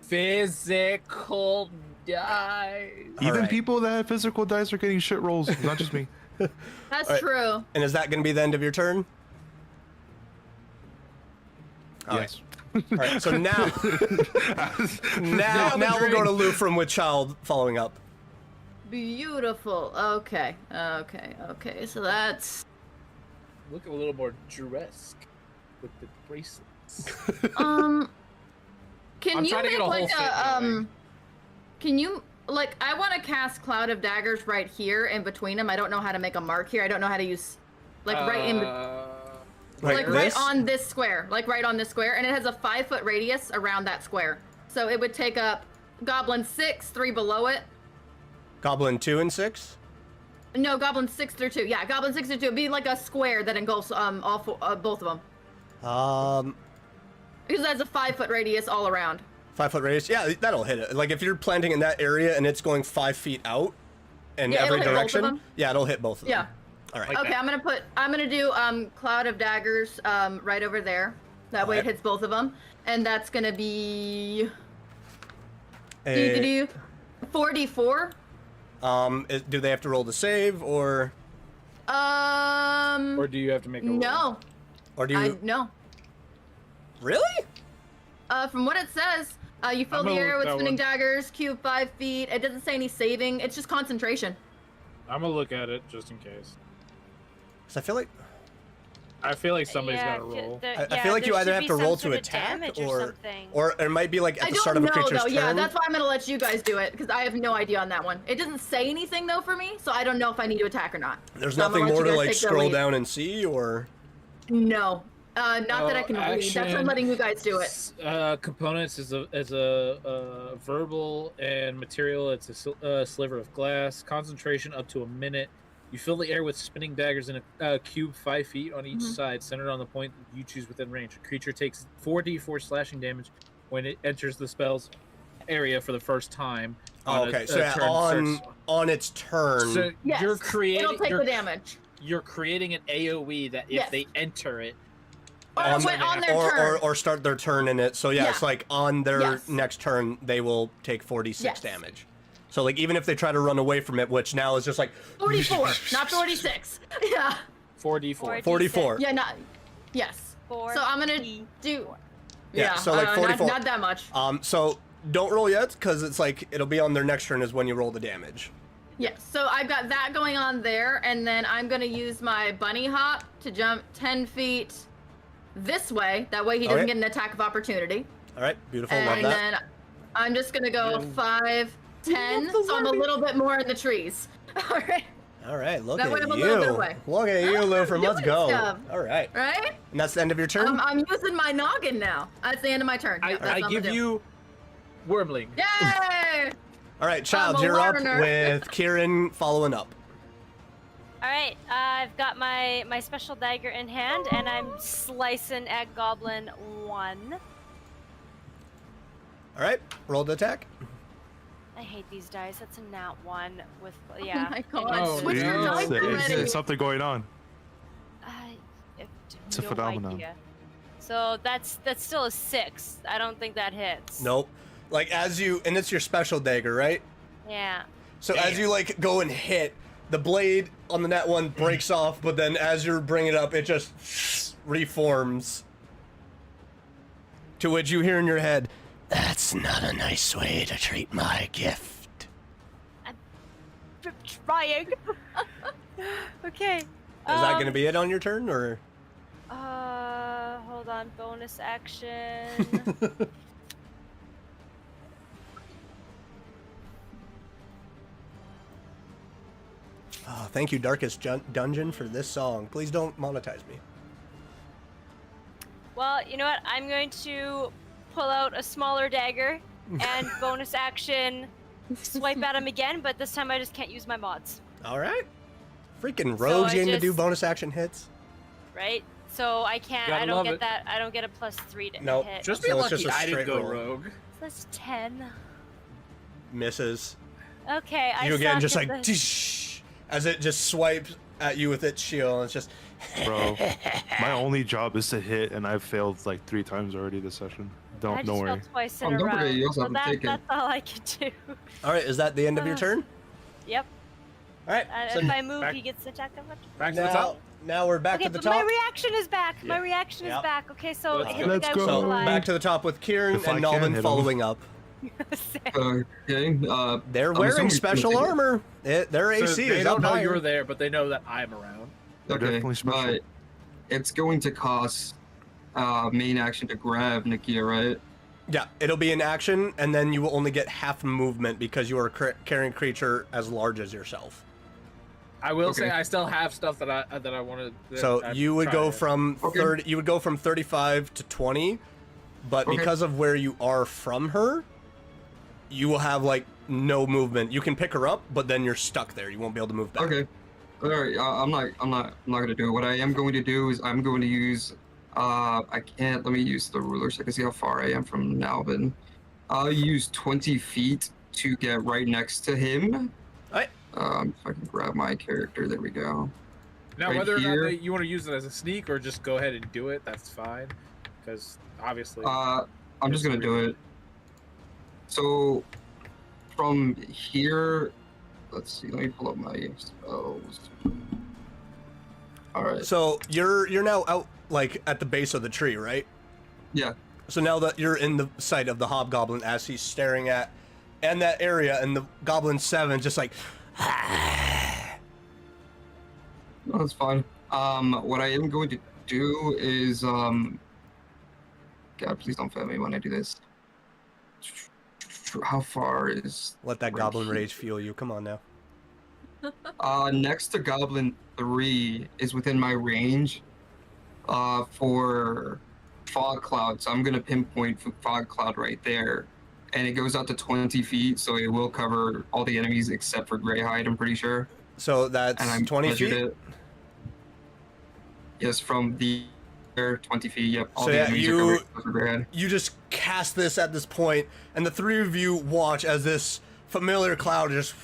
Physical dice. Even Alright. people that have physical dice are getting shit rolls, not just me. That's Alright. true. And is that going to be the end of your turn? Yes. All right, so now we'll go to Lufrum with Child following up. Beautiful. Okay. So that's Look a little more Drew-esque with the bracelets. Can I'm you trying to make get a like whole a fit anyway. Can you like I want to cast Cloud of Daggers right here in between them. I don't know how to make a mark here. I don't know how to use like right in Like right this? on this square. Like right on this square, and it has a 5-foot radius around that square. So it would take up Goblin 6, 3 below it. Goblin 2 and 6? No, Goblin 6 through 2. Yeah, Goblin 6 through 2. It'd be like a square that engulfs all both of them. Because it has a 5-foot radius all around. 5-foot radius? Yeah, that'll hit it. Like if you're planting in that area and it's going 5 feet out in Yeah, every it'll hit both of direction, them? yeah, it'll hit both of them. Yeah. All right. Like Okay, that. I'm gonna do Cloud of Daggers right over there. That way it Alright. hits both of them, and that's gonna be Eh, 44. do they have to roll the save or Or do you have to make a roll? No, do you no. really? From what it says, you fill I'm the gonna air look with that spinning one. daggers, cube 5 feet. It doesn't say any saving. It's just concentration. I'm gonna look at it just in case. 'Cause I feel like somebody's Yeah, got to roll. I feel like you either have to roll to attack or it might be like at I the don't start of a know creature's though. turn. Yeah, that's why I'm gonna let you guys do it because I have no idea on that one. It doesn't say anything though for me, so I don't know if I need to attack or not. There's So I'm gonna nothing let more you to guys like take the scroll lead. down and see or No, not that I can read. That's why I'm action. letting you guys do it. Components is a verbal and material. It's a sliver of glass. Concentration up to a minute. You fill the air with spinning daggers in a cube 5 feet on each side, centered on the point you choose within range. A creature takes 4d4 slashing damage when it enters the spell's area for the first time. Oh, on okay. a So yeah, turn on starts- on its turn. So Yes, you're creating. it'll take you're, the damage. You're creating an AOE that if Yes. they enter it, On their turn. or start their turn in it. So yeah, it's Yeah. like on their Yes. next turn they will take 46 Yes. damage. So like even if they try to run away from it, which now is just like 44, not 46. Yeah. 4d4. 44. Yeah, not. Yes. Four. So I'm gonna do. Yeah, so, like, 44. Not that much. So don't roll yet because it's like it'll be on their next turn is when you roll the damage. Yes. So I've got that going on there, and then I'm gonna use my bunny hop to jump 10 feet this way. That way he doesn't Okay. get an attack of opportunity. All right, beautiful. Love And that. then I'm just gonna go 5, 10. So I'm a little bit more in the trees. All right. All right, look That way at I'm a little bit you. away. Look at you, Lou, from Let's Doing Go. stuff. All right. Right? And that's the end of your turn? I'm using my noggin now. That's the end of my turn. I That's what I'm give gonna do. you Wormling. Yay! All right, Child, I'm a you're up learner. with Kieran following up. All right, I've got my special dagger in hand, and I'm slicing at Goblin 1. All right, roll the attack. I hate these dice. That's a nat 1 with Oh yeah. my god. Oh, Switch your no. dice already. It's something going on. It's a phenomenon. So that's still a 6. I don't think that hits. Nope. Like as you, and it's your special dagger, right? Yeah. So as you like go and hit, the blade on the net one breaks off, but then as you're bringing it up, it just reforms. To which you hear in your head, That's not a nice way to treat my gift. Trying. Okay. is that going to be it on your turn, or? Hold on. Bonus action. Oh, thank you, Darkest Dungeon, for this song. Please don't monetize me. Well, you know what? I'm going to pull out a smaller dagger and bonus action swipe at him again, but this time I just can't use my mods, All right. Freaking rogues I getting to do just- bonus action hits. right? So I can't. Gotta I don't love get it. that. I don't get a +3 to Nope. hit. Just be So it's lucky just a I didn't straight go roll. rogue. That's 10. Misses. Okay, I You again suck just at like, this. tsh, as it just swipes at you with its shield. And it's just, Bro, my only job is to hit, and I've failed like 3 times already this session. I Don't just worry. failed twice in Oh, a don't row. forget, you also So have to take it. that's all I can do. all right, is that the end of your turn? Yep. All right. So If I move, back- he gets attacked of much. Back to the now, top. now we're back Okay, to the but top. my reaction is back. My Yeah. reaction Yeah. is back. Okay, so Let's hit go. the guy with So the line. back to the top with Kieran If I and can Nalvin hit him. following up. Okay. They're I'm wearing assuming special it's gonna armor. Their AC So is they don't up know higher. you're there, but they know that I'm around. They're Okay, definitely special. but it's going to cost main action to grab Nakia, right? Yeah, it'll be an action, and then you will only get half movement because you are carrying a creature as large as yourself. I will Okay. say I still have stuff that I want to. So you would go from 30. You would go from 35 to 20, but Okay. because of where you are from her, you will have like no movement. You can pick her up, but then you're stuck there. You won't be able to move back. Okay. All right. I'm not gonna do it. What I am going to do is I'm going to use. I can't. Let me use the ruler so I can see how far I am from Nalvin. I'll use 20 feet to get right next to him. Alright. If I can grab my character, there we go. Now, right whether or here. not you want to use it as a sneak or just go ahead and do it, that's fine. Because obviously, I'm just gonna do it. So, from here, let's see. Let me pull up my spells. All right. So you're now out like at the base of the tree, right? Yeah. So now that you're in the sight of the hobgoblin as he's staring at and that area, and the goblin 7 just like No, that's fine. What I am going to do is, God, please don't fail me when I do this. How far is? let that right goblin here? rage fuel you. Come on now. Next to Goblin 3 is within my range. For Fog Cloud, so I'm gonna pinpoint Fog Cloud right there, and it goes out to 20 feet, so it will cover all the enemies except for Greyhide. I'm pretty sure. So that's And I'm 20 measured feet. it. Yes, from the 20 feet. Yep. All So the yeah, enemies you- are covered except for Greyhide. You just cast this at this point, and the three of you watch as this familiar cloud just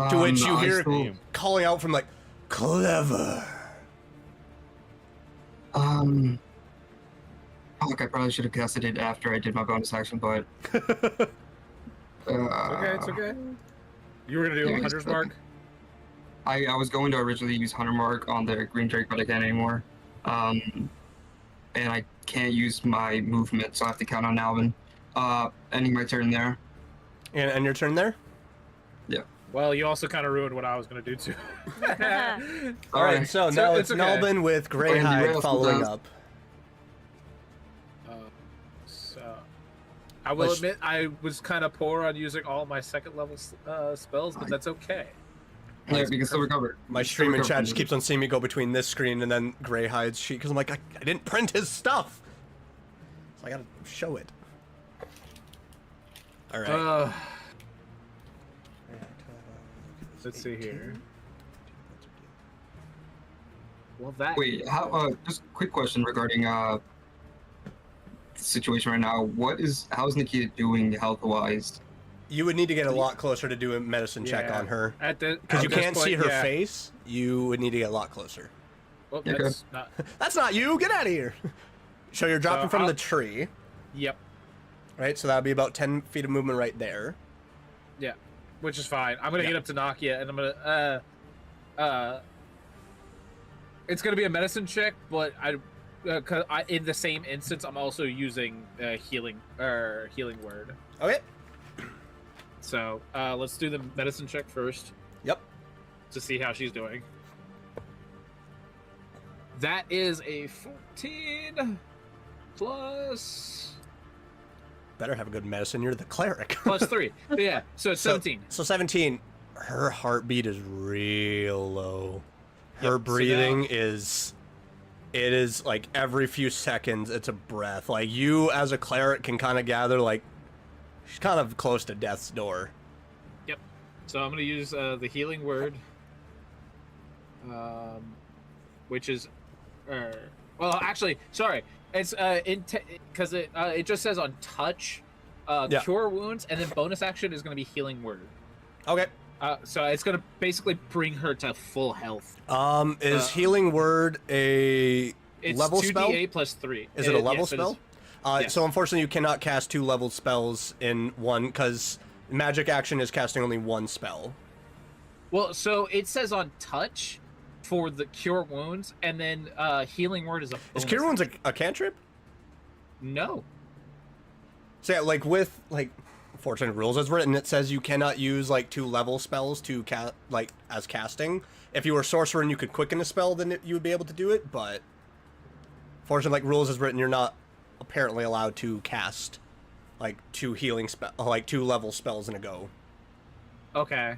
To which you I hear still- calling out from like, clever. Fuck, I probably should have casted it after I did my bonus action, but Okay, it's okay. You were gonna do yeah, a it's hunter's okay. mark. I was going to originally use Hunter Mark on the Green Drake, but I can't anymore. And I can't use my movement, so I have to count on Alvin. Ending my turn there. And end your turn there? Yeah. Well, you also kind of ruined what I was gonna do too. All right, so now it's okay. Nalbin with Greyhide Rails following does. up. So, I will admit I was kind of poor on using all my second level spells, but that's okay. Yeah, we can still recover. My stream in chat just keeps on seeing me go between this screen and then Greyhide's sheet because I'm like, I didn't print his stuff. So I gotta show it. All right. Let's see here. Well, that. Wait, how? Just a quick question regarding the situation right now. How's Nikia doing health-wise? You would need to get a lot closer to do a medicine check Yeah. on her. Because Because you can't see her face, you would need to get a lot closer. Well, Okay. that's not. That's not you! Get out of here! So you're dropping from the tree, Yep. right? So that would be about 10 feet of movement right there. Yeah. Which is fine. I'm gonna get up to Nakia, and I'm gonna it's gonna be a medicine check, but cause in the same instance, I'm also using healing word. Okay. So let's do the medicine check first Yep. to see how she's doing. That is a 14 plus Better have a good medicine. You're the cleric. plus 3. Yeah, so it's 17. So 17. Her heartbeat is real low. Her Yep, so breathing now- is. It is like every few seconds, it's a breath. Like you, as a cleric, can kind of gather like she's kind of close to death's door. Yep. So I'm gonna use the healing word, which is, well, actually, sorry, it's because it just says on touch, Yeah. cure wounds, and then bonus action is gonna be healing word. Okay. So it's gonna basically bring her to full health. Is healing word a It's level spell? 2d8 plus 3. Is it a level yes, it spell? is. Yes. So unfortunately, you cannot cast 2 level spells in one because magic action is casting only one spell. Well, so it says on touch for the cure wounds, and then healing word is a. Is bonus cure wounds action. a cantrip? No. So yeah, like with like Fortune rules as written, it says you cannot use like 2 level spells to like as casting. If you were a sorcerer and you could quicken a spell, then you would be able to do it. But Fortune like rules as written, you're not apparently allowed to cast like 2 healing spell, like 2 level spells in a go. Okay.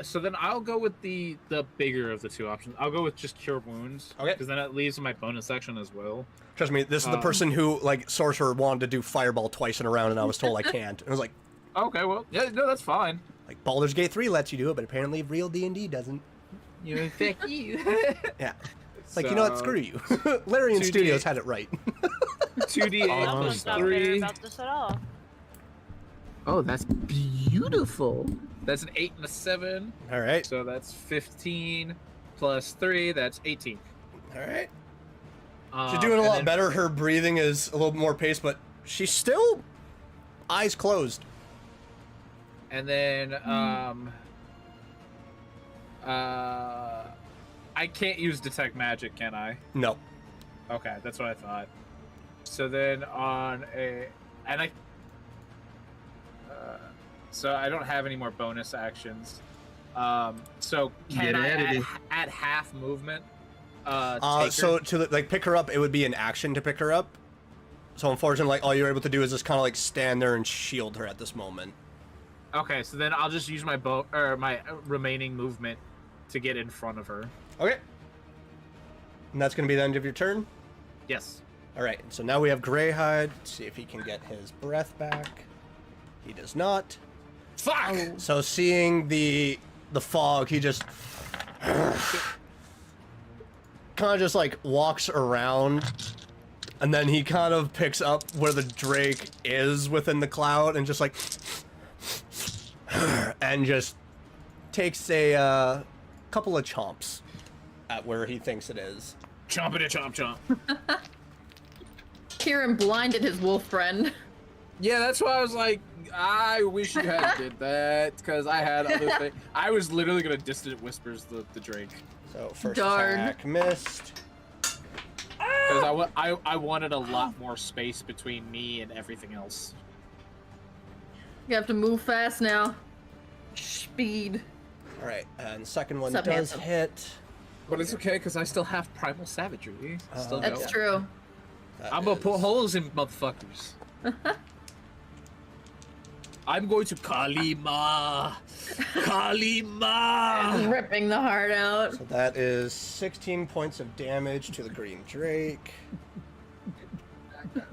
So then I'll go with the bigger of the 2 options. I'll go with just cure wounds. Okay. Because then it leaves my bonus action as well. Trust me, this is the person who like sorcerer wanted to do fireball twice in a round, and I was told I can't. And I was like, Okay, well, yeah, no, that's fine. like Baldur's Gate 3 lets you do it, but apparently real D&D doesn't. You fuck you. Yeah. It's like, you know what? Screw you. Larian 2D8. Studios had it right. 2d8 Almost plus not bitter 3. about this at all. Oh, that's beautiful. That's an 8 and a 7. All right. So that's 15 plus 3. That's 18. All right. She's doing a lot better. Her breathing is a little bit more paced, but she's still eyes closed. And then I can't use detect magic, can I? No. Okay, that's what I thought. So then on a and I so I don't have any more bonus actions. So can Get I out of here. at half movement? Take her? So to like pick her up, it would be an action to pick her up. So unfortunately, like all you're able to do is just kind of like stand there and shield her at this moment. Okay, so then I'll just use my my remaining movement to get in front of her. Okay. And that's gonna be the end of your turn. Yes. All right. So now we have Greyhide. Let's see if he can get his breath back. He does not. Fuck. So seeing the fog, he just kind of just like walks around, and then he kind of picks up where the Drake is within the cloud, and just like and just takes a couple of chomps at where he thinks it is. Chomp it, chomp, chomp. Kieran blinded his wolf friend. Yeah, that's why I was like, I wish you had did that, because I had other things. I was literally gonna distant whispers the Drake. So first Darn. attack missed. Because I wanted a lot more space between me and everything else. You have to move fast now. Speed. All right, and second one Sup, does handsome? hit. But it's okay, because I still have primal savagery. Still That's go. true. That I'm gonna put is- holes in motherfuckers. I'm going to Kalima. Kalima. Ripping the heart out. So that is 16 points of damage to the green drake.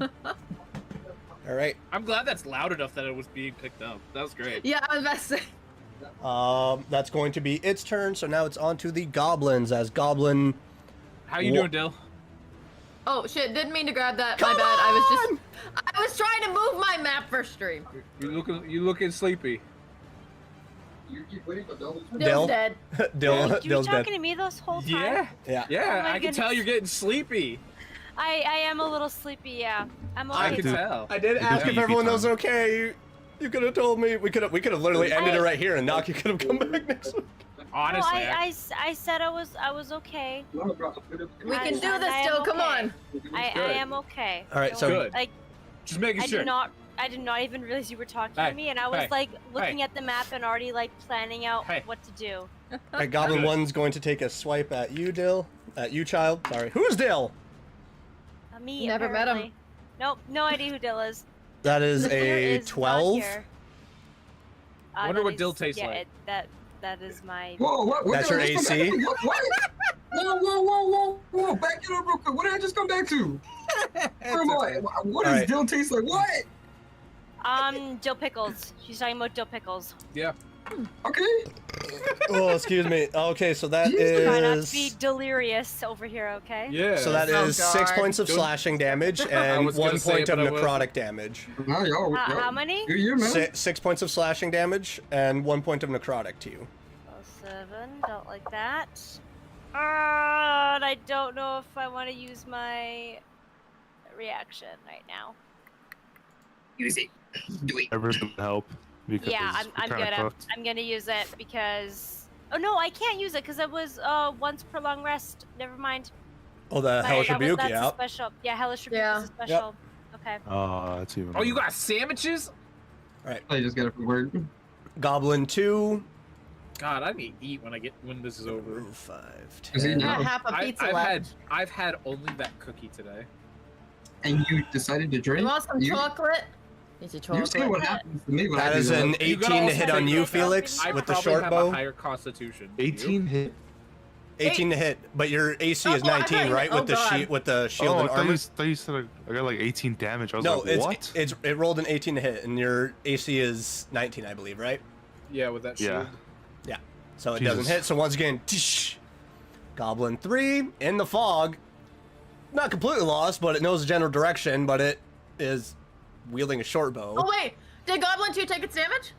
All right. I'm glad that's loud enough that it was being picked up. That was great. Yeah, I was about to say. That's going to be its turn. So now it's on to the goblins as goblin. How you doing, Dill? Oh shit! Didn't mean to grab that. Come My bad. on! I was trying to move my map for stream. You looking sleepy. Dill's dead. Dill, You were Dill's talking dead. to me this whole time? Yeah. Yeah. Yeah, Oh my I can tell goodness. you're getting sleepy. I am a little sleepy, yeah. I'm okay. I can do- tell. I did It ask could if be everyone time. was okay. You could have told me. We could have literally ended it right here, and Knock, you could have come back next week. Honestly, No, I said I was okay. We can do I this am still. Come okay. on. I Good. am okay. All right, Don't- so- Good. like just making I sure. did not even realize you were talking Hey, to me, and I was hey, like looking hey. at the map and already like planning out Hey. what to do. All right, Goblin Good. 1's going to take a swipe at you, Dill. At you, child. Sorry. Who's Dill? Me. Never met him. apparently. Nope, no idea who Dill is. That is There a is not 12. here. Wonder that what is- dill tastes yeah, like. That is my. Whoa, what? That's your AC? What? Whoa! Back it up real quick. What did I just come back to? What All does right. dill taste like? What? Dill pickles. She's talking about dill pickles. Yeah. Okay. Oh, excuse me. Okay, so that Try not to be is. delirious over here, okay? Yeah. So that Oh, is 6 God. points of Don't- slashing damage and was gonna 1 say point it, of but I wasn't. necrotic damage. Now y'all. How many? You're here, man. 6 points of slashing damage and 1 point of necrotic to you. 7. Don't like that. And I don't know if I want to use my reaction right now. Use it. Do it. Ever's gonna help because Yeah, we're I'm kinda good. cooked. I'm gonna use it because. Oh no, I can't use it because it was once per long rest. Never mind. Oh, the Hellish Rebuke, That's yeah. a special. Yeah, Hellish Rebuke Yeah. is a special. Okay. That's even. Oh, you worse. got sandwiches? I just got it from work. Goblin 2. God, I need to eat when this is over. 5, Is he 10. now? I got half a pizza left. I've had only that cookie today. And you decided to drink? You want some You- chocolate? Need some You see what chocolate? happens to me when I That do is that. an You gotta 18 to also hit on take you, into account Felix, I with the probably short have bow. a higher constitution. 18 hit. 18 to hit, but your AC is Oh, I thought 19, you- right? oh, With the God. with the shield Oh, I and thought armor. you said I got like 18 damage. I was No, like, what? it rolled an 18 to hit, and your AC is 19, I believe, right? Yeah, with that Yeah. shield. Yeah. So it Jesus. doesn't hit. So once again, tish, Goblin 3 in the fog. Not completely lost, but it knows the general direction, but it is wielding a short bow. Oh wait, did Goblin 2 take its damage?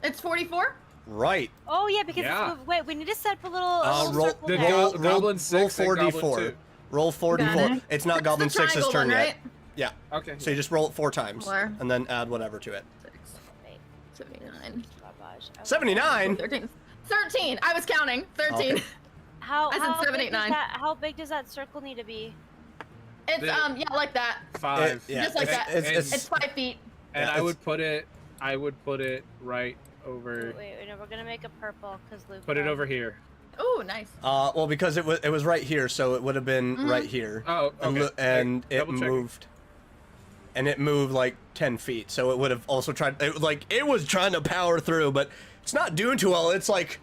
It's 44. Right. Oh yeah, because Yeah. wait, we need to set up a little, Roll, circle the there. roll, Go- roll, Goblin roll 6 and Goblin 4d4. 2. Roll 4d4. Got it. It's not Goblin It's the 6's triangle turn one, yet. right? Yeah. Okay. So you just roll it 4 times, 4. and then add whatever to it. 6, Wait, 79, garbage. Okay. 79? 13. 13. I was counting. 13. Okay. How, I said how 7, big 8, does 9. how big does that circle need to be? It's The- yeah, like that. 5. Yeah, Just like it's- that. it's- It's 5 feet. And Yeah, I it's- would put it right over. Wait, no, we're gonna make a purple because Luke. Put it over here. Ooh, nice. Well, because it was right here, so it would have been right here. Oh, And, okay. and it Double checking. moved. And it moved like 10 feet, so it would have also tried. It was trying to power through, but it's not doing too well. It's like,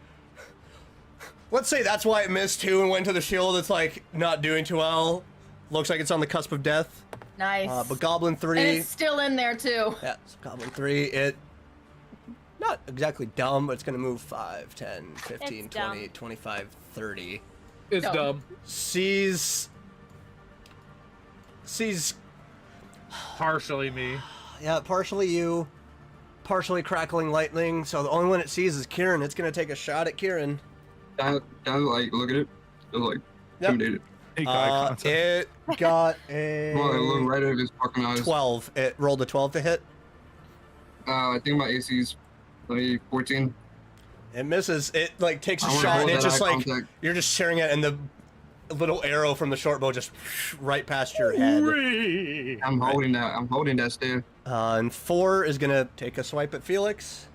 let's say that's why it missed too and went to the shield. It's like not doing too well. Looks like it's on the cusp of death. Nice. But Goblin 3. And it's still in there too. Yeah, so Goblin 3, it not exactly dumb, but it's gonna move 5, 10, 15, It's 20, dumb. 25, 30. It's Dumb. dumb. Sees Partially me. yeah, partially you. partially crackling lightning, so the only one it sees is Kieran. It's gonna take a shot at Kieran. I like look at it. I like intimidate it. Hey, eye contact. It got a Well, I look right at his fucking eyes. 12. It rolled a 12 to hit. I think my AC's maybe 14. It misses. It like takes a I wanna shot, and hold it that just eye like contact. you're just staring at, it, and the little arrow from the short bow just right past your head. I'm holding that. I'm holding that still. And 4 is gonna take a swipe at Felix.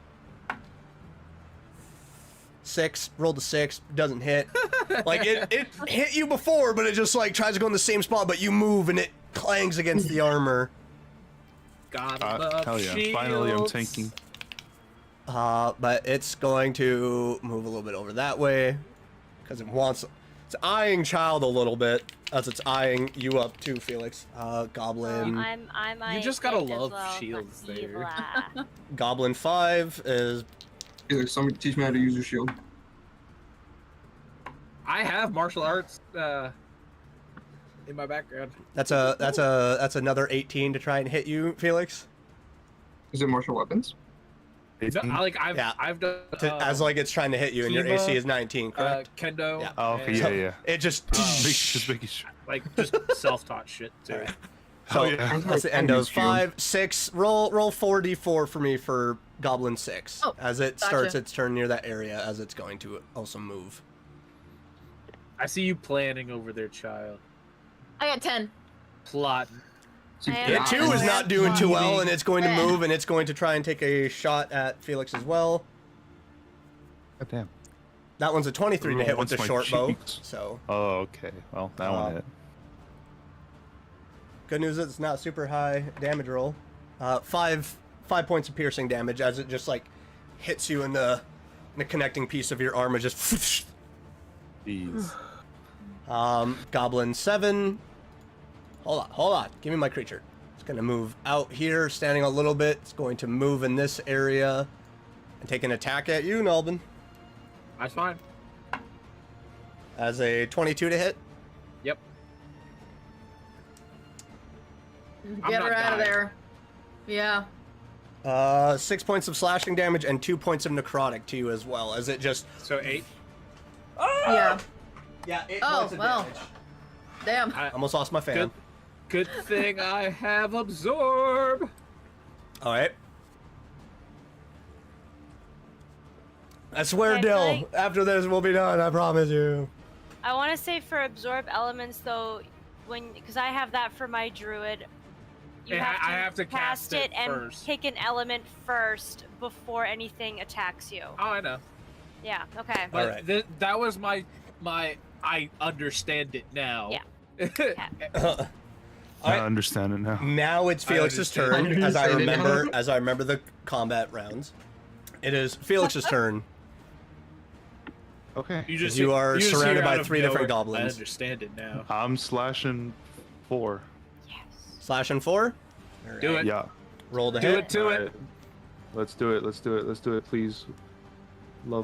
6 rolled a 6, doesn't hit. Like it hit you before, but it just like tries to go in the same spot, but you move and it clangs against the armor. God love Hell yeah! shields. Finally, I'm tanking. But it's going to move a little bit over that way because it's eyeing Child a little bit as it's eyeing you up too, Felix. Goblin. I'm You just gotta as love well, shields but there. evil. Goblin 5 is Either somebody teach me how to use a shield. I have martial arts in my background. that's another 18 to try and hit you, Felix. Is it martial weapons? No, I've done As like it's trying to hit you, and your Kima, AC is 19, correct? kendo. Yeah. Oh, okay, and, yeah. It just Just making sure. Like just self-taught shit too. So Oh, yeah. that's the end of 5, 6. Roll 4d4 for me for Goblin 6 Oh, as it gotcha. starts its turn near that area as it's going to also move. I see you planning over there, child. I got 10. Plotting. See, I It am- too is not doing too well, and it's going to Yeah. move, and it's going to try and take a shot at Felix as well. God damn. That one's a 23 to hit with Once the my short bow. cheeks. So Oh, okay. Well, that one hit. good news is it's not super high damage roll. 5 points of piercing damage as it just like hits you in the connecting piece of your arm. It just Jeez. Goblin 7. Hold on. Give me my creature. It's gonna move out here, standing a little bit. It's going to move in this area and take an attack at you, Nalbin. That's fine. As a 22 to hit. Yep. I'm Get not her out of dying. there. Yeah. 6 points of slashing damage and 2 points of necrotic to you as well, as it just. So 8. Yeah. Yeah, 8 Oh, points of well. damage. Damn. Almost lost my fan. Good thing I have absorb. Alright. I swear, Okay, Dill, like- after this we'll be done, I promise you. I want to say for absorb elements though, because I have that for my druid, you Yeah, have to, I have to cast it and first. pick an element first before anything attacks you. Oh, I know. Yeah. Okay. But Alright. that was my I understand it now. Yeah. I understand it now. Now it's I Felix's understand. turn, as I Understand it remember as I remember the combat rounds. It is Felix's turn. Okay. You are just surrounded hear by out of 3 different nowhere, goblins. I understand it now. I'm slashing 4. Yes. Slash and 4. Do it. Yeah. Roll the Do hit. it to it. Alright. Let's do it. Let's do it. Let's do it, please. For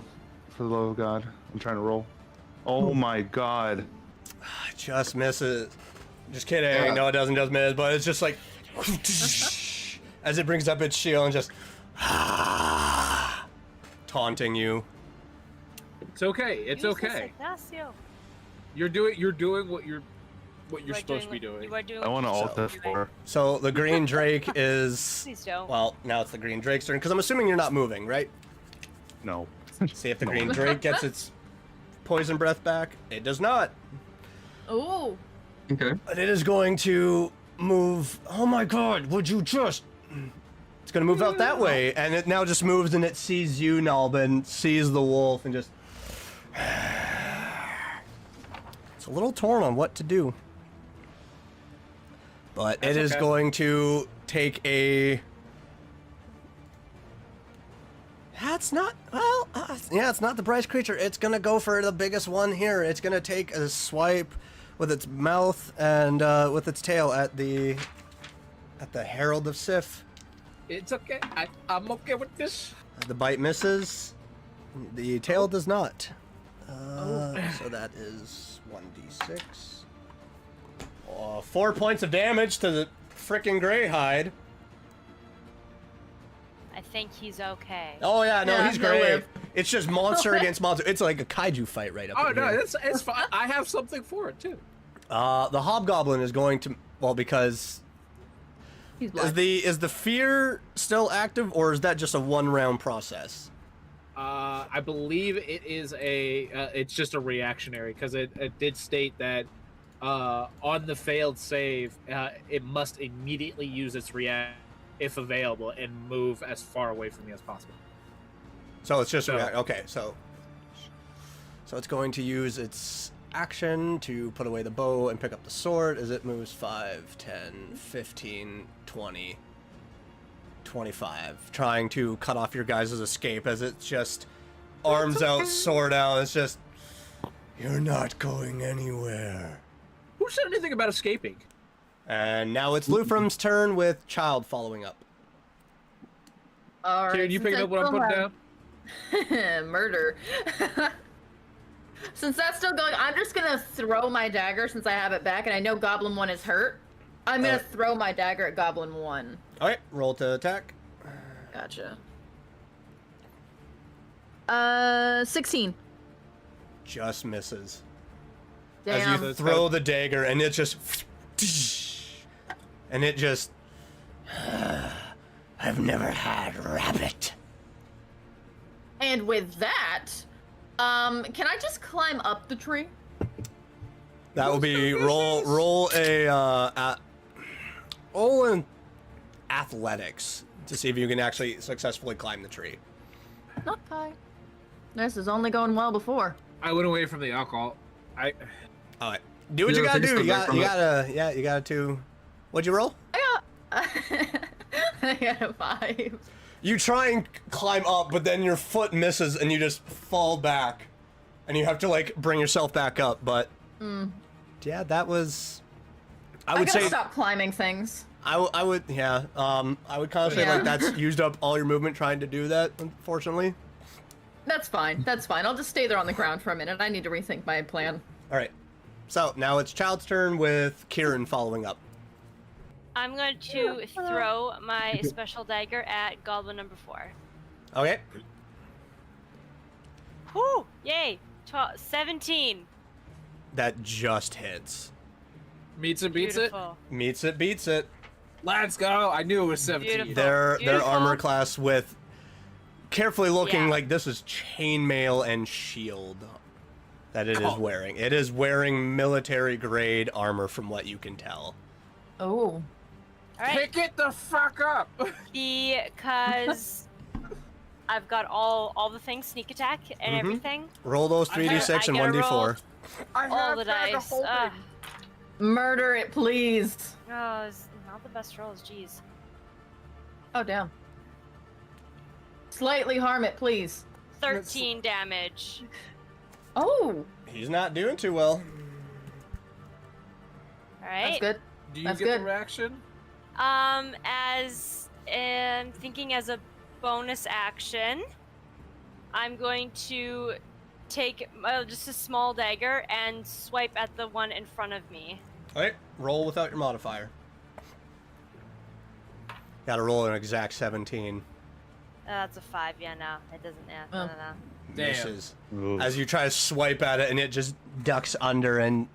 the love of God. I'm trying to roll. Oh my God. Just misses. Just kidding. Yeah. No, it doesn't just miss, but it's just like as it brings up its shield and just taunting you. It's okay. It's Use this okay. Ignacio. You're doing what you're You are supposed to be what- doing. You are doing. I want to what alt you're that supposed to be 4. So the green drake is Please don't. well, now it's the green drake's turn because I'm assuming you're not moving, right? No. See if the green drake gets its poison breath back. It does not. Ooh. Okay. But it is going to move. Oh my God! Would you just? It's going to move out that way, and it now just moves and it sees you, Nalbin, sees the wolf, and just. It's a little torn on what to do. But it is okay. going to take a. That's not well. Yeah, it's not the Bryce creature. It's gonna go for the biggest one here. It's gonna take a swipe with its mouth and with its tail at the Herald of Sif. It's okay. I'm okay with this. The bite misses. The tail does not. So that is 1d6. 4 points of damage to the frickin' Greyhide. think he's okay. Oh yeah, no, Yeah, he's he'll great. live. It's just monster against monster. It's like a kaiju fight right up Oh in no, here. it's fine. I have something for it too. The hobgoblin is going to, well, because He's black. is the fear still active, or is that just a 1-round process? I believe it is it's just a reactionary because it did state that on the failed save, it must immediately use its react if available and move as far away from me as possible. So it's just So- okay. So it's going to use its action to put away the bow and pick up the sword as it moves 5, 10, 15, 20, 25, trying to cut off your guys' escape as it's just arms out, sword out. It's just, you're not going anywhere. Who said anything about escaping? And now it's Lufrum's turn with Child following up. All right. Kieran, you since picking I up what I'm still putting down? have- Murder. Since that's still going, I'm just gonna throw my dagger since I have it back, and I know Goblin 1 is hurt. I'm gonna throw my dagger at Goblin 1. Okay, roll to attack. Gotcha. 16. Just misses. Damn. As you throw the dagger, and it just, and it just, I've never had rabbit. And with that, can I just climb up the tree? that will be roll in athletics to see if you can actually successfully climb the tree. Not pie. This is only going well before. I went away from the alcohol. All right, do what you Yeah, gotta take a do. step back from it. You gotta to. What'd you roll? I got a 5. You try and climb up, but then your foot misses and you just fall back, and you have to like bring yourself back up. But yeah, that was. I would gotta say stop climbing things. I would yeah. I would kind of say Yeah. like that's used up all your movement trying to do that. Unfortunately. That's fine. That's fine. I'll just stay there on the ground for a minute. I need to rethink my plan. All right. So now it's Child's turn with Kieran following up. I'm going to throw my special dagger at Goblin number 4. Okay. Whoo! Yay! 17. That just hits. Meets it, beats it. Beautiful. Meets it, beats it. Let's go. I knew it was 17. Beautiful. Their Beautiful. armor class with carefully looking Yeah. like this is chainmail and shield that it is wearing. It is wearing military grade armor from what you can tell. Oh. All right. Pick it the fuck up. Because I've got all the things, sneak attack and everything. Roll those 3d6 and I get a 1d4. roll. I All the dice. Murder it, please. Oh, it's not the best rolls, jeez. Oh, damn. Slightly harm it, please. 13 damage. Oh, He's not doing too well. All right. that's good. Do you That's get good. the reaction? As thinking as a bonus action, I'm going to take just a small dagger and swipe at the one in front of me. Alright, roll without your modifier. Gotta roll an exact 17. That's a 5. Yeah, no, it doesn't. Yeah, no, Oh. no, no. Damn. Misses. As you try to swipe at it and it just ducks under and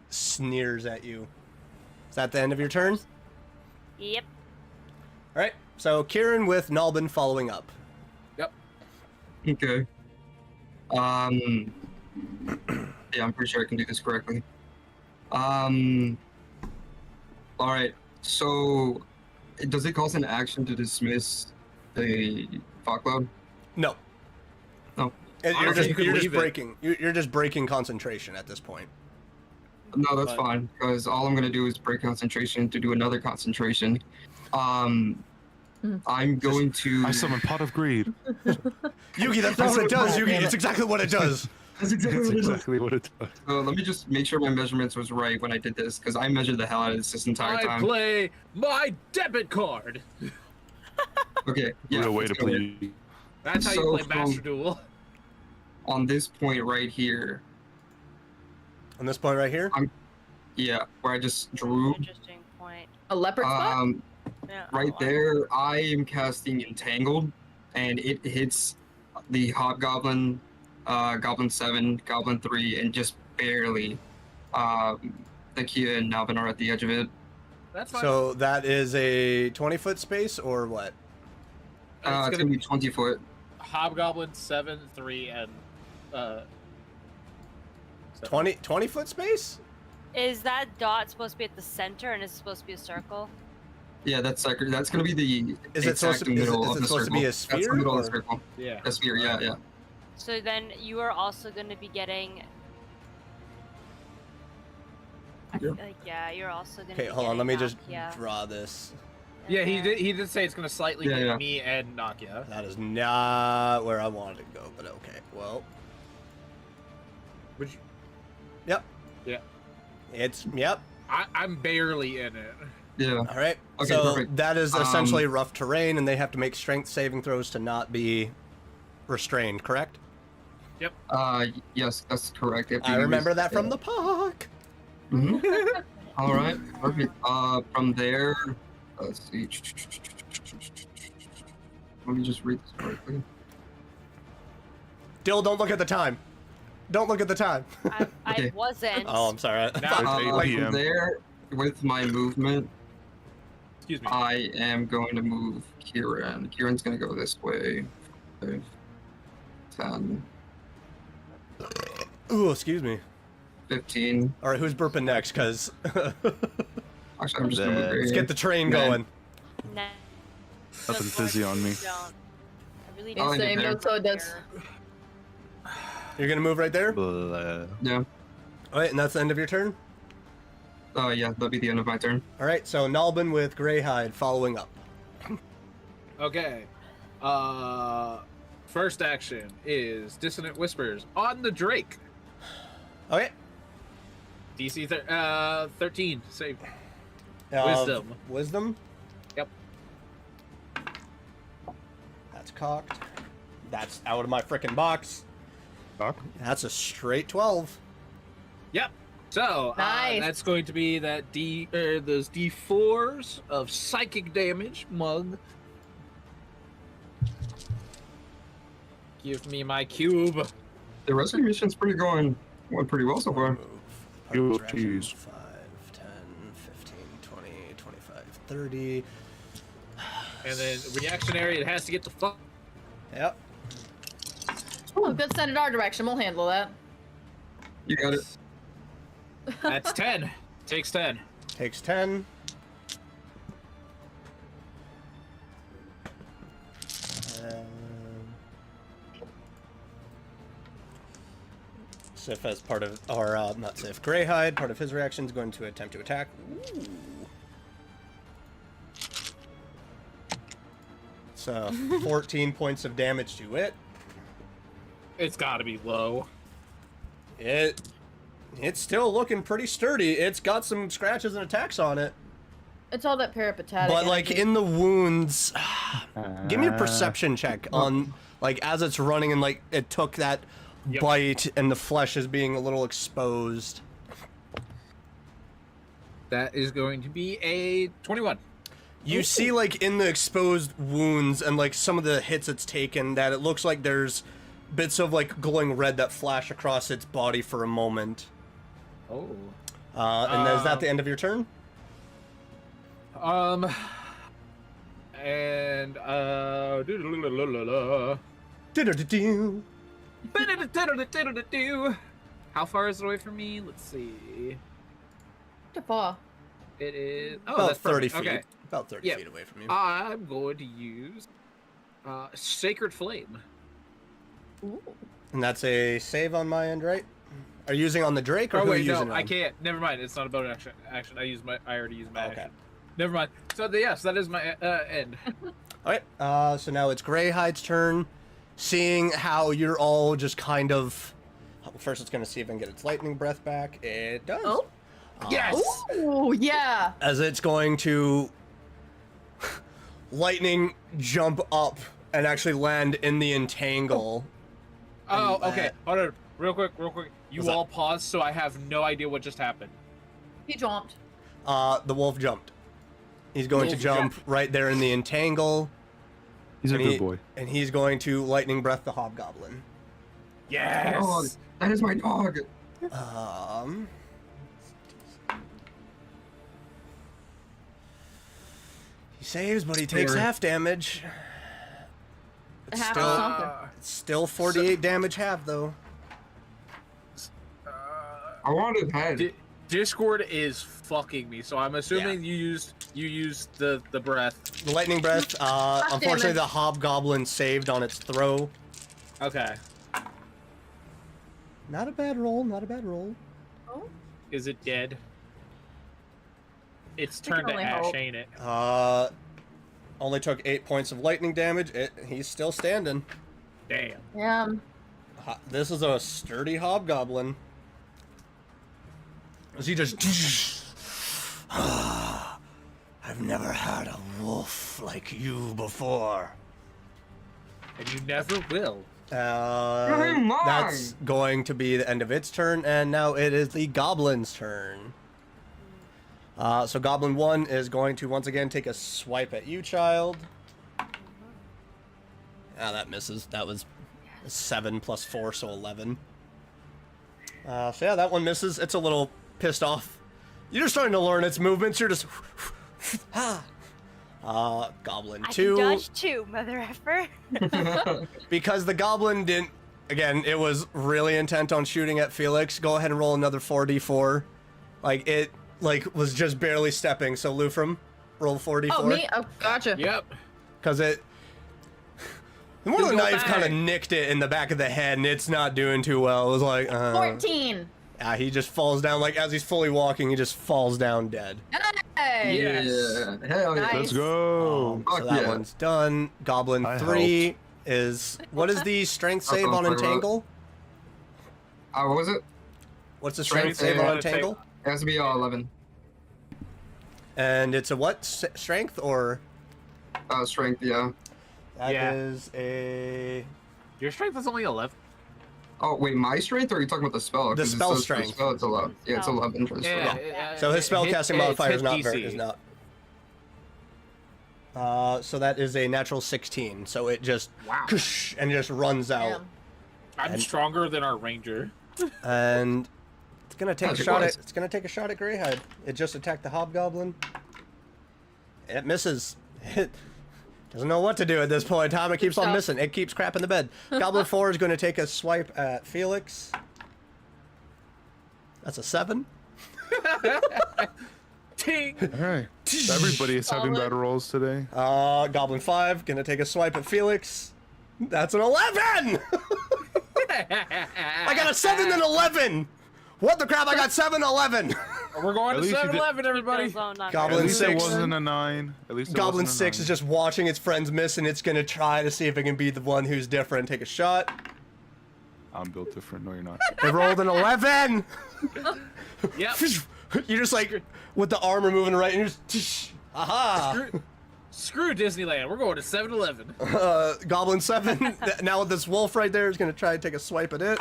sneers at you. Is that the end of your turn? Yep. Alright, so Kieran with Nalbin following up. Yep. Okay. Yeah, I'm pretty sure I can do this correctly. Alright, so does it cost an action to dismiss the fog cloud? No. No. You're Honestly, just, you could you're just leave it. breaking. You're just breaking concentration at this point. No, that's But- fine, because all I'm gonna do is break concentration to do another concentration. I'm going to. I summon Pot of Greed. Yugi, that's not what it does, Yugi. It's exactly what it does. That's exactly That's what it is. exactly what it does. Let me just make sure my measurements was right when I did this, because I measured the hell out of this entire I time. play my debit card. Okay, yeah. What a way to let's go play. there. That's how you So play Master Duel. On this point right here, On this point right here. yeah, where I just drew, Interesting point. A leopard spot? Yeah, right oh, there, I am casting Entangled. and it hits the Hobgoblin, Goblin 7, Goblin 3, and just barely. The Kia and Nalvin are at the edge of it. That's fine. So that is a 20-foot space or what? It's gonna be 20 foot. Hobgoblin 7, 3, and 20-foot space? Is that dot supposed to be at the center and is it supposed to be a circle? Yeah, that's gonna be the Is it supposed exact to, is it, middle is of it the supposed to circle. be a That's sphere? the middle of the or- circle. Yeah. A sphere, yeah. So then you are also going to be getting. Yep. Yeah, you're also going to. Okay, hold on. Let me just Yeah. draw this. Yeah, he did say it's gonna slightly Yeah, hit yeah. me and Nakia. That is not where I wanted to go, but okay. Well, Which yep. Yeah. Yep. I'm barely in it. Yeah. All right. Okay, so perfect. that is essentially rough terrain, and they have to make strength saving throws to not be restrained, correct? Yes, that's correct. I remember that from the park. All right, perfect. From there, let's see. Let me just read this correctly. Dill, don't look at the time. Don't look at the time. I Okay. wasn't. Oh, I'm sorry. Now- It's 8 p.m. From there, with my movement, Excuse me. I am going to move Kieran. Kieran's going to go this way. 5, 10, Ooh, excuse me. 15. All right, who's burping next? Cause Actually, I'm just going to move let's get the train Man. going. No. Nothing fizzy on me. Don't. I really Oh, don't. same, no, so it does. You're gonna move right there. Blah. Yeah. All right, and that's the end of your turn. Yeah, that'll be the end of my turn. All right, so Nalbin with Greyhide following up. Okay. First action is Dissonant Whispers on the Drake. Okay. DC 13 save. Wisdom. Wisdom. Yep. That's cocked. That's out of my frickin' box. Doc? That's a straight 12. Yep. So Nice. that's going to be that those D4s of psychic damage. Mug. Give me my cube. The rest of your mission's going pretty well so far. You Interaction, tease. 5, 10, 15, 20, 25, 30. And then reactionary, it has to get the fuck. Yep. Oh, good, send it our direction. We'll handle that. You got it. That's 10. Takes 10. Takes 10. Sif as part of, or not Sif, Greyhide, part of his reaction is going to attempt to attack. Ooh. So 14 points of damage to it. It's got to be low. It's still looking pretty sturdy. It's got some scratches and attacks on it. It's all that peripatetic. But like energy. in the wounds, give me a perception check on like as it's running and like it took that Yep. bite and the flesh is being a little exposed. That is going to be a 21. You see like in the exposed wounds and like some of the hits it's taken that it looks like there's bits of like glowing red that flash across its body for a moment. Oh. And is that the end of your turn? And Do-do-do-do. how far is it away from me? Let's see. Too far. It is About that's 30 perfect. feet. Okay. About 30 Yeah. feet away from you. I'm going to use Sacred Flame. Ooh. And that's a save on my end, right? Are you using on the Drake or Oh who are wait, you using no, it I on? can't. Never mind. It's not about an action. I already used my Okay. action. Never mind. So yes, that is my end. Alright, so now it's Greyhide's turn. Seeing how you're all just kind of... First it's going to see if it can get its lightning breath back. It does. Oh. Yes. Ooh, yeah. As it's going to... lightning jump up and actually land in the entangle. Oh, And okay. that- Hold on. Real quick. You What's that? all pause, so I have no idea what just happened. He jumped. The wolf jumped. He's going to Wolf jump jumped. right there in the entangle. He's a And good boy. And he's going to lightning breath the hobgoblin. Yes. Oh, that is my dog. He saves, but he takes Fair. half damage. It's Half still, of something. it's still 48 damage half though. I wanted head. Discord is fucking me. So I'm assuming you used the breath. The lightning breath. Unfortunately, damage. the hobgoblin saved on its throw. Okay. Not a bad roll. Not a bad roll. Is it dead? It's We can turned to only ash, hope. ain't it? Only took 8 points of lightning damage. He's still standing. Damn. Yeah. This is a sturdy hobgoblin. As he just. I've never had a wolf like you before. And you never will. That's going to be the end of its turn, and now it is the goblin's turn. So Goblin 1 is going to once again take a swipe at you, child. Ah, that misses. That was 7 plus 4, so 11. So yeah, that one misses. It's a little pissed off. You're starting to learn its movements. You're just... Goblin 2. I can dodge too, mother effer. Because the goblin didn't... Again, it was really intent on shooting at Felix. Go ahead and roll another 4d4. Like, it... Like, was just barely stepping, so Lufrum, roll 4d4. Oh, me? Oh, gotcha. Yep. Because it... One of the Go knives kind of back. nicked it in the back of the head, and it's not doing too well. It was like, 14. he just falls down, like, as he's fully walking, he just falls down dead. Hey. Yes. Yeah. Hell yeah. Nice. Let's go. So Fuck that yeah. one's done. Goblin I 3 is... What is the strength save on Fuck off, Entangle? What was it? What's the strength save save on on Entangle? It has to be 11. And it's a what? Strength or... Strength, yeah. That Yeah. is a... Your strength is only 11. Oh, wait, my strength, or are you talking about the spell? The 'Cause it spell says for strength. Spell, it's 11. Yeah, it's Oh. 11 for the spell. So his spellcasting modifier is not hit very... DC. Is not... so that is a natural 16. So it just... Wow. And just runs out. Damn. I'm stronger than our ranger. And... It's gonna take a Magic shot wise. at... It's gonna take a shot at Greyhide. It just attacked the hobgoblin. It misses. It doesn't know what to do at this point in time. It keeps on Stop. missing. It keeps crapping the bed. Goblin 4 is going to take a swipe at Felix. That's a 7. Ting. All right. Everybody is having Solid. better rolls today. Goblin 5 going to take a swipe at Felix. That's an 11! I got a 7 and 11! What the crap? I got 7 11! We're going At to least you did- 7-Eleven, everybody. Goblin At least it 6. wasn't a 9. At least it Goblin wasn't a 6 is 9. just watching its friends miss, and it's going to try to see if it can be the one who's different. Take a shot. I'm built different. No, you're not. It rolled an 11! Yep. You're just like, with the armor moving right, and you're just, aha! Screw Disneyland. We're going to 7-Eleven. Goblin 7, now with this wolf right there, is going to try and take a swipe at it.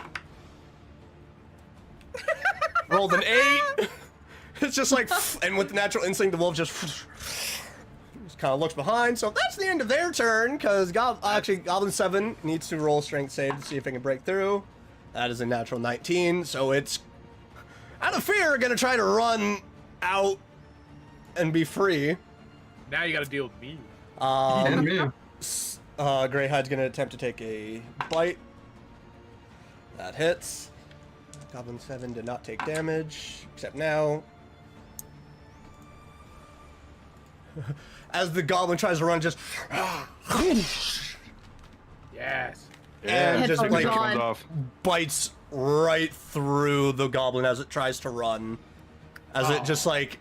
Rolled an 8. It's just like, and with the natural instinct, the wolf just kind of looks behind. So that's the end of their turn, because Goblin 7 needs to roll strength save to see if it can break through. That is a natural 19, so it's, out of fear, going to try to run out and be free. Now you got to deal with me. And me. Greyhide's going to attempt to take a bite. That hits. Goblin 7 did not take damage, except now. As the goblin tries to run, just Yes. and just Headphones like on. Comes off. bites right through the goblin as it tries to run. As it just like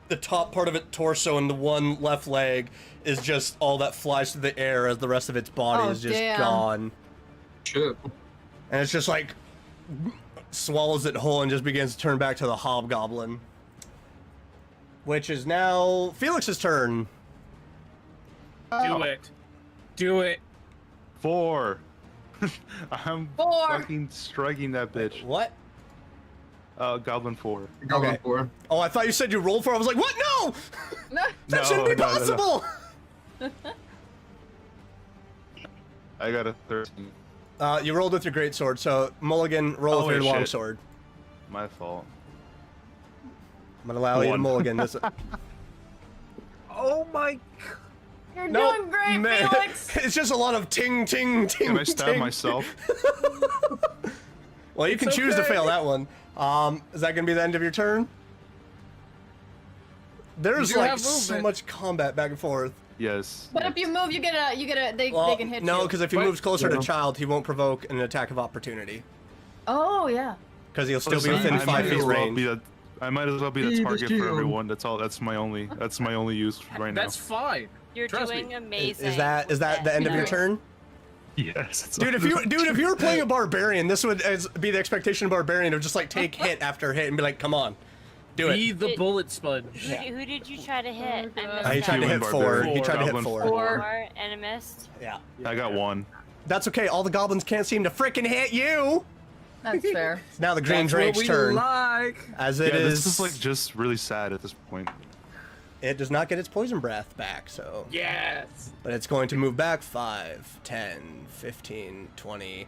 the top part of its torso and the one left leg is just all that flies through the air as the rest of its body Oh, is just damn. gone. Shit. And it's just like swallows it whole and just begins to turn back to the hobgoblin. Which is now Felix's turn. Do it. Do it. 4. I'm 4. fucking striking that bitch. What? Goblin 4. Goblin Okay. 4. Oh, I thought you said you rolled 4. I was like, what? No! No. That shouldn't be no, no, no. possible! I got a 13. You rolled with your greatsword, so Mulligan, roll with Oh, your wait, shit. longsword. My fault. I'm gonna allow you to One. mulligan this. Oh my. You're Nope, doing great, man. Felix. It's just a lot of ting, ting, ting. Can I stab ting. myself? Well, you can It's choose to okay. fail that one. Is that gonna be the end of your turn? There's You do like have so movement. much combat back and forth. Yes. But if you move, you get a. They Well, can hit you. no, because if he But- moves closer Yeah. to Child, he won't provoke an attack of opportunity. Oh yeah. Because he'll still be Listen, within I 5 might feet as well range. be the- I might as well be the Be the target for shield. everyone. That's all. That's my only use right now. That's fine. You're Trust doing me. amazing. Is that with the end of your Nice. turn? Yes. It's Dude, if you were playing a barbarian, this would be the expectation of barbarian of just like take hit after hit and be like, come on, do Be it. the bullet sponge. Who did you try to hit? I missed He tried to that. hit Human 4. He barbarian. tried to hit Goblin 4. Four, and I missed. Yeah. I got 1. That's okay. All the goblins can't seem to frickin' hit you. That's fair. It's now the Green That's what Drake's we turn. like. As it Yeah, is, this is like just really sad at this point. it does not get its poison breath back, so. Yes. But it's going to move back 5, 10, 15, 20.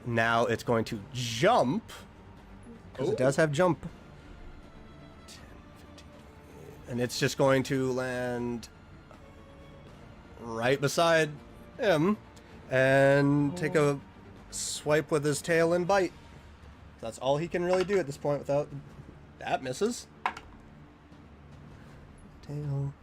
Now it's going to jump. Because it does have jump. 10, 15, 20. And it's just going to land right beside him and take a swipe with his tail and bite. That's all he can really do at this point without... That misses. Tail.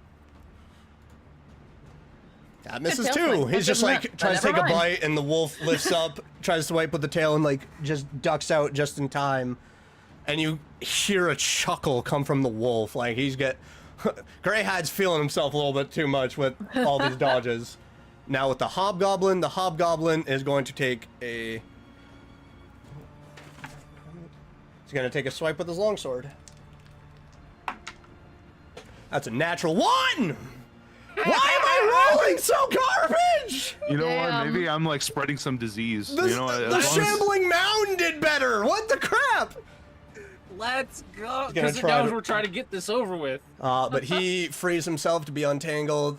That misses tail too. swing. He's just Good like enough, tries to but take a never mind. bite, and the wolf lifts up, tries to swipe with the tail, and like just ducks out just in time. And you hear a chuckle come from the wolf. Like he's Greyhide's feeling himself a little bit too much with all these dodges. Now with the hobgoblin is going to take a. He's going to take a swipe with his longsword. That's a natural 1. Why am I rolling so garbage? You know Damn. what? Maybe I'm like spreading some disease. The, you know, as the long as- shambling mound did better. What the crap? Let's go. gonna Because try now to- we're trying to get this over with. But he frees himself to be untangled.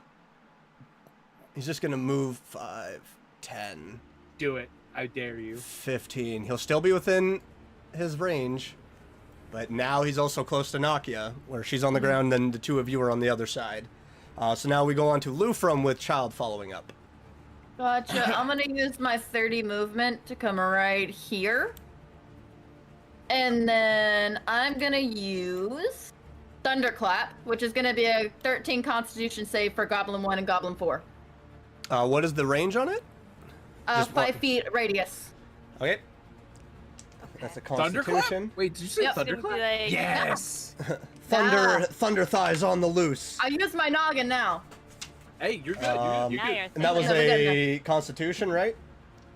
He's just gonna move 5, 10, Do it. I dare you. 15. He'll still be within his range, but now he's also close to Nakia, where she's on the ground, and the two of you are on the other side. So now we go on to Lufrum with Child following up. Gotcha. I'm gonna use my 30 movement to come right here. And then I'm gonna use Thunderclap, which is gonna be a 13 Constitution save for Goblin 1 and Goblin 4. What is the range on it? Just 5 what- feet radius. Okay. That's a Thunderclap? Constitution. Wait, did you say Yep. It's gonna be thunderclap? like- Yes. Thunder thighs on the loose. I use my noggin now. Hey, you're good. Um, You're Now good. you're And that was thinking. a Constitution, right?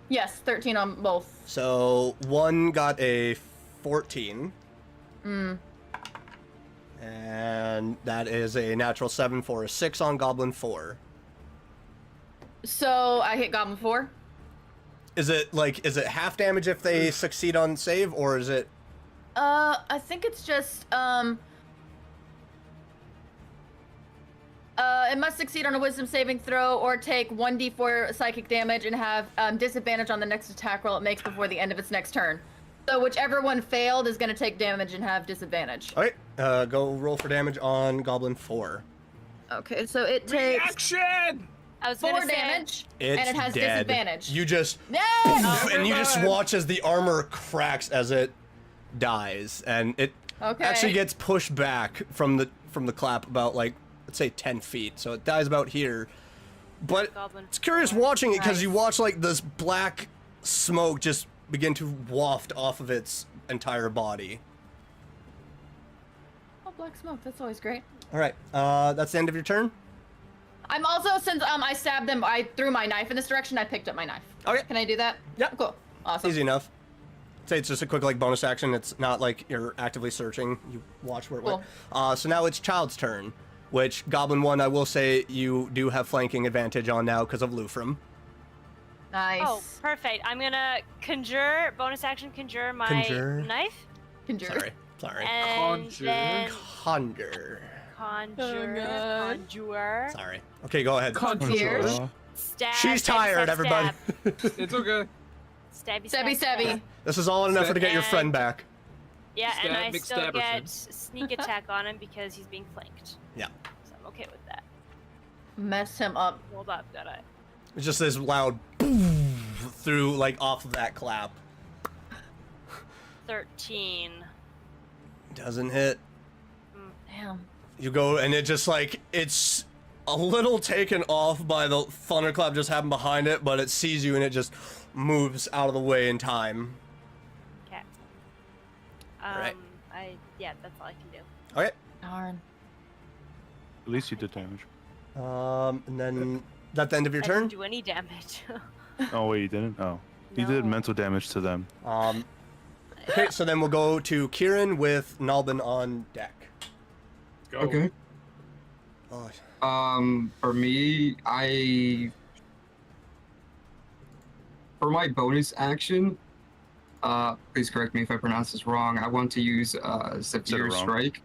Yes, 13 on both. So 1 got a 14. Mm. And that is a natural 7 for a 6 on Goblin 4. So I hit Goblin 4. Is it half damage if they succeed on save, or is it? I think it's just it must succeed on a wisdom saving throw or take 1d4 psychic damage and have disadvantage on the next attack roll it makes before the end of its next turn. So whichever one failed is going to take damage and have disadvantage. All right, go roll for damage on Goblin 4. Okay, so it takes Action! I was 4 gonna say, damage It's and it has dead. disadvantage. You just Yay! and you just watch as the armor cracks as it dies, and it Okay. actually gets pushed back from the clap about like let's say 10 feet. So it dies about here. But Goblin it's curious 4. watching it because you Nice. watch like this black smoke just begin to waft off of its entire body. Oh, black smoke. That's always great. All right, that's the end of your turn. I'm also, since I stabbed them, I threw my knife in this direction. I picked up my knife. Okay. Can I do that? Yep. Cool. Awesome. Easy enough. Say it's just a quick like bonus action. It's not like you're actively searching. You watch where it went. So now it's Child's turn, which Goblin 1, I will say you do have flanking advantage on now because of Lufrum. Nice. Oh, perfect. I'm gonna bonus action conjure my Conjure. knife. Conjure. Sorry. And Conjure. then Conjure. conjure. Sorry. Okay, go ahead. Concierge. Stab. She's stab, tired, stab, everybody. stab. It's okay. Stabby, Stabby, stab, stabby. stab. This is all in an effort to get your And- friend back. Yeah, and Stab I still McStabberson. get sneak attack on him because he's being flanked. Yeah. So I'm okay with that. Mess him up. Hold up, got it. It's just this loud boom through, like, off of that clap. 13. Doesn't hit. Damn. You go, and it just, like, it's a little taken off by the thunderclap just happened behind it, but it sees you and it just moves out of the way in time. Okay. Right. Yeah, that's all I can do. Okay. Darn. At least you did damage. And then, is that the end of your I turn? didn't do any damage. Oh wait, you didn't? Oh. You did No. mental damage to them. Okay, so then we'll go to Kieran with Nalbin on deck. Go. Okay. Oh, For me, for my bonus action, please correct me if I pronounce this wrong. I want to use Severe wrong. Strike,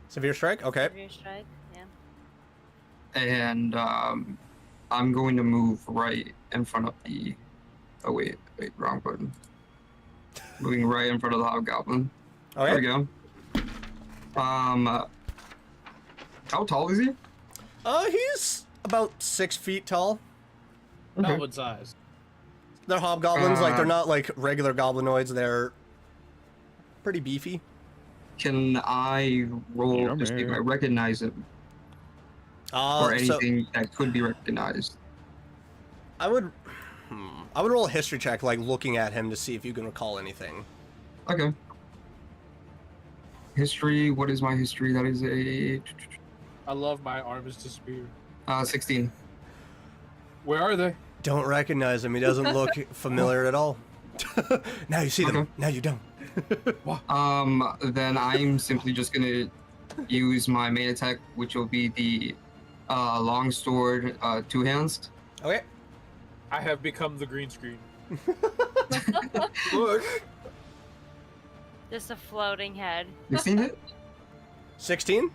severe strike? Okay. Severe strike, yeah. and I'm going to move right in front of the. Oh wait, wrong button. Moving right in front of the hobgoblin. Okay. There we go. How tall is he? He's about 6 feet tall. Goblin size. They're hobgoblins, like they're not like regular goblinoids. They're pretty beefy. Can I roll Yeah, to see if I man. recognize him or anything that could be recognized? I would roll a history check, like looking at him to see if you can recall anything. Okay. History. What is my history? That is a I love my arms disappear. 16. Where are they? Don't recognize him. He doesn't look familiar at all. Now you see them. Okay. Now you don't. Then I'm simply just gonna use my main attack, which will be the long sword, two hands. Okay. I have become the green screen. Look. Just a floating head. 16 hit? 16?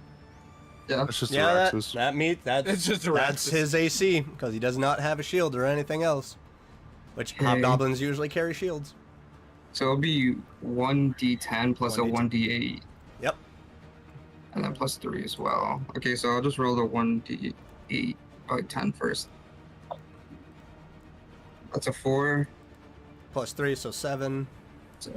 Yeah. That's just Yeah, that, Araxis. that's It's just a that's Araxis. his AC because he does not have a shield or anything else. Which Okay. hobgoblins usually carry shields. So it'll be 1d10 plus a 1d8, Yep. and then plus 3 as well. Okay, so I'll just roll the 1d8 by 10 first. That's a 4. Plus 3, so 7. So,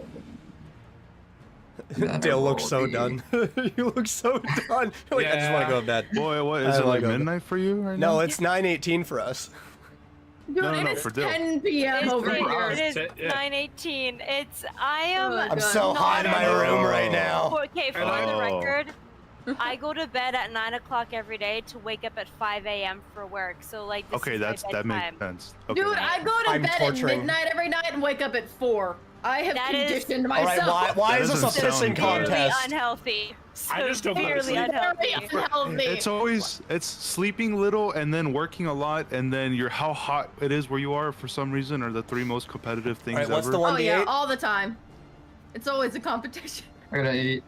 then I Dale looks roll so the- done. You look so done. You're like, I just want to go to bed. Boy, what I is it wanna like go. midnight for you right now? No, it's 9:18 for us. Dude, No, it no, is for Dill. 10 p.m. over for here. us. It is Yeah. 9:18. I am. Oh, I'm God. so hot in my room right now. Okay, for the Oh. record, I go to bed at 9 o'clock every day to wake up at 5 a.m. for work. So like, this Okay, is my that makes bedtime. sense. Okay. Dude, I go to I'm bed torturing. at midnight every night and wake up at 4. I have That is- conditioned All right, myself. why That is this a doesn't sound pissing good. Severely contest? unhealthy. I just don't go to Severely sleep. unhealthy. Very unhealthy. It's always sleeping little and then working a lot and then you're how hot it is where you are for some reason are the three most competitive things All right, what's ever. the one? Oh yeah, 1d8? all the time. It's always a competition. I got an 8.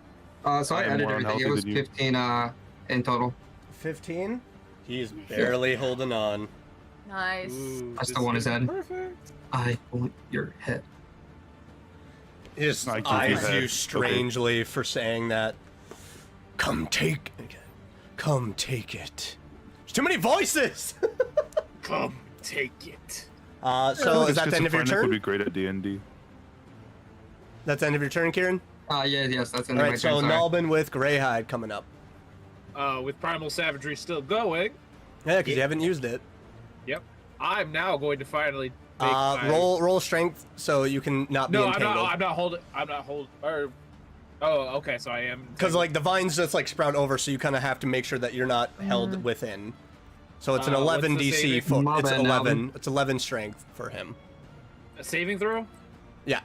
So I I am added more everything. It unhealthy was than you. 15 in total. 15? He's barely holding on. Nice. Ooh, I still this want his is head. Perfect. I want your head. He just I keep eyes his head. you strangely for saying that. Come take it. Come take it. There's too many voices! Come take it. So is that the end of your Schizophrenic would be turn? great at D&D. That's the end of your turn, Kieran? Yes, that's in All my right, so turn. Sorry. Nalbin with Greyhide coming up. With primal savagery still going, Yeah, because you haven't used it. yep. I'm now going to finally make my... Roll strength so you can not be No, I'm entangled. not. I'm not holding. I'm not holding. Or, oh, okay. So I am. Because like the vines just like sprout over, so you kind of have to make sure that you're not held within. So it's an What's 11 the DC. saving? My It's bad, 11. It's 11 strength for him. a saving throw. Yeah.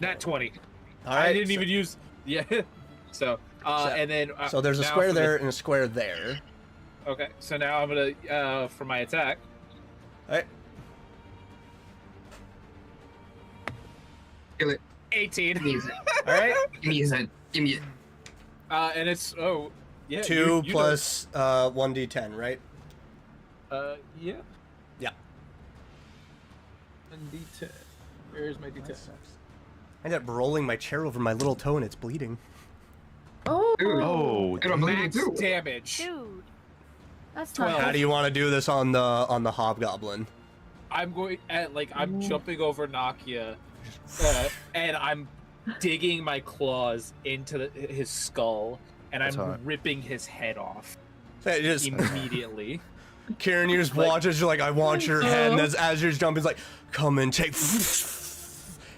Nat 20. All right. I didn't so, even use. Yeah. So, and then. So there's a now square for the- there and a square there. Okay. So now I'm gonna for my attack. All right. Kill it. 18. Give me his- All right. give me his head. Give me it. And it's yeah. 2 you know- plus 1d10, right? Yeah. Yeah. And D10. Where's my D10? I ended up rolling my chair over my little toe and it's bleeding. Oh, Dude, Oh, dude, I'm bleeding Max too. damage. Dude. that's 12. not How good. do you want to do this on the hobgoblin? I'm going at I'm jumping over Nakia, and I'm digging my claws into his skull, and That's I'm hot. ripping his head off So it just immediately. Kieran, you just Like- watch as you're like, I want your head, and as you're jumping, it's like, come and take.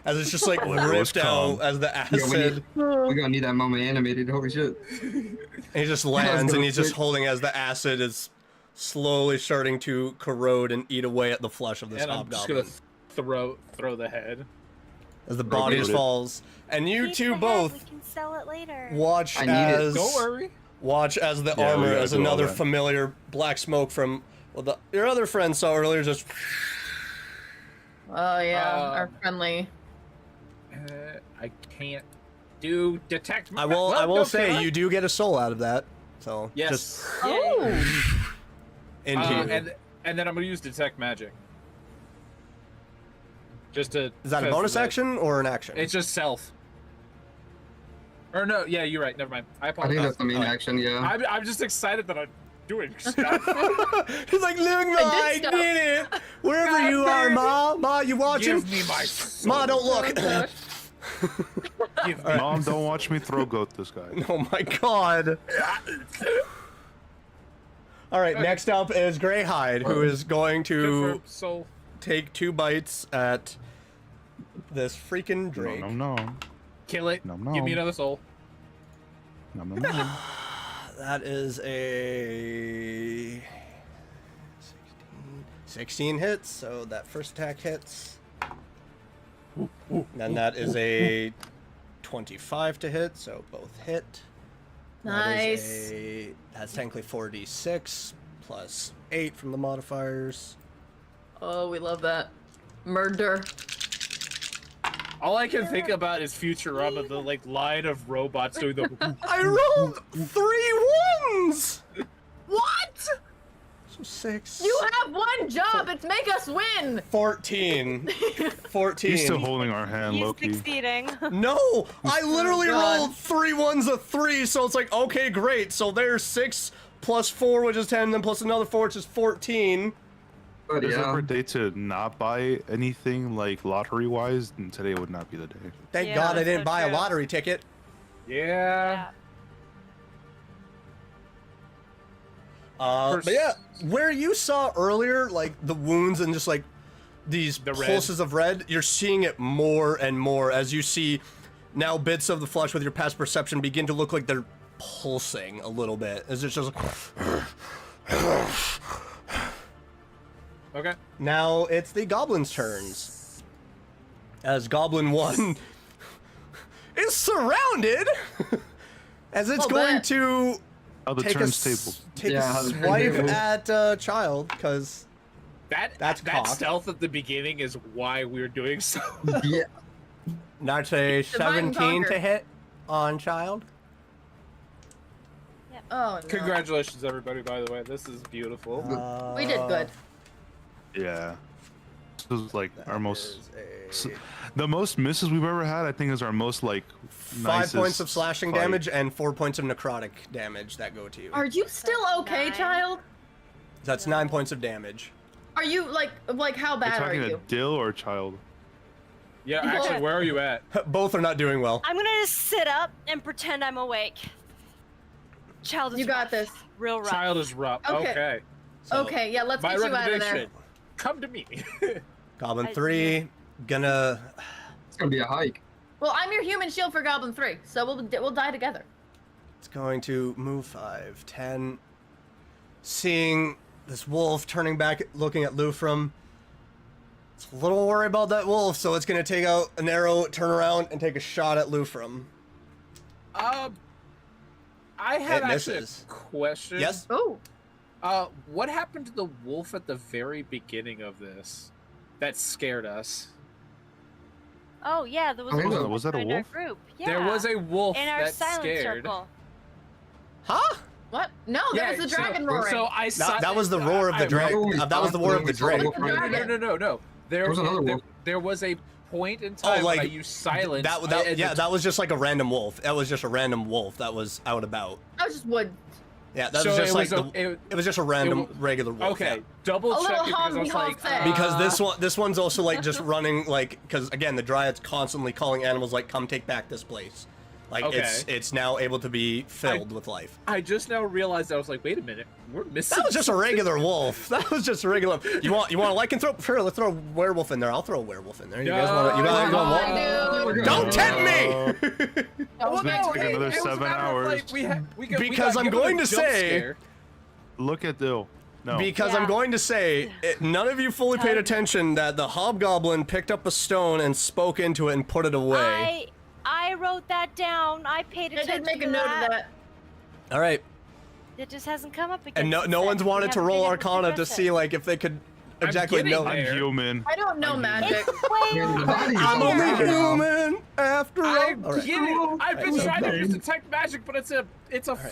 As it's just like ripped out as the acid. We're gonna need that moment animated. Holy shit. And he just lands, and he's just holding as the acid is slowly starting to corrode and eat away at the flesh of this And I'm just hobgoblin. gonna throw the head. As the body just Reload it. falls, and you Keep two the head, both We can sell it later. watch I need it. as Don't worry. watch as the Yeah, we armor, gotta as do all another that. familiar black smoke from your other friend saw earlier, just Oh yeah, our Um, friendly. I can't do detect. I will Well, no, say can I? you do get a soul out of that. So Yes. just Oh, into you. And then I'm gonna use detect magic. Just to. Is that a 'cause bonus action or an action? It's just self. Or no, yeah, you're right. Never mind. I I apologize. think that's the main Alright. action, yeah. I'm just excited that I'm doing stuff. He's like, look, Ma, I did did it. Wherever you are, Ma. Ma, you watching? Give me my soul. Ma, don't look. Give me Mom, don't watch me throw goat this guy. Oh my god. All right, next up is Greyhide, who is going to Confirm soul. take 2 bites at this freaking No, Drake. no, no. Kill it. Nom, nom. Give me another soul. No, no, no. That is a 16 hits, so that first attack hits. Then that is a 25 to hit, so both hit. nice. That's technically 4d6 plus 8 from the modifiers. Oh, we love that. Murder. All I can think about is Futurama, the line of robots doing the. I rolled 3 ones! What? So 6. You have one job. It's make us win. 14. 14. He's still holding our hand, He's Loki. succeeding. No, I literally God. rolled 3 ones of 3, so it's like, okay, great. So there's 6 plus 4, which is 10, then plus another 4, which is 14. But There's yeah. ever a day to not buy anything like lottery-wise, and today would not be the day. Thank Yeah, God I that's didn't so buy a true. lottery ticket. Yeah. But yeah, where you saw earlier, like the wounds and just like these The red. pulses of red, you're seeing it more and more as you see now bits of the flesh with your past perception begin to look like they're pulsing a little bit. As it's just Okay. now it's the goblins' turns. As Goblin 1 is surrounded, as it's Oh, going bet. to Oh, the take a, turns s- table. take Yeah, a how the swipe turntable. at child, because That's That's that cocked. stealth at the beginning is why we're doing so. Yeah. that's a Divide and 17 to conquer. hit on child. Oh no. Congratulations, everybody! By the way, this is beautiful. We did good. Yeah. This is like our most, Is a the most misses we've ever had. I think is our most like 5 nicest points of slashing fight. damage and 4 points of necrotic damage that go to you. Are you still okay, 9. child? That's 9 points of damage. Are you like how Are you bad are talking you? a dill or a child? Yeah, actually, where are you at? Both are not doing well. I'm gonna just sit up and pretend I'm awake. Child is You got rough. this. Real rough. Child is rough. Okay. Okay. So, Okay, yeah, let's My get you out of there. recommendation: come to me. Goblin I- 3, gonna. It's gonna be a hike. Well, I'm your human shield for Goblin 3, so we'll die together. It's going to move 5, 10. Seeing this wolf turning back, looking at Lufrum. It's a little worried about that wolf, so it's gonna take out an arrow, turn around, and take a shot at Lufrum. I have It actually a misses. question. Yes? Oh. What happened to the wolf at the very beginning of this? That scared us. Oh yeah, there was I a think wolf that a in our wolf? group. Yeah. There was a wolf in our that silent scared. circle. Huh? What? No, that was the dragon so, roaring. So that was the roar of the dragon. That was the roar of the dragon. No. There was a point in time when I used silence. That was just like a random wolf. That was just a random wolf that was out about. That was just wood. Yeah, that was just it was just a random regular wolf. Okay, yeah. double check it because I was like, because this one's also like just running like because again the Dryad's constantly calling animals like come take back this place. Like it's now able to be filled with life. I just now realized I was like, wait a minute, we're missing. That was just a regular wolf. That was just a regular. You want a lycanthrope? Sure, let's throw a werewolf in there. I'll throw a werewolf in there. You guys want? Don't tempt me. It's gonna take another 7 hours. Because I'm going to say. Look at Dill. No. Because I'm going to say, none of you fully paid attention that the hobgoblin picked up a stone and spoke into it and put it away. I wrote that down. I paid attention. I did make a note of that. All right. It just hasn't come up again. And no one's wanted to roll Arcana to see like if they could exactly know. I'm human. I don't know magic. I'm only human after all. I've been trying to use detect magic, but it's a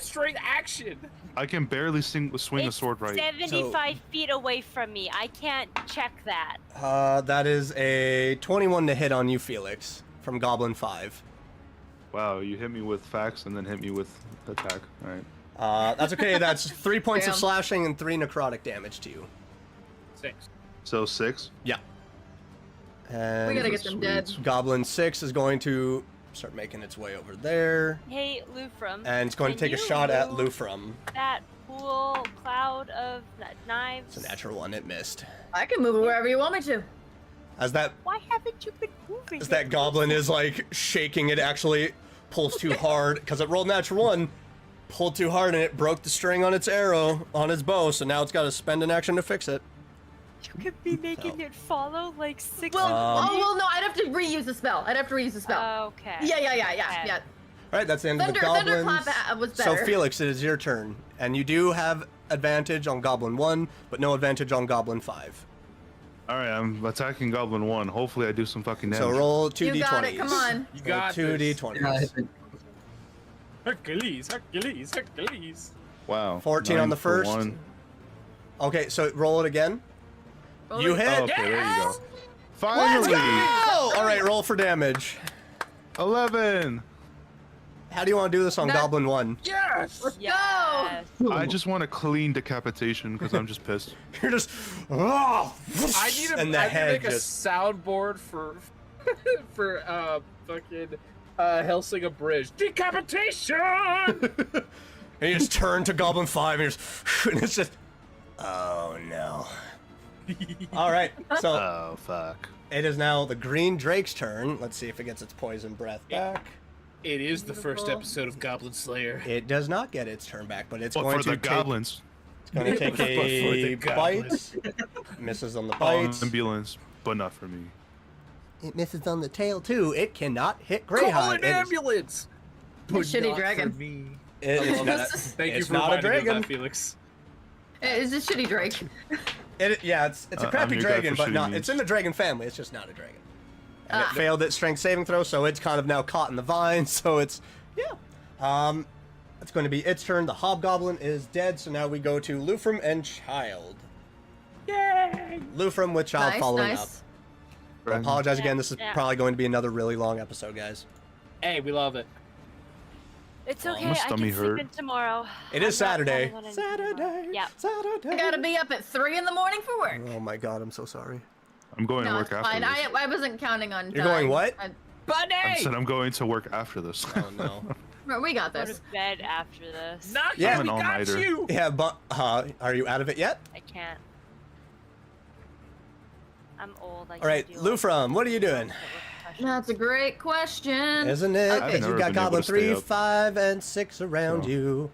straight action. I can barely swing a sword right. 75 feet away from me. I can't check that. That is a 21 to hit on you, Felix, from Goblin 5. Wow, you hit me with facts and then hit me with attack. All right. That's okay. That's 3 points of slashing and 3 necrotic damage to you. 6. So 6? Yeah. And we gotta get them dead. Goblin 6 is going to start making its way over there. Hey, Lufrum. And it's going to take a shot at Lufrum. That cool cloud of knives. It's a natural one. It missed. I can move it wherever you want me to. As that. Why haven't you been moving? As that goblin is like shaking, it actually pulls too hard because it rolled natural 1. Pulled too hard and it broke the string on its arrow on its bow. So now it's got to spend an action to fix it. You could be making it follow like 6. Well, no, I'd have to reuse the spell. Okay. Yeah. All right, that's the end of the goblins. Thunderclap was better. So Felix, it is your turn, and you do have advantage on Goblin 1, but no advantage on Goblin 5. All right, I'm attacking Goblin 1. Hopefully, I do some fucking damage. So roll 2d20s. You got it. Come on. You got 2d20s. Hercules. Wow. 14 on the first. 1. Okay, so roll it again. You hit. Oh, okay, there you go. Finally. All right, roll for damage. 11. How do you want to do this on Goblin 1? Yes. Let's go. I just want a clean decapitation because I'm just pissed. You're just. I need to make a just... soundboard for fucking Helsinga Bridge decapitation. And you just turn to Goblin 5 and, and it's just. Oh no. All right, so. Oh fuck. It is now the Green Drake's turn. Let's see if it gets its poison breath back. It is the first episode of Goblin Slayer. It does not get its turn back, but it's But going for to the take. goblins. It's going to take a bite. Misses on the bite. Ambulance, but not for me. It misses on the tail too. It cannot hit Greyhound. Call an ambulance. But shitty dragon. It's not, Thank you it's for not a reminding me of dragon. that, Felix. It's a shitty Drake. It's a crappy your guy dragon, for but shitty not. memes. It's in the dragon family. It's just not a dragon. And it failed its strength saving throw, so it's kind of now caught in the vine. So it's it's going to be its turn. The hobgoblin is dead, so now we go to Lufrum and Child. Yay! Lufrum with Child following up. I apologize again. This is Yeah. probably going to be another really long episode, guys. Hey, we love it. It's okay. my I stomach can hurt. sleep in tomorrow. It is I'm not Saturday. planning on anything tomorrow. Yeah. Saturday. I gotta be up at 3 in the morning for work. Oh my god, I'm so sorry. I'm going to No, work it's after fine. this. I wasn't counting on. You're going what? I Buddy! said I'm going to work after this. Oh no. We got Go this. to bed after this. Not Yeah. yet, we I'm an got all-nighter. you! Yeah, but are you out of it yet? I can't. I'm old. All right, Lufrum, what are you doing? That's a great question. Isn't it? Okay. Because I've you've never got been able Goblin to stay 3, up. 5, and 6 around So. you.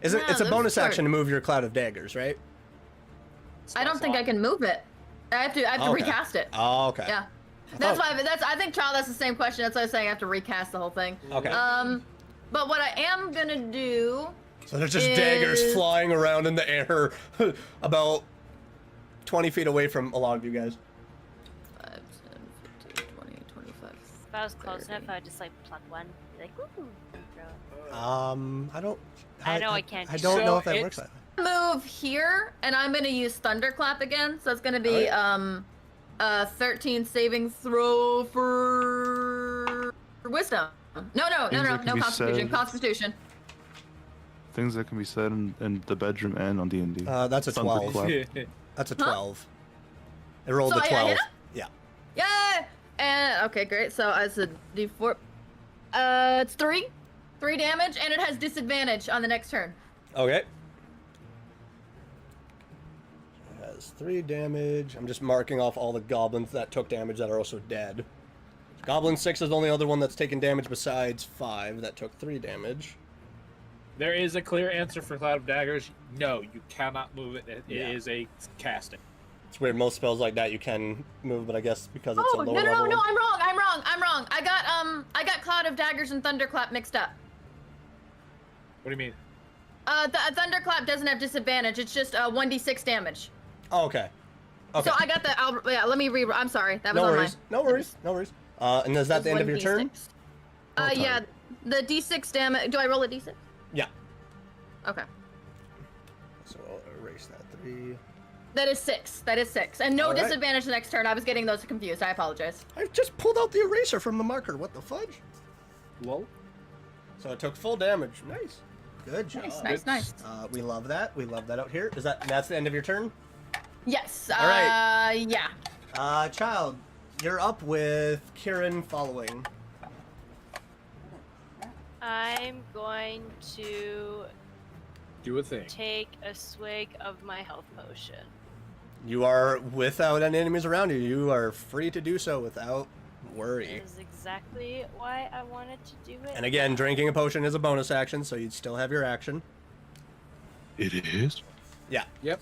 It's Yeah, a this bonus is action to move your Cloud of Daggers, right? I don't think I can move it. I have to Okay. recast it. Oh, okay. Yeah. That's why. I think Child has the same question. That's why I was saying I have to recast the whole thing. Okay. But what I am gonna do. So there's just daggers is- flying around in the air about 20 feet away from a lot of you guys. 5, 10, 15, 20, 25. I was close enough, I'd just like pluck one, be like, woo, and throw it. I don't. I know I can't I do don't that. know if So that it's- works that way. Move here, and I'm gonna use Thunderclap again. So it's gonna be 13 saving throw for wisdom. No Things that can be Constitution. said. Constitution. Things that can be said in the bedroom and on D&D. That's a 12. Thunderclap. That's a 12. It rolled So a I 12. hit it? Yeah. Yeah. And okay, great. So as a D4, it's 3 damage, and it has disadvantage on the next turn. Okay. It has 3 damage. I'm just marking off all the goblins that took damage that are also dead. Goblin 6 is the only other one that's taken damage besides 5 that took 3 damage. There is a clear answer for Cloud of Daggers. No, you cannot move it. It Yeah. is a casting. It's weird, most spells like that you can move, but I guess because it's Oh a no lower no no level no! one- I'm wrong. I got Cloud of Daggers and Thunderclap mixed up. What do you mean? Thunderclap doesn't have disadvantage. It's just 1d6 damage. Oh, okay. Okay. So I got the. Yeah, let me re. I'm sorry. That was no on worries. No worries. No worries. And is that the end of your turn? Oh, Yeah. The d6 damage. Do I roll a d6? Yeah. Okay. So I'll erase that 3. That is 6. And no All right. disadvantage the next turn. I was getting those confused. I apologize. I just pulled out the eraser from the marker. What the fudge? Lol. So it took full damage. Nice. Good job. Nice. We love that. We love that out here. That's the end of your turn? Yes. All right. Yeah. Child, you're up with Kieran following. I'm going to Do a thing. take a swig of my health potion. You are without any enemies around you. You are free to do so without That worry. is exactly why I wanted to do it. And again, drinking a potion is a bonus action, so you'd still have your action. It is? Yeah. Yep.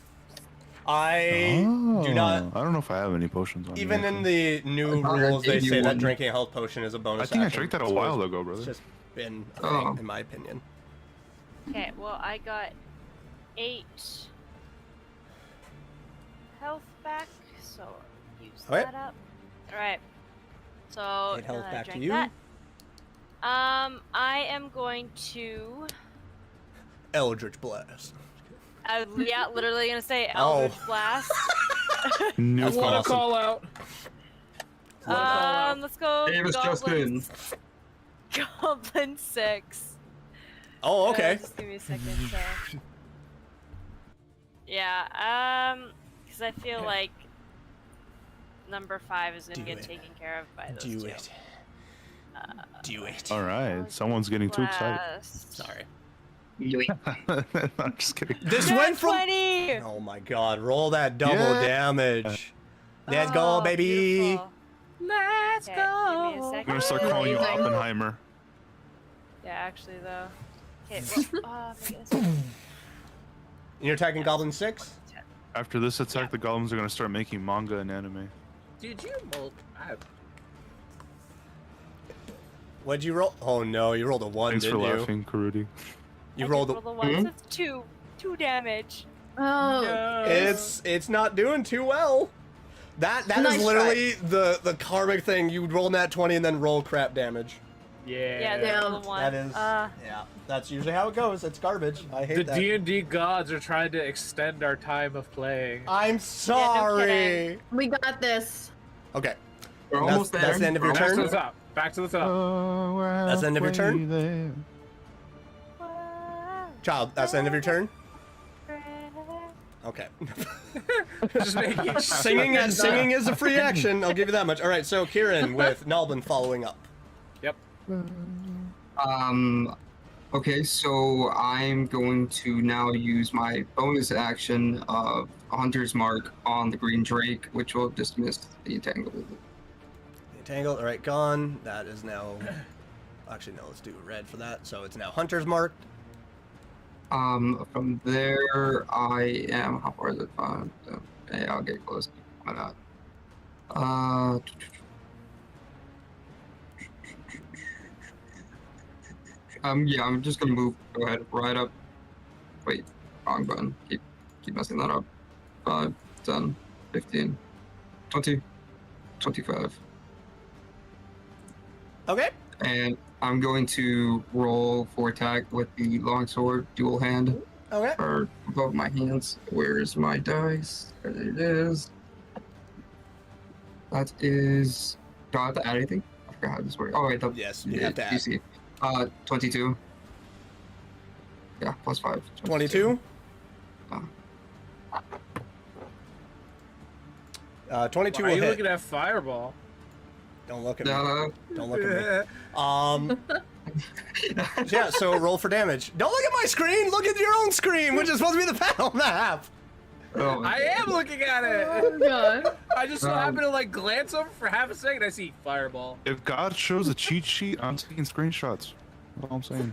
I do not. I don't know if I have any potions on me. Even in the new thought I rules, they gave you say that one. drinking a health potion is a bonus I think I action. drank that a So while it's- ago, It's brother. just been a Oh. thing, in my opinion. Okay, well, I got 8 health back, so use Okay. that up. Alright. So, 8 health now that I back to drank you. that, I am going to. Eldritch Blast. Yeah, literally gonna say Oh. Eldritch Blast. New That's What a awesome. call out. Let's go. Davis Goblin, Justin. Goblin 6. Oh, okay. Just give me a second. So. Yeah, because I feel like number 5 is gonna Do get it. taken care of by those Do two. it. Do it. Alright, someone's getting too excited. Blast. Sorry. I'm just kidding. This Nat went from. 20! Oh my god, roll that double Yeah. damage. Let's go, Oh, baby. beautiful. Let's Okay, give me a I'm second. gonna start calling you Amazing. Oppenheimer. Yeah, actually though. Okay, well, make it a You're attacking Goblin 6? After this attack, the golems are gonna start making manga and anime. Did you What'd you roll? Oh no, you rolled a 1, Thanks for didn't you? laughing, Karudi. You I rolled did a. roll the ones. It's 2 damage. Oh. It's not doing too well. That is Nice literally the karmic thing. You roll nat 20 and then roll crap damage. Yeah. Yeah, they roll the 1. That is. Yeah, that's usually how it goes. It's garbage. I hate The that. D&D gods are trying to extend our time of playing. I'm sorry. kidding. We got this. Okay. We're That's- almost there. that's the end of your We're Back to almost the turn? there. top. Back to the top. That's the end of your turn? There. Child, that's the end of your turn? Okay. Just making sure. singing is a free action. I'll give you that much. All right, so Kieran with Nalbin following up. Yep. Okay, so I'm going to now use my bonus action of Hunter's Mark on the Green Drake, which will dismiss the entangle. Entangled. All right, gone. That is now. Actually, no. Let's do red for that. So it's now Hunter's Mark. From there, I am. How far is it? Yeah, I'll get close. Why not? Yeah, I'm just gonna move. Go ahead, right up. Wait, wrong button. Keep messing that up. 5, 10, 15, 20, 25. Okay. And I'm going to roll for attack with the longsword dual hand. Okay. Or above my hands. Where's my dice? There it is. That is. Do I have to add anything? I forgot how this works. Oh wait, Yes, you have to add. DC. 22. Yeah, plus 5. 22. 22 Why are will you hit. looking at Fireball? Don't look at me. No. Don't look at me. Yeah, so roll for damage. Don't look at my screen. Look at your own screen, which is supposed to be the battle map. Oh, I am looking at it. Oh god. I just so happen to like glance over for half a second. I see Fireball. If God shows a cheat sheet, I'm taking screenshots. That's all I'm saying.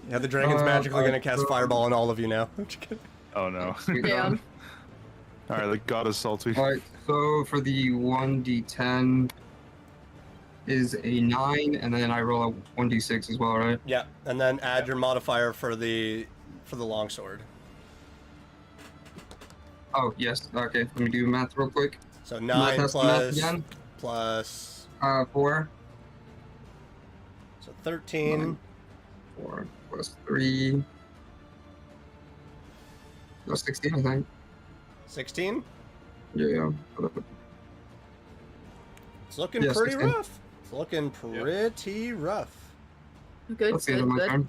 Yeah, the dragon's magically gonna cast fireball on all of you now. I'm just kidding. Oh no. Damn. All right, the God is salty. Alright, so for the 1d10 is a 9, and then I roll a 1d6 as well, right? Yeah, and then add your modifier for the longsword. Oh, yes. Okay, let me do math real quick. So Math 9 has to math again. plus 4. so 13. 4 plus 3. That's 16, I think. 16. Yeah. It's looking Yeah, pretty 16. rough. It's looking pretty rough. Good, That's the end of good, my good. turn.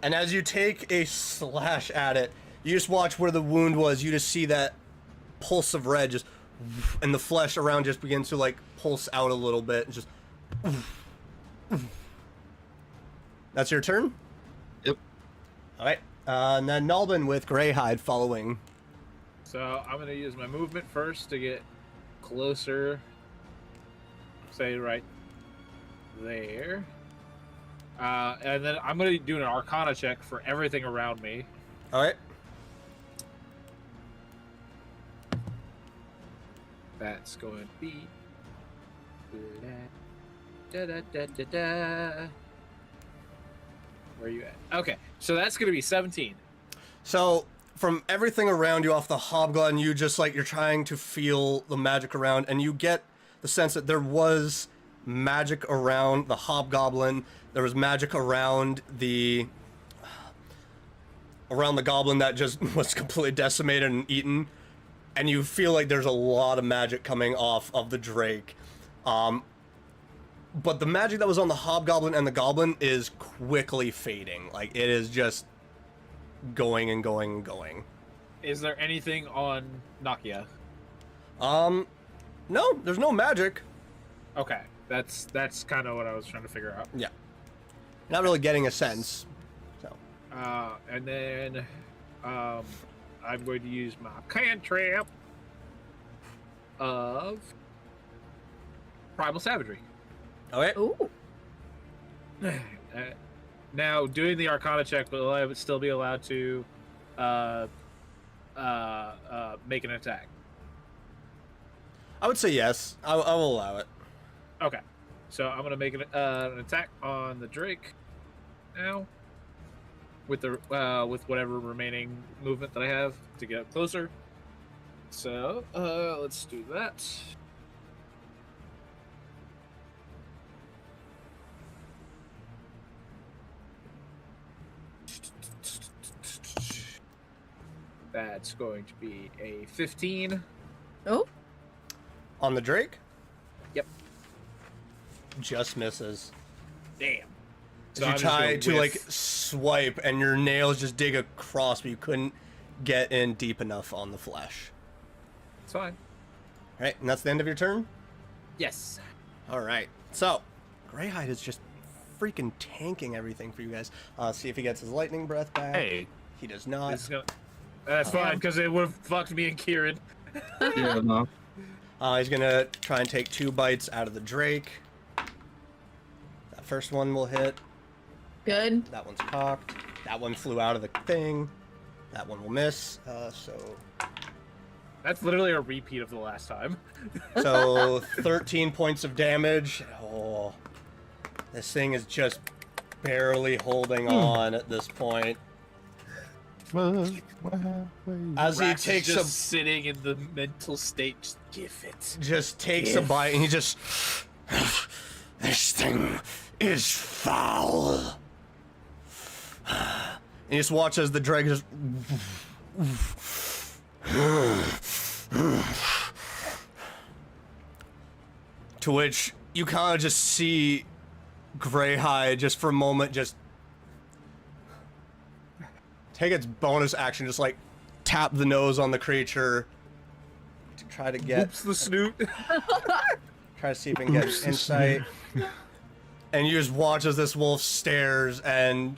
And as you take a slash at it, you just watch where the wound was. You just see that pulse of red just, and the flesh around just begins to like pulse out a little bit. Just. That's your turn? Yep. All right. And then Nalbin with Greyhide following. So I'm gonna use my movement first to get closer. Say right there. And then I'm gonna do an Arcana check for everything around me. All right. That's going to be. Da, da, da, da, da. Where are you at? Okay, so that's going to be 17. So from everything around you off the hobgoblin, you just like you're trying to feel the magic around, and you get the sense that there was magic around the hobgoblin. There was magic around the goblin that just was completely decimated and eaten, and you feel like there's a lot of magic coming off of the drake. But the magic that was on the hobgoblin and the goblin is quickly fading. Like it is just going and going and going. Is there anything on Nakia? No, there's no magic. Okay, that's kind of what I was trying to figure out. Yeah. Not really getting a sense. So. And then I'm going to use my cantrip of Primal Savagery. Okay. Ooh. Now, doing the Arcana check, will I would still be allowed to make an attack? I would say yes. I will allow it. Okay, so I'm gonna make an attack on the Drake now with the with whatever remaining movement that I have to get up closer. So let's do that. That's going to be a 15. Oh. On the drake? Yep. Just misses. Damn. So you try to like swipe and your nails just dig across, but you couldn't get in deep enough on the flesh. It's fine. Alright, and that's the end of your turn? Yes. Alright. So, Greyhide is just freaking tanking everything for you guys. See if he gets his lightning breath back. Hey. He does not. That's fine, because it would have fucked me and Kieran. Yeah, no. He's gonna try and take 2 bites out of the drake. That first one will hit. Good. That one's cocked. That one flew out of the thing. That one will miss. That's literally a repeat of the last time. So 13 points of damage. Oh, this thing is just barely holding on at this point. As he Rax takes is a just sitting in the mental state, just give it. just takes a bite and he just This thing is foul. And you just watch as the drake just... To which you kind of just see Greyhide just for a moment just take its bonus action, just like tap the nose on the creature to try to get... Oops, the snoot. Try to see if we can get insight. And you just watch as this wolf stares and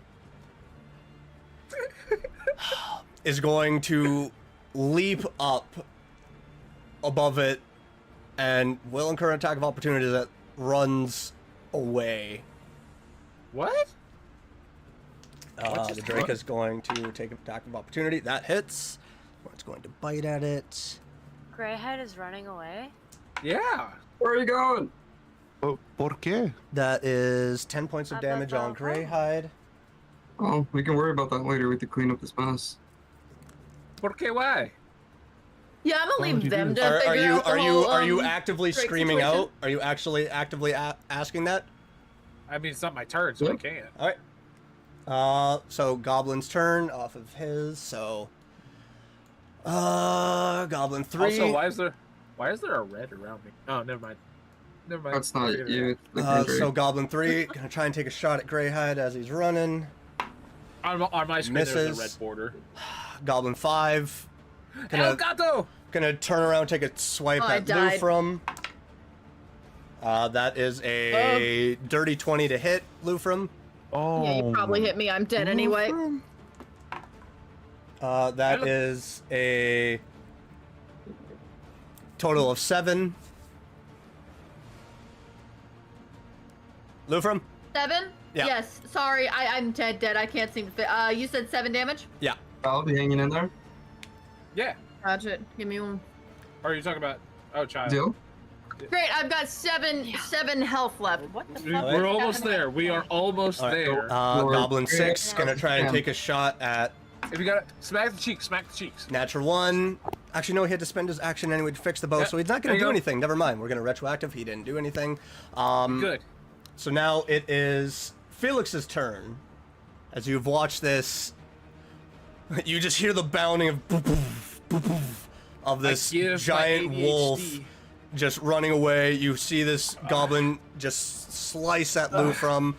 is going to leap up above it and will incur an attack of opportunity that runs away. What? The drake is going to take an attack of opportunity. That hits. It's going to bite at it. Greyhead is running away. Yeah. Where are you going? ¿Por qué? That is 10 points of damage on Greyhide. Oh, we can worry about that later. We have to clean up this mess. ¿Por qué? Why? Yeah, I'm gonna would you leave them do to figure out the whole, are you actively Drake screaming situation. out? Are you actually actively asking that? I mean, it's not my turn, so I can't. All right. So Goblin's turn off of his. So, Goblin 3. Also, why is there a red around me? Oh, never mind. Never mind. That's not Figured it you. out. It's the green So drake. Goblin 3 gonna try and take a shot at Greyhide as he's running. On my screen, there's Misses. a red border. Goblin 5 El gato! gonna turn around, take a swipe Oh, I at died. Lufrum. That is a dirty 20 to hit Lufrum. Oh. Yeah, you probably hit me. I'm dead anyway. That is a total of 7. Lufrum? 7? Yeah. Yes. Sorry, I'm dead. I can't seem to fit. You said 7 damage? Yeah. I'll be hanging in there. Yeah. Gotcha. Give me one. Or are you talking about? Oh, child. Deal? Great. I've got seven health left. What the We- fuck? We're is almost happening? there. We are almost All right. there. Goblin 6 gonna try and take a shot at If you got it, smack the cheeks. Smack the cheeks. natural 1. Actually, no, he had to spend his action anyway to fix the bow, Yeah, so he's not there gonna you do go. anything. Never mind. We're gonna retroactive. He didn't do anything. Good. So now it is Felix's turn. As you've watched this, you just hear the bounding of boof, boof, boof, boof, of this I give my giant ADHD. wolf just running away. You see this goblin just slice at Lufrum.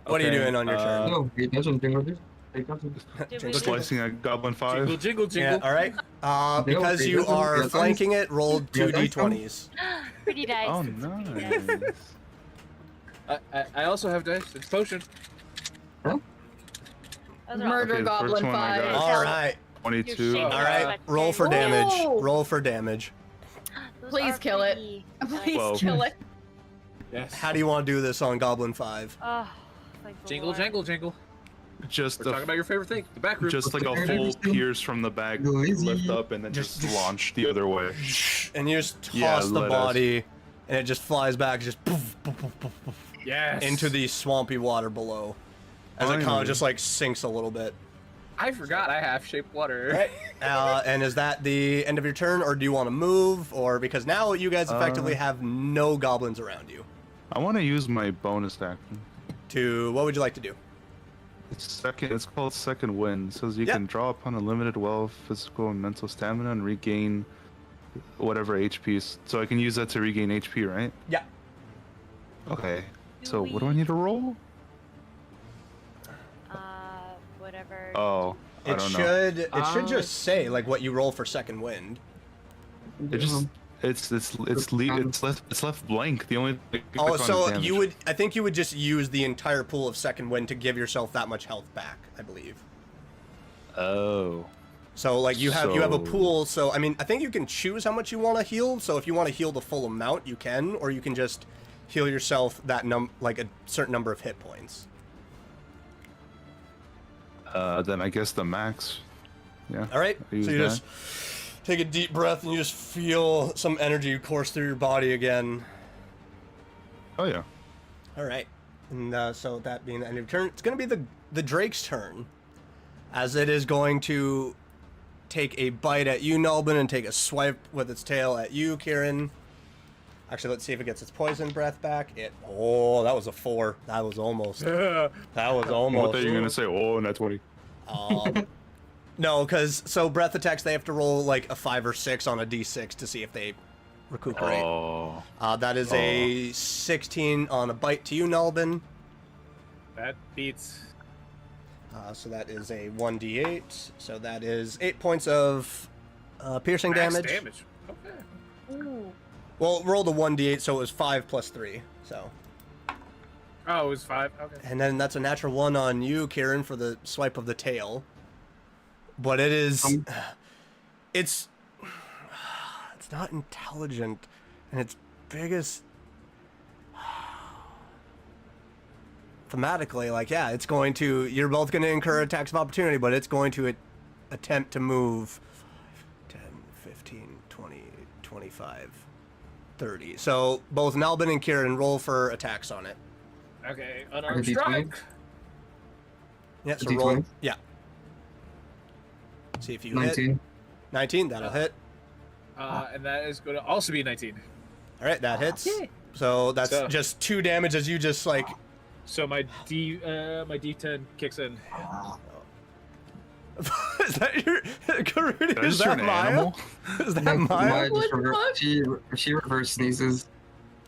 What are you Okay, doing on your turn? No, he doesn't think of it. He doesn't. Did we Slicing at Goblin 5. Jingle, jingle, jingle. Yeah, all right. Because he you doesn't- are yeah, flanking it, roll Yeah, 2 dice d20s. pretty dice? Oh, Pretty dice. nice. I also have dice. It's potion. Those are Murder Okay, the first Goblin one I 5. got. All right. 22. You're All right. But Roll for then- damage. Whoa. Roll for damage. Those Please are kill it. pretty Please Whoa. kill it. Yes. How do you want to do this on Goblin 5? Oh, thank the Jingle, Lord. jangle, jingle. Just We're talking about your favorite thing, the back room. just like a full pierce from the back, lift up, and then just launch the other way. And you just toss Yeah, the let us. body, and it just flies back, just poof, poof, poof, poof, poof, Yes. into the swampy water below. As it kind of Finally. just like sinks a little bit. I forgot I have shaped water. And is that the end of your turn, or do you want to move? Or because now you guys effectively have no goblins around you. I want to use my bonus action. What would you like to do? It's called Second Wind. It says you Yep. can draw upon unlimited wealth, physical and mental stamina, and regain whatever HP. So I can use that to regain HP, right? Yeah. Okay. So what do I need to roll? Whatever. Oh, I It don't know. should just say like what you roll for second wind. It just it's left blank. The only thing I Oh, click on so is damage. I think you would just use the entire pool of second wind to give yourself that much health back, I believe. Oh. So like you have a So- pool, so I mean I think you can choose how much you want to heal. So if you want to heal the full amount, you can, or you can just heal yourself that like a certain number of hit points. Then I guess the max. Yeah. All right. I use So you that. just take a deep breath and you just feel some energy course through your body again. Oh yeah. All right. And so that being the end of your turn, it's going to be the Drake's turn, as it is going to take a bite at you, Nulbin, and take a swipe with its tail at you, Kieran. Actually, let's see if it gets its poison breath back. Oh, that was a 4. That was almost. That was I almost. thought you were gonna say, "Oh, not 20." No, because so breath attacks, they have to roll like a 5 or 6 on a d6 to see if they recuperate. Oh. That is a 16 on a bite to you, Nalbin. That beats. So that is a 1d8. So that is 8 points of piercing Max damage. Okay. Ooh. Well, rolled a 1d8, so it was 5 plus 3. So. Oh, it was 5. Okay. And then that's a natural 1 on you, Kieran, for the swipe of the tail. But it is. It's not intelligent, and its biggest. Thematically, like, yeah, it's going to. You're both going to incur attacks of opportunity, but it's going to attempt to move 10, 15, 20, 25, 30. So both Nalbin and Kieran roll for attacks on it. Okay, unarmed D20? strike. Yeah, so D20? roll. Yeah. See if you 19. hit. 19, that'll hit. And that is going to also be 19. All right, that hits. So that's So- just 2 damage as you just like. So my D10 kicks in. Is that your Karudi? Did I Is just that turn Maya? animal? Is that Maya Maya? just she reverse sneezes.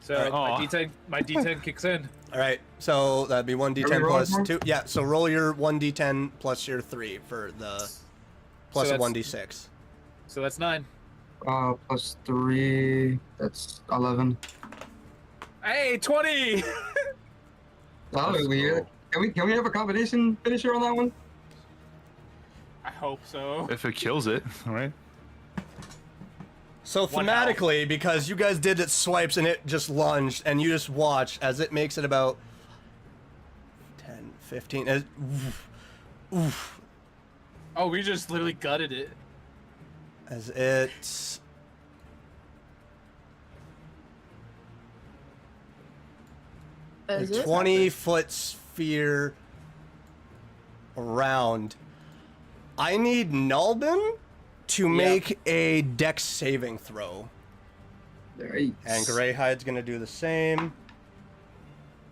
So Aw. my D10 kicks in. All right, so that'd be 1d10 Are we rolling plus more? 2. Yeah, so roll your 1d10 plus your 3 for the plus So a that's- 1d6. So that's 9. Plus 3. That's 11. Hey, 20. That was weird. Can we have a combination finisher on that one? I hope so. If it kills it, all right. So One thematically, because you guys did its swipes and it just lunged, and you just watch as it makes it about 10, 15. Oof. Oh, we just literally gutted it. As it. A Is it? 20-foot sphere around. I need Nalbin to make a dex saving throw. Right. And Greyhide's gonna do the same.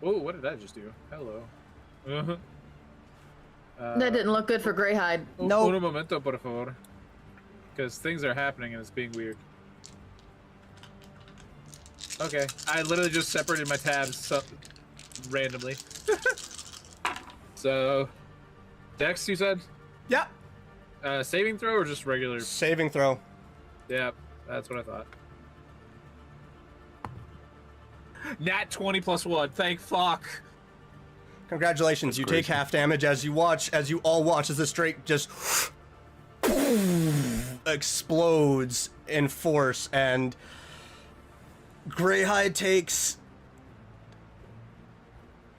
Oh, what did I just do? Hello. Uh-huh. That didn't look good for Greyhide. Nope. Un momento, por favor. Because things are happening and it's being weird. Okay, I literally just separated my tabs randomly. So, Dex, you said? Yeah. Saving throw or just regular? Saving throw. Yeah, that's what I thought. Nat 20 plus 1, thank fuck. Congratulations, you take half damage as you all watch as this drake just explodes in force, and Greyhide takes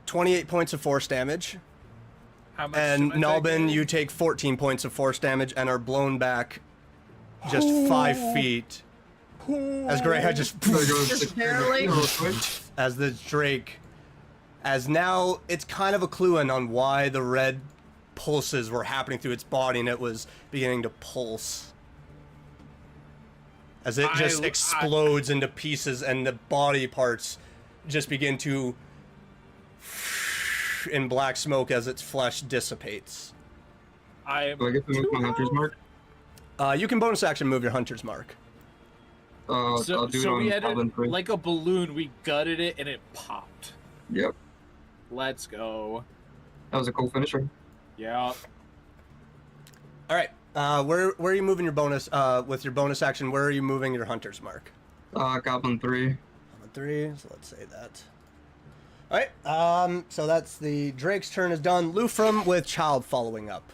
28 points of force damage, How much and am I Nalbin, taking? you take 14 points of force damage and are blown back just 5 feet as Greyhide just Barely. as the drake, as now it's kind of a clue in on why the red pulses were happening through its body, and it was beginning to pulse as it just explodes into pieces, and the body parts just begin to in black smoke as its flesh dissipates. I am Do I get to move my hunter's mark? You can bonus action move your hunter's mark. I'll so do it on we had Goblin it 3. like a balloon. We gutted it and it popped. Yep. Let's go. That was a cool finisher. Yeah. All right, where are you moving your bonus with your bonus action? Where are you moving your hunter's mark? Goblin 3. On 3, so let's say that. All right, so that's the Drake's turn is done. Lufrum with Child following up.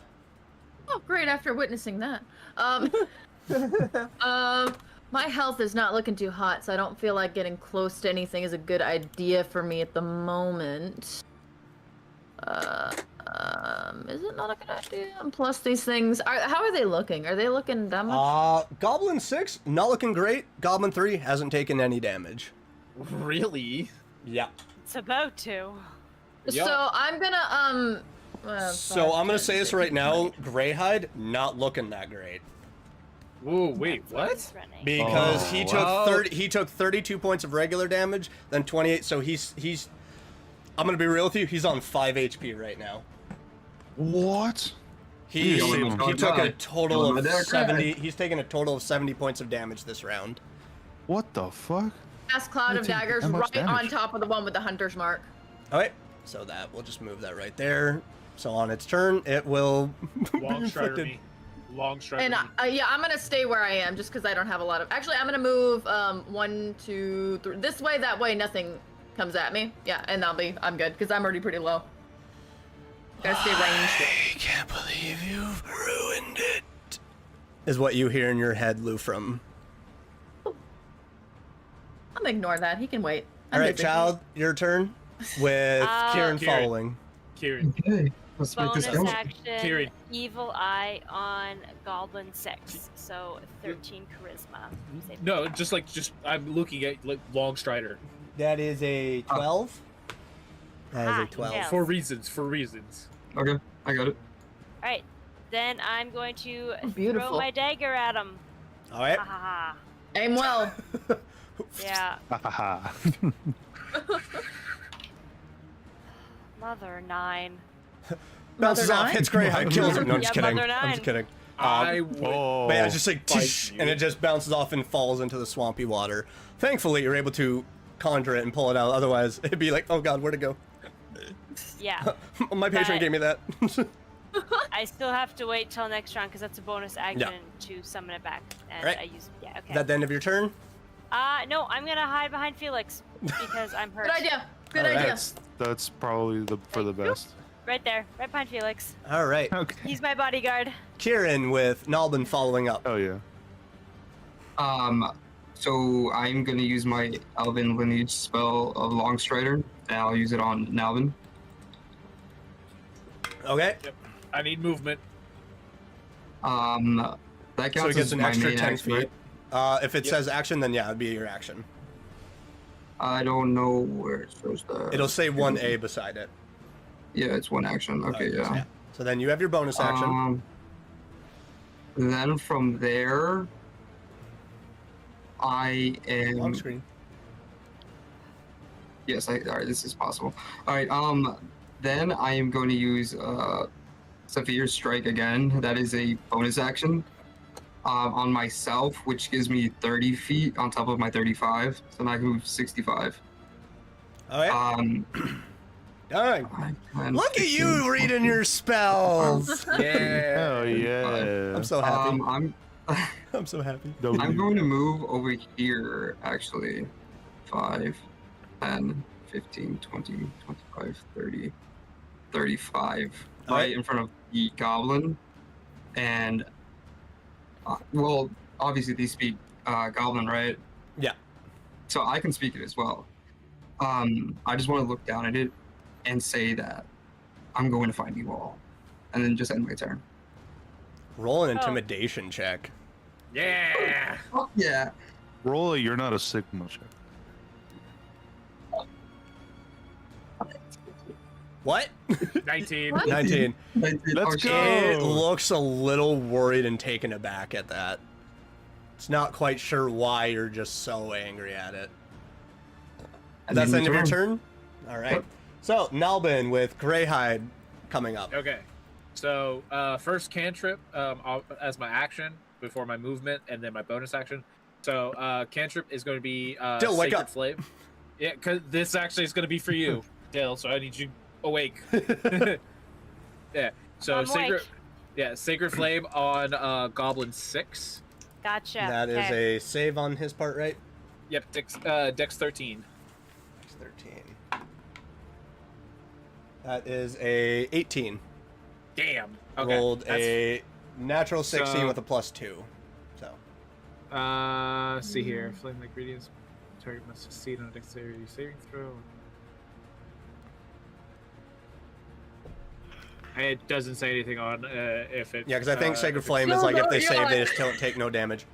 Oh, great! After witnessing that, my health is not looking too hot, so I don't feel like getting close to anything is a good idea for me at the moment. Is it not a good idea? And plus, these things how are they looking? Are they looking that much? Goblin 6, not looking great. Goblin 3 hasn't taken any damage. Really? Yeah. It's about to. Yup. So I'm gonna So I'm gonna say this right now, Greyhide, not looking that great. Whoa, wait, That's why what? he's running. Because Oh, he took wow. 30. He took 32 points of regular damage, then 28. So he's. I'm gonna be real with you. He's on 5 HP right now. What? He He's saving he him. took a total Going of with that 70. He's taken a total of 70 points of damage this round. What the fuck? Cast Cloud of That's Daggers that much right on damage. top of the one with the hunter's mark. All right. So that we'll just move that right there. So on its turn, it will be Long strider inflicted. me. Long strider And me. yeah, I'm gonna stay where I am just because I don't have a lot of. Actually, I'm gonna move 1, 2, 3 this way. That way, nothing comes at me. Yeah, and I'm good because I'm already pretty low. Gotta stay ranged. I can't believe you've ruined it. Is what you hear in your head, Lufrum. I'm gonna ignore that. He can wait. All right, child, your turn. With Kieran Kieran. following. Kieran. Okay, let's make this Bonus go. action, Kieran. Evil Eye on Goblin 6, so 13 charisma. Save No, just I'm looking at like long strider That is a 12. That is Ah, a 12. yeah. for reasons. Okay, I got it. Alright, then I'm going to throw beautiful. my dagger at him. All right. Ha ha ha. Aim well. Yeah. Hahaha. Mother 9. Bounces Mother off, nine? hits Greyhide, kills him. No, I'm just Yeah, kidding. Mother I'm just nine. kidding. I would. Oh. But yeah, it's just like, Fight tsh, you. and it just bounces off and falls into the swampy water. Thankfully, you're able to conjure it and pull it out. Otherwise, it'd be like, oh god, where'd it go? Yeah. My patron But- gave me that. I still have to wait till next round because that's a bonus action to summon it back. And Right. I use. Yeah, okay. Is that the end of your turn? No, I'm gonna hide behind Felix because I'm hurt. Good idea. Good All right. idea. That's probably for the best. Right there, right behind Felix. All right. Okay. He's my bodyguard. Kieran with Nalbin following up. Oh yeah. So I'm gonna use my Elven Lineage spell of Longstrider, and I'll use it on Nalvin. Okay. I need movement. That So counts it gets as an my extra main 10 action, feet. right? If it says action, then yeah, it'd be your action. I don't know where it shows the. It'll say 1A beside it. Yeah, it's one action. Okay, yeah. So then you have your bonus action. Then from there, I am. On screen. Yes, all right, this is possible. All right, then I am going to use Severe Strike again. That is a bonus action on myself, which gives me 30 feet on top of my 35. So now I can move 65. All right. Dang. 10, Look at 15, you reading your spells. Yeah. Oh yeah. I'm so happy. I'm I'm so happy. I'm going to move over here, actually. 5, 10, 15, 20, 25, 30, 35. All right. Right in front of the goblin. And, well, obviously they speak goblin, right? Yeah. So I can speak it as well. I just want to look down at it and say that I'm going to find you all. And then just end my turn. Roll an intimidation check. Yeah. Oh, yeah. Roll you're not a Sigma check. What? 19. What? 19. Let's go. It looks a little worried and taken aback at that. It's not quite sure why you're just so angry at it. That's the end of your turn? All right. Yep. So, Nalbin with Greyhide coming up. Okay. So first cantrip as my action before my movement, and then my bonus action. So cantrip is going to be Dill, wake Sacred up. Flame. Yeah, because this actually is going to be for you, Dill. So I need you awake. Yeah. So I'm awake. Sacred Flame on Goblin 6. Gotcha. That is okay. a save on his part, right? Yep. Dex 13. It's 13. That is a 18. Damn. Okay. Rolled a natural 16 So- with a +2. So, See here. Flame like radiance. Target must succeed on a dexterity saving throw. It doesn't say anything on if it. yeah, because I think Sacred if Flame it's- is like if they No, save, they yeah. just don't take no damage.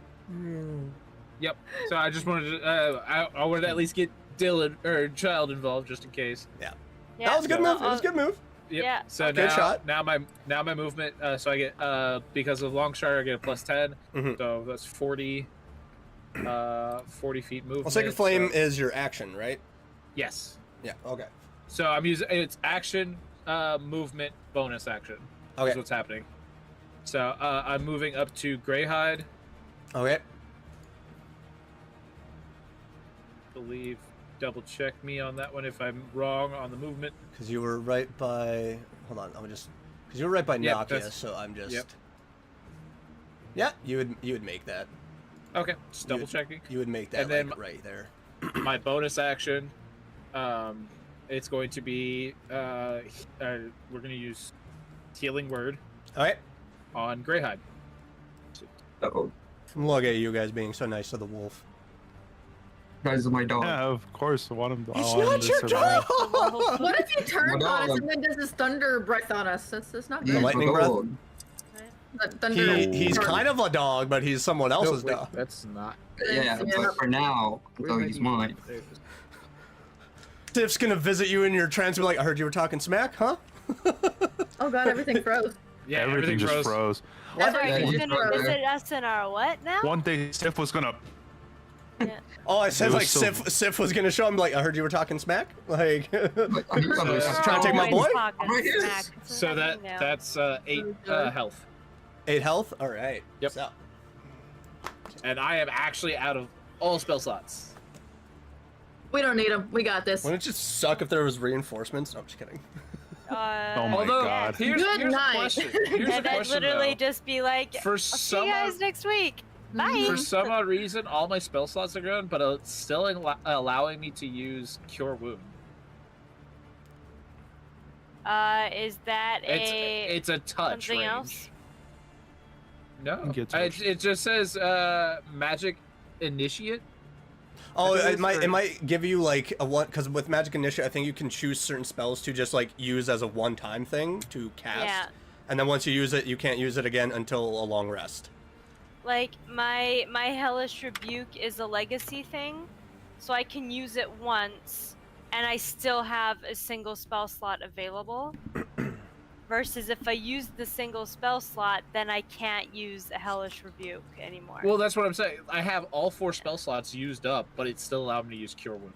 Yep. So I just wanted to. I wanted to at least get Dylan or Child involved just in case. Yeah. Yeah, That was a good so move. It was a good move. Yep. Yeah. So Good now, shot. now my movement. So I get because of long stride, I get a +10. Mhm. So that's 40. 40 feet movement. Well, Sacred Flame so- is your action, right? Yes. Yeah. Okay. So I'm using it's action, movement, bonus action. Okay. Is what's happening. So I'm moving up to Greyhide. Okay. Believe. Double check me on that one if I'm wrong on the movement. Because you were right by. Hold on. I'm just. Because you were right by Yep, Nakia, that's- so I'm just. yep. Yeah, you would make that. Okay, just double checking. You would make that And then- like right there. My bonus action, it's going to be we're going to use Healing Word Okay. on Greyhide. Oh, Look at you guys being so nice to the wolf. guys, my dog. Yeah, of course. I want him. I It's want him not to your survive. dog. What if he turns Well, on us dog. and then does his thunder breath on us? That's not The good. lightning breath? Thunder. He's kind of a dog, but he's someone else's wait, dog. that's not. Yeah, but for now, until he's mine. Stiff's gonna visit you in your trance and be like, I heard you were talking smack, huh? Oh god, everything froze. Yeah, Everything just froze. That's right. Yeah, He's he's gonna right there. visit us in our what now? One day, Steph was gonna. Oh, I said It was like so- Sif was gonna show him like, I heard you were talking smack. Like, I'm trying to take my boy? Talking smack. So that's 8 health. 8 health. All right. Yep. So, And I am actually out of all spell slots. We don't need him. We got this. wouldn't it just suck if there was reinforcements? No, I'm just kidding. Oh my Although, god. here's Good a night. question. Here's a And then question, literally though. just be like, For I'll see some you guys odd- next week. Bye. For some odd reason, all my spell slots are gone, but it's still allowing me to use Cure Wound. Is that It's a touch something range. else? No, You get touched. it just says Magic Initiate. Oh, I think it might give you like a one, because with Magic Initiate, I think you can choose certain spells to just like use as a one-time thing to cast. Yeah. And then once you use it, you can't use it again until a long rest. Like my Hellish Rebuke is a legacy thing, so I can use it once, and I still have a single spell slot available. Versus if I use the single spell slot, then I can't use a Hellish Rebuke anymore. Well, that's what I'm saying. I have all 4 spell slots used up, but it still allowed me to use Cure Wound.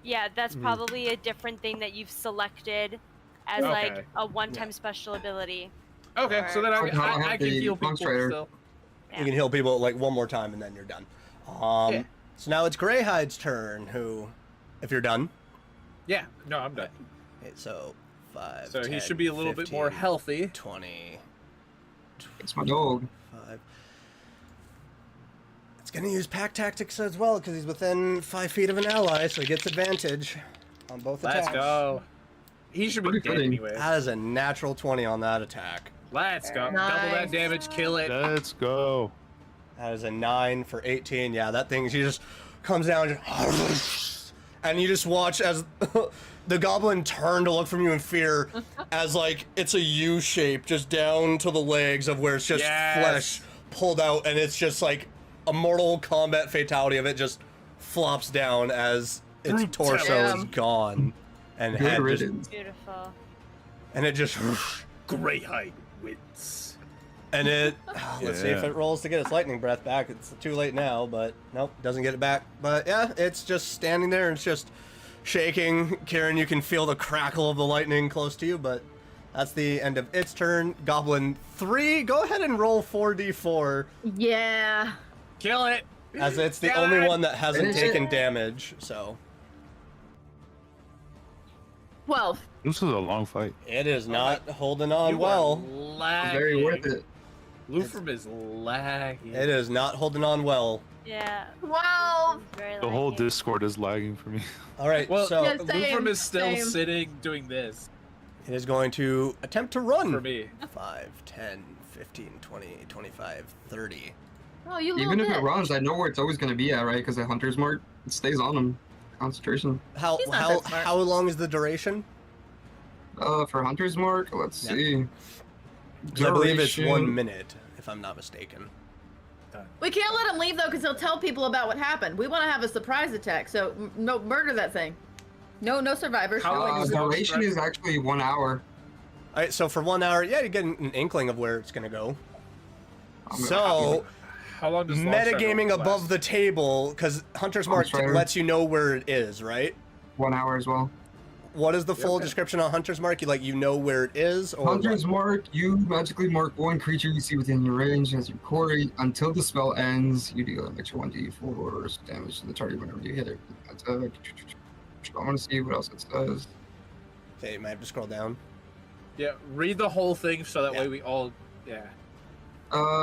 Yeah, that's probably a different thing that you've selected as Okay. like a one-time special ability. Okay, so then I'll I have can the heal people Monstrator. still. Yeah. You can heal people like one more time and then you're done. Yeah. So now it's Greyhide's turn, who, if you're done. Yeah, no, I'm done. Okay, so 5, So he 10, should be a little bit more 15, healthy. 20, It's my dog. 5. It's gonna use pack tactics as well because he's within 5 feet of an ally, so he gets advantage on both Let's attacks. go. He should be Pretty dead fitting. anyway. That is a natural 20 on that attack. Let's go. Nice. Double that damage, kill it. Let's go. That is a 9 for 18. Yeah, that thing, she just comes down and just, and you just watch as the goblin turn to look from you in fear as like it's a U shape just down to the legs of where it's just Yes. flesh pulled out, and it's just like a Mortal Kombat fatality of it just flops down as its torso Yeah. is gone and Good head just, riddance. Beautiful. and it just Greyhide wins. and it let's see if Yeah. it rolls to get its lightning breath back. It's too late now, but nope, doesn't get it back. But yeah, it's just standing there and it's just shaking. Karen, you can feel the crackle of the lightning close to you, but that's the end of its turn. Goblin 3, go ahead and roll 4d4 Yeah. Kill it. as it's the Kill only it. one that hasn't Finish taken it. damage. So 12. This is a long fight. it is not holding on You well. are lagging. Very worth it. Lufrum is lagging. It is not holding on well. Yeah. 12. Very The whole laggy. Discord is lagging for me. All right, Well, so Yeah, Lufrum same, is still same. sitting doing this it is going to attempt to run. for me. 5, 10, 15, 20, 25, 30. Oh, you little Even if bitch. it runs, I know where it's always going to be at, right? Because the Hunter's Mark, it stays on him. Concentration. How He's not how that smart. how long is the duration? For Hunter's Mark, let's Yeah. see. 'Cause I believe it's Duration- 1 minute, if I'm not mistaken. We can't let him leave though, because he'll tell people about what happened. We want to have a surprise attack, so no, murder that thing. No survivors. How long is that? Duration is actually 1 hour. All right, so for 1 hour, yeah, you get an inkling of where it's gonna go. I'm gonna So, How long does Long Strider metagaming last? above the table, because Hunter's Mark Strider. lets you know where it is, right? 1 hour as well. What is the full okay. description on Hunter's Mark? You know where it is, or Hunter's what? Mark, you magically mark one creature you see within your range as your quarry. Until the spell ends, you deal an extra 1d4 damage to the target whenever you hit it. I want to see what else it says. Okay, you might have to scroll down. Yeah, read the whole thing so that Yeah. way we all. Yeah.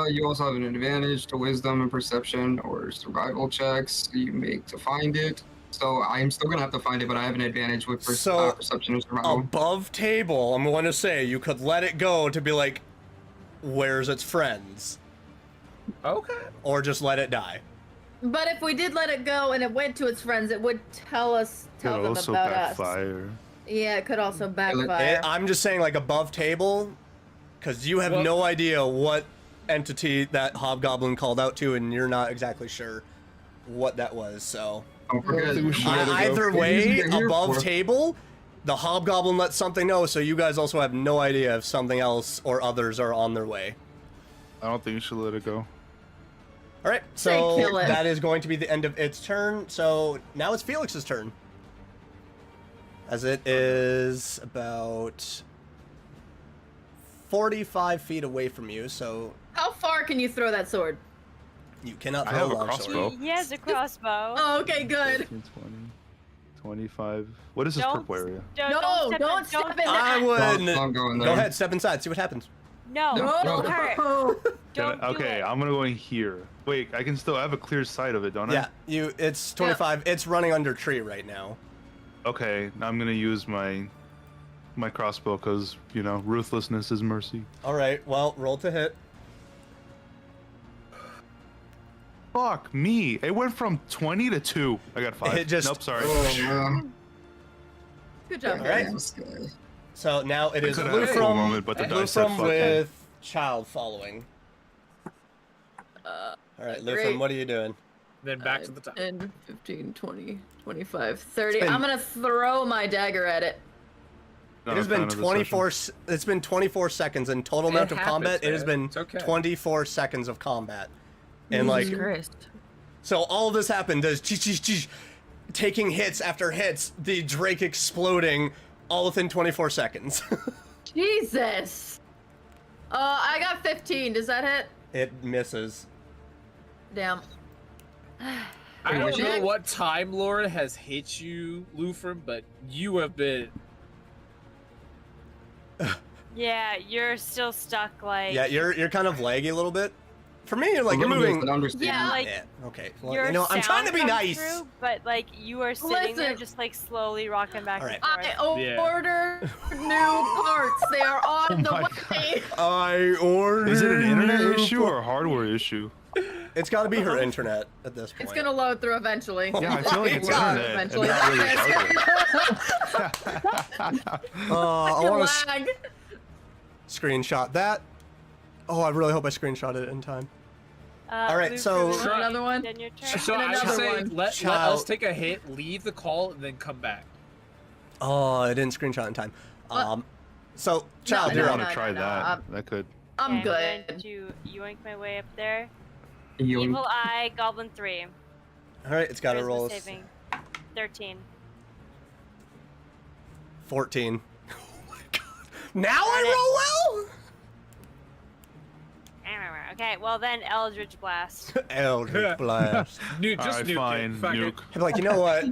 You also have an advantage to wisdom and perception or survival checks you make to find it. So I'm still gonna have to find it, but I have an advantage with So, perception and survival. Above table, I'm going to say you could let it go to be like, where's its friends? Okay. Or just let it die. But if we did let it go and it went to its friends, it would tell Could them also about us. backfire. Yeah, it could also backfire. I'm just saying, like, above table, because you have Well- no idea what entity that hobgoblin called out to, and you're not exactly sure what that was, so. Don't forget. Either way, Here's what you're here above for. table, the hobgoblin lets something know, so you guys also have no idea if something else or others are on their way. I don't think you should let it go. All right, Say so kill it. that is going to be the end of its turn. So now it's Felix's turn, as it is about 45 feet away from you. So How far can you throw that sword? you cannot I throw have a long crossbow. sword. He has a crossbow. Oh, okay, good. 15, 20, 25. What is this Don't- purple area? No, don't step in I that. would. Don't go in there. Go ahead, step inside, see what happens. No, No, don't no. hurt. Oh. Don't do Okay, it. I'm gonna go in here. Wait, I can still have a clear sight of it, don't I? Yeah, it's 25. It's running under a tree right now. Okay, now I'm gonna use my crossbow because ruthlessness is mercy. All right, well, roll to hit. Fuck me! It went from 20 to 2. I got 5. It just- Nope, sorry. Oh, man. Good job. All right. This guy. So now it is could've had a full Lufrum, moment, but the dice said Lufrum fuck with Child following. Uh, All right, great. Lufrum, what are you doing? Then back to the top. 10, 15, 20, 25, 30. been- I'm gonna throw my dagger at it. Not It has a been fan of this 24. It's been 24 seconds in total amount of happens, combat. It has man. been It's okay. 24 seconds of combat, and like Christ. so, all of this happened. There's taking hits after hits. The Drake exploding, all within 24 seconds. Jesus. I got 15. Does that hit? It misses. Damn. I don't was know it? what Time Lord has hit you, Lufrum, but you have been. Yeah, you're still stuck. Like Yeah, you're kind of laggy a little bit. For me, you're like A you're little bit, moving. but understand. Yeah, like Yeah. Okay. Well, your I'm trying to be sound nice. comes through, but like you are sitting there Listen. just like slowly rocking back All right. and forth. I Yeah. ordered new parts. They are on the my way. I ordered. Is it an internet you issue or a hardware issue? It's got to be her internet at this point. It's gonna load through eventually. Yeah, I feel like it's God. internet and Eventually. not really hardware. I want to Lag. screenshot that. Oh, I really hope I screenshot it in time. All right, so- Another one? Then your turn. So And I would another say one. let Child. us take a hit, leave the call, and then come back. Oh, I didn't screenshot in time. What? So, Child, No, you're I on. want to try no, that. That could. I'm Okay, good. I'm going to yoink my way up there. You- Evil Eye, Goblin 3. All right, it's got to Charisma roll saving. 13. 14. Oh my god. Now I roll well? Okay, well then Eldritch Blast. Eldritch Blast. Nuke, just Alright, nuke fine. it. Fuck it. Nuke. I'm like, you know what?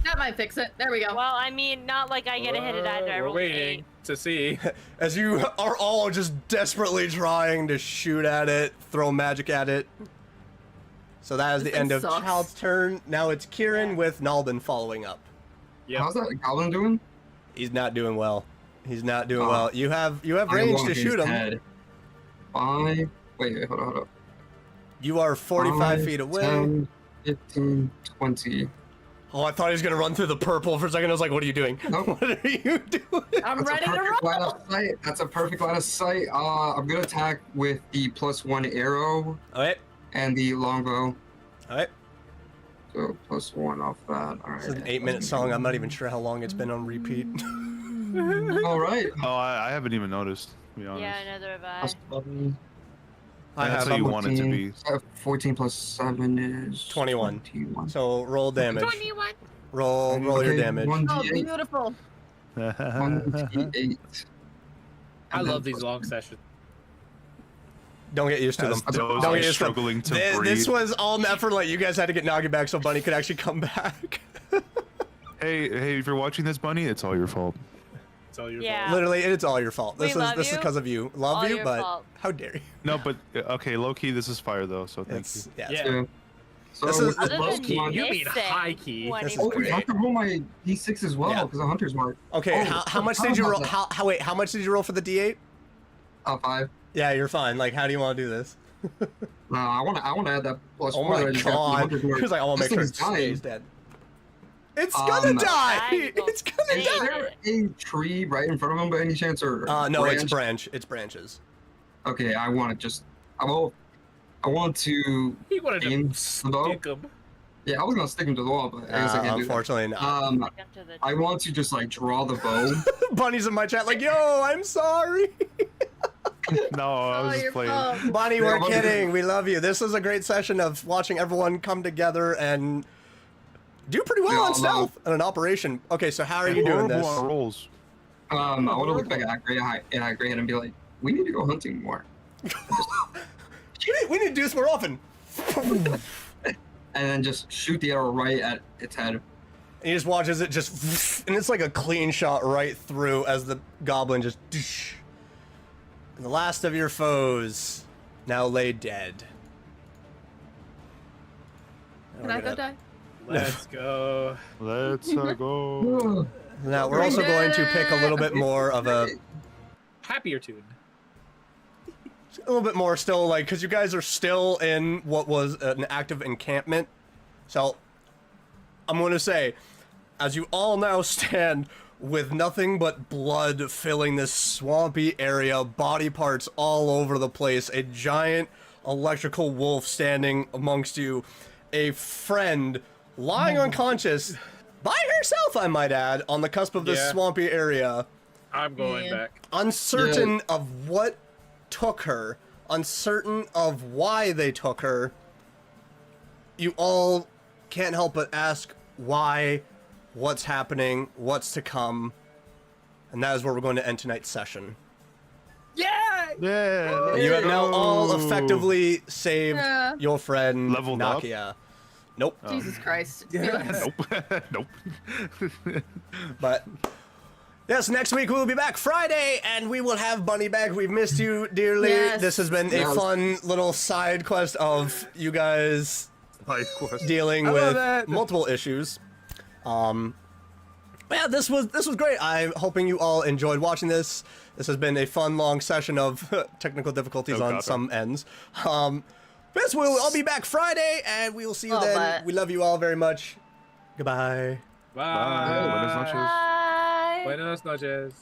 That might fix it. There we go. Well, I mean, not like I get a hit at it. I We're rolled waiting 8. to see. As you are all just desperately trying to shoot at it, throw magic at it. So that is This the end thing of sucks. Child's turn. Now it's Kieran Yeah. with Nalbin following up. Yep. How's that goblin doing? He's not doing well. He's not doing Oh. well. You have I range want to his shoot him. head. 5. Wait, hold on. You are 45 5, feet away. 10, 15, 20. Oh, I thought he was gonna run through the purple for a second. I was like, "What are you doing? Nope. What are you doing?" I'm That's ready a to perfect line roll. of sight. That's a perfect line of sight. I'm gonna attack with the +1 arrow All right, and the longbow. all right. So +1 off that. All right. It's an 8-minute song. I'm not even sure how long it's been on repeat. All right. Oh, I haven't even noticed. To be honest. Yeah, neither have I. Plus 11, That's how you want it to be. 14 plus 7 is 21. 21. So roll damage. 21. Roll your Okay, damage. 1d8. Oh, beautiful. 1d8. I And then love these plus- long sessions. Don't get used to them. As Don't I get was used to them. struggling to This breathe. was all an effort. Like you guys had to get Nagi back so Bunny could actually come back. Hey, if you're watching this, Bunny, it's all your fault. It's all your Yeah. fault. Literally, it's all your fault. We This love is you. because of you. Love All you, your but fault. how dare you? No, but okay, low key, this is fire though. So thank you. Yeah. Yeah. Yeah. So, This is- Other Low than key, you this mean thing, high key. This is oh, great. I have to roll my d6 as well Yeah. because the hunter's mark. Okay, Oh, how much I did you forgot roll? about How wait? How much did you roll for the D8? 5. Yeah, you're fine. Like, how do you want to do this? No, I want to add that plus Oh 4 that my I just got from the god! hunter's mark. He was like, I want to This make sure thing's it dying. stays dead. It's gonna die. It's gonna Is die. there a tree right in front of him by any chance, or No, it's branch? It's branches. Okay, I want to just. I want to. He wanted Aim to the stick him. Yeah, I was gonna stick him to the wall, but I guess I can't do that. Unfortunately, not. I want to just like draw the bow. Bunny's in my chat, like, yo, I'm sorry. No, I was just playing. Bonnie, Yeah, we're Bunny- kidding. We love you. This was a great session of watching everyone come together and do pretty well Yeah, on stealth and an operation. Okay, so how are you doing Horrible this? on rolls. I want to look back at Greyhead and be like, we need to go hunting more. We need to do this more often. And then just shoot the arrow right at its head. And he just watches it just, and it's like a clean shot right through as the goblin just. And the last of your foes now lay dead. Can I go die? Let's go. Let's go. Now we're also going to pick a little bit more of a Happier tune. little bit more still, like, because you guys are still in what was an active encampment. So I'm going to say, as you all now stand with nothing but blood filling this swampy area, body parts all over the place, a giant electrical wolf standing amongst you, a friend lying unconscious by herself, I might add, on the cusp of this Yeah. swampy area, I'm going Yeah. back. uncertain of what took her, uncertain of why they took her. You all can't help but ask why, what's happening, what's to come, and that is where we're going to end tonight's session. Yeah. You have now all effectively saved Yeah. your friend Leveled up? Nakia. Nope. Jesus Christ. Nope. Nope. But yes, next week we will be back Friday, and we will have Bunny back. We've missed you dearly. Yes. This has been a Yes. fun little side quest of you guys Side quest. dealing I love with it. multiple issues. Yeah, this was great. I'm hoping you all enjoyed watching this. This has been a fun long session of technical difficulties Oh, on God. some ends. Yes, we'll all be back Friday, and we will see you Oh, then. but- We love you all very much. Goodbye. Bye. Buenas noches. Bye. Buenas noches.